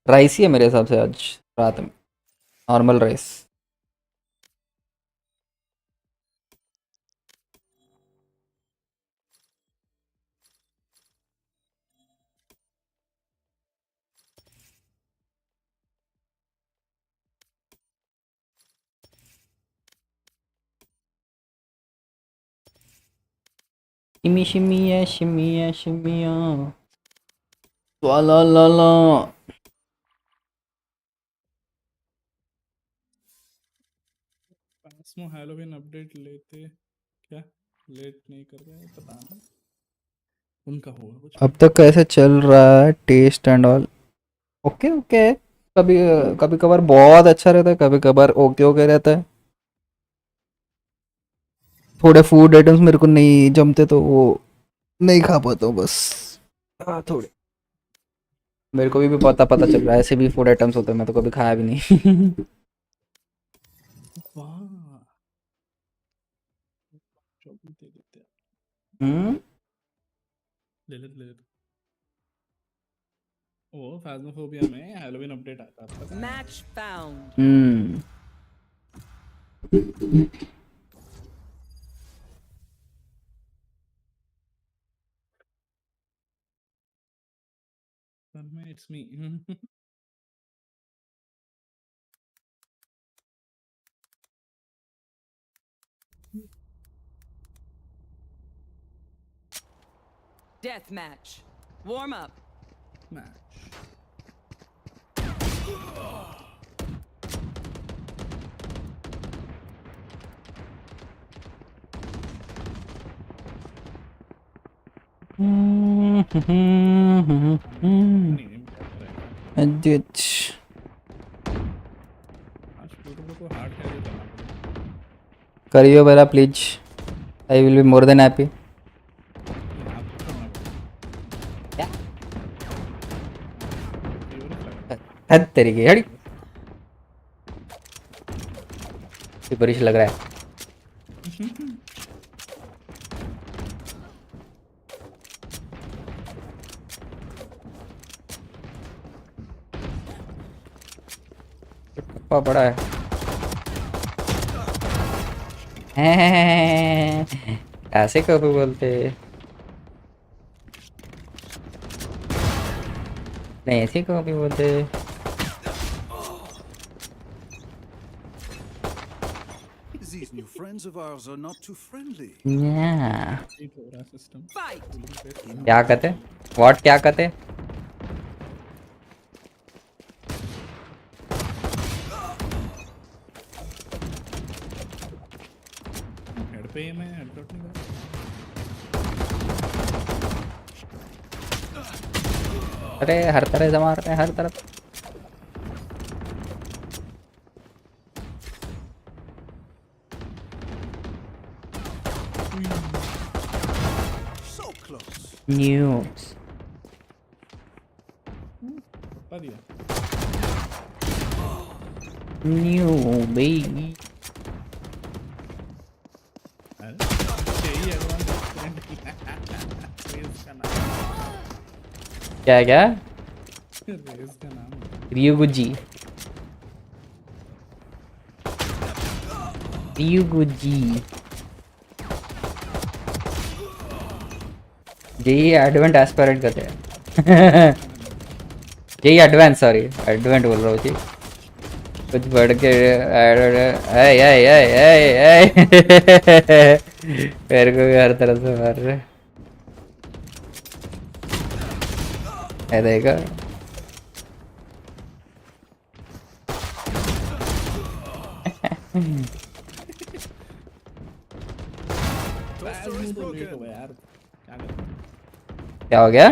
राइस ही है मेरे हिसाब से आज रात में normal rice Shimmy, shimmy, yeah, shimmy, yeah, shimmy, yeah. La la la. पासमो हैलोवीन अपडेट लेते क्या लेट नहीं कर रहे हैं पता नहीं उनका होगा कुछ अब तक कैसे चल रहा है test and all okay okay कभी कभी कभार बहुत अच्छा रहता है कभी कभार ओके ओके रहता है थोड़े फूड आइटम्स मेरे को नहीं जमते तो वो नहीं खा पाता हूँ बस। हाँ थोड़े। मेरे को भी पता चल रहा है, ऐसे भी फूड आइटम्स होते हैं, मैं तो कभी खाया भी नहीं। वाह, चॉकलेट दे देते हैं। ले ले। ओ फाज़्मोफोबिया में हैलोवीन अपडेट आता है, पता है? Match found. It's me. Death match. Warm up. Match. करियो मेरा please, I will be more than happy. हद तरीके हड़ी बारिश लग रहा है। बड़ा है। ऐसे कभी बोलते नहीं, ऐसे कभी बोलते। These new friends of ours are not too friendly. Yeah. Fight. क्या कहते? What क्या कहते? हेड पे मैं हेडशॉट नहीं कर। अरे हर तरह से मार रहे हैं, हर तरफ। So close. News. New baby. क्या क्या? रेस का नाम रियुगुजी। रियुगुजी जेई एडवेंट एस्पिरेंट कहते हैं। जेई एडवांस, सॉरी एडवेंट बोल रहा हूँ जी। कुछ बढ़ के मेरे को भी हर तरह से मार रहे है, देखा। क्या हो गया?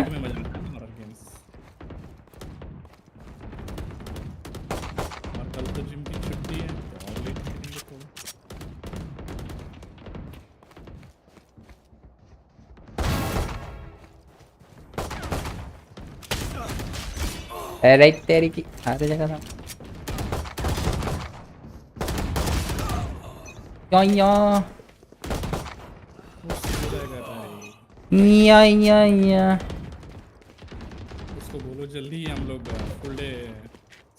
राइट तेरी की आधे जगह था या उसको बोलो जल्दी ही हम लोग फुल डे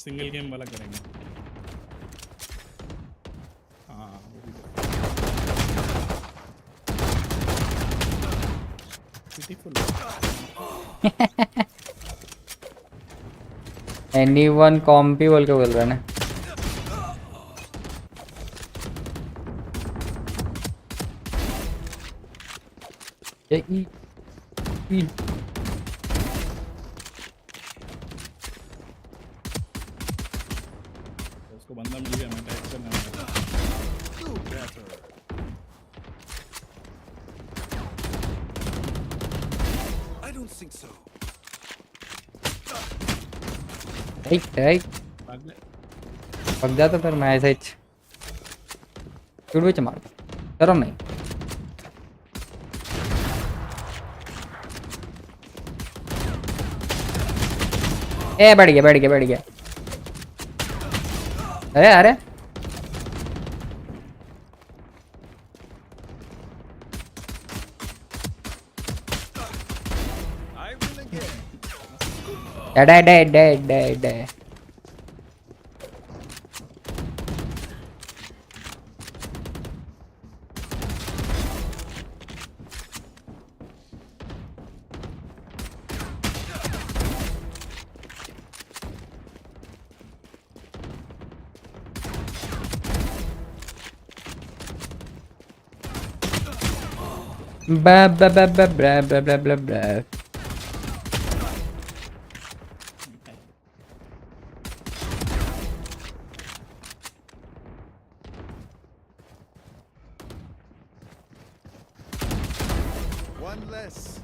सिंगल गेम वाला करेंगे। हाँ एनीवन कॉम्पी बोल के बोल रहा है ना। उसको बंदा मिल गया, मैं टैग करना है। I don't think so. Right पक जाता फिर मैं ऐसा ही छुड़ भी मार करो नहीं। ए बैठ गया बैठ गया बैठ गया। अरे day blah blah blah blah blah blah blah blah blah. One less.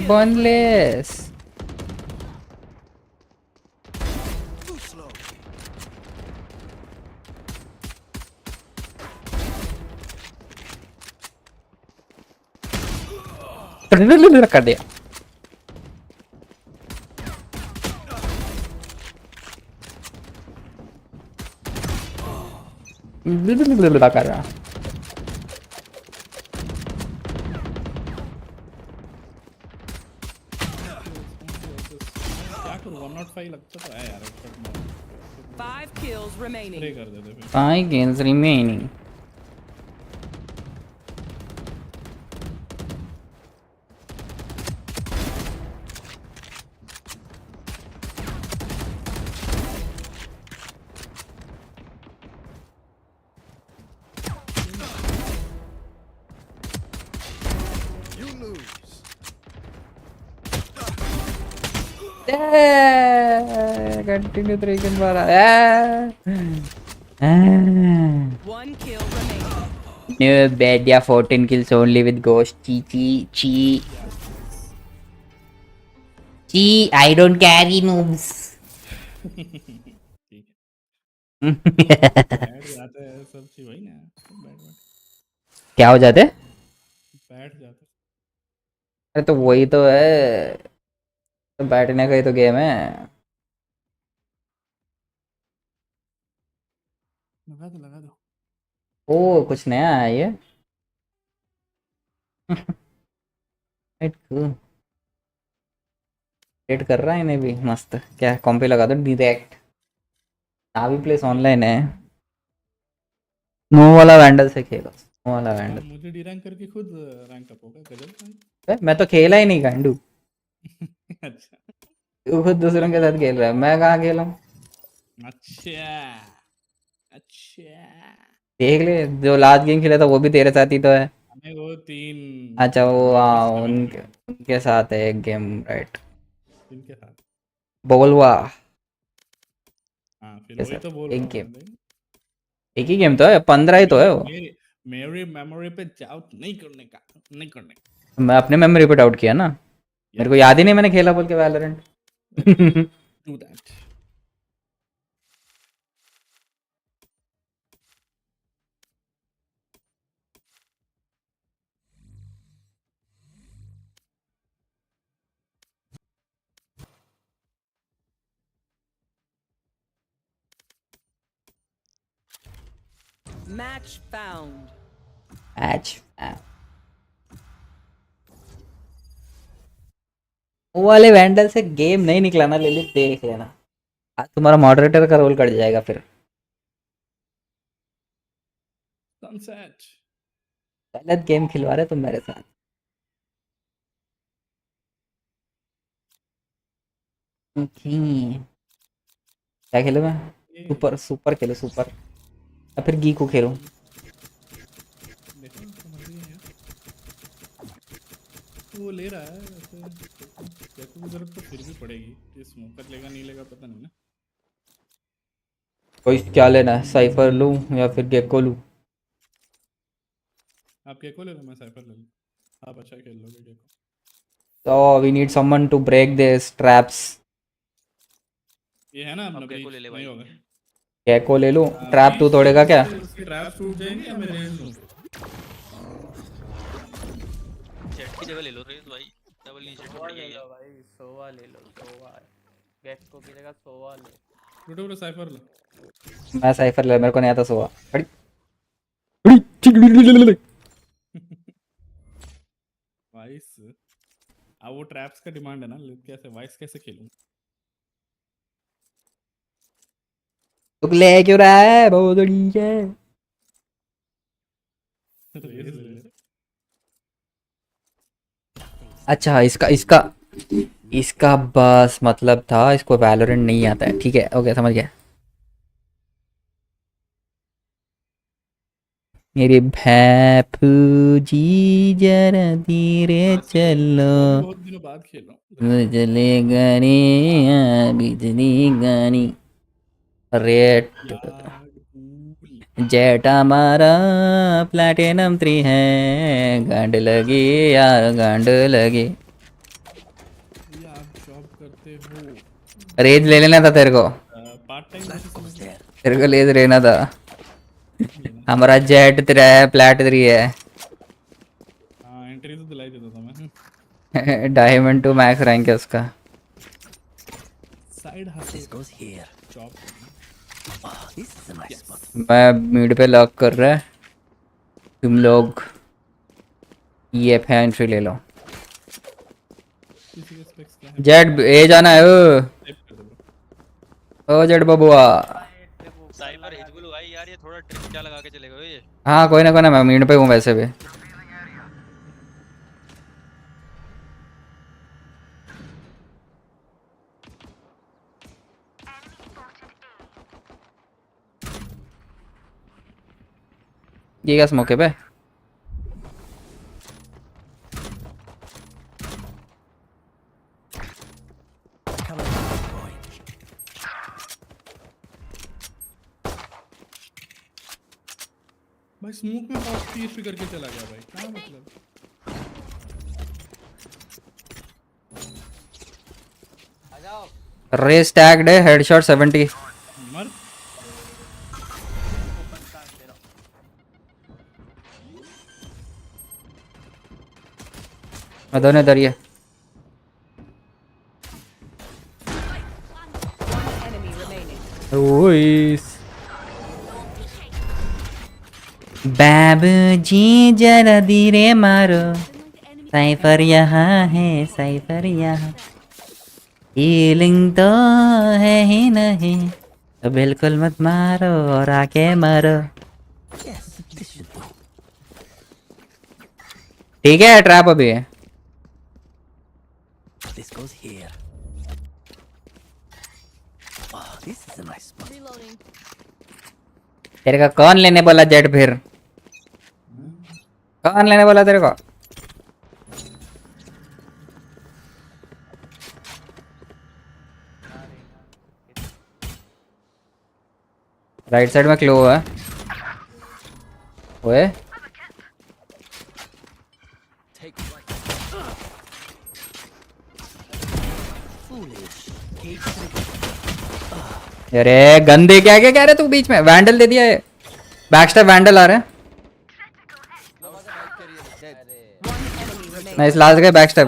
Boneless. Too slow. कर दिया। कर रहा। क्या करूं 105 लगता तो है यार। 5 kills remaining. प्ले कर देते फिर। 5 games remaining. You lose. Continue 3 can bara. One kill remaining. No bad, yeah, 14 kills only with Ghost. Chi. I don't carry noobs. बैठ जाते हैं सब चीज वही ना। क्या हो जाते? बैठ जाते। अरे तो वही तो है, तो बैठने का ही तो गेम है। लगा दो। ओ कुछ नया है ये। वेट कर रहा है इन्हें भी मस्त। क्या कॉम्पे लगा दो डायरेक्ट। नावी प्लेस ऑनलाइन है। नो वाला वैंडल से खेलो। नो वाला वैंडल। मुझे डी रैंक करके खुद रैंक अप होगा गजब। मैं तो खेला ही नहीं गांडू। अच्छा तू खुद दूसरों के साथ खेल रहा है, मैं कहाँ खेला हूँ। अच्छा देख ले, जो लास्ट गेम खेला था वो भी तेरे साथ ही तो है। हमें वो 3। अच्छा वो उनके साथ है एक गेम, राइट। इनके साथ बोलवा। हाँ फिर वही तो बोल रहा एक हूँ गेम, मैं भाई। एक ही गेम तो है, 15 ही तो है वो। मेरी मेमोरी पे डाउट नहीं करने का। मैं अपने मेमोरी पे डाउट किया ना, मेरे को याद ही नहीं मैंने खेला बोल के Valorant. Do that. Match found. वो वाले वैंडल से गेम नहीं निकला ना, ले देख लेना। आज तुम्हारा मॉडरेटर का रोल कट जाएगा फिर। Sunset. गलत गेम खिलवा रहे तुम मेरे साथ। क्या खेलूं मैं? सुपर खेलो सुपर, या फिर गी को खेलूं। वो ले रहा है जैसे की जरूरत तो फिर भी पड़ेगी। ये स्मोकर लेगा नहीं लेगा पता नहीं ना। कोई क्या लेना है, साइफर लूं या फिर गेको लूं? आप गेको ले लो, मैं साइफर ले लूं। आप अच्छा खेल लोगे gecko. So we need someone to break these traps. ये है ना अपना गेको ले ले भाई। होगा गेको ले लूं, ट्रैप तू तोड़ेगा क्या? ट्रैप टूट जाएंगे या मैं रेंज लूं? जेट की जगह ले लो रेस भाई, डबल ई जेट सोवा बढ़िया ले ही है। लो भाई, सोवा ले लो, सोवा गेक्को की जगह सोवा लो। प्लूटो ब्रो साइफर लो। मैं साइफर ले, मेरे को नहीं आता सोवा। वाइस अब वो ट्रैप्स का डिमांड है ना, कैसे वाइस कैसे खेलूं? तू ले क्यों रहा है बहुत बढ़िया है। रेस ले ले। अच्छा इसका इसका इसका बस मतलब था इसको वैलोरेंट नहीं आता है, ठीक है ओके समझ गया। मेरी भैपू जी जरा धीरे चलो, बहुत दिनों बाद खेल रहा हूँ। बिजली गानी बिजली गानी रेट जेट हमारा प्लैटिनम 3 है, गांड लगी यार गांड लगी। ये आप जॉब करते हो? रेज ले लेना था तेरे को, पार्ट टाइम तेरे को रेज लेना था। हमारा जेट 3 है, प्लैट 3 है। हाँ एंट्री तो दिलाई देता था मैं। डायमंड 2 मैक्स रैंक है उसका। Side hustle job. मैं मिड पे लॉक कर रहा है, तुम लोग ये एंट्री ले लो। जेट ए जाना है ओ जेट बबुआ। साइबर हिजबुल भाई यार, ये थोड़ा ट्रिक क्या लगा के चलेगा ये। हाँ कोई ना मैं मिड पे हूँ वैसे भी। ये क्या स्मोक है बे? भाई स्मोक में 5 पीएचपी करके चला गया भाई, क्या मतलब? रेस टैग्ड है, हेडशॉट 70। मर मैं दोनों इधर ही है। ओइस बाबूजी जरा धीरे मारो, साइफर यहाँ है साइफर यहाँ, हीलिंग तो है ही नहीं तो बिल्कुल मत मारो और आके मारो। ठीक है ट्रैप अभी है। This goes here. Oh, this is a nice spot. Reloading. तेरे का कौन लेने बोला जेट फिर? कौन लेने बोला तेरे को? राइट साइड में क्लो है। ओए अरे गंदे क्या क्या कह रहे तू बीच में? वैंडल दे दिया है, बैकस्टैप वैंडल आ रहा है। नाइस लास्ट गए बैकस्टैप।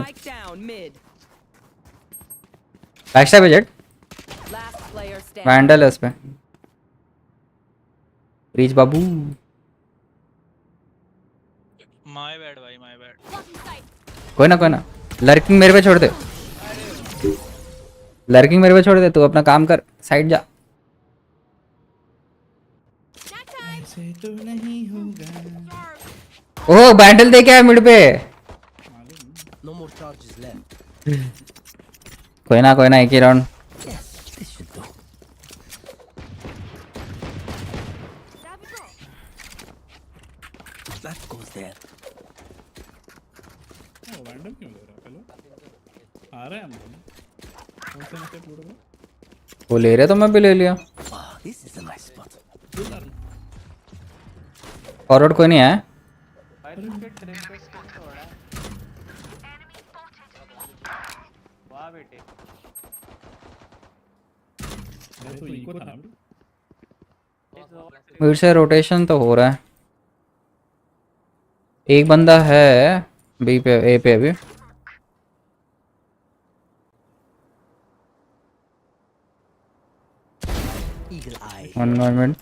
बैकस्टैप है जेट, वैंडल है उस पे। रीच बाबू माय बैड भाई, माय बैड। कोई ना लर्किंग मेरे पे छोड़ दे, लर्किंग मेरे पे छोड़ दे, तू अपना काम कर, साइड जा। ऐसे तो नहीं होगा। ओह बैंडल दे क्या है मिड पे? No more charges left. कोई ना एक ही round. Yes, this should do. That goes there. Oh random क्यों ले रहा है? हेलो आ रहा है हम कौन से नशे प्लूटो में? वो ले रहे तो मैं भी ले लिया। Wow, this is a nice spot. Forward कोई नहीं है। भाई तुझे ट्रिप पे छोड़ा। वाह बेटे। तो इको था ना। फिर से रोटेशन तो हो रहा है। एक बंदा है बी पे ए पे अभी Eagle eye. 1 मिनट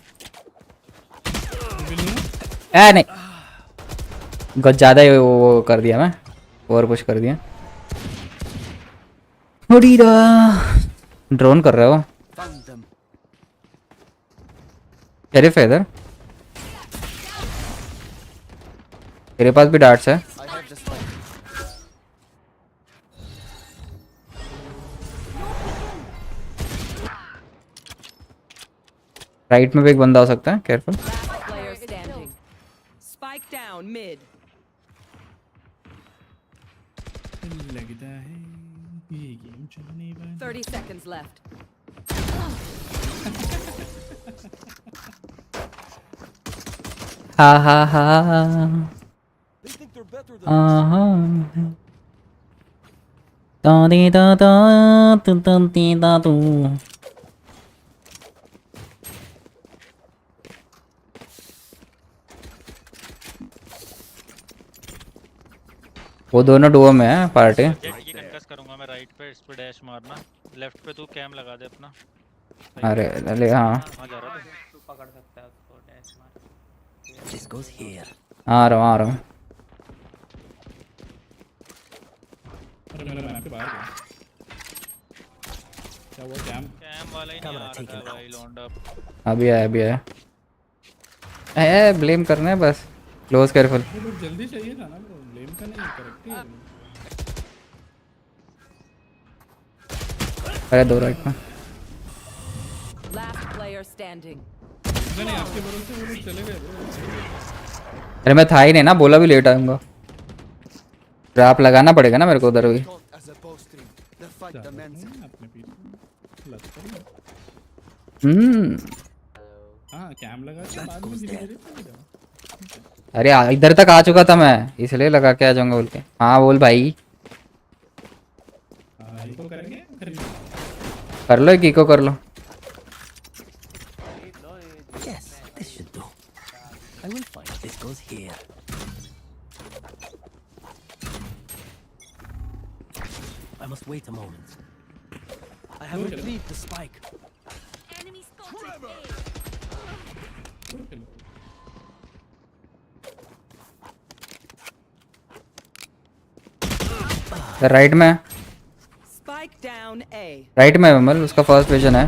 नहीं कुछ ज़्यादा ही वो कर दिया मैं और कुछ कर दिया ड्रोन कर रहे हो Found them. शेरिफ है इधर तेरे पास भी डार्ट्स है I have the spike. Right में भी एक बंदा हो सकता है careful Player standing. Spike down mid. लगता है ये गेम चलने वाला 30 seconds left. हा हा हा तू वो दोनों डुओ में है पार्टी जेट की कंकस करूंगा मैं राइट पे, इस पे डैश मारना, लेफ्ट पे तू कैम लगा दे अपना। अरे अरे हाँ कहाँ जा रहा था? तू पकड़ सकता है उसको डैश मार। This goes here. आ रहा हूँ अरे मेरा मैप के बाहर गया क्या हुआ कैम वाला ही नहीं आ रहा था भाई लौंडा। अभी आया ब्लेम करना है बस क्लोज केयरफुल वो जल्दी चाहिए था ना ब्रो ब्लेम का नहीं करेक्ट ही है अरे दो राइट में Last player standing. नहीं आपके भरोसे वो लोग चले गए bro। अरे मैं था ही नहीं ना बोला भी लेट आऊंगा ट्रैप लगाना पड़ेगा ना मेरे को उधर भी As a bowstring, the fight demands it. अपने पीछे लगता है हाँ कैम लगा के बाद में धीरे-धीरे चलेगा। अरे इधर तक आ चुका था मैं इसलिए लगा के आ जाऊंगा बोल के हाँ बोल भाई इको करेंगे कर लो एक इको कर लो Yes, this should do. I will find this goes here. I must wait a moment. I have retrieved the spike. Enemy spotted. Right में Spike down A. राइट में विमल उसका फर्स्ट विजन है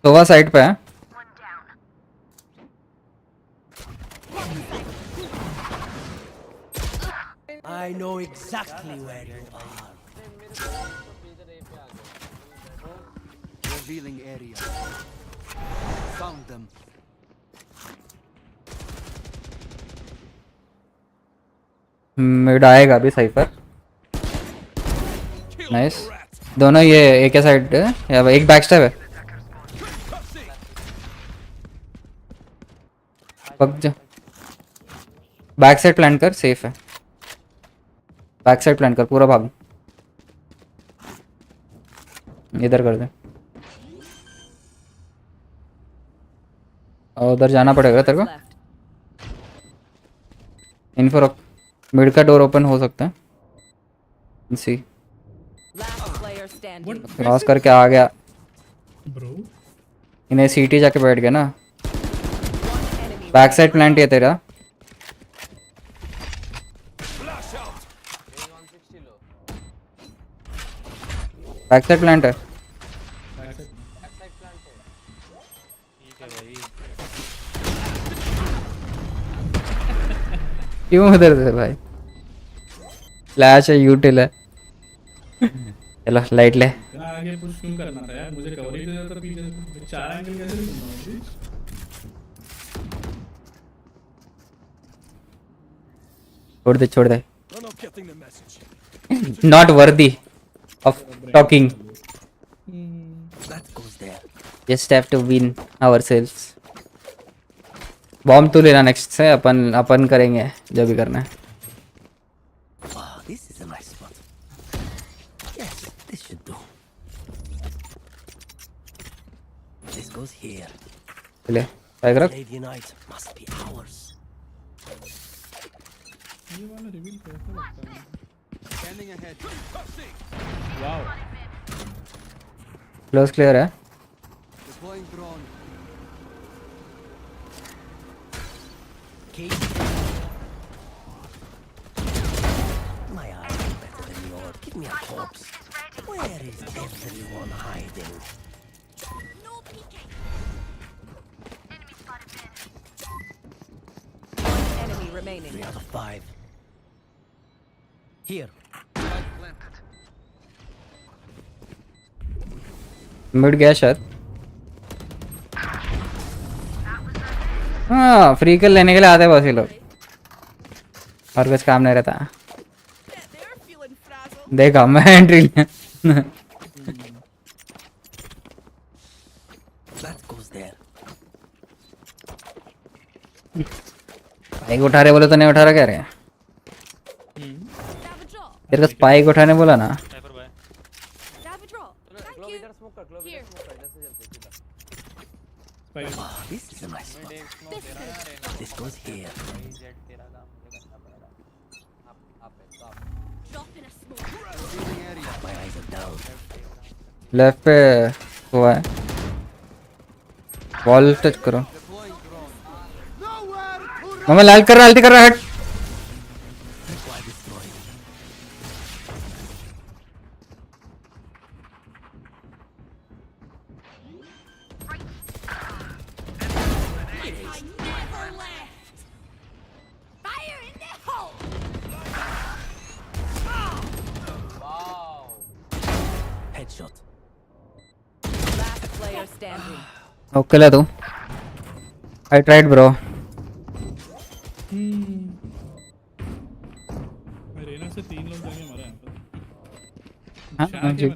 तो वह साइड पे है I know exactly where you are. Revealing area. Found them. Mid आएगा अभी साइफर नाइस दोनों ये एक ही साइड है या एक बैक स्टेप है पक जा बैक साइड प्लान कर सेफ है बैक साइड प्लान कर पूरा भाग इधर कर दे और उधर जाना पड़ेगा तेरे को इन्फो रख मिड का डोर ओपन हो सकता है सी क्रॉस करके आ गया ब्रो इन्हें सीटी जाके बैठ गया ना बैक साइड प्लांट है तेरा बैक साइड प्लांट है क्यों इधर से भाई फ्लैश है यूटिल है चलो लाइट ले आगे पुश क्यों करना था यार मुझे कवर ही देना था पीछे से चार एंगल कैसे दूंगा छोड़ दे not worthy of talking That goes there. Just have to win ourselves bomb तो लेना नेक्स्ट से अपन करेंगे जो भी करना है Wow, this is a nice spot. Yes, this should do. This goes here. ले tiger Lady Knight must be ours. ये वाला रिवील कैसा लगता है? Scanning ahead. Wow close clear है. Deploying drone. My eyes are better than yours. Give me a corpse. Where is everyone hiding? No peeking. Enemy remaining. 3 out of 5. Here. Mid गया शायद. हाँ free किल लेने के लिए आते हैं बस ये लोग और कुछ काम नहीं रहता. देखा मैं एंट्री लिया. That goes there. स्पाइक उठा रहे बोले तो नहीं उठा रहा क्या रहे. तेरे को स्पाइक उठाने बोला ना. Oh, this is a nice spot. This goes here. My eyes are down. Left पे हुआ है. वॉल टच करो. मैं लाल कर रहा अल्टी कर रहा हट. Headshot. Last player standing. Okay ले तू. I tried bro. रेना से 3 लोग जाके मरे हैं. हाँ जी.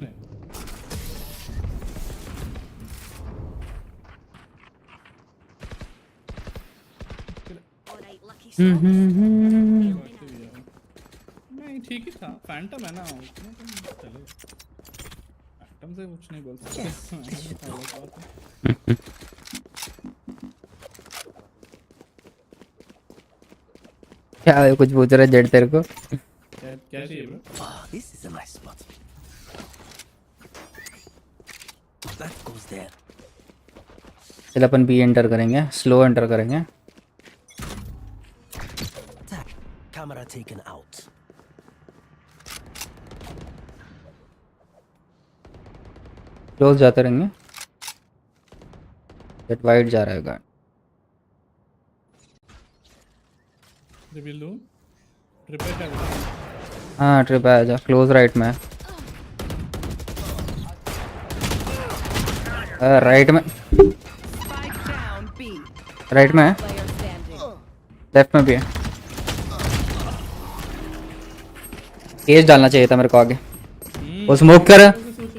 नहीं ठीक ही था. फैंटम है ना उसमें तो चले. फैंटम से कुछ नहीं बोल सकते. क्या है कुछ पूछ रहा जेड तेरे को. क्या चाहिए bro? Oh, this is a nice spot. That goes there. चल अपन बी एंटर करेंगे. स्लो एंटर करेंगे. Camera taken out. क्लोज जाते रहेंगे. जेट वाइड जा रहा है गार्ड. रिवील दो. ट्रिपल कर. हाँ ट्रिप आ जा. क्लोज राइट में. राइट में. राइट में है. लेफ्ट में भी है. केज डालना चाहिए था मेरे को आगे. वो स्मोक कर.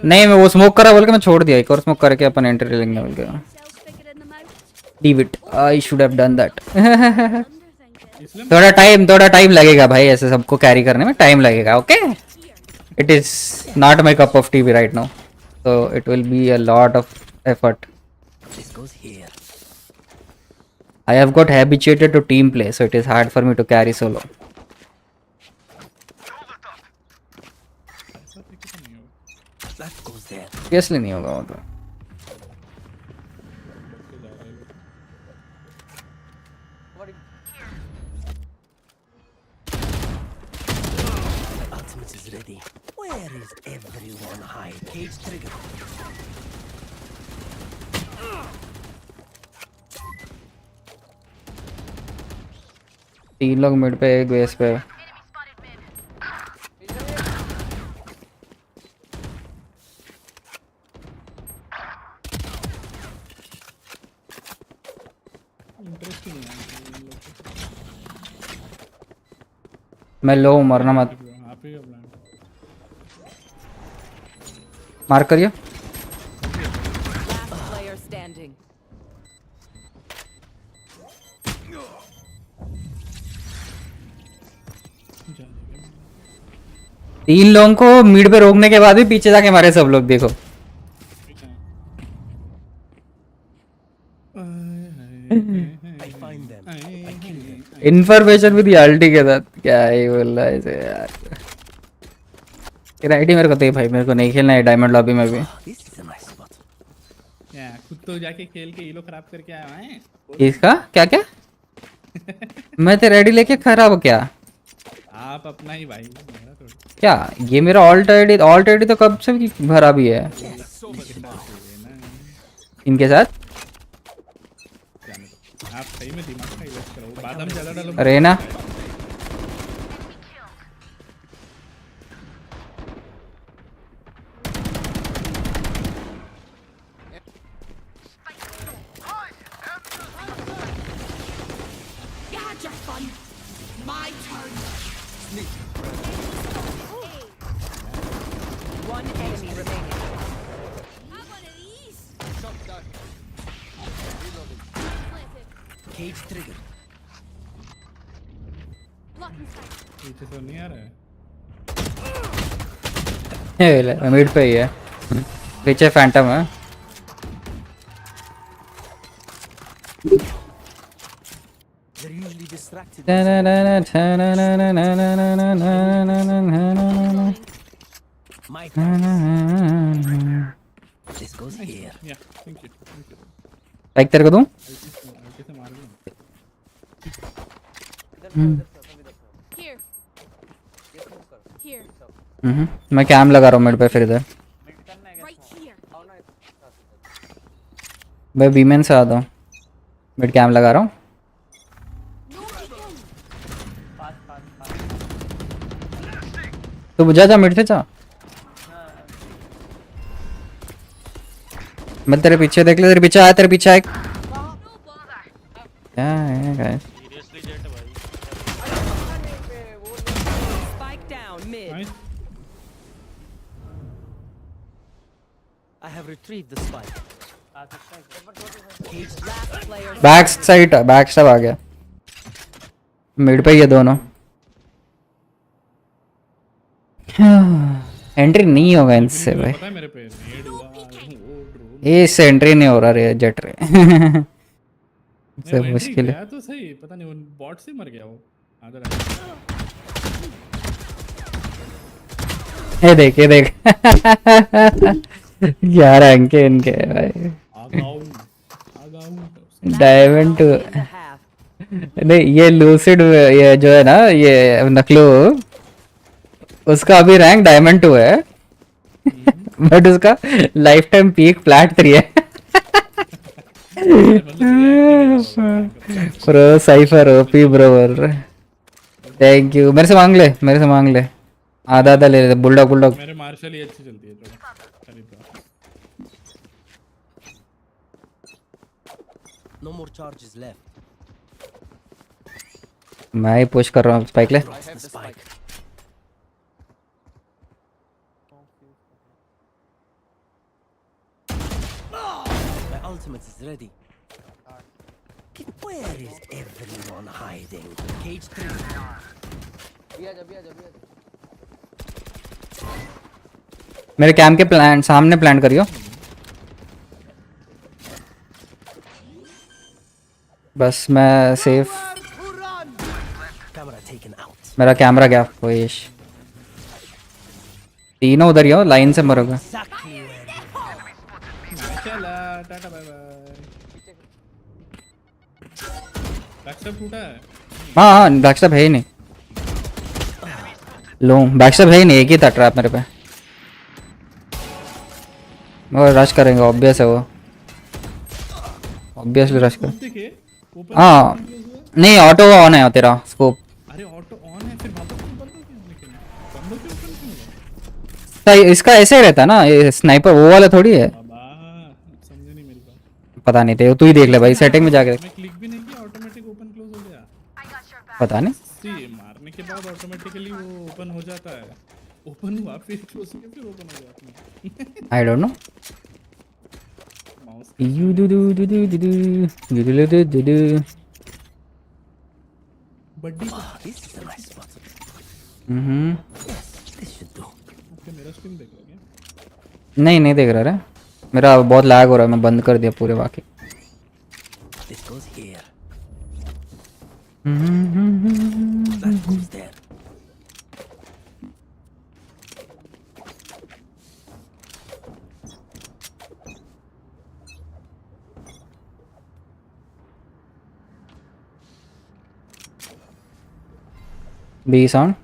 नहीं मैं वो स्मोक करा बोल के मैं छोड़ दिया. एक और स्मोक करके अपन एंट्री लेंगे बोल के. Leave it. I should have done that. थोड़ा टाइम लगेगा भाई. ऐसे सबको कैरी करने में टाइम लगेगा. Okay. It is not my cup of tea we right now. So it will be a lot of effort. I have got habituated to team play, so it is hard for me to carry solo. That goes there. Seriously नहीं होगा वो तो. My ultimate is ready. Where is everyone hiding? Cage trigger. तीन लोग mid पे एक base पे. मैं लो हूँ. मरना मत. मार्क करिए. तीन लोगों को मिड पे रोकने के बाद भी पीछे जाके मारे सब लोग. देखो इन्फॉर्मेशन भी दी अल्टी के साथ, क्या ही बोल रहा है इसे यार। तेरा आईडी मेरे को दे भाई, मेरे को नहीं खेलना है डायमंड लॉबी में भी। या खुद तो जाके खेल के ईलो खराब करके आया है। इसका क्या क्या मैं तेरा आईडी लेके खराब हो क्या? आप अपना ही भाई, मेरा थोड़ी। क्या ये मेरा ऑल्ट आईडी तो कब से भरा भी है इनके साथ। आप सही में दिमाग का यूज करो, बादाम ज्यादा डालो। अरे ना My turn. One enemy remaining. Cage trigger. पीछे तो नहीं आ रहा है। मिड पे ही है, पीछे फैंटम है। They're usually distracted. My turn. This goes here. Yeah, thank you. Like तेरे को दूं? हल्के से मार लो। Here. Here. मैं कैम लगा रहा हूँ मिड पे फिर इधर। मैं बीमेन से आता हूँ, मिड कैम लगा रहा हूँ। तो बुझा जा मिड से जा, मैं तेरे पीछे देख ले, तेरे पीछे आया, तेरे पीछे आया। क्या है गाइस? सीरियसली जेट भाई। Spike down mid. I have retrieved the spike. Cage last player. Back side, back step आ गया मिड पे ये दोनों। एंट्री नहीं होगा इनसे भाई, पता है मेरे पे नेड हुआ, वो ड्रोन। ये इससे एंट्री नहीं हो रहा रे जेट रे। सब मुश्किल है। गया तो सही, पता नहीं वो बॉट से मर गया वो। आधा ये देख ये देख। यार रैंक है इनके भाई। डायमंड टू नहीं, ये लूसिड ये जो है ना, ये नकलो, उसका अभी रैंक डायमंड 2 है बट उसका लाइफ टाइम पीक फ्लैट 3 है। प्रो साइफर ओपी ब्रो बोल रहे। थैंक यू, मेरे से मांग ले, मेरे से मांग ले, आधा आधा ले ले। बुलडॉग बुलडॉग मेरे मार्शल ही अच्छी चलती है थोड़ा। No more charges left. मैं ही पुश कर रहा हूँ स्पाइक ले। The spike. My ultimate is ready. Where is everyone hiding? Cage trigger. मेरे कैंप के प्लान सामने प्लान करियो। बस मैं सेफ। Camera taken out. मेरा कैमरा गया वही। तीनों उधर ही हो, लाइन से मरोगे। Exactly where you चला टाटा बाय बाय। बैकस्टैप टूटा है। हाँ हाँ बैकस्टैप है ही नहीं, लो बैकस्टैप है ही नहीं, एक ही था ट्रैप मेरे पे। वो रश करेंगे, ऑब्वियस है वो, ऑब्वियसली रश कर। हाँ नहीं ऑटो ऑन है तेरा स्कोप। अरे ऑटो ऑन है फिर वापस बंद हो गया, लेकिन बंद क्यों ओपन क्यों तो इसका ऐसे ही रहता है ना, ये स्नाइपर वो वाला थोड़ी है। समझे नहीं मेरी बात। पता नहीं थे, तू ही देख ले भाई सेटिंग में जाके। मैं क्लिक भी नहीं किया, ऑटोमेटिक ओपन क्लोज हो गया। पता नहीं सी मारने के बाद ऑटोमेटिकली वो ओपन हो जाता है। ओपन हुआ फिर क्लोज किया फिर ओपन हो जाता है। I don't know. You do do do do do do do do do do. Buddy This is a nice spot. Yes, this should do. आपके मेरा स्ट्रीम देख रहे क्या? नहीं नहीं देख रहा रे, मेरा बहुत लैग हो रहा है, मैं बंद कर दिया पूरे बाकी। This goes here. That goes there. B sound.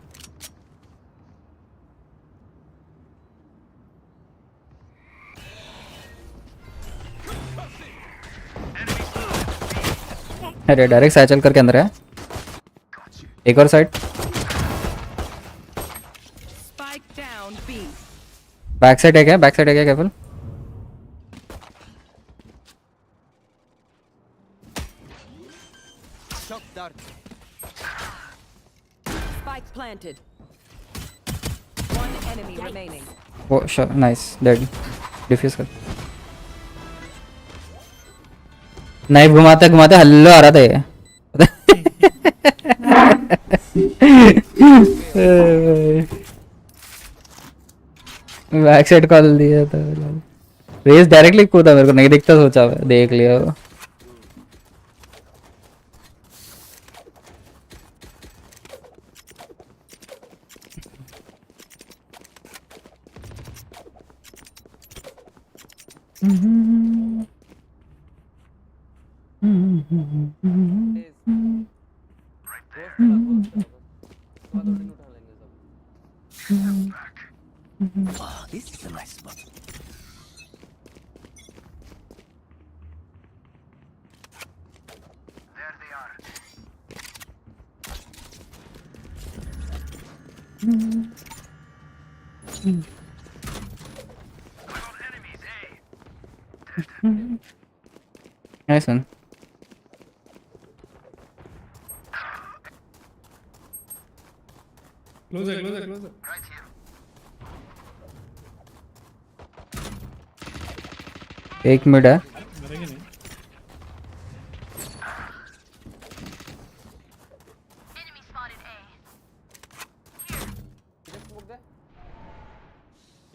अरे डायरेक्ट साइकिल करके अंदर है एक और side Spike down B. Back side है क्या केवल Shock dart. Spike planted. One enemy remaining. वो नाइस डेड डिफ्यूज कर नाइफ घुमाते घुमाते हल्लो आ रहा था ये बैक साइड कॉल दिया था रेस डायरेक्टली कूदा मेरे को नहीं दिखता सोचा देख लिया Wow, this is a nice spot. There they are. Nice one. Closer. Right here. एक मिनट है मरेंगे नहीं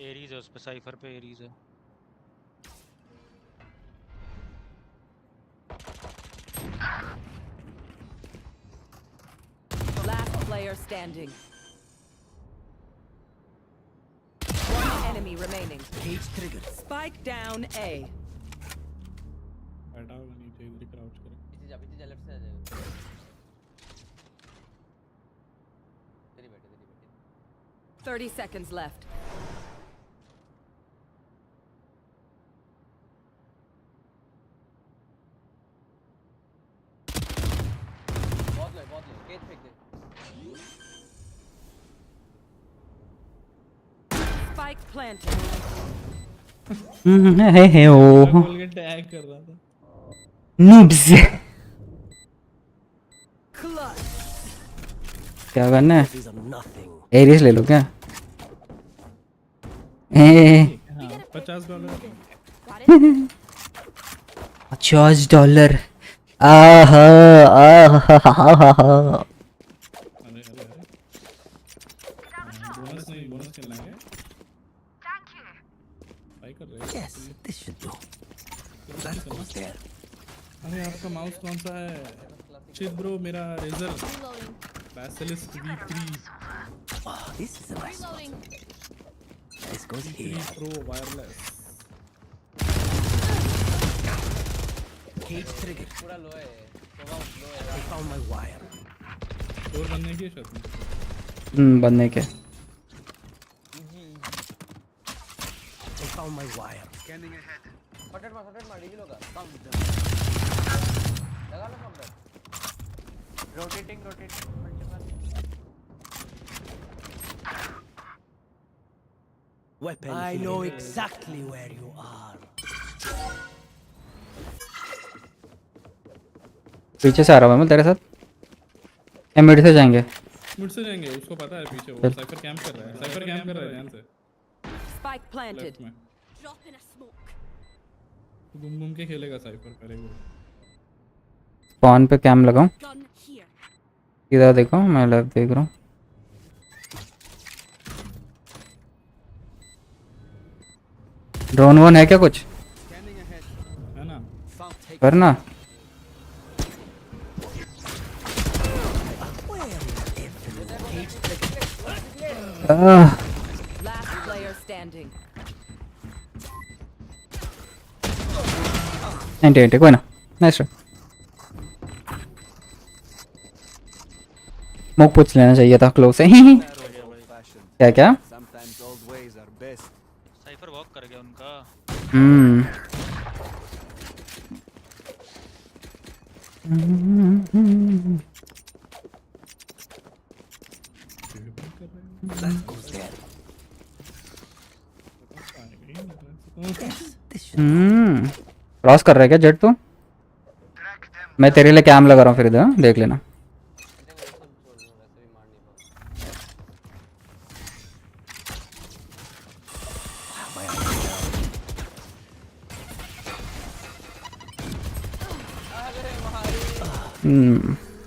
एरीज है उस पे साइफर पे एरीज है Last player standing. One enemy remaining. Cage triggered. Spike down A. बैठा होगा नीचे इधर क्राउच करे पीछे जा लेफ्ट से आ जाएगा तेरी बैठे 30 seconds left. बहुत लो केज फेंक दे Spike planted. है ओ बोल के टैग कर रहा था नूब्स Clutch. क्या करना है These are nothing. एरिस ले लो क्या हाँ $50 $50 आहा अरे बोनस नहीं बोनस खेलना है ट्राई कर रहे हैं Yes, this should do. That goes there. अरे आपका माउस कौन सा है चित ब्रो मेरा razor Basilisk V3 Wow, this is a nice spot. This goes here. Pro wireless Cage triggered. पूरा लो है I found my wire. और बनने की शर्त बनने के I found my wire. Scanning ahead. Shotted मार डीजी लोगा लगा लो कमर rotating multiple Weapon. I know exactly where you are. पीछे से आ रहा हूँ मैं तेरे साथ या मिड से जाएंगे उसको पता है पीछे वो साइफर कैंप कर रहा है ध्यान से Spike planted. Drop in a smoke. घूम के खेलेगा साइफर करेगा स्पॉन पे कैम लगाऊं Gun here. इधर देखो मैं लेफ्ट देख रहा हूँ ड्रोन वोन है क्या कुछ है ना करना Last player standing. 90 कोई ना नाइस। मुक पूछ लेना चाहिए था क्लोज से। क्या क्या Sometimes old ways are best. Cipher walk कर गया उनका। That goes there. क्रॉस कर रहा है क्या जेट तू? मैं तेरे लिए कैम लगा रहा हूँ फिर इधर, देख लेना।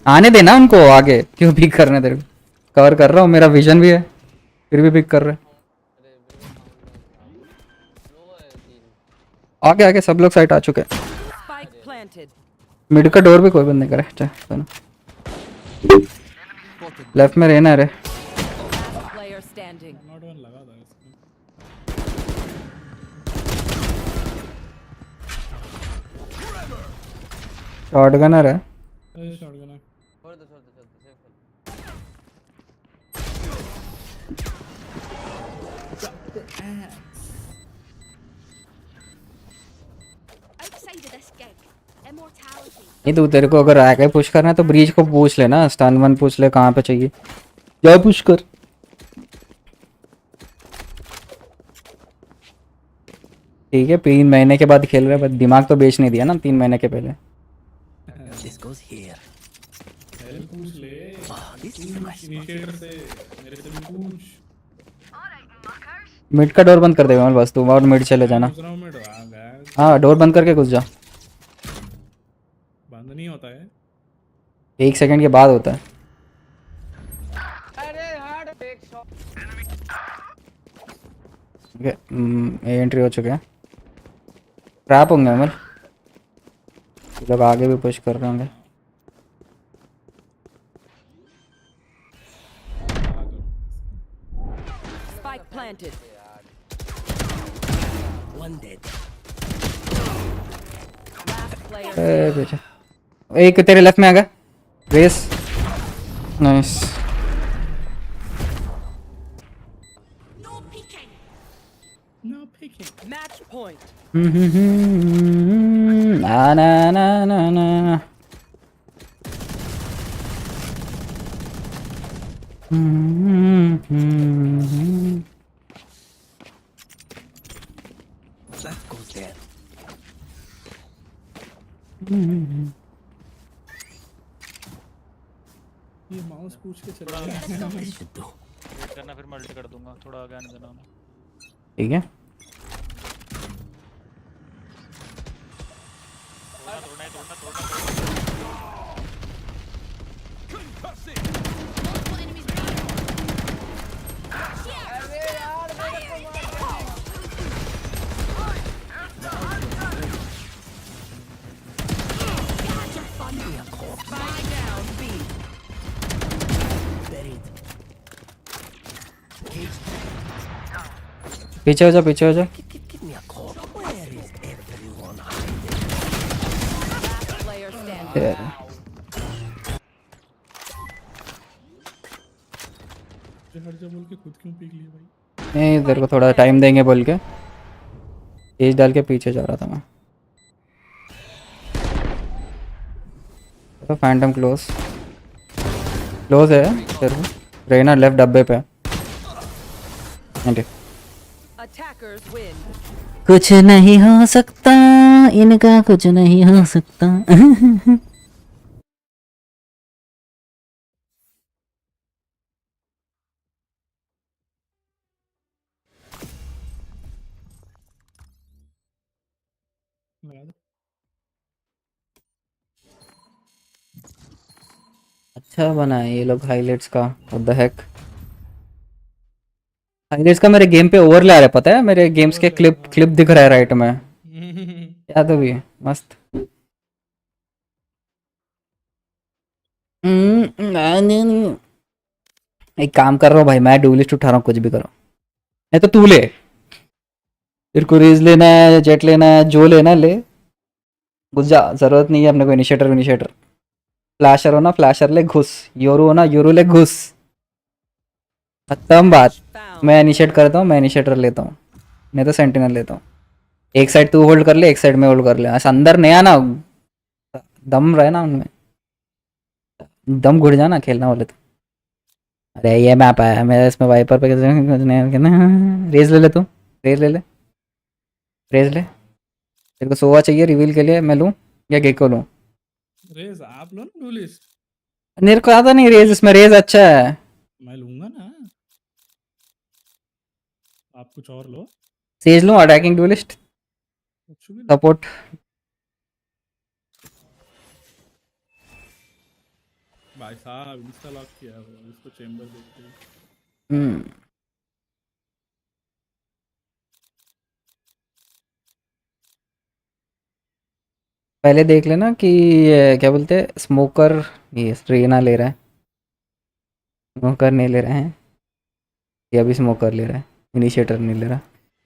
आने देना उनको आगे, क्यों पिक करने तेरे को? कवर कर रहा हूँ, मेरा विजन भी है, फिर भी पिक कर रहे। आगे आगे सब लोग साइड आ चुके हैं। मिड का डोर भी कोई बंद नहीं करे। चल लेफ्ट में रहना रे। शॉटगनर है। नहीं तू, तेरे को अगर आगे पुश करना है तो ब्रीच को पूछ लेना, स्टन वन पूछ ले कहाँ पे चाहिए, जा पुश कर। ठीक है 3 महीने के बाद खेल रहे हैं, बस दिमाग तो बेच नहीं दिया ना 3 महीने के पहले। This goes here. पूछ ले This is much इनिशिएटर से, मेरे से भी पूछ। मिड का डोर बंद कर देगा बस तू, और मिड चले जाना। हाँ डोर बंद करके घुस जा। बंद नहीं होता है, 1 सेकंड के बाद होता है। एंट्री हो चुके हैं, ट्रैप होंगे अमर, लोग आगे भी पुश कर रहे होंगे। Spike planted. One dead. बेटा एक तेरे लेफ्ट में आ गया race. Nice. No picking. Match point. ना ना ना ना ना। That goes there. ये माउस पूछ के चला This should do. वेट करना, फिर मल्टी कर दूंगा, थोड़ा आगे आने देना उन्हें। ठीक है पीछे हो जा, पीछे हो जा। Give me a call. Where is everyone hiding? Player standing. हट जा बोल के खुद क्यों पीक लिया भाई? नहीं तेरे को थोड़ा टाइम देंगे बोल के एज डाल के पीछे जा रहा था मैं। तो फैंटम क्लोज है तेरे को, रेना लेफ्ट डब्बे पे। Attackers win. कुछ नहीं हो सकता इनका, कुछ नहीं हो सकता। अच्छा बना है ये लोग हाइलाइट्स का। व्हाट द हेक, हाइलाइट्स का मेरे गेम पे ओवरले आ रहा है, पता है मेरे गेम्स के क्लिप दिख रहा है राइट में। याद है भी मस्त। एक काम कर रहा हूँ भाई, मैं ड्यूलिस्ट उठा रहा हूँ, कुछ भी करो। नहीं तो तू ले, तेरे को रेज लेना है, जेट लेना है, जो लेना है ले, घुस जा, जरूरत नहीं है अपने को इनिशिएटर। फ्लैशर हो ना फ्लैशर ले घुस, योरू हो ना योरू ले घुस, खत्म बात। मैं इनिशिएट करता हूँ, मैं इनिशिएटर लेता हूँ, नहीं तो सेंटिनल लेता हूँ। एक साइड तू होल्ड कर ले, एक साइड में होल्ड कर ले, ऐसा अंदर नहीं आना, दम रहे ना उनमें, दम घुट जाना खेलना बोले तो। अरे ये मैप आया मेरा, इसमें वाइपर पे रेज ले ले, तू रेज ले ले, रेज ले। तेरे को सोवा चाहिए रिवील के लिए, मैं लूँ या गेको लूँ? रेज आप लो ना डुलिस्ट। मेरे को आता नहीं रेज, इसमें रेज अच्छा है। मैं लूंगा ना, आप कुछ और लो। सेज लूँ अटैकिंग डुलिस्ट सपोर्ट। भाई साहब इंस्टा लॉक किया हुआ, इसको चेंबर देखते हैं। पहले देख लेना कि ये क्या बोलते हैं, स्मोकर ये स्ट्रेना ले रहा है, स्मोकर नहीं ले रहे हैं, ये अभी स्मोकर ले रहा है, इनिशिएटर नहीं ले रहा।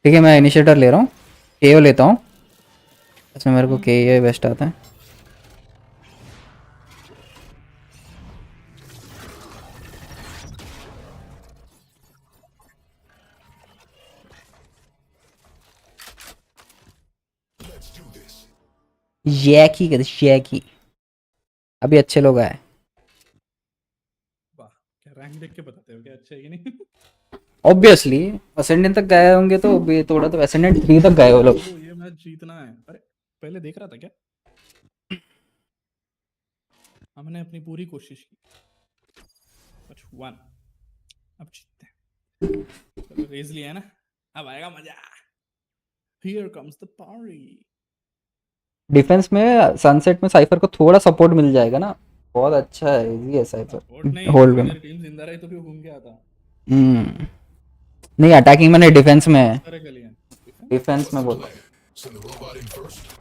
ठीक है मैं इनिशिएटर ले रहा हूँ, केओ लेता हूँ, इसमें मेरे को केओ बेस्ट आता है। जैकी कहते जैकी, अभी अच्छे लोग आए। वाह क्या रैंक देख के बताते हो क्या अच्छा है कि नहीं? ऑब्वियसली असेंडेंट तक गए होंगे तो भी थोड़ा तो असेंडेंट 3 तक गए वो लोग। ये मैच जीतना है। अरे पहले देख रहा था क्या? हमने अपनी पूरी कोशिश की, बट 1 अब जीतते हैं। चलो रेज लिया है ना, अब आएगा मजा। Here comes the party। Defence में सनसेट में साइफर को थोड़ा सपोर्ट मिल जाएगा ना, बहुत अच्छा है, इजी है साइफर होल्ड में। टीम जिंदा रही तो भी घूम के आता। नहीं अटैकिंग में नहीं, डिफेंस में, डिफेंस में बोल,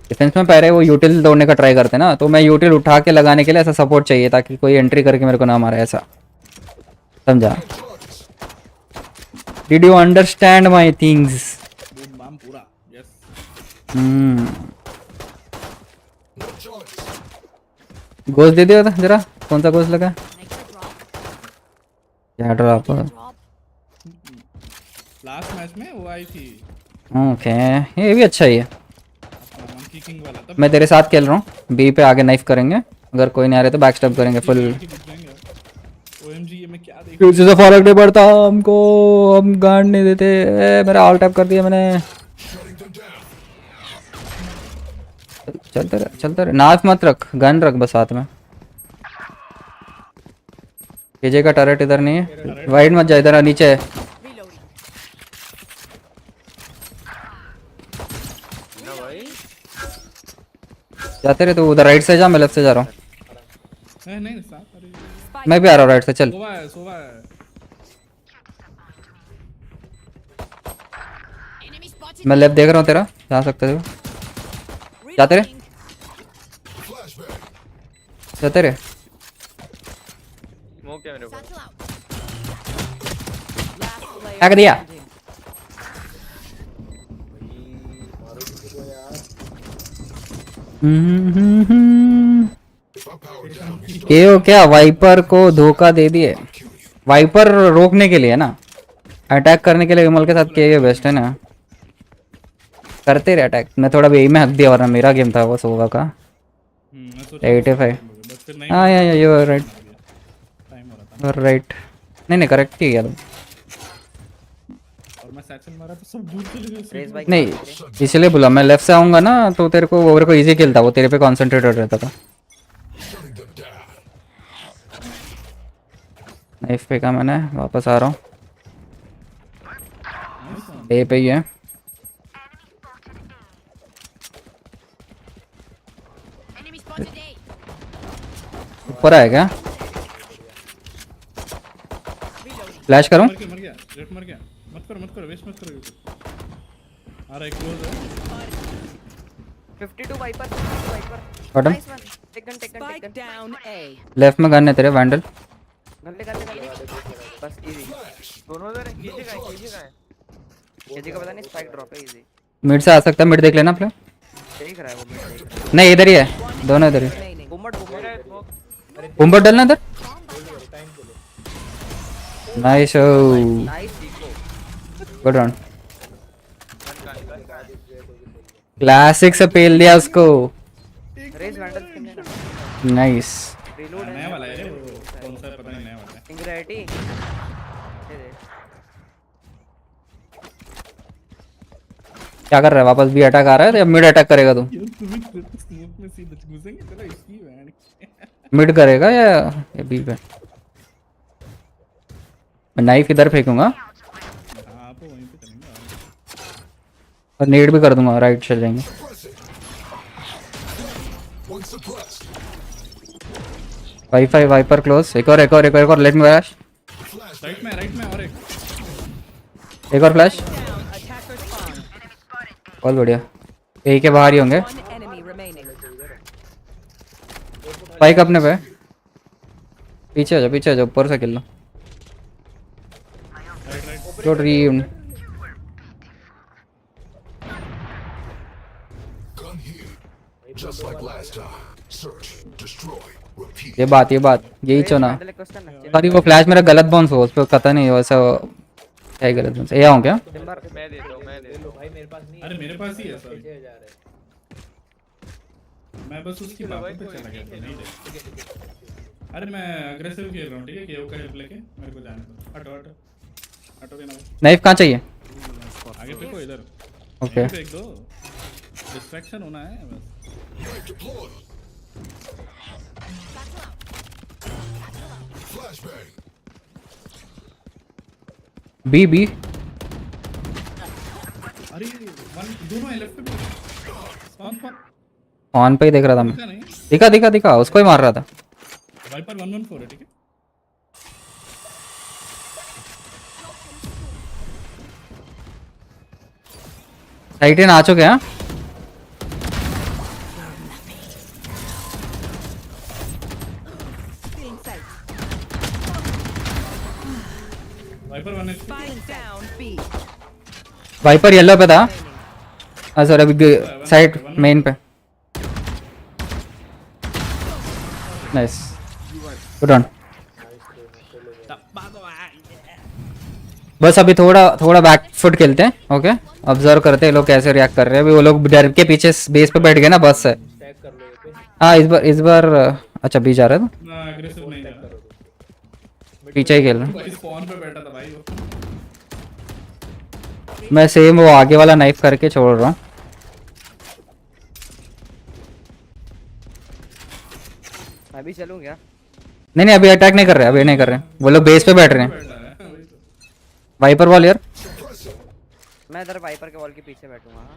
डिफेंस में पहले वो यूटिल तोड़ने का ट्राई करते ना, तो मैं यूटिल उठा के लगाने के लिए ऐसा सपोर्ट चाहिए ताकि कोई एंट्री करके मेरे को ना मारे, ऐसा समझा? Did you understand my things? गोश्त दे दिया था जरा, कौन सा गोश्त लगा? क्या ड्रॉप? लास्ट मैच में वो आई थी। ओके ये भी अच्छा ही है। मैं तेरे साथ खेल रहा हूँ, बी पे आगे नाइफ करेंगे, अगर कोई नहीं आ रहे तो बैक स्टैब करेंगे फुल। किसी से फर्क नहीं पड़ता हमको, हम गार्ड नहीं देते। मेरा ऑल टैप कर दिया मैंने। चलते रहे, नाइफ मत रख, गन रख बस हाथ में। केजे का टरेट इधर नहीं है, वाइड मत जा, इधर नीचे है। जाते रहे तो उधर राइट से जा, मैं लेफ्ट से जा रहा हूँ। मैं भी आ रहा हूँ राइट से, चल। सोवा है। मैं लेफ्ट देख रहा हूँ तेरा, जा सकते हो, जाते रहे, जाते रहे। क्या कर दिया? केओ क्या वाइपर को धोखा दे दिए? वाइपर रोकने के लिए ना, अटैक करने के लिए विमल के साथ केओ बेस्ट है ना, करते रहे अटैक। मैं थोड़ा भी में हक दिया, वरना मेरा गेम था वो सोवा का 85। हाँ यू आर राइट, राइट। नहीं करेक्ट ही किया तुम। नहीं इसलिए बोला, मैं लेफ्ट से आऊंगा ना तो तेरे को इजी खेलता, वो तेरे पे कॉन्सेंट्रेटेड रहता था। नाइफ पे का मैंने, वापस आ रहा हूँ, ए पे ही है। ऊपर आया क्या? फ्लैश करूं? मर गया, मर गया। मत करो वेस्ट मत करो। आ रहा है क्लोज है। 52 Viper. Bottom take gun down ए। लेफ्ट में गन है तेरे, वैंडल। गन ले। बस इजी दोनों उधर है। कीजिए का पता नहीं स्पाइक ड्रॉप है इजी। मिड से आ सकता है, मिड देख लेना प्ले। देख रहा है वो मिड देख। नहीं इधर ही है, दोनों इधर ही। बुमट बुम्बर डालना इधर। Nice good round. क्लासिक से पेल दिया उसको। रेस वैंडल स्किन है ना। नाइस। रिलोड नया वाला है वो, कौन सा पता नहीं, नया वाला है। सिंगुलैरिटी दे दे। क्या कर रहा है, वापस भी अटैक आ रहा है या मिड अटैक करेगा तू? स्मोक में सीधे घुसेंगे चलो इसकी वैन। मिड करेगा या बी पे? मैं नाइफ इधर फेंकूंगा हां तो वहीं पे चलेंगे और नेड भी कर दूंगा, राइट चल जाएंगे। Wifi viper close. एक और लेट मी फ्लैश। राइट में और एक और फ्लैश। बहुत बढ़िया, यही के बाहर ही होंगे। बाइक अपने पे। पीछे आ जा, ऊपर से किल लो। जो ड्रीम ये बात यही चुना। सॉरी वो फ्लैश मेरा गलत बाउंस हो, उस पे पता नहीं वैसा क्या गलत बाउंस। ये आऊं क्या? मैं देता हूं भाई मेरे पास नहीं है। अरे मेरे पास ही है सॉरी। मैं बस उसकी बात पे चला गया था, नहीं दे। अरे मैं अग्रेसिव खेल रहा हूं, ठीक है? केओ का हेल्प लेके मेरे को जाने दो। हटो के ना। नाइफ कहां चाहिए? आगे फेंको इधर। ओके फेंक दो, डिस्ट्रैक्शन होना है बस। बी अरे वन दोनों है लेफ्ट पे। ऑन पे ही देख रहा था मैं। दिखा उसको ही मार रहा था। वाइपर 114 है, ठीक है? साइड इन आ चुके हैं। वाइपर 1 वाइपर येलो पे था। सॉरी अभी साइड मेन पे। Nice good run. बस अभी थोड़ा बैक फुट खेलते हैं। ओके ऑब्जर्व करते हैं लोग कैसे रिएक्ट कर रहे हैं। अभी वो लोग डर के पीछे बेस पे बैठ गए ना, बस है। हाँ इस बार अच्छा बी जा रहा था। एग्रेसिव नहीं जा रहा, पीछे ही खेल रहा हूँ। स्पॉन पे बैठा था भाई वो। मैं सेम वो आगे वाला नाइफ करके छोड़ रहा हूँ। मैं भी चलूं क्या? नहीं अभी अटैक नहीं कर रहे, अभी नहीं कर रहे। वो लोग बेस पे बैठ रहे हैं। वाइपर वॉल यार। मैं इधर वाइपर के वॉल के पीछे बैठूंगा।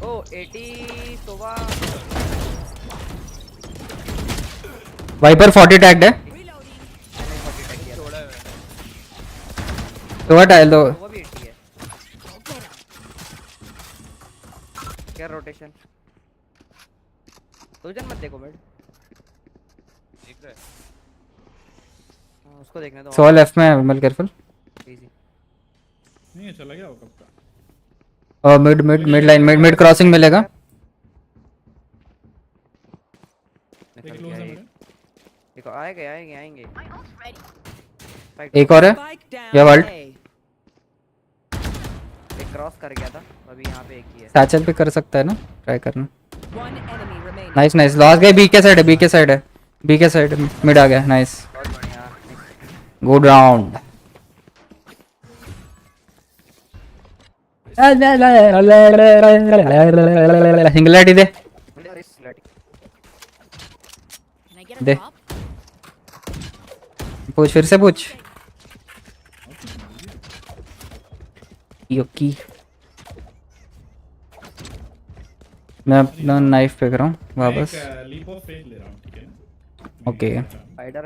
ओ 80 सोवा वाइपर 40 टैग्ड है। तो टाइल दो। वो भी 80 है। क्या रोटेशन? दो जन मत देखो बेड। देख रहा है। उसको देखने दो। 100 लेफ्ट में है, विमल केयरफुल। इजी नहीं चला गया वो कब का। और मिड लाइन मिड क्रॉसिंग मिलेगा। देखो आएंगे। एक और है या वर्ल्ड एक क्रॉस कर गया था, अभी यहाँ पे एक ही है। सैचल पे कर सकता है ना, ट्राई करना। नाइस लॉस गए। बी के साइड है बी के साइड मिड आ गया। Nice good round. सिंगुलैरिटी दे पूछ, फिर से पूछ। योकी मैं अपना नाइफ फेंक रहा हूँ वापस। लीप ऑफ फेथ ले रहा हूँ, ठीक है? ओके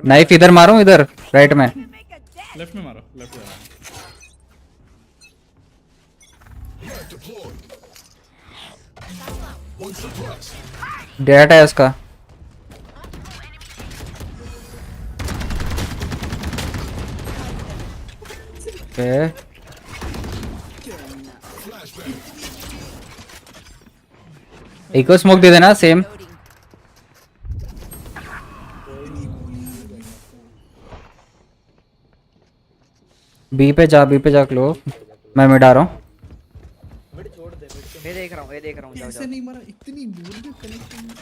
नाइफ इधर मारूं, इधर राइट में। लेफ्ट में मारो, लेफ्ट में। डेट है उसका। ओके एक को स्मोक दे देना सेम। बी पे जा क्लो। मैं मिड आ रहा हूँ। मैं देख रहा हूँ जाओ कैसे जाओ। नहीं मरा इतनी दूर जो कनेक्शन।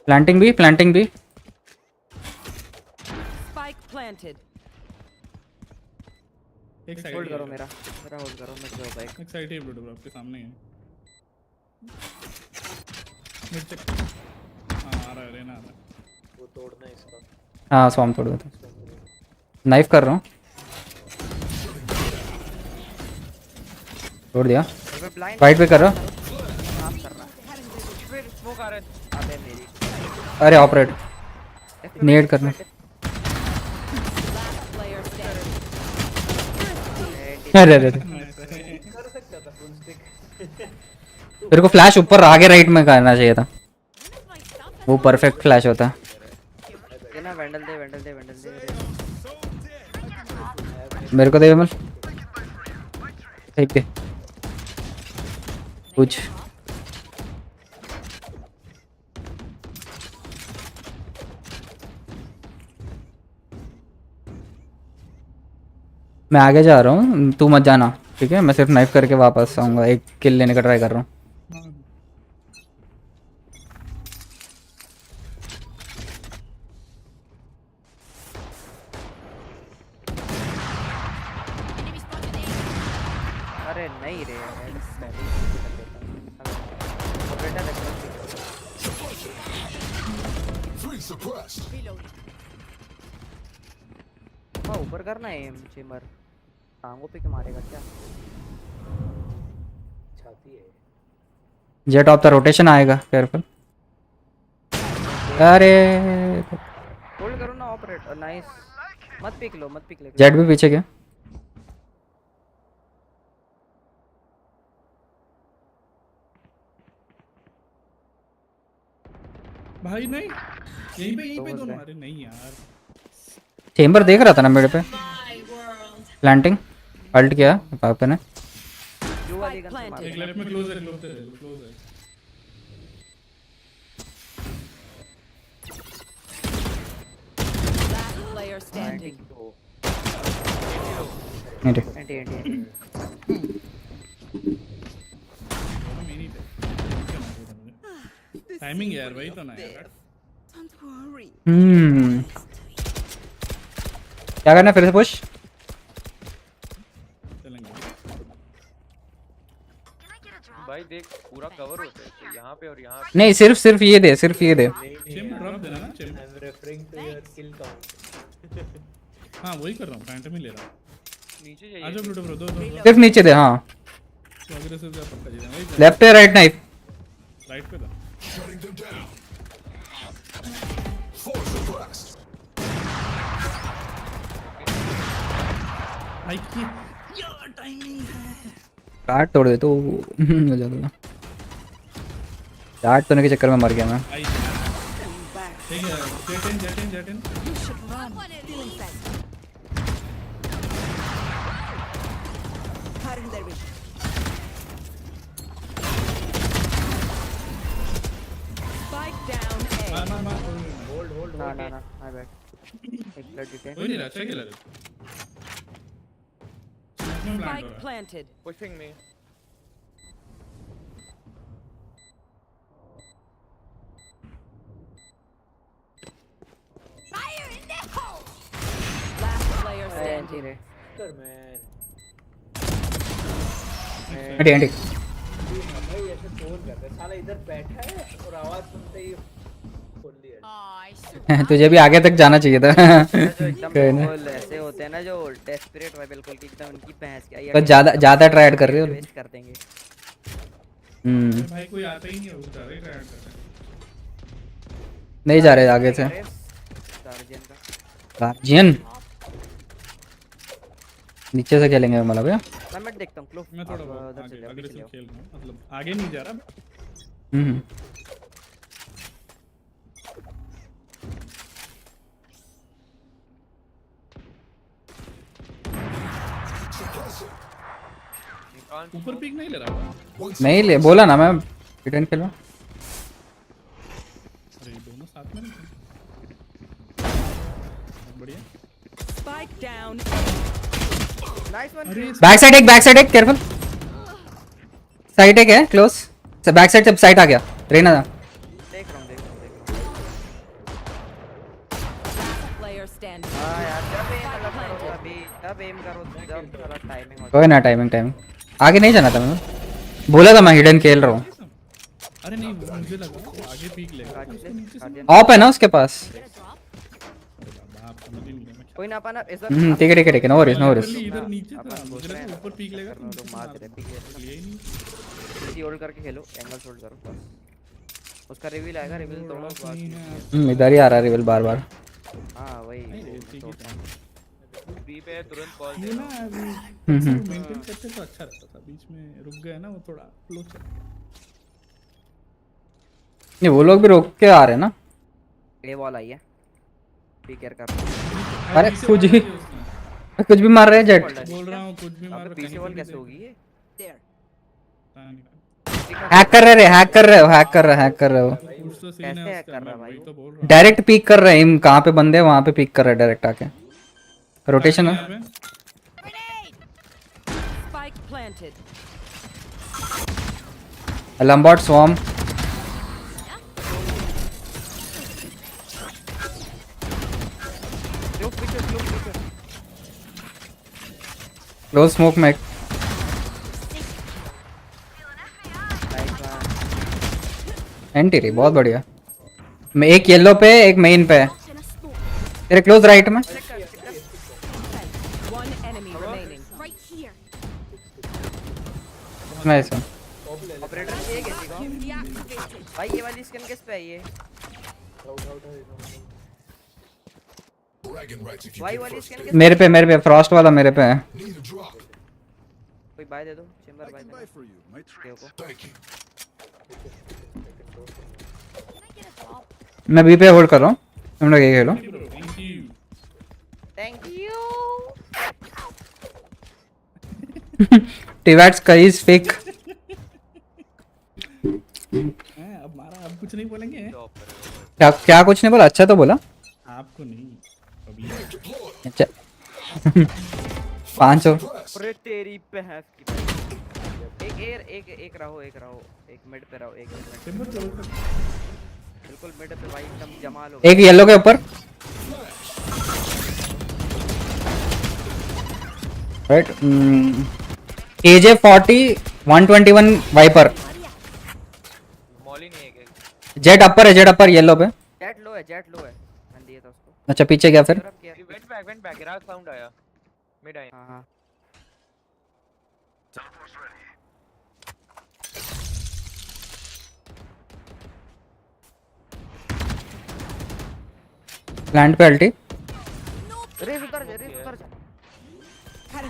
प्लांटिंग भी Spike planted. एक साइड होल्ड करो मेरा होल्ड करो मत जाओ बैक। एक साइड ही ब्लूटो ब्रो आपके सामने है। Mid check. हां आ रहा है रेना आ रहा है। वो तोड़ना है इसका। हाँ स्वाम तोड़ देता। नाइफ कर रहा हूँ। तोड़ दिया। वाइट पे कर रहा। फिर स्मोक आ रहा है। अबे मेरी अरे ऑपरेट नेड करना। अरे कर सकता था फुल स्टिक। तेरे को फ्लैश ऊपर आगे राइट में करना चाहिए था। वो परफेक्ट फ्लैश होता है। ये ना वेंडल दे मेरे को दे विमल। ठीक है कुछ मैं आगे जा रहा हूँ तू मत जाना ठीक है। मैं सिर्फ नाइफ करके वापस आऊँगा। एक किल लेने का ट्राई कर रहा हूँ। अरे नहीं रे हाँ ऊपर करना है एम चेमर टांगों पे क्यों मारेगा क्या। छाती है। जेट ऑफ द रोटेशन आएगा केयरफुल। अरे होल्ड करो ना ऑपरेट नाइस। मत पिक लो जेट भी पीछे गया। भाई नहीं यहीं पे दोनों। अरे नहीं यार चेंबर देख रहा था ना मेरे पे। प्लांटिंग अल्ट किया पापा ने। एक लेफ्ट में क्लोज है। Last player standing. टाइमिंग यार वही तो ना यार। क्या करना है फिर से पुश। भाई देख पूरा कवर होता है यहाँ पे और यहाँ पे। नहीं सिर्फ ये दे चिम ड्रॉप देना ना चिम। I'm referring to your kill count. हाँ वही कर रहा हूँ पैंट में ले रहा हूँ। नीचे जाइए। आजा ब्लूटो ब्रो दो सिर्फ नीचे दे। हाँ अग्रेसिव जा पक्का जीतना। लेफ्ट है राइट नाइफ राइट पे था। भाई की यार टाइमिंग है। कार्ड तोड़ दे तो हो जाता। कार्ड तोड़ने के चक्कर में मर गया मैं। ठीक है jet in. Spike down A. Hold. ना my bad. एक ब्लड डिटेन। कोई नहीं अच्छा खेला। Spike planted. Pushing me. Fire in the hole! Last player standing. Sir man. Anti भाई ऐसे फोन कर रहे साला इधर बैठा है और आवाज सुनते ही खोल लिया। तुझे भी आगे तक जाना चाहिए था। एकदम ऐसे होते हैं ना जो डेस्परेट है बिल्कुल कि एकदम उनकी भैंस क्या। तो ज्यादा ट्राई कर रहे हो। कर देंगे। भाई कोई आता ही नहीं है उधर ही ट्राई कर रहे। नहीं जा रहे आगे से। गार्जियन नीचे से खेलेंगे मतलब भैया। मैं मिड देखता हूँ क्लोज। मैं थोड़ा बहुत आगे अग्रेसिव खेल रहा हूँ, मतलब आगे नहीं जा रहा। ऊपर पिक नहीं ले रहा। नहीं ले बोला ना मैं हिडन खेलूं। अरे दोनों साथ में नहीं बढ़िया। Spike down. Nice one. Back side एक केयरफुल। साइड एक है क्लोज। बैक साइड से साइड आ गया रेना। देख रहा हूँ। Player standing. हाँ यार जब एम करो जब थोड़ा टाइमिंग हो। कोई ना टाइमिंग आगे नहीं जाना था मैं बोला था मैं हिडन खेल रहा हूँ। अरे नहीं मुझे लगा वो आगे पीक लेगा। ऑप है ना उसके पास। कोई ना पाना इस ठीक है नो वरीज इधर नीचे था मुझे लगा ऊपर पीक लेगा। तो मार दे पीक यही नहीं इसी होल्ड करके खेलो एंगल होल्ड करो बस। उसका रिवील आएगा रिवील तोड़ो। इधर ही आ रहा है रिवील बार-बार। हां वही बी पे तुरंत कॉल ये ना मेंटेन करते तो अच्छा रहता था, बीच में रुक गए ना वो थोड़ा फ्लो चल गया। नहीं वो लोग भी रोक के आ रहे हैं ना। ए बॉल आई है बी केयर कर। अरे कुछ भी मार रहे हैं जेट। बोल रहा हूँ कुछ भी मार रहे। पीछे बॉल कैसे होगी ये? हैक कर रहे हो। कैसे हैक कर रहा भाई? डायरेक्ट पीक कर रहे हैं। कहाँ पे बंदे हैं वहाँ पे पीक कर रहे हैं डायरेक्ट आके। रोटेशन है। Spike planted. लंबॉट स्वॉर्म। क्लोज स्मोक में एंटी रे बहुत बढ़िया। मैं एक येलो पे एक मेन पे तेरे क्लोज राइट में। One enemy remaining. Right here. Nice one. Operator ये कैसी को भाई ये वाली स्किन किस पे है ये? भाई वाली स्किन किस मेरे पे फ्रॉस्ट वाला मेरे पे है। कोई बाय दे दो चेंबर बाय दे। मैं बी पे होल्ड कर रहा हूँ। तुम लोग ये खेलो। Thank you. टिवैट्स का इज फेक। अब मारा अब कुछ नहीं बोलेंगे। क्या कुछ नहीं बोला? अच्छा तो बोला आपको नहीं। अच्छा 5 अरे तेरी पे है एक रहो एक मिड पे रहो एक बिल्कुल मिड पे भाई एकदम जमाल हो। एक येलो के ऊपर राइट। KJ 40 121 wiper. मॉली नहीं है। जेट अपर येलो पे। जेट लो है मैंने दिया था उसको। अच्छा पीछे गया फिर। वेंट बैक गिरा साउंड आया मिड आया। हां प्लांट पे अल्टी। रेस उतर जा अरे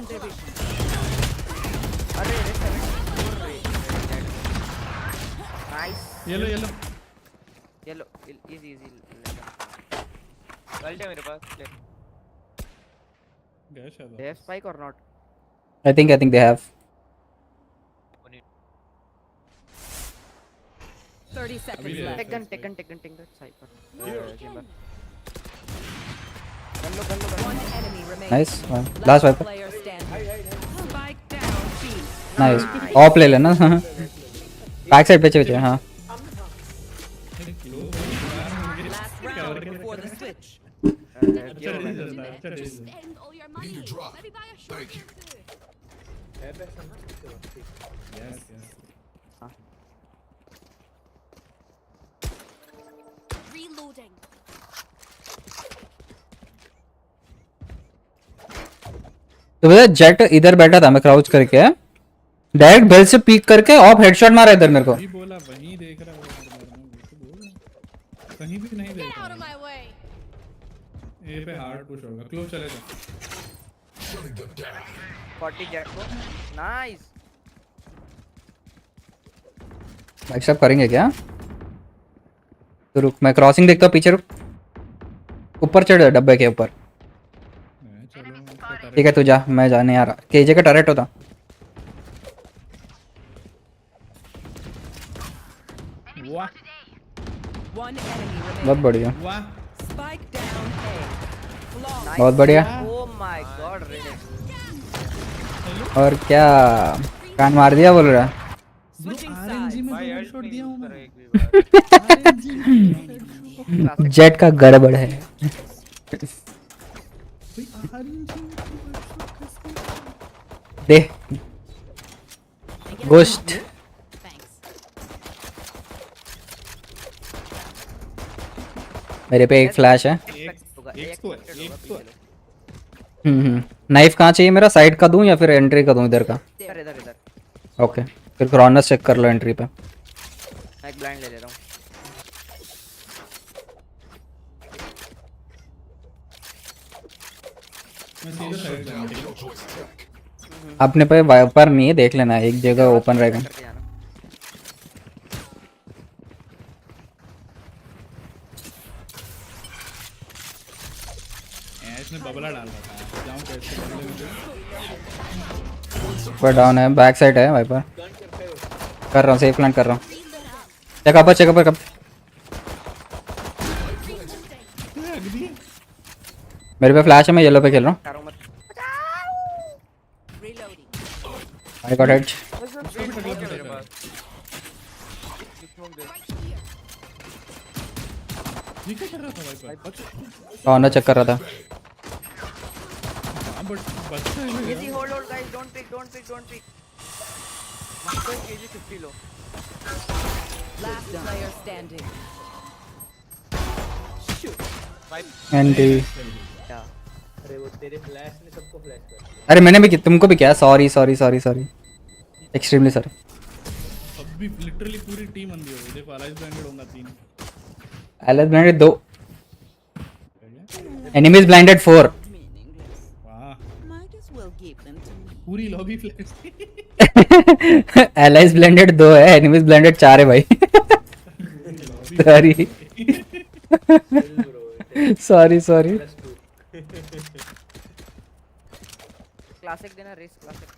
नाइस। येलो इजी अल्ट है मेरे पास। गया शायद। दे हैव स्पाइक और not? I think they have. 30 seconds left. Take gun cypher. One enemy remaining. Nice one. Last wiper. Player standing. Spike down B. Nice. Op ले लेना। Back side पीछे हाँ। Last round before the switch. Spend all your money. Maybe buy a short. Yes. Reloading. तो भैया jet इधर बैठा था मैं क्राउच करके डायरेक्ट बेल से पीक करके ऑफ हेडशॉट मारा इधर मेरे को। वही बोला वहीं देख रहा कहीं भी नहीं देख रहा। ए पे हार्ड पुश होगा क्लोज चले जा। 40 जेट को नाइस। भाई साहब करेंगे क्या? तो रुक, मैं क्रॉसिंग देखता हूँ, पीछे रुक। ऊपर चढ़ जा डब्बे के ऊपर। ठीक है तू जा, मैं जाने आ रहा। केजे का टरेट होता। वाह One enemy remaining. बहुत बढ़िया, वाह Spike down A. Flawless. बहुत बढ़िया। Oh my God red. और क्या कान मार दिया बोल रहा? Switching RNG sides. में दो शॉट दिया हूं मैं। जेट का गड़बड़ है। भाई आरएनजी में दो शॉट कैसे? दे गोश्त। मेरे पे एक फ्लैश है। एक तो है। नाइफ कहाँ चाहिए मेरा? साइड का दूं या फिर एंट्री का दूं? इधर का। इधर इधर इधर। ओके, फिर क्रॉनर्स चेक कर लो एंट्री पे। मैं एक ब्लाइंड ले ले रहा हूँ। मैं सीधा साइड जाऊंगा, ठीक है? अपने पे वाइपर नहीं है, देख लेना एक जगह ओपन रहेगा। इसने बबला डाल रखा है, जाऊं कैसे बबले में? ऊपर डाउन है, बैक साइड है वाइपर। कर रहा हूँ, सेफ प्लांट कर रहा हूँ। चेकअप कब मेरे पे फ्लैश है, मैं येलो पे खेल रहा हूँ। I got hit. ये क्या कर रहा था भाई? कॉर्नर चेक कर रहा था। हां बट बच्चा है ना। Easy hold guys, don't pick. कोई केजी 50 लो। Last player standing. एंटी। अरे वो तेरे फ्लैश ने सबको फ्लैश कर दिया। अरे मैंने भी तुमको भी किया। Sorry extremely sorry. अब भी लिटरली पूरी टीम अंधी हो गई। देखो अलाइज ब्लाइंडेड होगा 3। LS blinded 2, enemies blinded 4। वाह पूरी लॉबी फ्लैश। एलएस ब्लाइंडेड 2 है, एनिमीज ब्लाइंडेड 4 है भाई। सॉरी। क्लासिक देना रेस क्लासिक।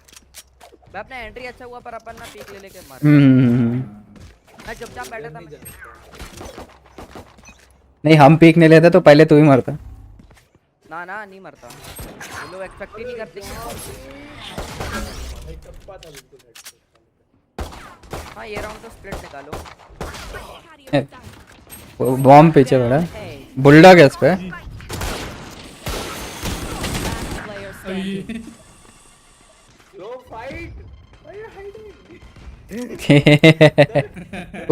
मैं अपना एंट्री अच्छा हुआ पर अपन ना पीक ले लेके मार। मैं चुपचाप बैठा था। नहीं हम पीक नहीं लेते तो पहले तू ही मरता। ना नहीं मरता, ये लोग एक्सपेक्ट ही नहीं करते। हाँ ये राउंड तो स्प्लिट निकालो। बॉम्ब पीछे पड़ा, बुलडॉग है इस पे।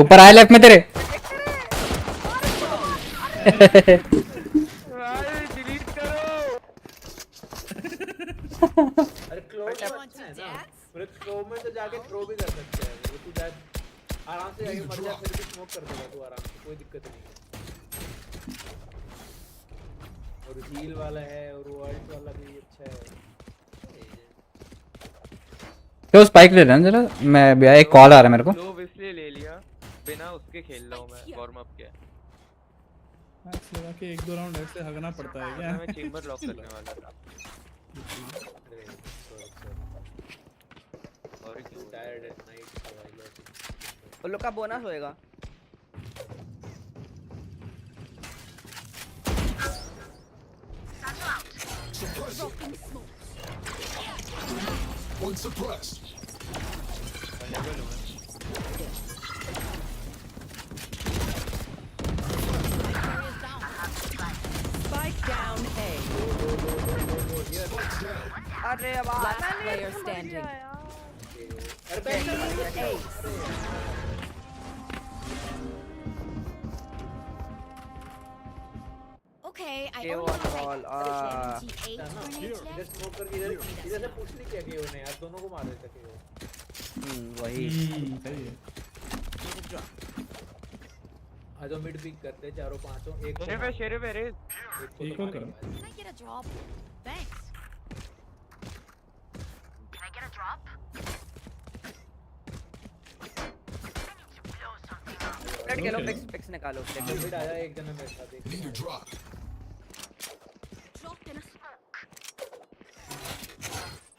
ऊपर आया लेफ्ट में तेरे। डिलीट करो। अरे क्लो अच्छा है ना, पूरे क्लो में तो जाके थ्रो भी कर सकते हैं। वो तू जा आराम से आगे मर जा, फिर भी स्मोक कर देगा तू आराम से, कोई दिक्कत नहीं है। और हील वाला है और वो अल्ट वाला भी अच्छा है। तो स्पाइक ले लेना जरा, मैं भैया एक कॉल आ रहा है मेरे को। लो इसलिए ले लिया, बिना उसके खेल रहा हूं मैं वार्म अप के। मैच लगा के 1-2 राउंड ऐसे हगना पड़ता है क्या? मैं चेंबर लॉक करने वाला था। और क्यों टायर्ड एट नाइट। वो लोग का बोनस होएगा। One suppressed. Spike down A. अरे Last player standing. Okay, I KO only on have ball. like 78 grenades इधर left. स्मोक करके इधर से पुश नहीं किया गया उन्हें यार, दोनों को मार देता KO। वही सही है। आज हम मिड पिक करते हैं चारों पांचों। एक शेरे पे रेस। एक और करो। Can I get a drop? Thanks. Rotate Khelo, pics निकालो। मिड आया एक जना मेरे साथ। Need a drop.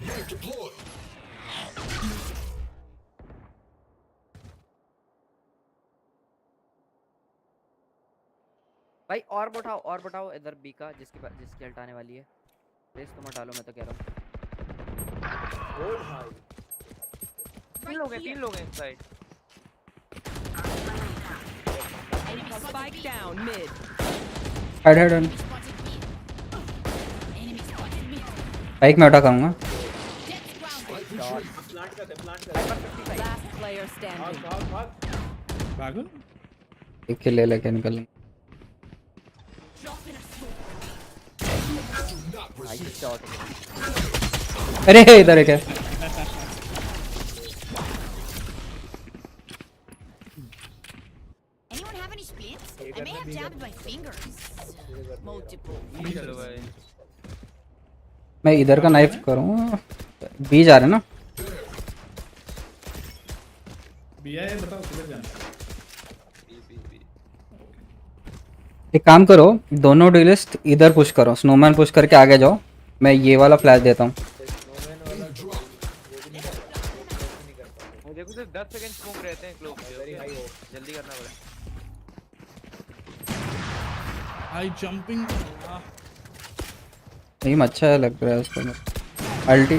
Knife deployed. भाई और बताओ इधर बी का जिसकी अल्ट आने वाली है। रेस तो मत डालो, मैं तो कह रहा हूँ। ओह भाई 3 लोग हैं inside. Spike down mid. Head bike में उठा करूँगा। प्लांट करते Last player standing. भागो। एक किल ले लेके निकल। अरे इधर है क्या? Anyone have any splints? I may have jabbed my fingers. Multiple. चलो भाई। मैं इधर का नाइफ करूँ। बी जा रहे ना? बी आया बताओ किधर जाना? एक काम करो, दोनों ड्यूलिस्ट इधर पुश करो, स्नोमैन पुश करके आगे जाओ, मैं ये वाला फ्लैश देता हूँ। देखो सिर्फ 10 सेकंड स्मोक रहते हैं क्लोज पे। जल्दी करना पड़ेगा। आई जंपिंग। एम अच्छा है लग रहा है उसको। अल्टी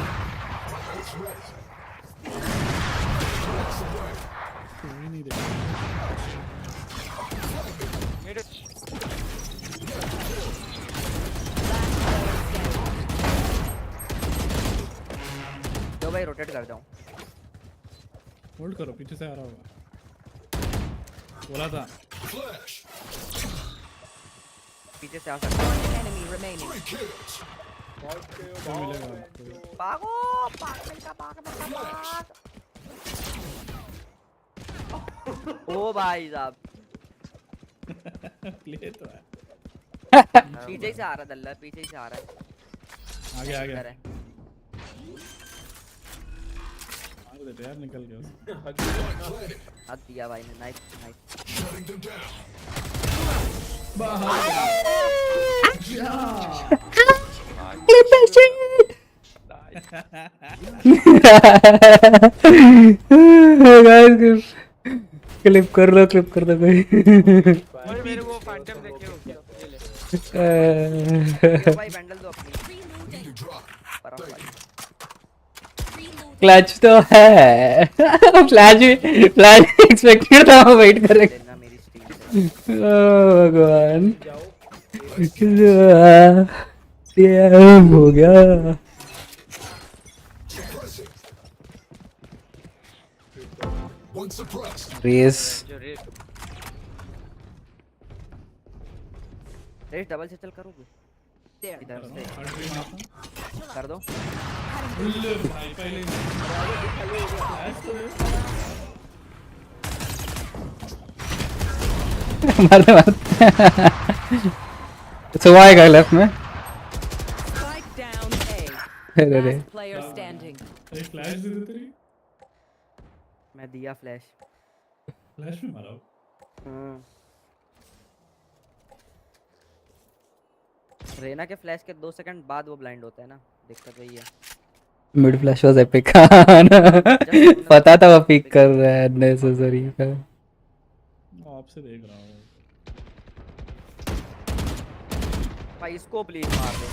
तो भाई रोटेट कर जाऊं। होल्ड करो, पीछे से आ रहा होगा। बोला था पीछे से आ सकता है। Enemy remaining. भागो भाग। ओ भाई साहब प्ले तो है। पीछे से आ रहा दल्ला, पीछे से आ रहा है। आगे मार देते यार, निकल गया। हाथ दिया भाई ने। नाइस क्लिप कर दो भाई। मेरे वो फैंटम देखे हो क्या? भाई बैंडल दो अपनी। क्लच तो है। फ्लैश एक्सपेक्टेड था, वेट कर रहे। भगवान हो गया। रेस डबल से चल करोगे इधर से कर दो। भाई पहले मारते सुबह लेफ्ट में। Spike down A. अरे Last player standing. फ्लैश दे दे तेरी। मैं दिया फ्लैश में मारा। रेना के फ्लैश के 2 सेकंड बाद वो ब्लाइंड होता है ना, दिक्कत वही है। Mid flash was epic. पता था वो पिक कर रहा है नेसेसरी का। आपसे देख रहा हूँ भाई, इसको प्लीज मार दो।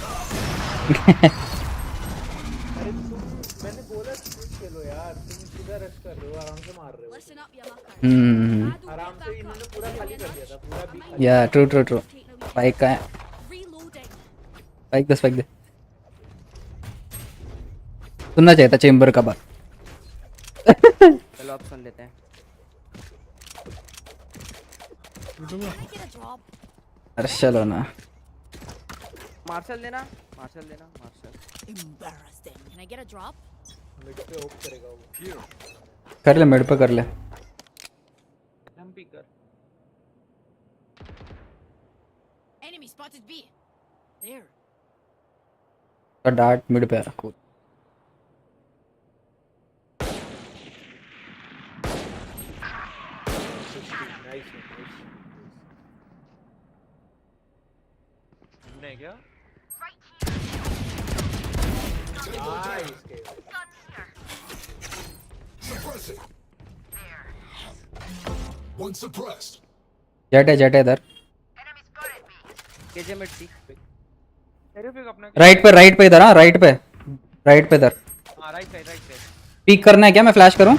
अरे मैंने बोला चलो यार, तुम सीधा रश कर रहे हो, आराम से मार रहे हो। आराम से इन्होंने पूरा खाली कर दिया था, पूरा बी खाली। या ट्रू बाइक का है। बाइक दे सुनना चाहिए था चेंबर का बात। चलो अब सुन लेते हैं। चलो ना। मार्शल देना। Embarrassing. Can I get a drop? Mid पे होप करेगा वो। कर ले, मिड पे कर ले। जंपी कर। Enemy spotted B. There. का डार्ट मिड पे रखो। नाइस नहीं क्या जेट है इधर केजे मिड थी राइट पे इधर, हाँ राइट पे इधर राइट साइड पीक करना है क्या? मैं फ्लैश करूं?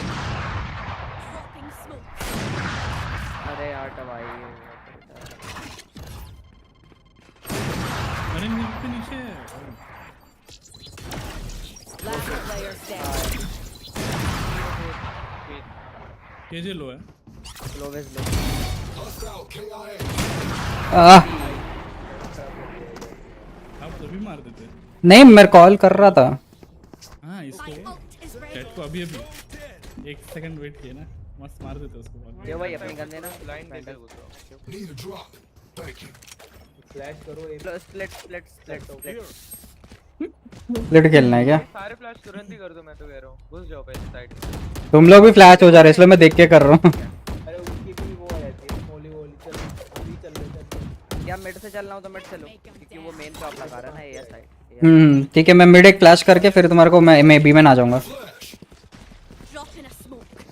अरे यार भाई अरे नीचे नीचे Last player standing. केजे लो है लोवेस्ट लो आप तभी मार देते नहीं, मैं कॉल कर रहा था। हाँ इसको चैट को अभी एक सेकंड वेट किए ना, मस्त मार देते उसको बॉल। ये भाई अपनी गन देना लाइन दे दे फ्लैश करो स्प्लिट स्प्लिट खेलना है क्या? सारे फ्लैश तुरंत ही कर दो, मैं तो कह रहा हूं घुस जाओ पहले साइड में। तुम लोग भी फ्लैश हो जा रहे, इसलिए मैं देख के कर रहा हूँ। अरे उनकी भी वो रहती है स्मॉली चल अभी चल रहे थे या मिड से चलना हो तो मिड चलो क्योंकि वो मेन पे आप लगा रहा है ना ए साइड। ठीक है, मैं मिड एक फ्लैश करके फिर तुम्हारे को मैं बी में आ जाऊंगा।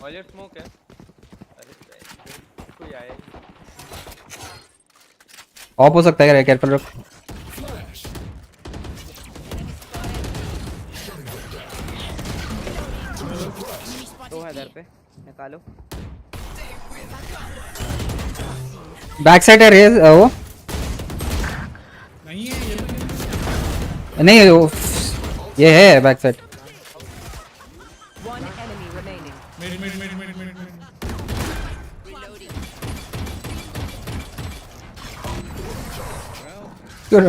ऑल स्मोक है। अरे कोई आया ऑफ हो सकता है, केयरफुल रख। तो है इधर पे निकालो। बैक साइड है रेज वो नहीं है ये नहीं, ये है back side. One enemy remaining. मेरी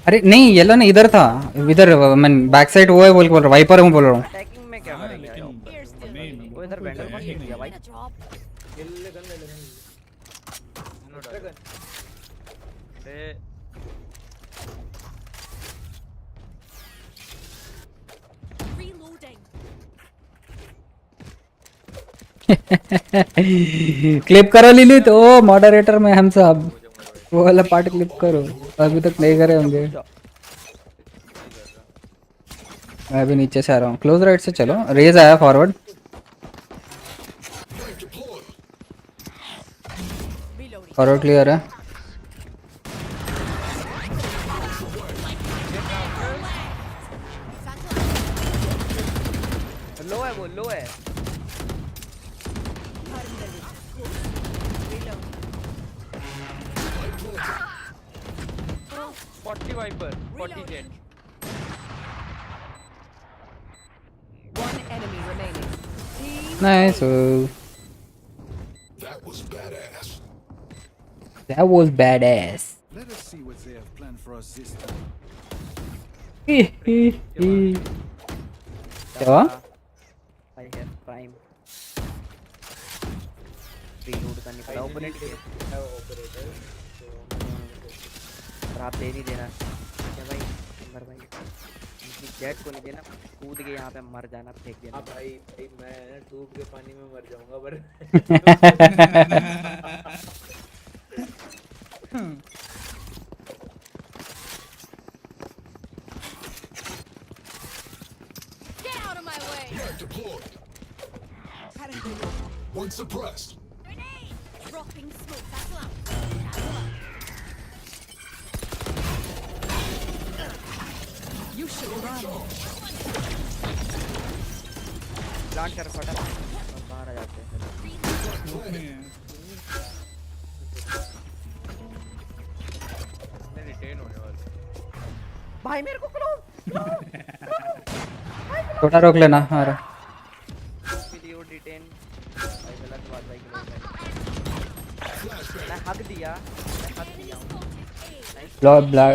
अरे नहीं, येलो नहीं, इधर था, इधर मैं बैक साइड वो है बोल रहा हूँ, वाइपर हूँ बोल रहा हूँ। अटैकिंग में क्या करेंगे यार? वो इधर बैंडर को खेल दिया भाई। ले गन अरे क्लिप करो लिली तो मॉडरेटर में हम सब वो वाला पार्ट क्लिप करो, अभी तक नहीं करे होंगे। मैं अभी नीचे से आ रहा हूँ, क्लोज राइट से चलो। रेज आया फॉरवर्ड, फॉरवर्ड क्लियर है। लो है वो, लो है। 40 Viper 40 Jett. One enemy remaining. Nice. That was badass. That was badass. Let us see what they have planned for us this time. क्या? I have prime. Reload करनी पड़ा opponent के operator पर आप दे नहीं देना क्या भाई? नंबर भाई इनकी जेट को नहीं देना, कूद के यहाँ पे मर जाना, फेंक देना। भाई मैं डूब के पानी में मर जाऊंगा पर Get out of my way. Deployed. One suppressed. Dropping smoke. That's loud. You should run. Plant कर फटा और बाहर आ जाते हैं। रिटेन होने वाले भाई मेरे को क्लोज छोटा रोक लेना। आ रहा वीडियो डिटेन भाई, गलत बात भाई, क्लोज मैं हक दिया। Block block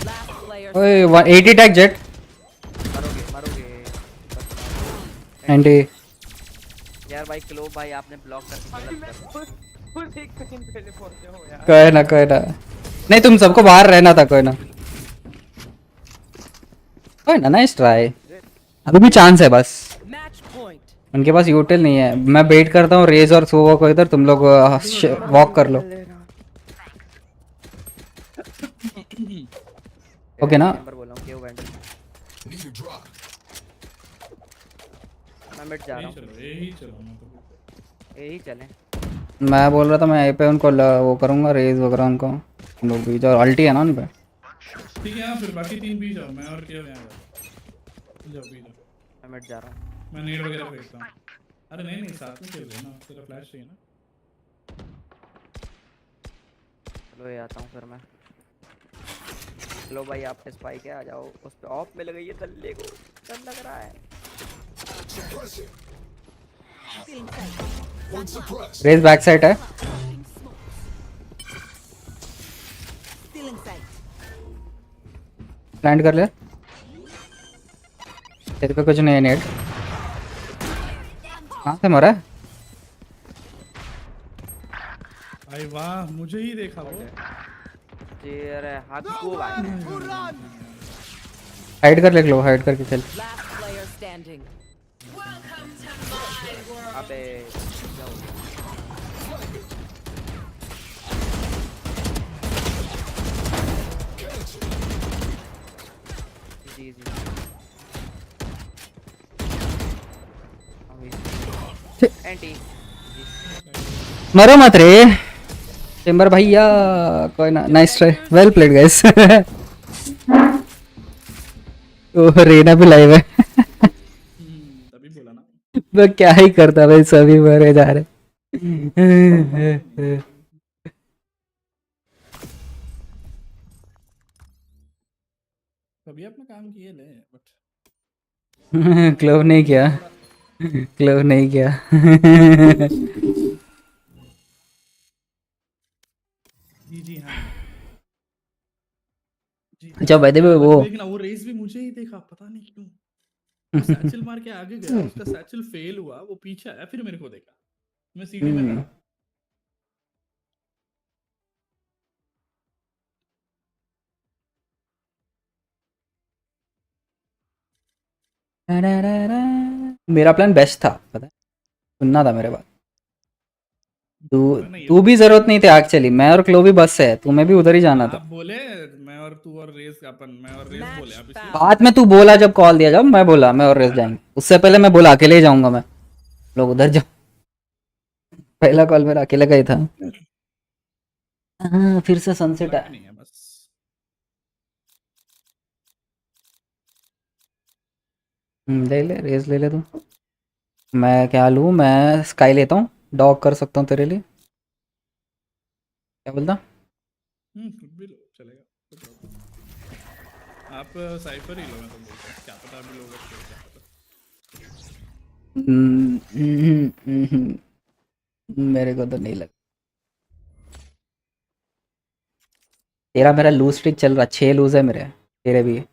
Last player. ओए 80 टैग जेट मरोगे एंटी यार भाई। क्लो भाई आपने ब्लॉक कर दिया। खुद एक सेकंड पहले पहुंचे हो यार। कोई ना नहीं, तुम सबको बाहर रहना था। कोई ना नाइस ट्राई। अभी भी चांस है बस, Match point. उनके पास यूटिल नहीं है। मैं वेट करता हूँ रेज और सोवा को इधर, तुम लोग वॉक कर लो। ओके ना? नंबर बोल रहा हूँ, क्यों बैंड मैं मिट जा रहा हूँ। यही चलो मैं तो यही चलें। मैं बोल रहा था मैं यहीं पे उनको वो करूँगा रेज वगैरह उनको, तुम लोग भी जो अल्टी है ना उन पे। ठीक है, फिर बाकी 3 पी जाओ, मैं और क्या यहाँ जाओ पी जाओ। मैं मिट जा रहा हूँ। मैं नेड वगैरह फेंकता हूँ। अरे नहीं नहीं, साथ में खेल रहे हैं ना, तेरा फ्लैश चाहिए ना। चलो ये आता हूँ फिर मैं। लो भाई आप पे स्पाइक है, आ जाओ उस पे। ऑफ में लगी है तल्ले को, डर लग रहा है। रेज बैक साइड है। प्लांट कर ले, तेरे पे कुछ नहीं है नेट। कहाँ से मरा है? भाई वाह, मुझे ही देखा वो। जी अरे हाथ को भाई। हाइड कर ले, लो हाइड करके चल। Last player standing. अबे जाओ। जी जी एंटी मरो मत रे चेंबर भैया, कोई ना। Nice try, well played guys. Oh Reyna भी लाइव है। तभी बोला ना। मैं क्या ही करता भाई, सभी मरे जा रहे। कभी अपना काम किए ले, बट क्लोव नहीं किया, क्लोव नहीं किया। जी हाँ। अच्छा भाई देखो वो देखना, वो रेस भी मुझे ही देखा, पता नहीं क्यों। वो सैचल मार के आगे गया, उसका सैचल फेल हुआ, वो पीछे आया, फिर मेरे को देखा। मैं सीढ़ी में खड़ा। मेरा प्लान बेस्ट था, पता है, सुनना था मेरे बात। तू भी जरूरत नहीं थी एक्चुअली, मैं और क्लो भी बस है, तुम्हें भी उधर ही जाना था। आप बोले मैं और तू और रेस, अपन मैं और रेस बोले आप इसलिए। बाद में तू बोला जब कॉल दिया, जब मैं बोला मैं और रेस जाएंगे, उससे पहले मैं बोला अकेले ही जाऊंगा मैं, लोग उधर जाओ। पहला कॉल मेरा अकेले का ही था। हाँ फिर से सनसेट है। नहीं है बस। ले ले रेस ले ले तू। मैं क्या लूँ, मैं स्काई लेता हूँ, डॉग कर सकता हूँ तेरे लिए। क्या बोलता? कुछ भी लो चलेगा, कोई प्रॉब्लम। आप साइफर ही लो, मैं तो बोलता हूँ, क्या पता अभी लोग अच्छे हो, क्या पता। मेरे को तो नहीं लगा। तेरा मेरा लूज स्ट्रिक चल रहा, 6 लूज है मेरे, तेरे भी।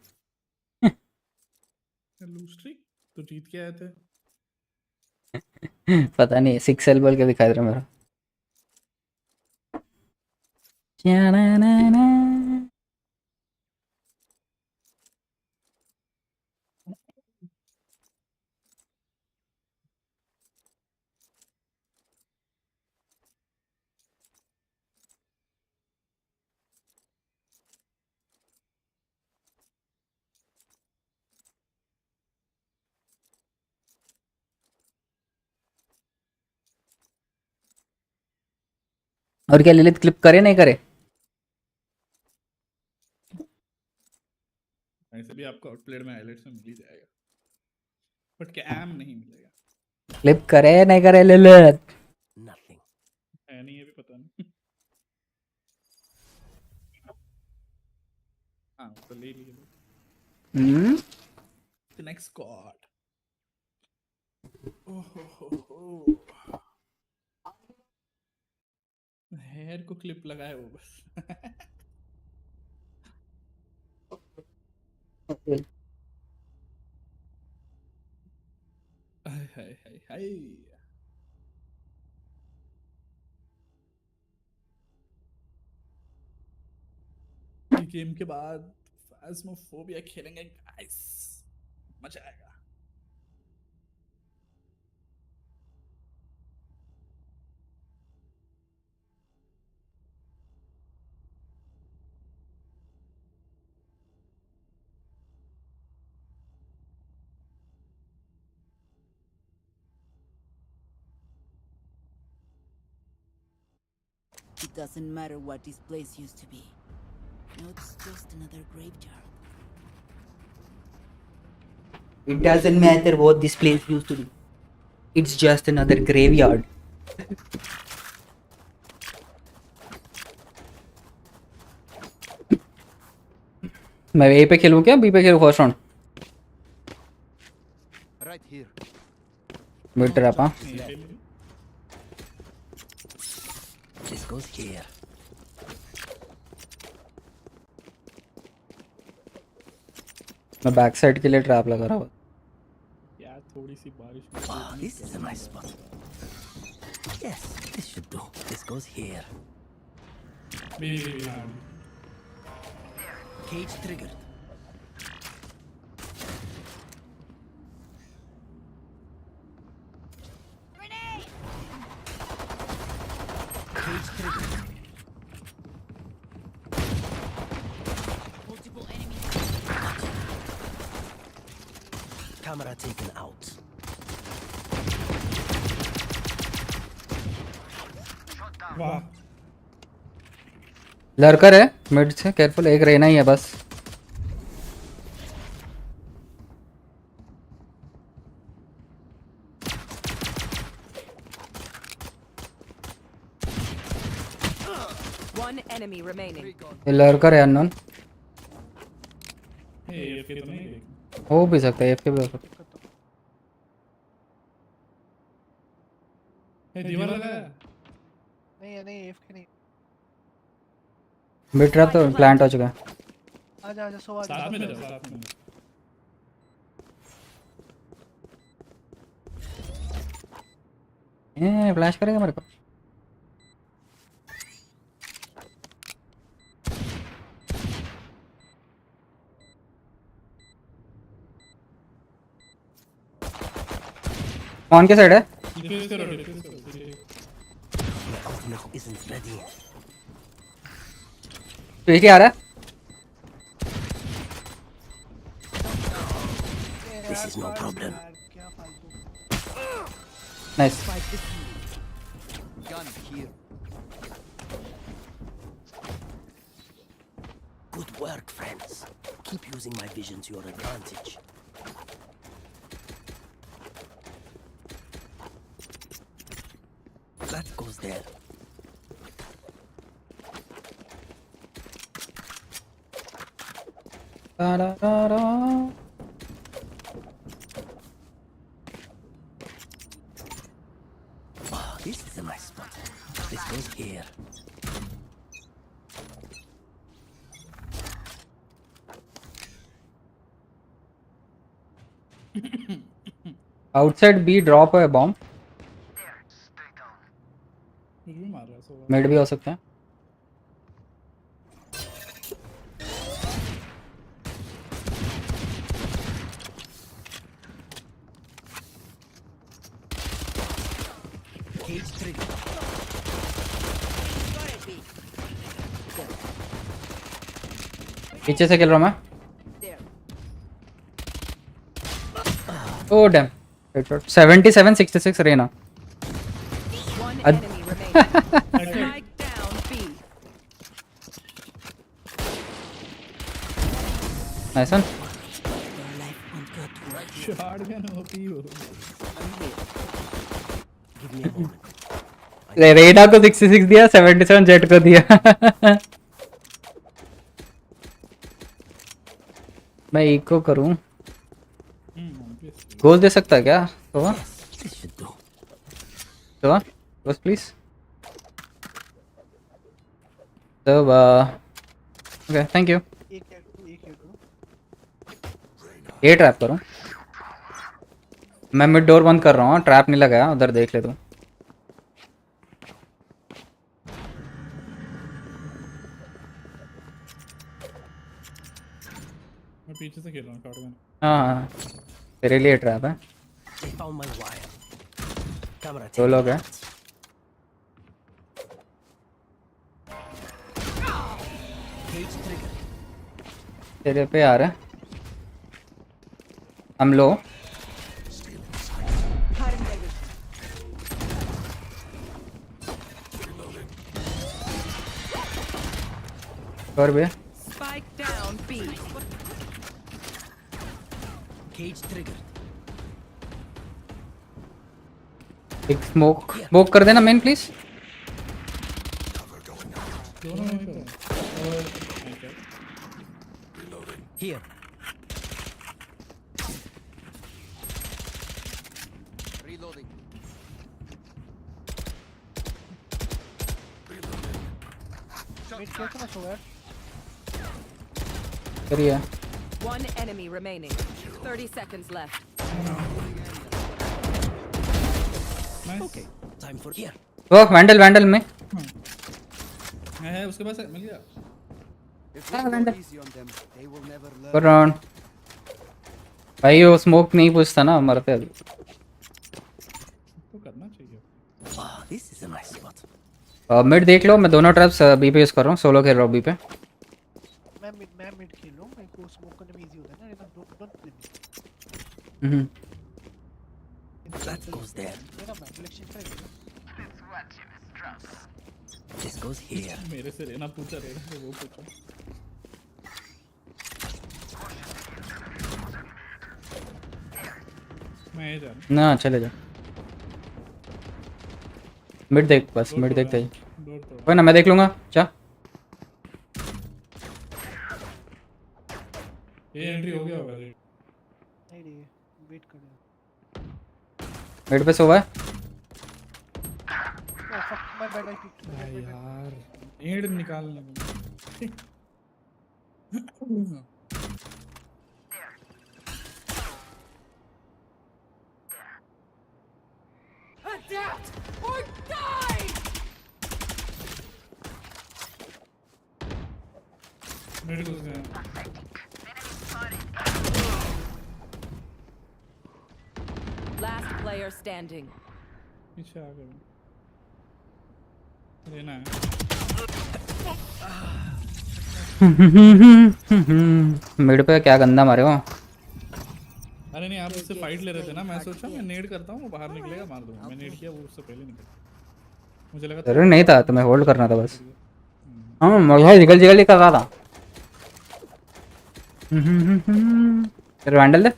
लूज स्ट्रीक तो जीत के आए थे। पता नहीं 6 एल बोल के दिखा रहा मेरा। और क्या लिलित क्लिप करे नहीं करे? ऐसे भी आपको आउटप्लेड में हाइलाइट्स में मिल ही जाएगा, बट कैम नहीं मिलेगा। क्लिप करे नहीं करे लिलित? है नहीं, ये भी पता नहीं। हाँ तो ले लिए। The next god. हेयर को क्लिप लगाए वो बस। हाय हाय हाय हाय। ये गेम के बाद फास्मोफोबिया खेलेंगे गाइस, मजा आएगा। It doesn't matter what this place used to be. No, it's just another graveyard. It doesn't matter what this place used to be. It's just another graveyard. मैं ए पे खेलूं क्या बी पे खेलूं first round Right here. Mid trap हां This goes here. मैं back side के लिए trap लगा रहा हूं यार थोड़ी सी बारिश Ah, this is a nice spot. Yes, this should do. This goes here. Maybe. Cage triggered. Cage triggered. Multiple enemies. Camera taken out. वाह लड़कर है मिड से केयरफुल एक रहना ही है बस One enemy remaining. ये लड़कर है अननोन AFK तो नहीं है हो भी सकता है एफके भी हो सकता है दीवार लगाया नहीं AFK नहीं मिड ट्रैप तो प्लांट हो चुका है आजा सो आजा साथ में जाओ साथ में फ्लैश करेगा मेरे को कौन के साइड है डिफ्यूज करो No, isn't ready. तो क्या आ रहा है This is no problem. Nice Gun here. Good work, friends. Keep using my vision to your advantage. That goes there. Da da da da. Oh, this is a nice spot. This goes here. Outside B drop a bomb. मुझे भी मार रहा है so mid भी हो सकता है Cage trigger. पीछे से खेल रहा हूं मैं oh damn headshot 77 66 Reyna One enemy remaining. Strike down B. Nice one shotgun OP हो Give me a moment. Reyna को 66 दिया 77 जेट को दिया मैं इको करूं गोल दे सकता है क्या तो This should do. तो बस प्लीज तो ओके थैंक यू ये ट्रैप करूं मैं मिड डोर बंद कर रहा हूं ट्रैप नहीं लगाया उधर देख ले तू मैं पीछे से खेल रहा हूं शॉटगन हाँ तेरे लिए ट्रैप है They found my wire. Camera दो taken लोग हैं out. Cage trigger. तेरे पे आ रहा है हम लो और बे Spike down B. Cage triggered. एक स्मोक कर देना मेन प्लीज। दोनों में तो और Here. Reloading. Mid कैसे ना सो यार? करिए। One enemy remaining. 30 seconds left. Okay. Time for here. वो वैंडल में है उसके पास मिल गया। If we go easy on them, they will never learn. कर रहा हूँ भाई। वो स्मोक नहीं पूछता ना, मरते अभी। तो करना चाहिए। Ah, this is a nice spot. Mid देख लो, मैं दोनों ट्रैप्स बी पे यूज कर रहा हूँ, सोलो खेल रहा हूँ बी पे। मैं मिड खेल रहा हूँ, मेरे को स्मोक करने में इजी होता है ना, लेकिन don't play me. That goes there. मेरा मैं सिलेक्शन कर। This goes here. मेरे से रहना पूछा रहेगा तो वो पूछो। मैं जा रहा ना चले जा। मिड देख, बस मिड देखते ही। कोई ना, मैं देख लूंगा। चा ये एंट्री हो गया होगा। नहीं वेट कर। मिड पे सोवा है। यार एंड निकालना। Adapt or die! मेरे को उसने Last player standing. पीछे आ गया। लेना है। मिड पे क्या गंदा मारे हो। अरे नहीं, आप उससे फाइट ले रहे थे ना, मैं सोचा मैं नेड करता हूँ, वो बाहर निकलेगा मार दूंगा। मैं नेड किया, वो उससे पहले निकला। मुझे लगा जरूरी नहीं था, तुम्हें होल्ड करना था बस। हाँ मैं जिगल ही कर रहा था। फिर vandal they.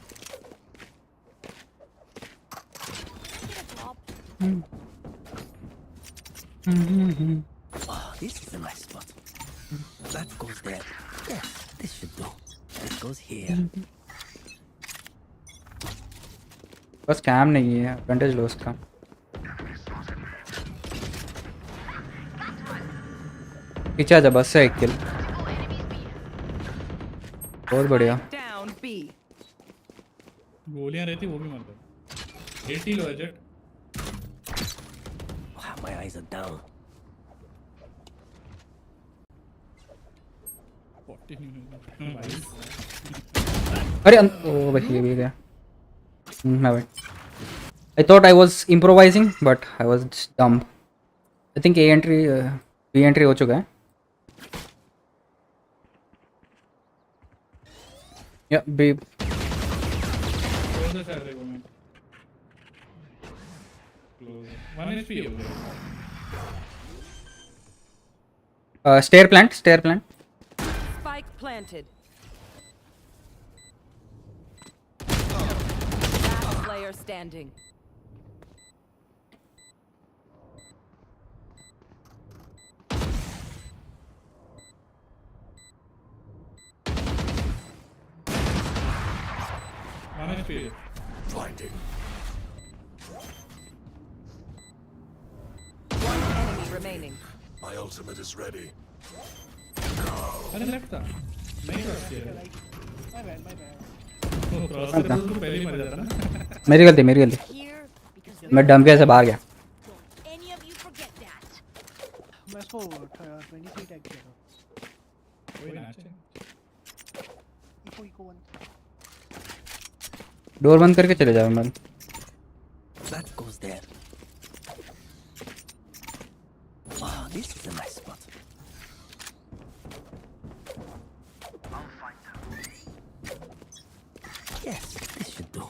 Ah, this is a nice spot. That goes there. Yes, this should do. This goes here. बस कैम नहीं है, एडवांटेज लो उसका। पीछे आ जा, बस से एक किल। बहुत बढ़िया। Down B. गोलियां रहती वो भी मरता। 80 लो है jet. My eyes are down. 40 अरे ओ भाई ये भी गया। मैं भाई I thought I was improvising but I was dumb. I think A entry B entry हो चुका है। Yeah, B. क्लोज कर रहे हो मैं। क्लोज 1 HP हो गया। Stair plant. Spike planted. Last player standing. Blinding. One enemy remaining. My ultimate is ready. अरे लेफ्ट था नहीं क्रॉस किया। My bad. तो क्रॉस करते तो पहले ही मर जाता ना। मेरी गलती। मैं डम के ऐसे बाहर गया। मैं इसको 23 टैग किया था। कोई ना अच्छा। इको 1। डोर बंद करके चले जाओ ma'am. That goes there. Wow, this is a nice spot. Yes, this should do.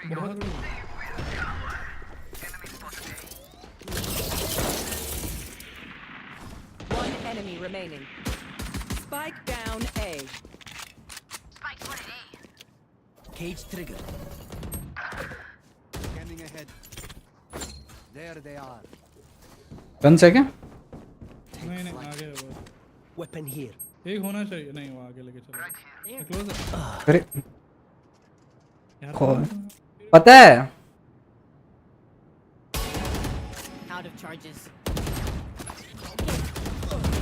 बहुत One enemy remaining. Spike down A. Cage trigger. Scanning ahead. There they are. कौन से क्या नहीं नहीं आगे है वो Weapon here. एक होना चाहिए नहीं वो आगे लेके चलो क्लोज अरे यार कौन पता है Out of charges.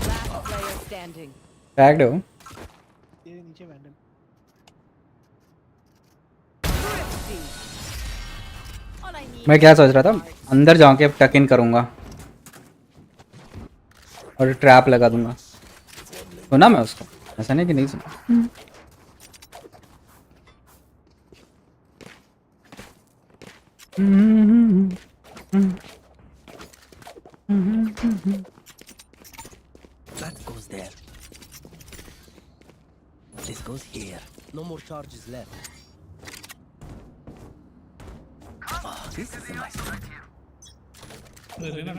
Last player standing. Tagged हो ये नीचे वैंडल मैं क्या सोच रहा था अंदर जाऊं के टक इन करूंगा और ट्रैप लगा दूंगा सुना मैं उसको ऐसा नहीं कि नहीं सुना That goes there. This goes here. No more charges left. Oh, this is a nice one. रहना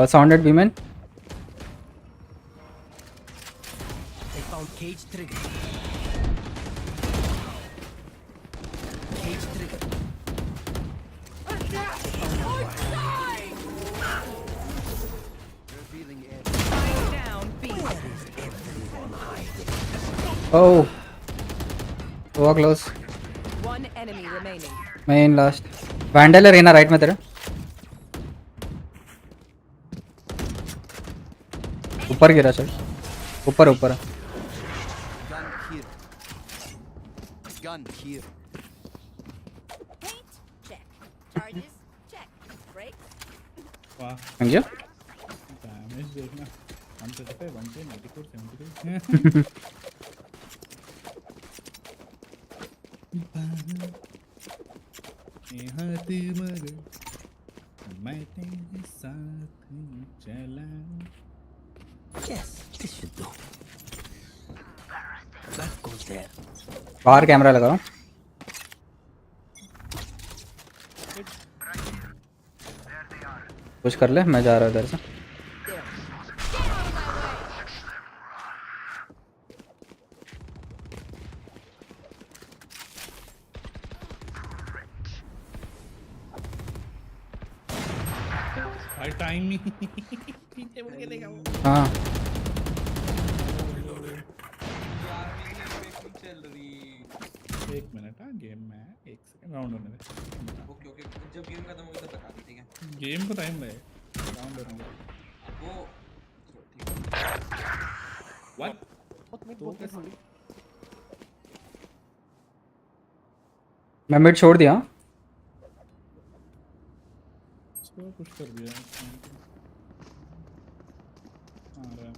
sounded बीमन I found cage trigger. Cage trigger. Revealing edge. Spike down B. Where is everyone hiding? ओह वो close One enemy remaining. मैं in last vandal है Raina right में तेरे ऊपर गिरा चल ऊपर ऊपर Gun here. Gun here. Paint? Check. Charges? Check. Brakes? वाह थैंक यू डैमेज देखना 135 110 94 72 हाथ मगर मैं तेरे साथ चला Yes, this should do. That goes there. बाहर कैमरा लगाओ कुछ कर ले मैं जा रहा हूँ इधर से भाई टाइम नहीं पीछे मुड़ के देखा वो हाँ एक मिनट हाँ गेम में एक सेकंड राउंड होने दे ओके ओके जब गेम खत्म होगा तब बता दे ठीक है गेम को टाइम लगेगा राउंड होने दे वो व्हाट मैं मिड छोड़ दिया इसको पुश कर दिया आ रहा है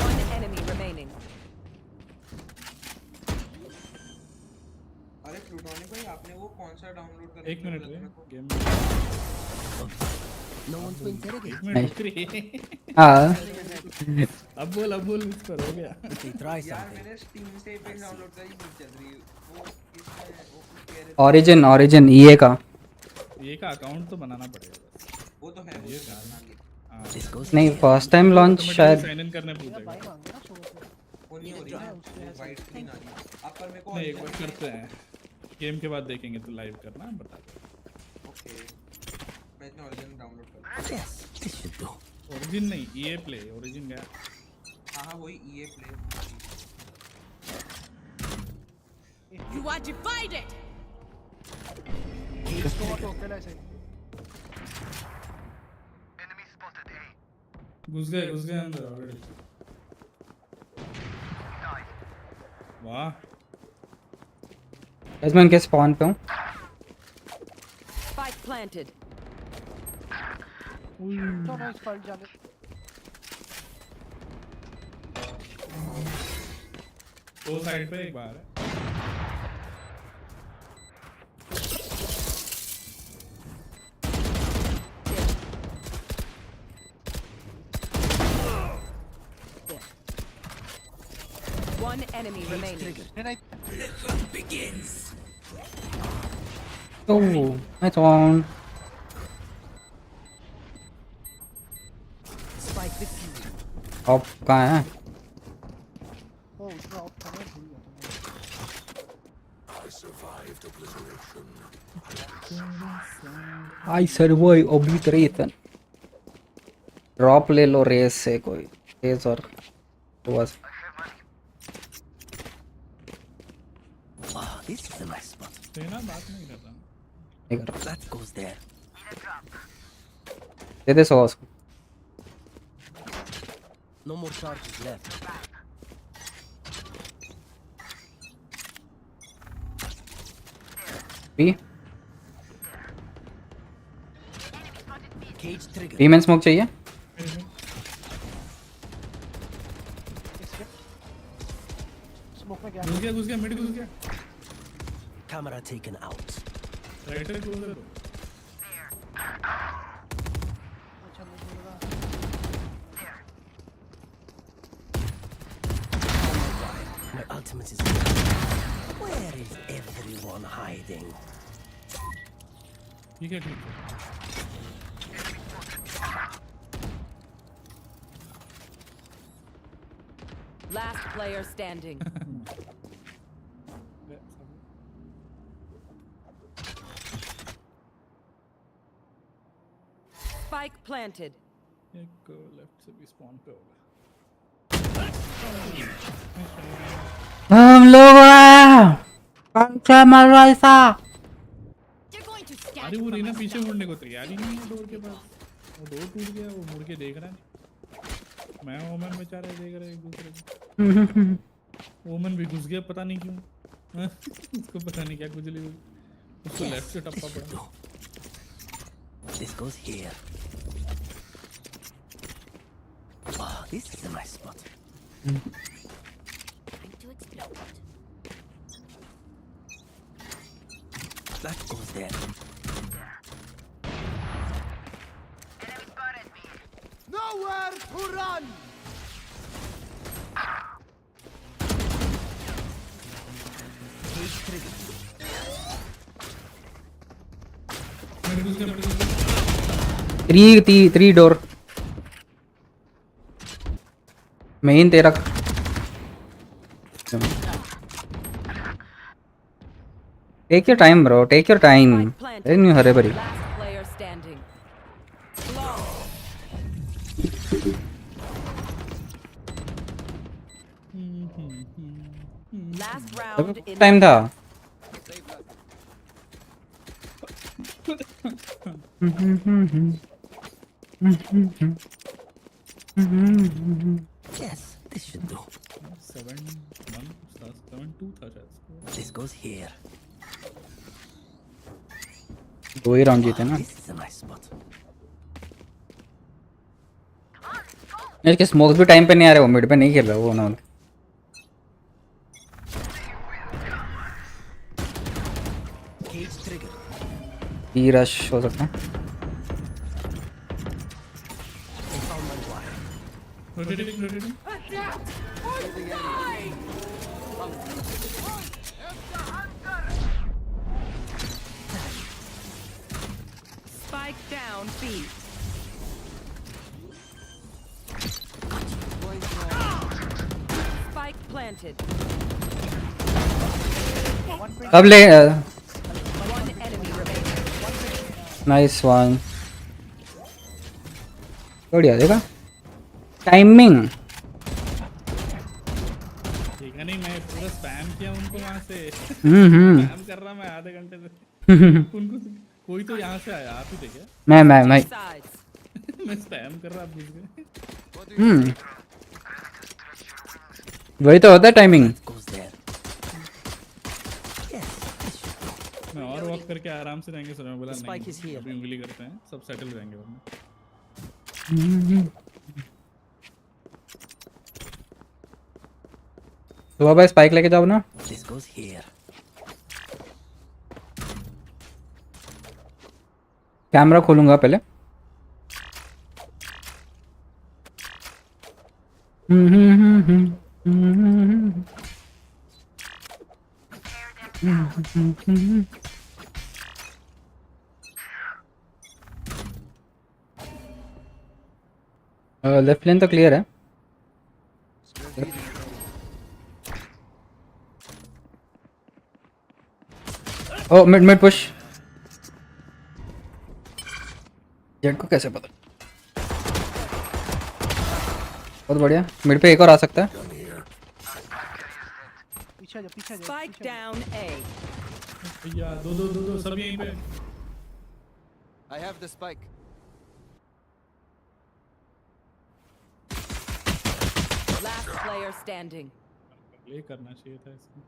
One enemy remaining. अरे प्लूटोनिक भाई आपने वो कौन सा डाउनलोड कर एक minute game No one's been interrogated. एक मिनट रुक रही हाँ अब बोल मिस पर हो गया If we try यार something. मैंने स्टीम से एपेक्स डाउनलोड करी नहीं चल रही वो इसमें वो कुछ कह रहे थे ओरिजिन ईए का ये का अकाउंट तो बनाना पड़ेगा बस वो तो है ये This goes नहीं फर्स्ट टाइम लॉन्च शायद साइन इन करने पूछेगा वो नहीं हो रही ना वाइट स्क्रीन आ रही है आप पर मेरे को नहीं एक बार करते हैं गेम के बाद देखेंगे तो लाइव करना बता दो ओके मैं इतना ओरिजिन डाउनलोड कर Yes, this should do. Origin नहीं ईए प्ले ओरिजिन गया हां वही ईए प्ले You are divided. घुस गए अंदर ऑलरेडी वाह गाइस मैं इनके स्पॉन पे हूँ Spike planted. दो साइड पे एक बार है One enemy remaining. The hunt begins. Oh, nice one. Spike with you. Op कहाँ है? I survived obliteration. I survive obliteration. Drop ले लो रेस से कोई रेस और बस. Ah, this is a nice spot. सेना बात नहीं कर रहा. नहीं कर रहा. That goes there. दे दे 100 उसको. No more charges left. B. Cage trigger. B में स्मोक चाहिए? घुस गया मिड घुस गया. Camera taken out. राइट से क्लोज करो. My ultimate is. Where is everyone hiding? ठीक है. Last player standing. Spike planted. एक लेफ्ट से भी स्पॉन पे होगा. हम लोग पंचा मरवा ऐसा. अरे वो रीना पीछे मुड़ने को तैयार ही नहीं है डोर के पास. वो डोर टूट गया, वो मुड़ के देख रहा है. मैं ओमन बेचारे देख रहे एक दूसरे को. ओमन भी घुस गया पता नहीं क्यों. उसको पता नहीं क्या खुजली हुई. उसको लेफ्ट से टप्पा पड़ा. This goes here. Ah, this is a nice spot. Time to explode. That goes there. Nowhere to run! Cage trigger. Three door. Main तेरा. Take your time, bro. Take your time. There's no hurry, buddy. Last player standing. Last round in Time था. Yes, this should do. 7-1-7-2 था शायद. This goes here. दो ही round जीते ना. This is a nice spot. इसके smokes भी time पे नहीं आ रहे. वो मिड पे नहीं खेल रहा वो ना. Cage trigger. ई रश हो सकता है. I found my wire. Rotating. Spike down B. Spike planted. अब ले. One enemy remaining. Nice one. बढ़िया देखा. टाइमिंग. ठीक है नहीं मैं पूरा स्पैम किया उनको वहां से. स्पैम कर रहा मैं आधे घंटे से. उनको कोई तो यहाँ से आया. आप ही थे क्या? मैं मैं स्पैम कर रहा. आप घुस गए. वही तो होता है टाइमिंग. मैं और वॉक करके आराम से रहेंगे. सर मैं बोला नहीं अभी उंगली करते हैं सब सेटल हो जाएंगे वरना. तो भाई स्पाइक लेके जाओ ना. This goes here. कैमरा खोलूंगा पहले. लेफ्ट लेन तो क्लियर है. ओ मिड मिड पुश. जेट को कैसे पता? बहुत बढ़िया. मिड पे एक और आ सकता है. Spike down A. भैया दो सब यहीं पे. I have the spike. Last player standing. Play करना चाहिए था इसमें.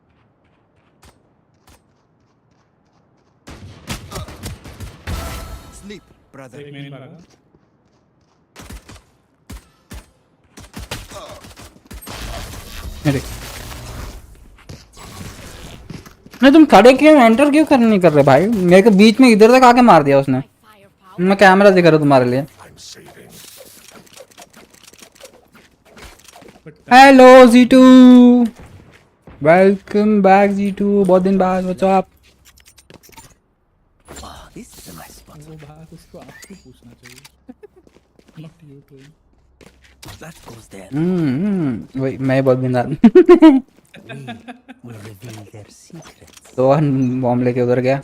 Sleep, brother. एक मेन भागा. नहीं तुम खड़े क्यों एंटर क्यों कर नहीं कर रहे भाई? मेरे को बीच में इधर तक आके मार दिया उसने. मैं कैमरा दिखा रहा हूँ तुम्हारे लिए. Hello Z2, welcome back Z2. बहुत दिन बाद. What's up? This is a nice spot. वो बात उसको आपको पूछना चाहिए. Not you to. That goes there. वही मैं बहुत बिंदास. We will reveal their secrets. तो बॉम्ब लेके उधर गया.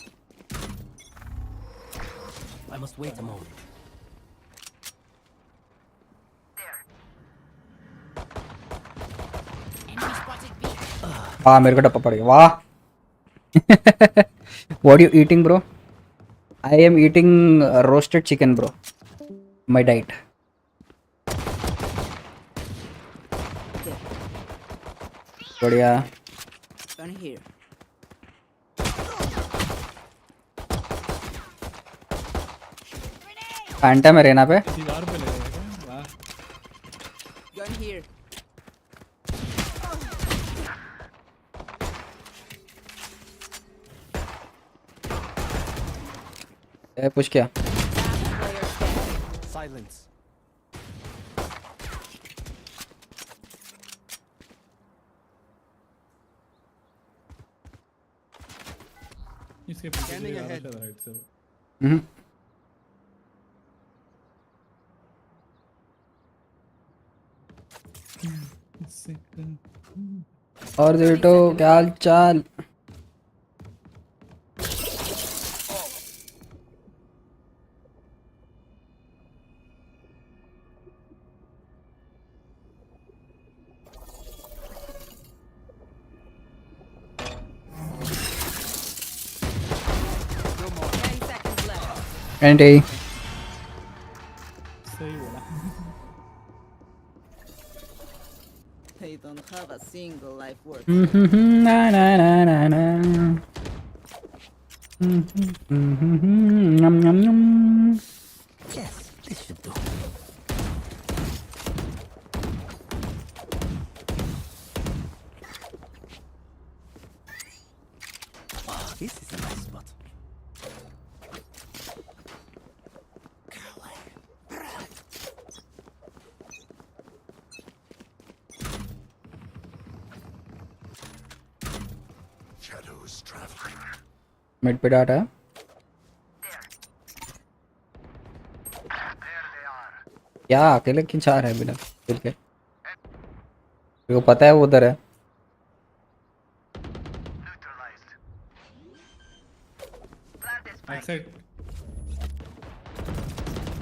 I must wait a moment. मेरे को टप्पा पड़ गया. वाह. What you eating bro? I am eating roasted chicken bro. My diet. बढ़िया. Gun here. फैंटम है रेना पे. दीवार पे लगेगा. वाह. Gun here. पुश किया. Silence. इसके पीछे Scanning से ahead. राइट से. और जेटो क्या हाल चाल? And सही बोला. They don't have a single life worth. na na na na na. Yum yum yum. Yes, this should do. This is a nice spot. Shadows traveling. Mid पे data. क्या अकेले क्यों जा रहा है बिना दिल के? तेरे को पता है वो उधर है. एक्सेट.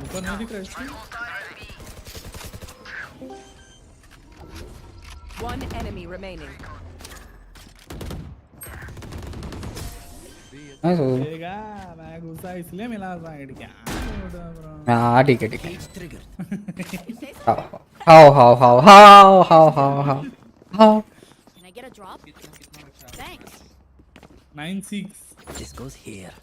ऊपर नहीं दिख रहा है. One enemy remaining. देगा. मैं गुस्सा इसलिए मिला साइड क्या. हाँ ठीक है ठीक है. Cage triggered. How? Can I get a drop? Thanks. 9-6. This goes here.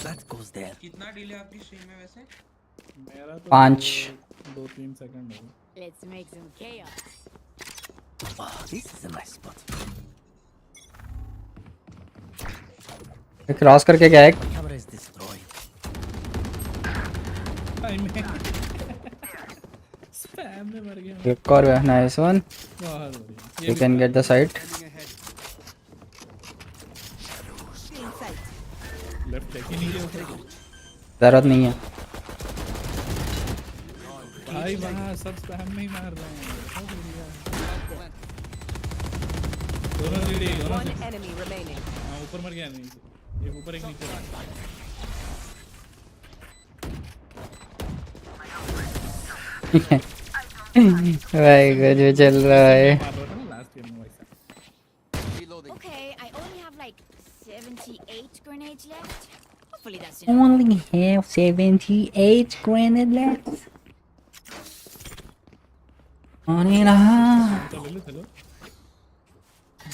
That goes there. कितना डिले आपकी स्ट्रीम में वैसे? मेरा तो 2-3 सेकंड हो. Let's make some chaos. This is a nice spot. Cross करके गया एक. Camera is destroyed. बंदे मर गए। एक और नाइस वन। बहुत बढ़िया। You can get the site. Left है कि नीचे ऊपर? जरूरत नहीं है। भाई वहाँ सब स्पैम में ही मार रहे हैं। बहुत बढ़िया। दोनों रेडी, दोनों। One enemy remaining. हाँ ऊपर मर गया नहीं। एक ऊपर एक नीचे। भाई कुछ भी चल रहा है। Okay, I only have like 78 grenades left. Hopefully that's enough. Only have 78 grenade left. आने रहा। चलो।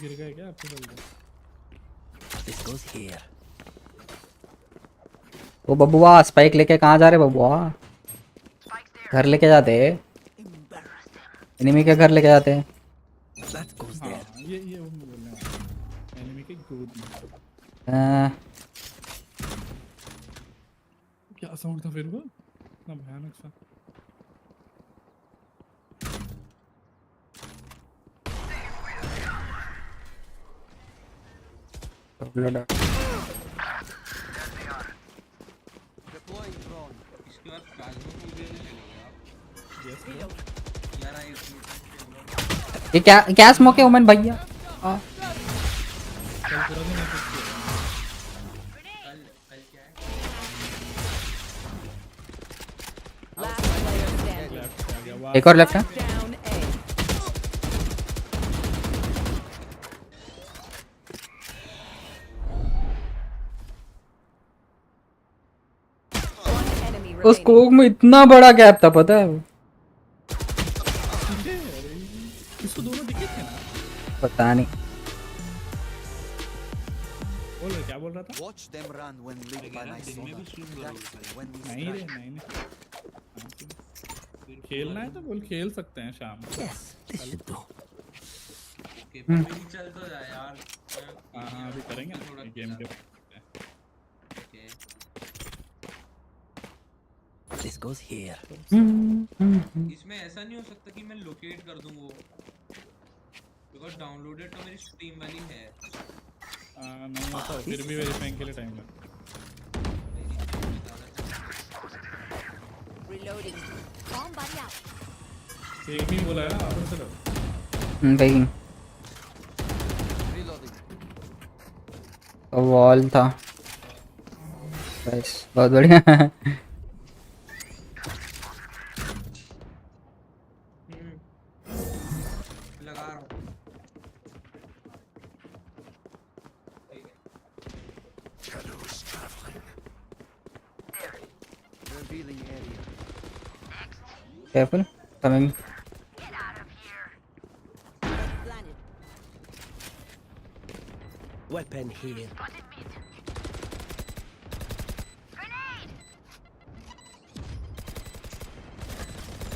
गिर गए क्या आपके बल्ले? This goes here. ओ बबुआ स्पाइक लेके कहाँ जा रहे बबुआ? घर लेके जाते। एनिमी के घर लेके जाते हैं। That goes there. ये वो बोलने वाला। एनिमी के गोद में। क्या साउंड था फिर वो? इतना भयानक सा। Deploying drone. इसके बाद प्लाज्मा को भी ले लेंगे आप। यार आई ये क्या स्मोक है ओमन भैया? एक और लेफ्ट है। उस कोक में इतना बड़ा गैप था पता है? इसको दोनों दिखे थे ना? पता नहीं। बोल क्या बोल रहा था? Watch them run when lit by my sonar. That's when we नहीं रे नहीं। खेलना है तो बोल खेल सकते हैं शाम को। Yes, this should do. चल तो जा यार। हाँ अभी करेंगे गेम के। This goes here. इसमें ऐसा नहीं हो सकता कि मैं लोकेट कर दूं वो, बिकॉज़ डाउनलोडेड तो मेरी स्टीम वाली है। नहीं होता फिर भी वेरीफाइंग के लिए टाइम लगता है। Reloading. Bomb buddy out. एक भी बोला है ना आप चलो। भाई Reloading. वॉल था। बस बहुत बढ़िया। लगा रहा हूं। Shadows traveling. Revealing area. Careful. Coming. Get out of here. Landed. Weapon here. Grenade.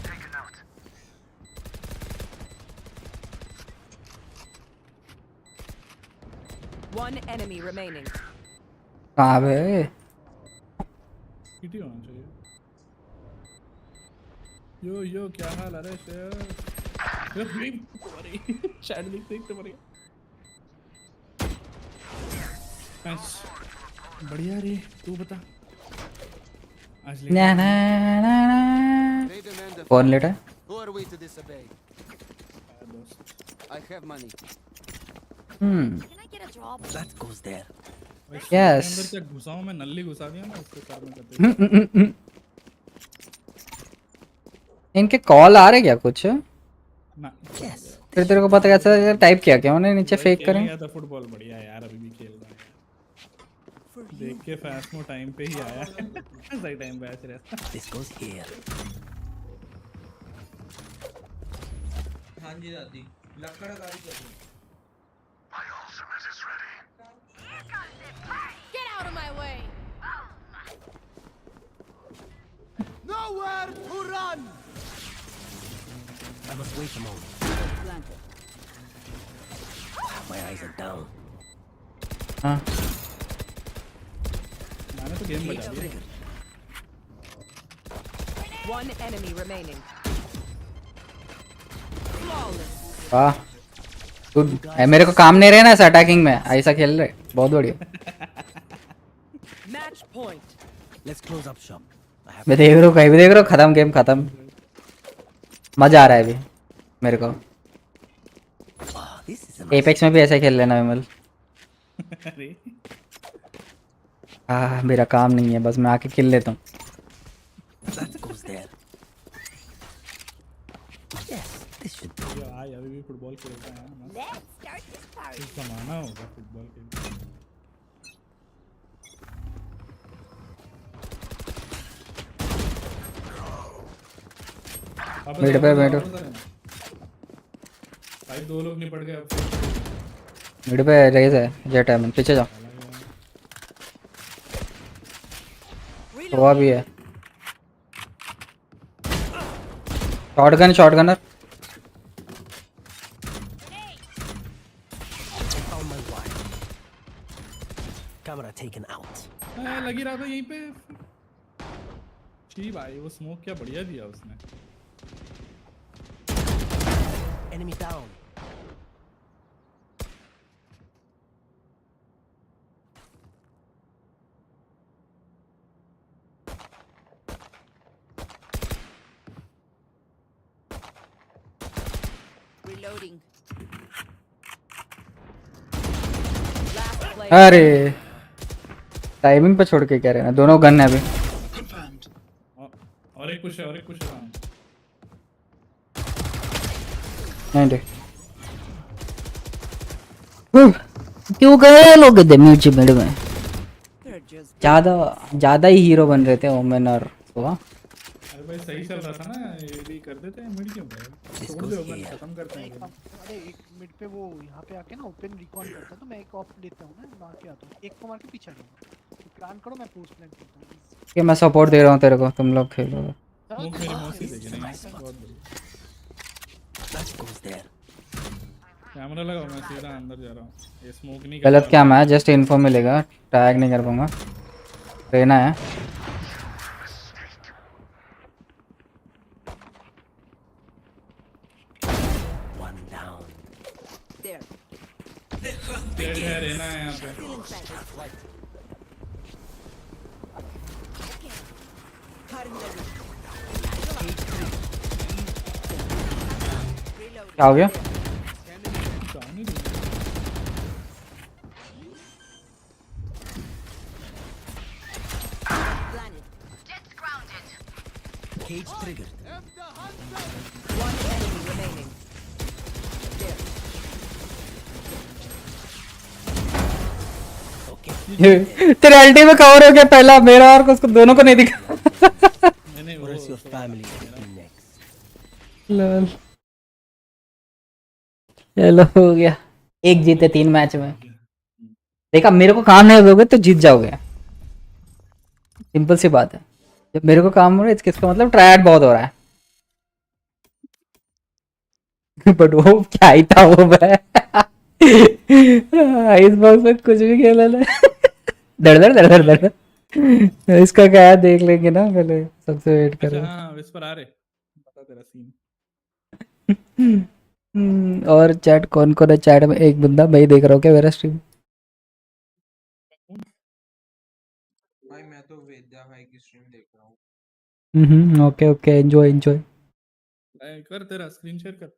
Taken out. One enemy remaining. कहाँ पे? सीटी होना चाहिए। यो क्या हाल है रे शेर? शायद देख तो मर गया। नाइस बढ़िया रे तू बता आज ले ना ना ना ना कौन लेटा है? Who are we to disobey? I have money. Can I get a drop? That goes there. Yes. अंदर क्या घुसाऊं मैं नल्ली घुसा दिया ना उसके कार में करते। इनके कॉल आ रहे क्या कुछ? ना फिर तेरे को पता कैसा टाइप किया क्या उन्हें नीचे फेक करें? तो फुटबॉल बढ़िया है यार अभी भी खेल रहा है। देख के फास्मो टाइम पे ही आया। सही टाइम पे आया। This goes here. हाँ जी दादी लकड़ गाड़ी कर दो। My ultimate is ready. Get out of my way. Nowhere to run. I must wait a moment. My eyes are down. हाँ मैंने तो गेम बजा दिया। One enemy remaining. वाह गुड। मेरे को काम नहीं रहे ना ऐसा अटैकिंग में, ऐसा खेल रहे बहुत बढ़िया। Match point. Let's close up shop. मैं देख रहा हूँ कहीं भी देख रहा हूँ, खत्म गेम खत्म। मजा आ रहा है अभी मेरे को। एपेक्स में भी ऐसे खेल लेना विमल। अरे मेरा काम नहीं है, बस मैं आके खेल लेता हूँ। That goes there. Yes, this should do. यार अभी भी फुटबॉल खेलता है ना। Let's start this party. इस जमाना होगा फुटबॉल खेलने। मिड पे मिड भाई 2 लोग निपट गए अब। मिड पे रेज है, जेट है, पीछे जाओ। वो भी है शॉटगनर। Found my wire. Camera taken out. लगी रहा था यहीं पे। जी भाई वो स्मोक क्या बढ़िया दिया उसने। Enemy down. Reloading. अरे टाइमिंग पे छोड़ के कह रहे हैं, दोनों गन है अभी। और एक पुश है नहीं क्यों गए लोग म्यूट मिड में। ज्यादा ही हीरो बन रहे थे ओमेन और वो। अरे भाई सही चल रहा था ना, ये भी कर देते हैं। मिड क्यों गए? छोड़ दो ओपन, खत्म करते हैं। अरे एक मिड पे वो यहाँ पे आके ना ओपन रिकॉन करता है, तो मैं एक ऑफ लेता हूँ ना, मार के आता हूँ, एक को मार के पीछे आऊंगा। तो प्लान करो, मैं पोस्ट प्लान करता हूँ। कि मैं सपोर्ट दे रहा हूँ तेरे को, तुम लोग खेलो। स्मोक मेरी मौसी देगी नहीं, बहुत बढ़िया। That goes there. कैमरा लगाओ, मैं सीधा अंदर जा रहा हूँ। ये स्मोक नहीं गलत क्या है, जस्ट इन्फो मिलेगा, टैग नहीं कर पाऊंगा। रहना है One down. There. रहना है यहाँ पे। क्या हो गया? Cage triggered. One enemy remaining. There. तेरे अल्टी में कवर हो गया पहला मेरा, और उसको दोनों को नहीं दिखा। Where's your family next? Lol चलो हो गया, एक जीते 3 मैच में। देखा, मेरे को काम नहीं दोगे तो जीत जाओगे, सिंपल सी बात है। जब मेरे को काम हो रहा है इसका मतलब ट्रायड बहुत हो रहा है। बट वो क्या ही था वो मैं आइस बॉक्स में कुछ भी खेला ना। धड़ धड़ धड़ धड़ धड़। इसका क्या है देख लेंगे ना, पहले सबसे वेट करो। हाँ विस्पर आ रहे, बता तेरा सीन। और चैट कौन कौन है चैट में? एक बंदा, मैं ही देख रहा हूँ क्या मेरा स्ट्रीम? भाई मैं तो वेद्या भाई की स्ट्रीम देख रहा हूँ। Okay okay, enjoy enjoy. कर तेरा स्क्रीन शेयर कर।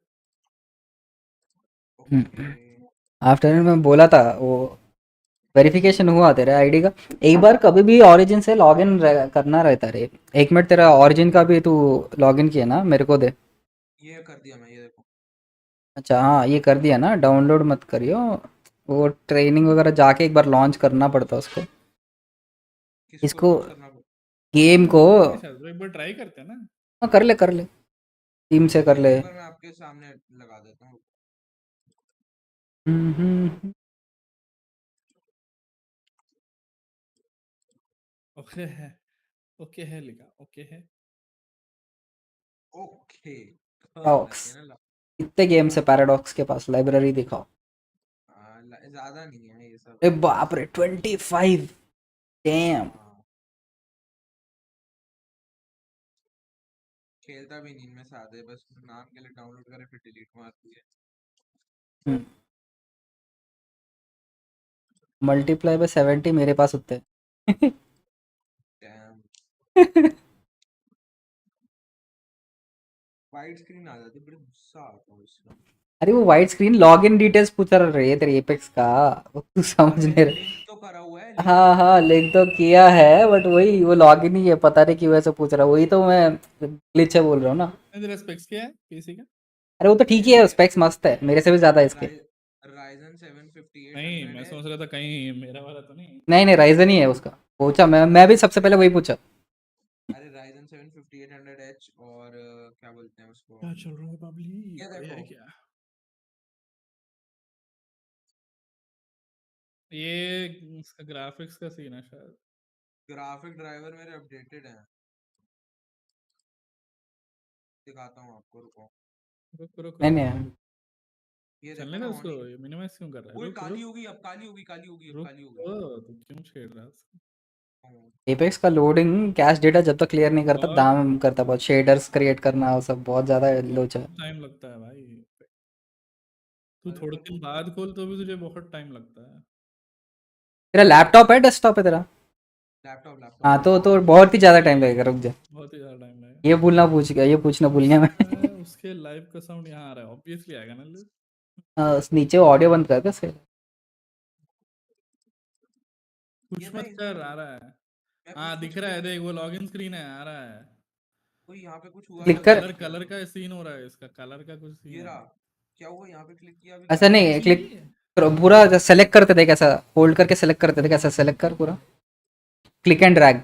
आफ्टरनून में बोला था वो वेरिफिकेशन हुआ तेरे आईडी का। एक बार कभी भी ओरिजिन से लॉगिन करना रहता रे। 1 मिनट, तेरा ओरिजिन का भी तू लॉगिन किया ना, मेरे को दे। ये कर दिया मैं, ये देखो। अच्छा हाँ, ये कर दिया ना, डाउनलोड मत करियो। वो ट्रेनिंग वगैरह जाके एक बार लॉन्च करना पड़ता उसको। इसको गेम को एक बार ट्राई करते हैं ना। हाँ कर ले टीम से कर ले। मैं आपके सामने लगा देता हूँ। ओके है लिखा, ओके है। ओके पैराडॉक्स कितने गेम्स है पैराडॉक्स के पास? लाइब्रेरी दिखाओ। ज्यादा नहीं है ये सब। ए बाप रे 25 डैम। खेलता भी नहीं, इनमें से आधे बस नाम के लिए डाउनलोड करे फिर डिलीट मार दिए। मल्टीप्लाई बाय 70 मेरे पास होते हैं। डैम वाइड स्क्रीन आ जाती, बड़ी गुस्सा आता है उसमें। अरे वो वाइड स्क्रीन लॉगिन डिटेल्स पूछ रहा है तेरे एपेक्स का, वो तू समझ नहीं रहा। लिंक तो करा हुआ है, हाँ हाँ लिंक तो किया है बट वही वो लॉगिन ही है, पता नहीं क्यों ऐसे पूछ रहा है, वही तो मैं ग्लिच है बोल रहा हूँ ना। तेरा स्पेक्स क्या है पीसी का? अरे वो तो ठीक ही है, स्पेक्स मस्त है, मेरे से भी ज्यादा है इसके। राइजन 7 नहीं 5800 मैं है। सोच रहा था कहीं मेरा वाला तो नहीं। नहीं नहीं राइजन ही है उसका, पूछा मैं भी सबसे पहले वही पूछा। अरे राइजन 7 5800H और क्या बोलते हैं उसको, क्या चल रहा है बबली? ये बढ़िया है देखो क्या? ये इसका ग्राफिक्स का सीन है शायद। ग्राफिक ड्राइवर मेरे अपडेटेड हैं, दिखाता हूँ आपको, रुको। रुक रुक नहीं रुक नहीं रुक। ये देखो चलने ना का ऑन उसको, ही। ये मिनिमाइज क्यों कर रहा है? ओए रुक काली रुक होगी अब, काली होगी, काली होगी अब, रुक। काली होगी। तू क्यों छेड़ रहा है उसको? एपेक्स का लोडिंग कैश डेटा जब तक क्लियर नहीं करता और दाम करता बहुत, शेडर्स क्रिएट करना वो सब बहुत ज़्यादा लोचा है। टाइम लगता है भाई। तू अरे थोड़े पर दिन बाद खोल तो भी तुझे बहुत टाइम लगता है। तेरा लैपटॉप है डेस्कटॉप है तेरा? लैपटॉप हाँ लैपटॉप तो बहुत ही ज़्यादा टाइम लगेगा, रुक जा। बहुत ही ज़्यादा टाइम लगेगा। ये भूलना पूछ गया, ये पूछना भूल गया मैं। उसके लाइव का साउंड यहाँ आ रहा है, ऑब्वियसली आएगा ना लुक। नीचे ऑडियो बंद कर दे उसके। कुछ ये था मत इसमें, कर, आ रहा है। मैं हाँ कुछ कुछ दिख रहा है, क्लिक, देख वो लॉगिन स्क्रीन है, आ रहा है। कोई यहाँ पे कुछ हुआ क्लिक था, कर। क्लिक किया कलर अभी। का सीन हो रहा है, इसका कलर का कुछ सीन ये है। रहा, क्या हुआ यहाँ पे, क्लिक किया अभी ऐसा गायब हो नहीं है, गया। क्लिक पूरा सेलेक्ट करते थे कैसा, होल्ड करके सेलेक्ट करते थे कैसा, सेलेक्ट कर पूरा, क्लिक एंड ड्रैग।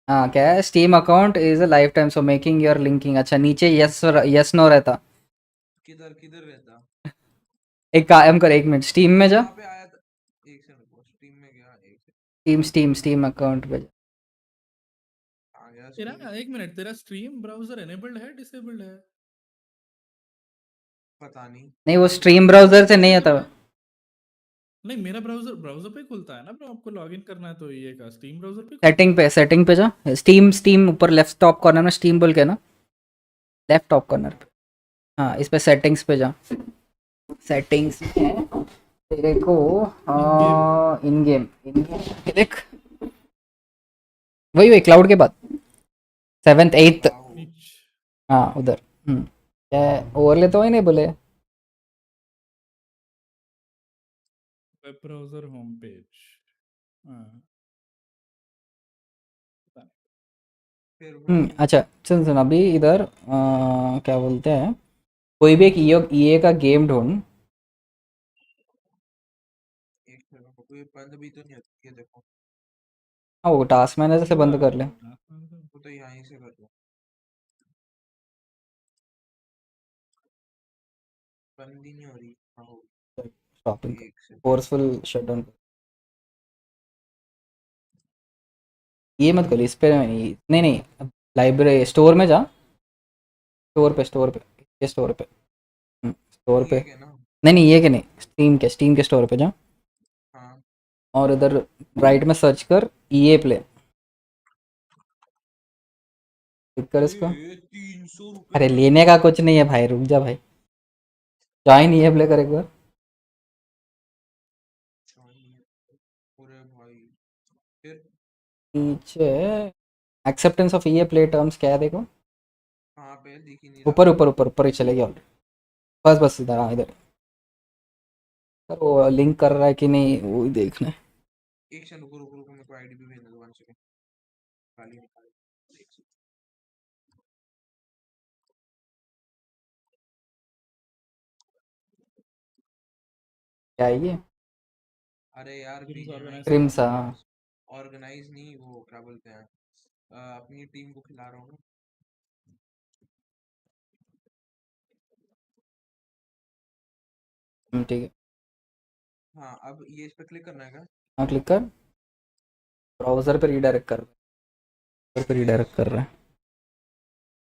हाँ क्या है, steam account is a life time so making your linking. अच्छा नीचे यस यस नो रहता। किधर किधर रहता? एक काम कर, एक मिनट स्टीम में जा, यहाँ पे आया था, एक सेकंड रुको, स्ट्रीम में गया, एक second steam steam steam account पे जा। आ गया तेरा स्ट्रीम। एक मिनट, तेरा स्ट्रीम ब्राउजर एनेबल्ड है डिसेबल्ड है? पता नहीं, नहीं वो स्ट्रीम ब्राउजर से नहीं आता। नहीं मेरा ब्राउजर ब्राउजर पे खुलता है ना ब्रो, आपको लॉगिन करना है तो ये का स्टीम ब्राउजर पे सेटिंग पे जा, स्टीम स्टीम ऊपर लेफ्ट टॉप कॉर्नर में स्टीम बोल के ना, लेफ्ट टॉप कॉर्नर पे। हाँ इस पे सेटिंग्स पे जा, सेटिंग्स में तेरे को इन गेम देख, वही वही क्लाउड के बाद 7th 8th। हाँ उधर क्या ओवरले तो ही नहीं बोले। Web browser home page. हाँ अच्छा सुन सुन अभी इधर क्या बोलते हैं, कोई भी एक ईए का गेम ढूंढ। एक सेकंड रुको, कोई बंद भी तो नहीं होती, ये देखो। हाँ वो टास्क मैनेजर से बंद कर ले। वो तो यहीं से कर दो, बंद ही नहीं हो रही। हाँ हो गई। शॉपिंग एक से फोर्सफुल शटडाउन। ये मत कर, इस पे नहीं नहीं नहीं, लाइब्रेरी स्टोर में जा, स्टोर पे ये स्टोर पे, स्टोर पे। ये क्या ना, नहीं नहीं ये के नहीं, स्टीम के स्टोर पे जा, हाँ और इधर राइट में सर्च कर ईए प्ले, क्लिक कर इसको। 300 अरे रुपए लेने का कुछ नहीं है भाई, रुक जा भाई, ज्वाइन ईए प्ले कर एक बार। पूरे भाई, फिर नीचे acceptance of EA play terms क्या है देखो, कहाँ पे दिख ही नहीं ऊपर रहा। ऊपर ऊपर ऊपर ही चलेगी ऑलरेडी। बस बस इधर, हाँ इधर सर, वो लिंक कर रहा है कि नहीं वो ही देखना है। एक सेकंड रुको रुको रुको, मेरे को आईडी भी भेजने दो, 1 सेकंड, खाली निकाल, एक सेकंड। क्या है ये, अरे यार बीजीएमआई का क्रिम्स हाँ। ऑर्गेनाइज नहीं, वो क्या बोलते हैं, अपनी टीम को खिला रहा हूँ। ठीक है। हाँ अब ये इस पे क्लिक करना है क्या? हाँ क्लिक कर, ब्राउजर पे रीडायरेक्ट कर, ब्राउजर पे रीडायरेक्ट कर रहा है।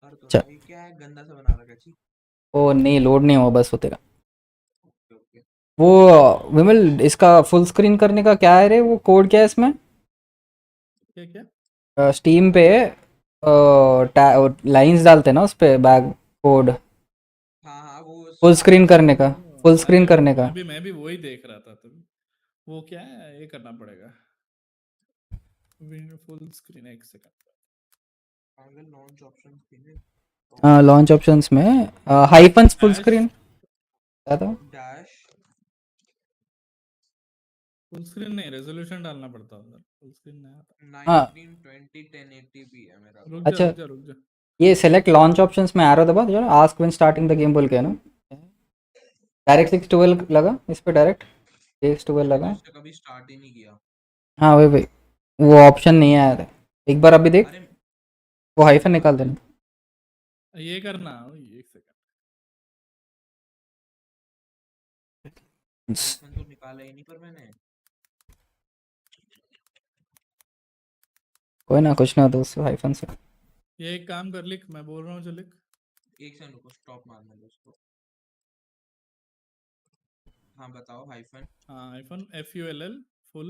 कर तो अच्छा रहा है, ये क्या है, गंदा सा बना रखा है छी। ओ नहीं लोड नहीं हुआ, बस हो तेरा ओके ओके। वो। विमल इसका फुल स्क्रीन करने का क्या है रे, वो कोड क्या है इसमें? क्या क्या? स्टीम पे लाइंस डालते हैं ना उस पे बैक कोड हाँ हाँ वो फुल स्क्रीन करने का, फुल अरे स्क्रीन करने का। मैं भी वही देख रहा था तभी। वो क्या है, ये करना पड़ेगा फुल स्क्रीन। एक सेकंड। आगे लॉन्च ऑप्शन थी ना, हाँ लॉन्च ऑप्शंस में हाइफन्स फुल स्क्रीन क्या था? डैश फुल स्क्रीन नहीं, रेजोल्यूशन डालना पड़ता है अंदर, फुल स्क्रीन नहीं आता। हाँ 1920 1080p है मेरा। अच्छा रुक जा। ये सेलेक्ट लॉन्च ऑप्शंस में एरो दबा जो ask when starting the game बोल के है ना, डायरेक्ट 612 लगा इस पे, डायरेक्ट 612 मैंने तो लगा। इससे कभी स्टार्ट ही नहीं किया। हाँ वही वही, वो ऑप्शन नहीं आया था। एक बार अभी देख, अरे वो हाइफन निकाल देना। ये करना, एक सेकंड। हाइफन तो निकाला ही नहीं पर मैंने। कोई ना, कुछ ना दोस्त हाइफन से। ये एक काम कर, लिख, मैं बोल रहा हूँ जो लिख। एक सेकंड रुको, स्टॉप मारने दो उसको। हाँ बताओ हाइफन। हाँ hyphen FULL full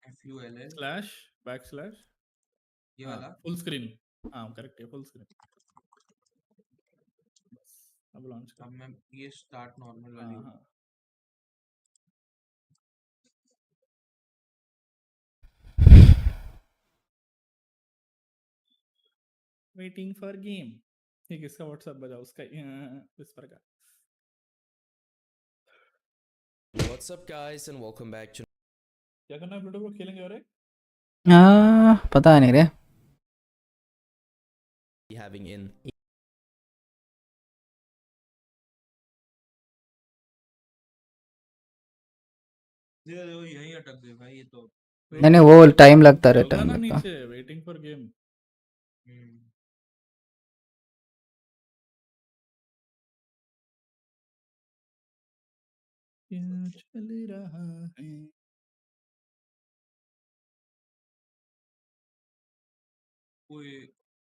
FULL slash back slash. ये हाँ वाला फुल स्क्रीन। हाँ करेक्ट है, फुल स्क्रीन। अब लॉन्च कर। अब मैं ये स्टार्ट नॉर्मल वाली हाँ हूँ। हाँ वेटिंग फॉर गेम। ठीक, इसका व्हाट्सएप बजाओ, उसका इस पर का। What's up, guys, and welcome back to. क्या करना है प्लूटो को, खेलेंगे और एक? पता नहीं रे। Having in. ये देखो यहीं अटक गए भाई ये तो। नहीं नहीं वो टाइम लगता है, होगा टाइम ना लगता। नीचे वेटिंग फॉर गेम। क्या चल रहा है? कोई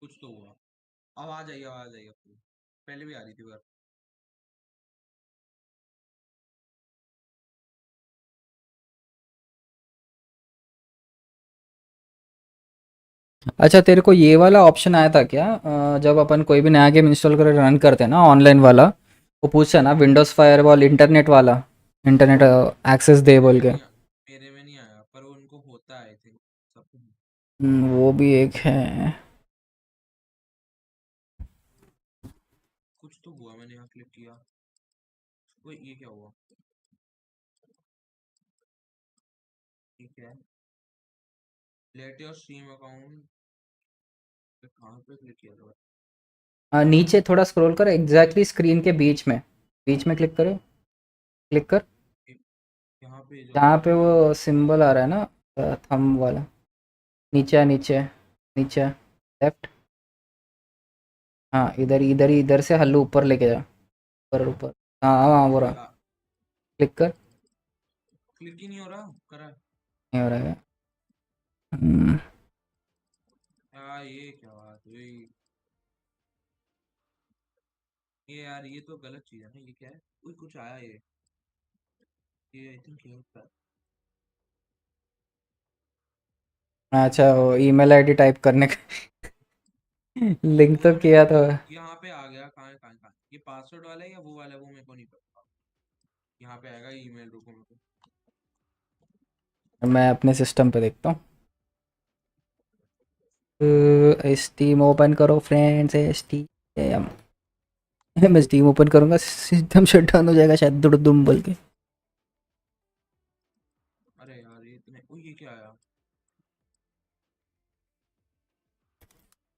कुछ तो हुआ। आवाज आई पहले भी आ रही थी बार। अच्छा तेरे को ये वाला ऑप्शन आया था क्या जब अपन कोई भी नया गेम इंस्टॉल कर रन करते हैं ना ऑनलाइन वाला, वो पूछता है ना विंडोज़ फायरवॉल इंटरनेट वाला, इंटरनेट एक्सेस दे बोल के। मेरे में नहीं आया पर उनको होता है आई थिंक सबको। वो भी एक है। कुछ तो हुआ, मैंने यहाँ क्लिक किया। कोई ये क्या हुआ? ठीक है, लेट योर स्ट्रीम अकाउंट। कहाँ पे क्लिक किया था? नीचे थोड़ा स्क्रॉल कर, एग्जैक्टली स्क्रीन के बीच में क्लिक करो, क्लिक कर यहाँ पे जहाँ पे वो सिंबल आ रहा है ना थंब वाला, नीचे नीचे नीचे लेफ्ट। हाँ इधर इधर ही, इधर से हल्लू ऊपर लेके जा, ऊपर। हाँ हाँ वो रहा, क्लिक कर। क्लिक ही नहीं हो रहा करा। नहीं हो रहा है। यार ये क्या बात हुई? ये यार ये तो गलत चीज है ना, ये क्या है? कुछ आया ये आई थिंक ये होता है। अच्छा वो ईमेल आईडी टाइप करने का लिंक तो किया था। यहाँ पे आ गया, कहाँ ये पासवर्ड वाला है या वो वाला है, वो मेरे को नहीं पता। यहाँ पे आएगा ईमेल, रुको मेरे को। मैं अपने सिस्टम पे देखता हूँ। स्टीम ओपन करो फ्रेंड्स, स्टीम। मैं स्टीम ओपन करूँगा सिस्टम शट डाउन हो जाएगा शायद दुम बोल के। अरे यार ये इतने ये क्या आया?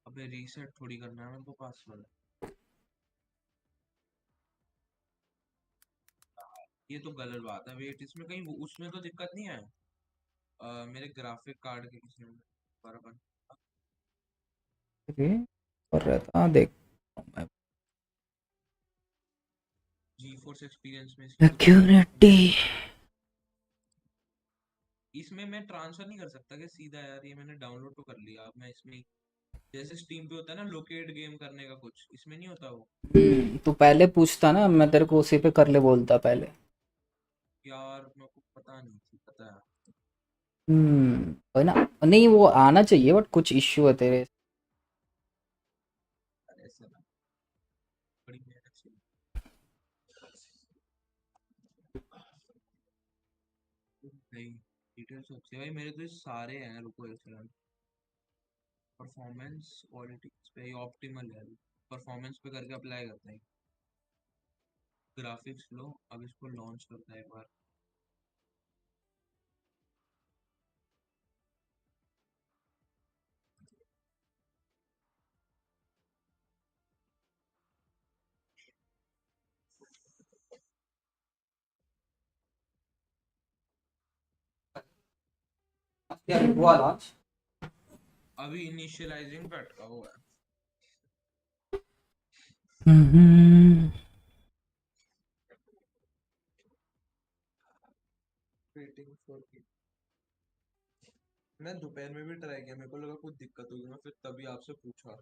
अबे रीसेट थोड़ी करना है मेरे को पासवर्ड। ये तो गलत बात है। वेट, इसमें कहीं उसमें तो दिक्कत नहीं है? मेरे ग्राफिक कार्ड के किसी में बराबर। कर रहा था देख मैं। जीफोर्स एक्सपीरियंस में सिक्योरिटी इसमें मैं ट्रांसफर नहीं कर सकता क्या सीधा? यार ये मैंने डाउनलोड तो कर लिया, अब मैं इसमें जैसे स्टीम पे होता है ना लोकेट गेम करने का, कुछ इसमें नहीं होता वो। तू पहले पूछता ना, मैं तेरे को उसी पे कर ले बोलता पहले। यार मेरे को पता नहीं थी, पता है। है ना, नहीं वो आना चाहिए बट कुछ इश्यू है तेरे। से अच्छी है भाई, मेरे तो ये सारे हैं, रुको एक सेकंड। परफॉर्मेंस क्वालिटी पे ये ऑप्टिमल है, परफॉर्मेंस पे करके अप्लाई करते हैं। ग्राफिक्स लो, अब इसको लॉन्च करता है एक बार। हुआ लॉन्च? अभी इनिशियलाइजिंग पे अटका हुआ है। Waiting for it. मैं दोपहर में भी ट्राई किया, मेरे को लगा कुछ दिक्कत होगी, मैं फिर तभी आपसे पूछा।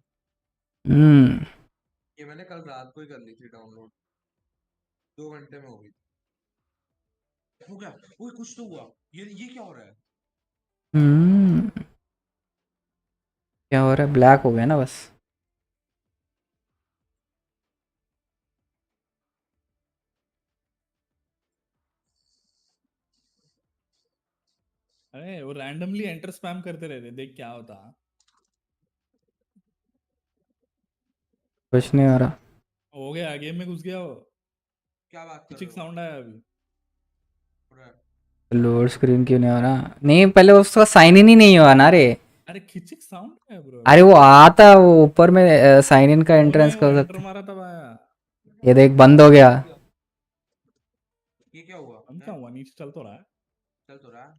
ये मैंने कल रात को ही कर ली थी डाउनलोड, 2 घंटे में हो गई। हो गया, ओए कुछ तो हुआ। ये क्या हो रहा है? क्या हो रहा है? ब्लैक हो गया ना बस। अरे वो रैंडमली एंटर स्पैम करते रहते, देख क्या होता। कुछ नहीं हो रहा। हो गया, गेम में घुस गया वो। क्या बात कर रहे चिक हो? साउंड आया अभी। लोड स्क्रीन क्यों नहीं हो रहा? नहीं, पहले उसका साइन इन ही नहीं हुआ ना रे। अरे खिचिक साउंड है ब्रो। अरे वो आता, वो ऊपर में साइन इन का वो एंट्रेंस नहीं, वो कर एंटर सकते। मारा तब आया। ये देख बंद हो गया। ये क्या हुआ? हम क्या हुआ? नीचे चल तो रहा है। चल तो रहा है।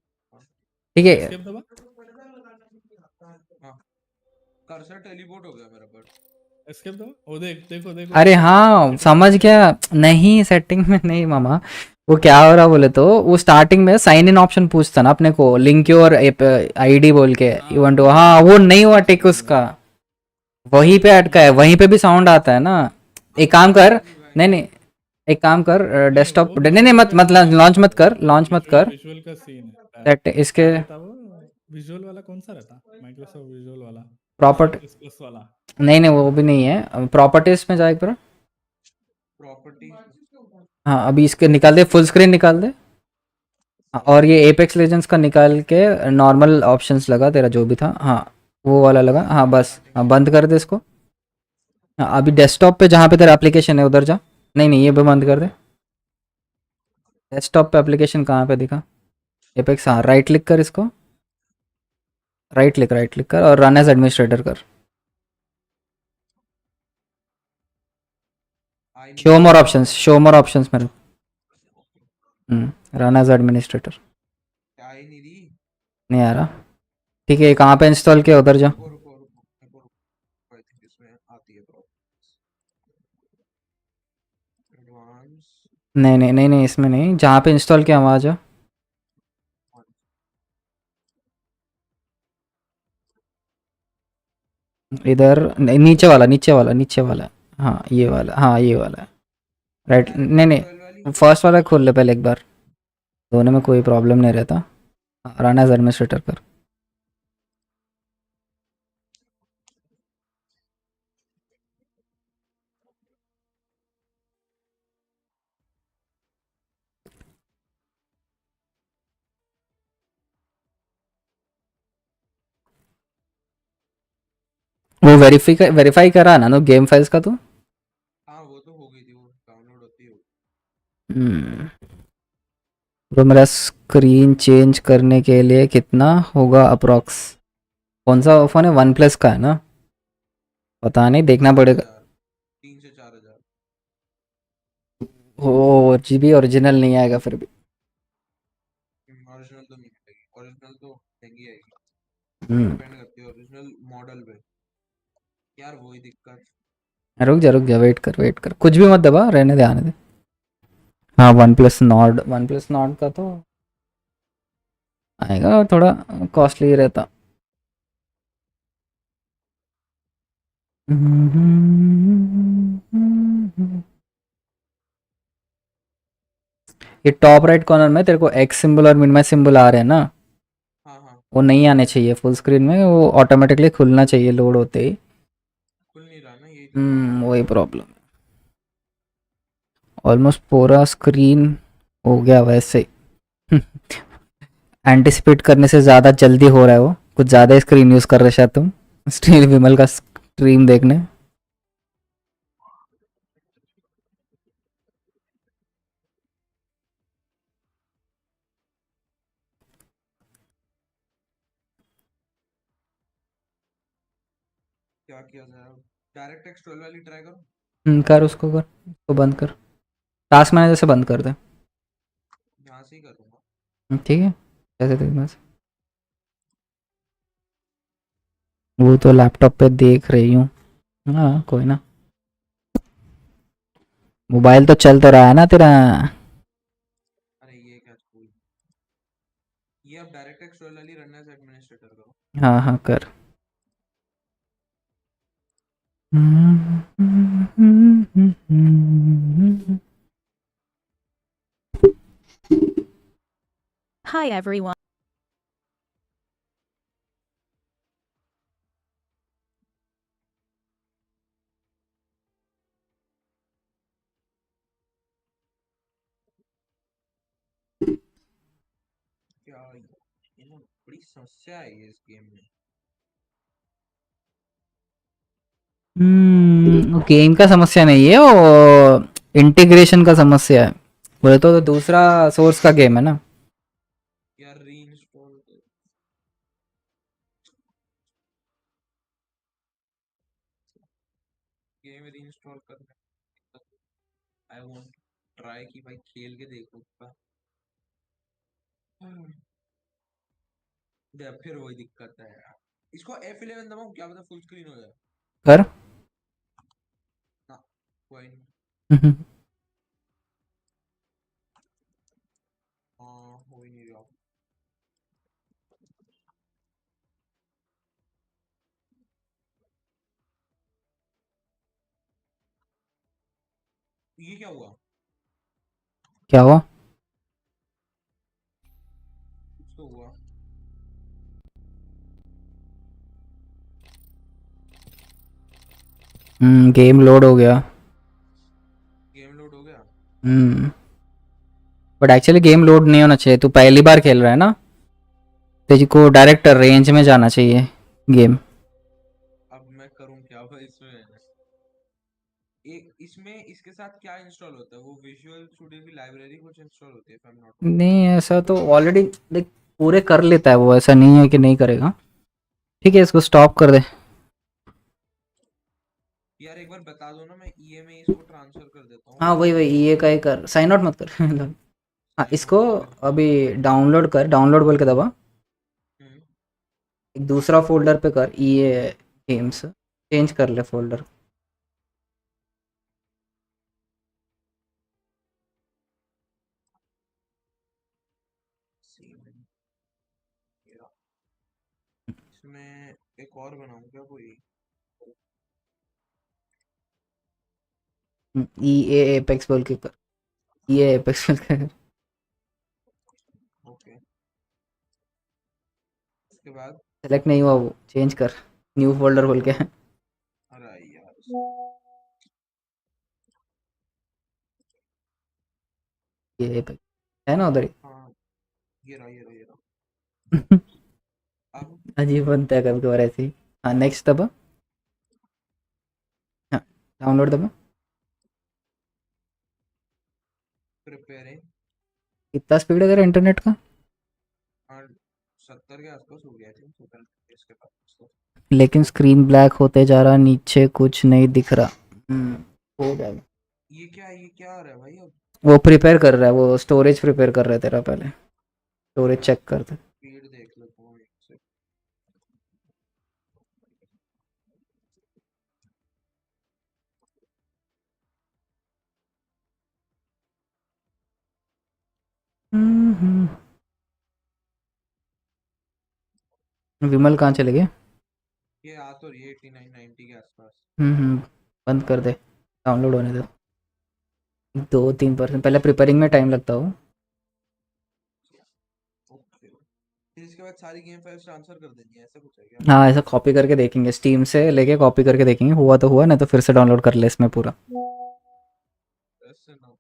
ठीक है। एस्केप दबा। हाँ, कर्सर टेलीपोर्ट हो गया मेरे पर। एस्केप दबा। वो देख, देखो देखो। अरे हाँ समझ गया। नहीं सेटिंग में नहीं मामा, वो क्या हो रहा बोले तो वो स्टार्टिंग में साइन इन ऑप्शन पूछता ना अपने को, लिंक योर आईडी बोल के यू वांट टू, हाँ वो नहीं हुआ टिक उसका, वहीं पे अटका है, वहीं पे भी साउंड आता है ना। एक काम कर, नहीं नहीं एक काम कर, डेस्कटॉप नहीं नहीं मत मत लॉन्च मत कर, लॉन्च मत कर। विजुअल का सीन है। सेट इसके विजुअल वाला कौन सा रहता? माइक्रोसॉफ्ट विजुअल वाला, प्रॉपर्टी प्लस वाला। नहीं नहीं वो भी नहीं है, प्रॉपर्टीज में जाए पर। प्रॉपर्टी, हाँ अभी इसके निकाल दे, फुल स्क्रीन निकाल दे। हाँ, और ये एपेक्स लेजेंड्स का निकाल के नॉर्मल ऑप्शंस लगा तेरा जो भी था, हाँ वो वाला लगा, हाँ बस, हाँ बंद कर दे इसको। हाँ अभी डेस्कटॉप पे जहाँ पे तेरा एप्लीकेशन है उधर जा। नहीं नहीं ये भी बंद कर दे। डेस्कटॉप पे एप्लीकेशन कहाँ पे दिखा? एपेक्स, हाँ राइट क्लिक कर इसको, राइट क्लिक कर और रन एज एडमिनिस्ट्रेटर कर। शो मोर ऑप्शंस मेरे। रन एज एडमिनिस्ट्रेटर क्या ही नहीं दी। नहीं आ रहा। ठीक है ये कहाँ पे इंस्टॉल किया उधर जा। आई थिंक इसमें आती है एडवांस। नहीं नहीं नहीं नहीं इसमें नहीं, जहाँ पे इंस्टॉल किया वहाँ जा। इधर नीचे वाला, हाँ ये वाला, हाँ ये वाला राइट। नहीं नहीं फर्स्ट वाला खोल ले पहले एक बार, दोनों में कोई प्रॉब्लम नहीं रहता। रन एज एडमिनिस्ट्रेटर कर। वो वेरीफाई करा ना नो गेम फाइल्स का तू? हाँ वो तो हो गई थी, वो डाउनलोड होती है। तो मेरा स्क्रीन चेंज करने के लिए कितना होगा अप्रॉक्स? कौन सा फ़ोन है? वन प्लस का है ना? पता नहीं, देखना पड़ेगा। 3 से 4 हजार। ओ जीबी ओरिजिनल नहीं आएगा फिर भी। ओरिजिनल तो नहीं आएगी, ओरिजिनल तो महंगी आएगी। हम्म। डिपेंड करती है ओरिजिनल मॉडल पे यार, वही दिक्कत। रुक जा वेट कर, कुछ भी मत दबा, रहने दे, आने दे। हाँ वन प्लस नॉर्ड का तो आएगा, थोड़ा कॉस्टली रहता। ये टॉप राइट कॉर्नर में तेरे को एक्स सिंबल और मिनिमाइज सिंबल आ रहे हैं ना, वो नहीं आने चाहिए फुल स्क्रीन में, वो ऑटोमेटिकली खुलना चाहिए लोड होते ही। खुल नहीं रहा ना, यही वही प्रॉब्लम है। ऑलमोस्ट पूरा स्क्रीन हो गया वैसे। एंटिसिपेट करने से ज़्यादा जल्दी हो रहा है वो, कुछ ज़्यादा ही स्क्रीन यूज़ कर रहे शायद तुम स्टील विमल का स्ट्रीम देखने। क्या किया जाए अब? डायरेक्ट टेक्स्ट 12 वाली ट्राई करो। कर उसको, कर उसको, बंद कर, टास्क मैनेजर से बंद कर दे। यहाँ से ही करूँगा। ठीक है, कैसे देखना से? वो तो लैपटॉप पे देख रही हूँ। हाँ कोई ना, मोबाइल तो चल तो रहा है ना तेरा। अरे ये क्या स्कूल, ये अब डायरेक्ट टेक्स्ट 12 वाली रन एज एडमिनिस्ट्रेटर करो। हाँ हाँ कर। Hi everyone. क्या ये ना बड़ी समस्या है ये इस गेम में। गेम का समस्या नहीं है वो, इंटीग्रेशन का समस्या है। बोले तो दूसरा सोर्स का गेम है ना। यार रीइंस्टॉल गेम रीइंस्टॉल करने, आई वांट ट्राई कि भाई खेल के देखो उसका। फिर वही दिक्कत है यार, इसको F11 दबाऊं क्या पता फुल स्क्रीन हो जाए। कर। ना कोई नहीं। हाँ हो ही नहीं रहा। ये क्या हुआ? क्या हुआ? कुछ तो हुआ। गेम लोड हो गया। गेम लोड हो गया। बट एक्चुअली गेम लोड नहीं होना चाहिए, तू पहली बार खेल रहा है ना, तेरे डायरेक्ट रेंज में जाना चाहिए गेम। अब मैं करूं क्या भाई इसमें? एक इसमें इसके साथ क्या इंस्टॉल होता है? वो विजुअल स्टूडियो की लाइब्रेरी कुछ इंस्टॉल होती है if I'm not wrong। नहीं ऐसा तो ऑलरेडी देख पूरे कर लेता है वो, ऐसा नहीं है कि नहीं करेगा। ठीक है इसको स्टॉप कर दे। यार एक बार बता दो ना, मैं ईए में इसको ट्रांसफर कर देता हूँ। हाँ वही वही ये का ही कर, साइन आउट मत कर हाँ इसको अभी डाउनलोड कर, डाउनलोड बोल के दबा, एक दूसरा फोल्डर पे कर, ये गेम्स चेंज कर ले फोल्डर। इसमें एक और बनाऊं क्या कोई? ई एपेक्स बोल के कर, ये एपेक्स बोल के कर। ओके उसके बाद सेलेक्ट नहीं हुआ वो, चेंज कर, न्यू फोल्डर खोल के। अरे यार ये एपेक्स है ना उधर ही। हाँ ये रहा ये रहा ये रहा। अब अजीब बनता है कभी कभार ऐसे ही। हाँ नेक्स्ट दबा, हाँ डाउनलोड दबा। प्रिपेयरिंग। कितना स्पीड है तेरा इंटरनेट का? 70 के आसपास हो गया थी इसके पास तो। लेकिन स्क्रीन ब्लैक होते जा रहा, नीचे कुछ नहीं दिख रहा। हो जाएगा। ये क्या आ रहा है भाई अब? वो प्रिपेयर कर रहा है, वो स्टोरेज प्रिपेयर कर रहा है तेरा, पहले स्टोरेज चेक कर दे। स्पीड देख लेता हूँ एक से। विमल कहाँ चले गए? ये आ तो रही है 89 90 के आसपास। बंद कर दे, डाउनलोड होने दो। 2-3% पहले प्रिपेयरिंग में टाइम लगता हो। ओके फिर इसके बाद सारी गेम फाइल्स ट्रांसफर कर देनी है, ऐसा कुछ है क्या? हाँ ऐसा कॉपी करके देखेंगे, स्टीम से लेके कॉपी करके देखेंगे, हुआ तो हुआ, नहीं तो फिर से डाउनलोड कर ले इसमें पूरा। ऐसे ना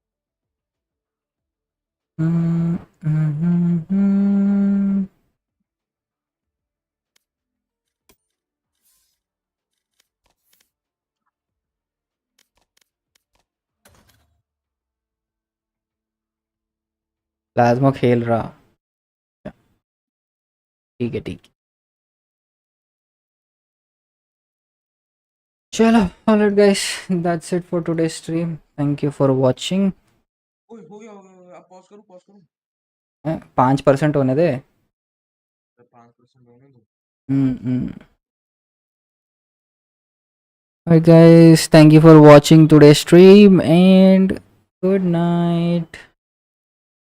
प्लाज्मा खेल रहा, ठीक है ठीक है। चलो alright guys, that's it for today's stream. Thank you for watching. ओए हो गया अब पॉज करूं 5% होने दे। 5% होने दो। Alright guys, thank you for watching today's stream and good night.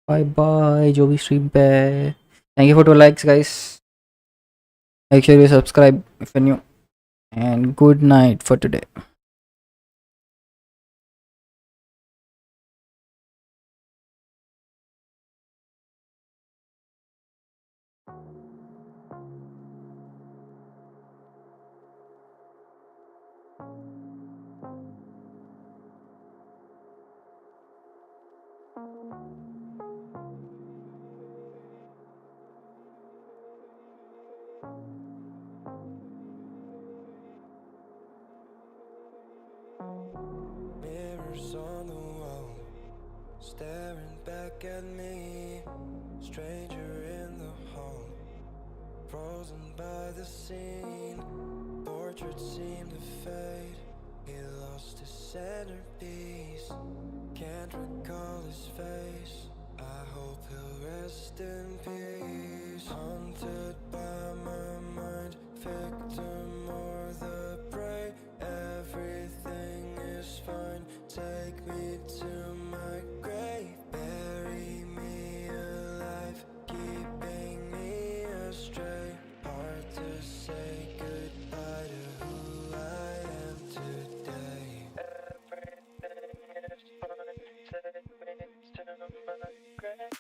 Bye bye जो भी stream पे है। Thank you for 2 likes guys. Make sure you subscribe if you're new and good night for today. Mirrors on the wall, staring back at me. Stranger in the hall, frozen by the scene. Portraits seem to fade. He lost his centerpiece. Can't recall his face. I hope he'll rest in peace. Haunted by my mind, victim or the prey. Everything is fine. Take me to my grave. Bury me alive, keeping me astray. Hard to say goodbye to who I am today. Everything is fine. Take me to my grave.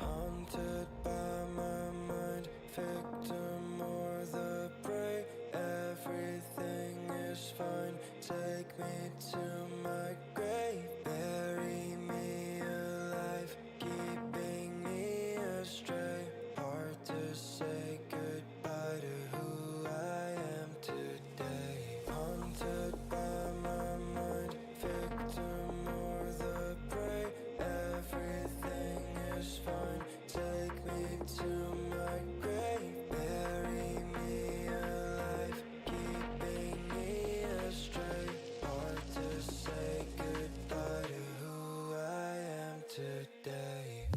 Haunted by my mind, victim or the prey. Everything is fine. Take me to my grave. Bury me alive, keeping me astray. Hard to say goodbye to who I am today. Haunted by my mind, victim or the prey. Everything is fine. Take me to my grave. Bury me alive, keeping me astray. Hard to say goodbye to who I am today.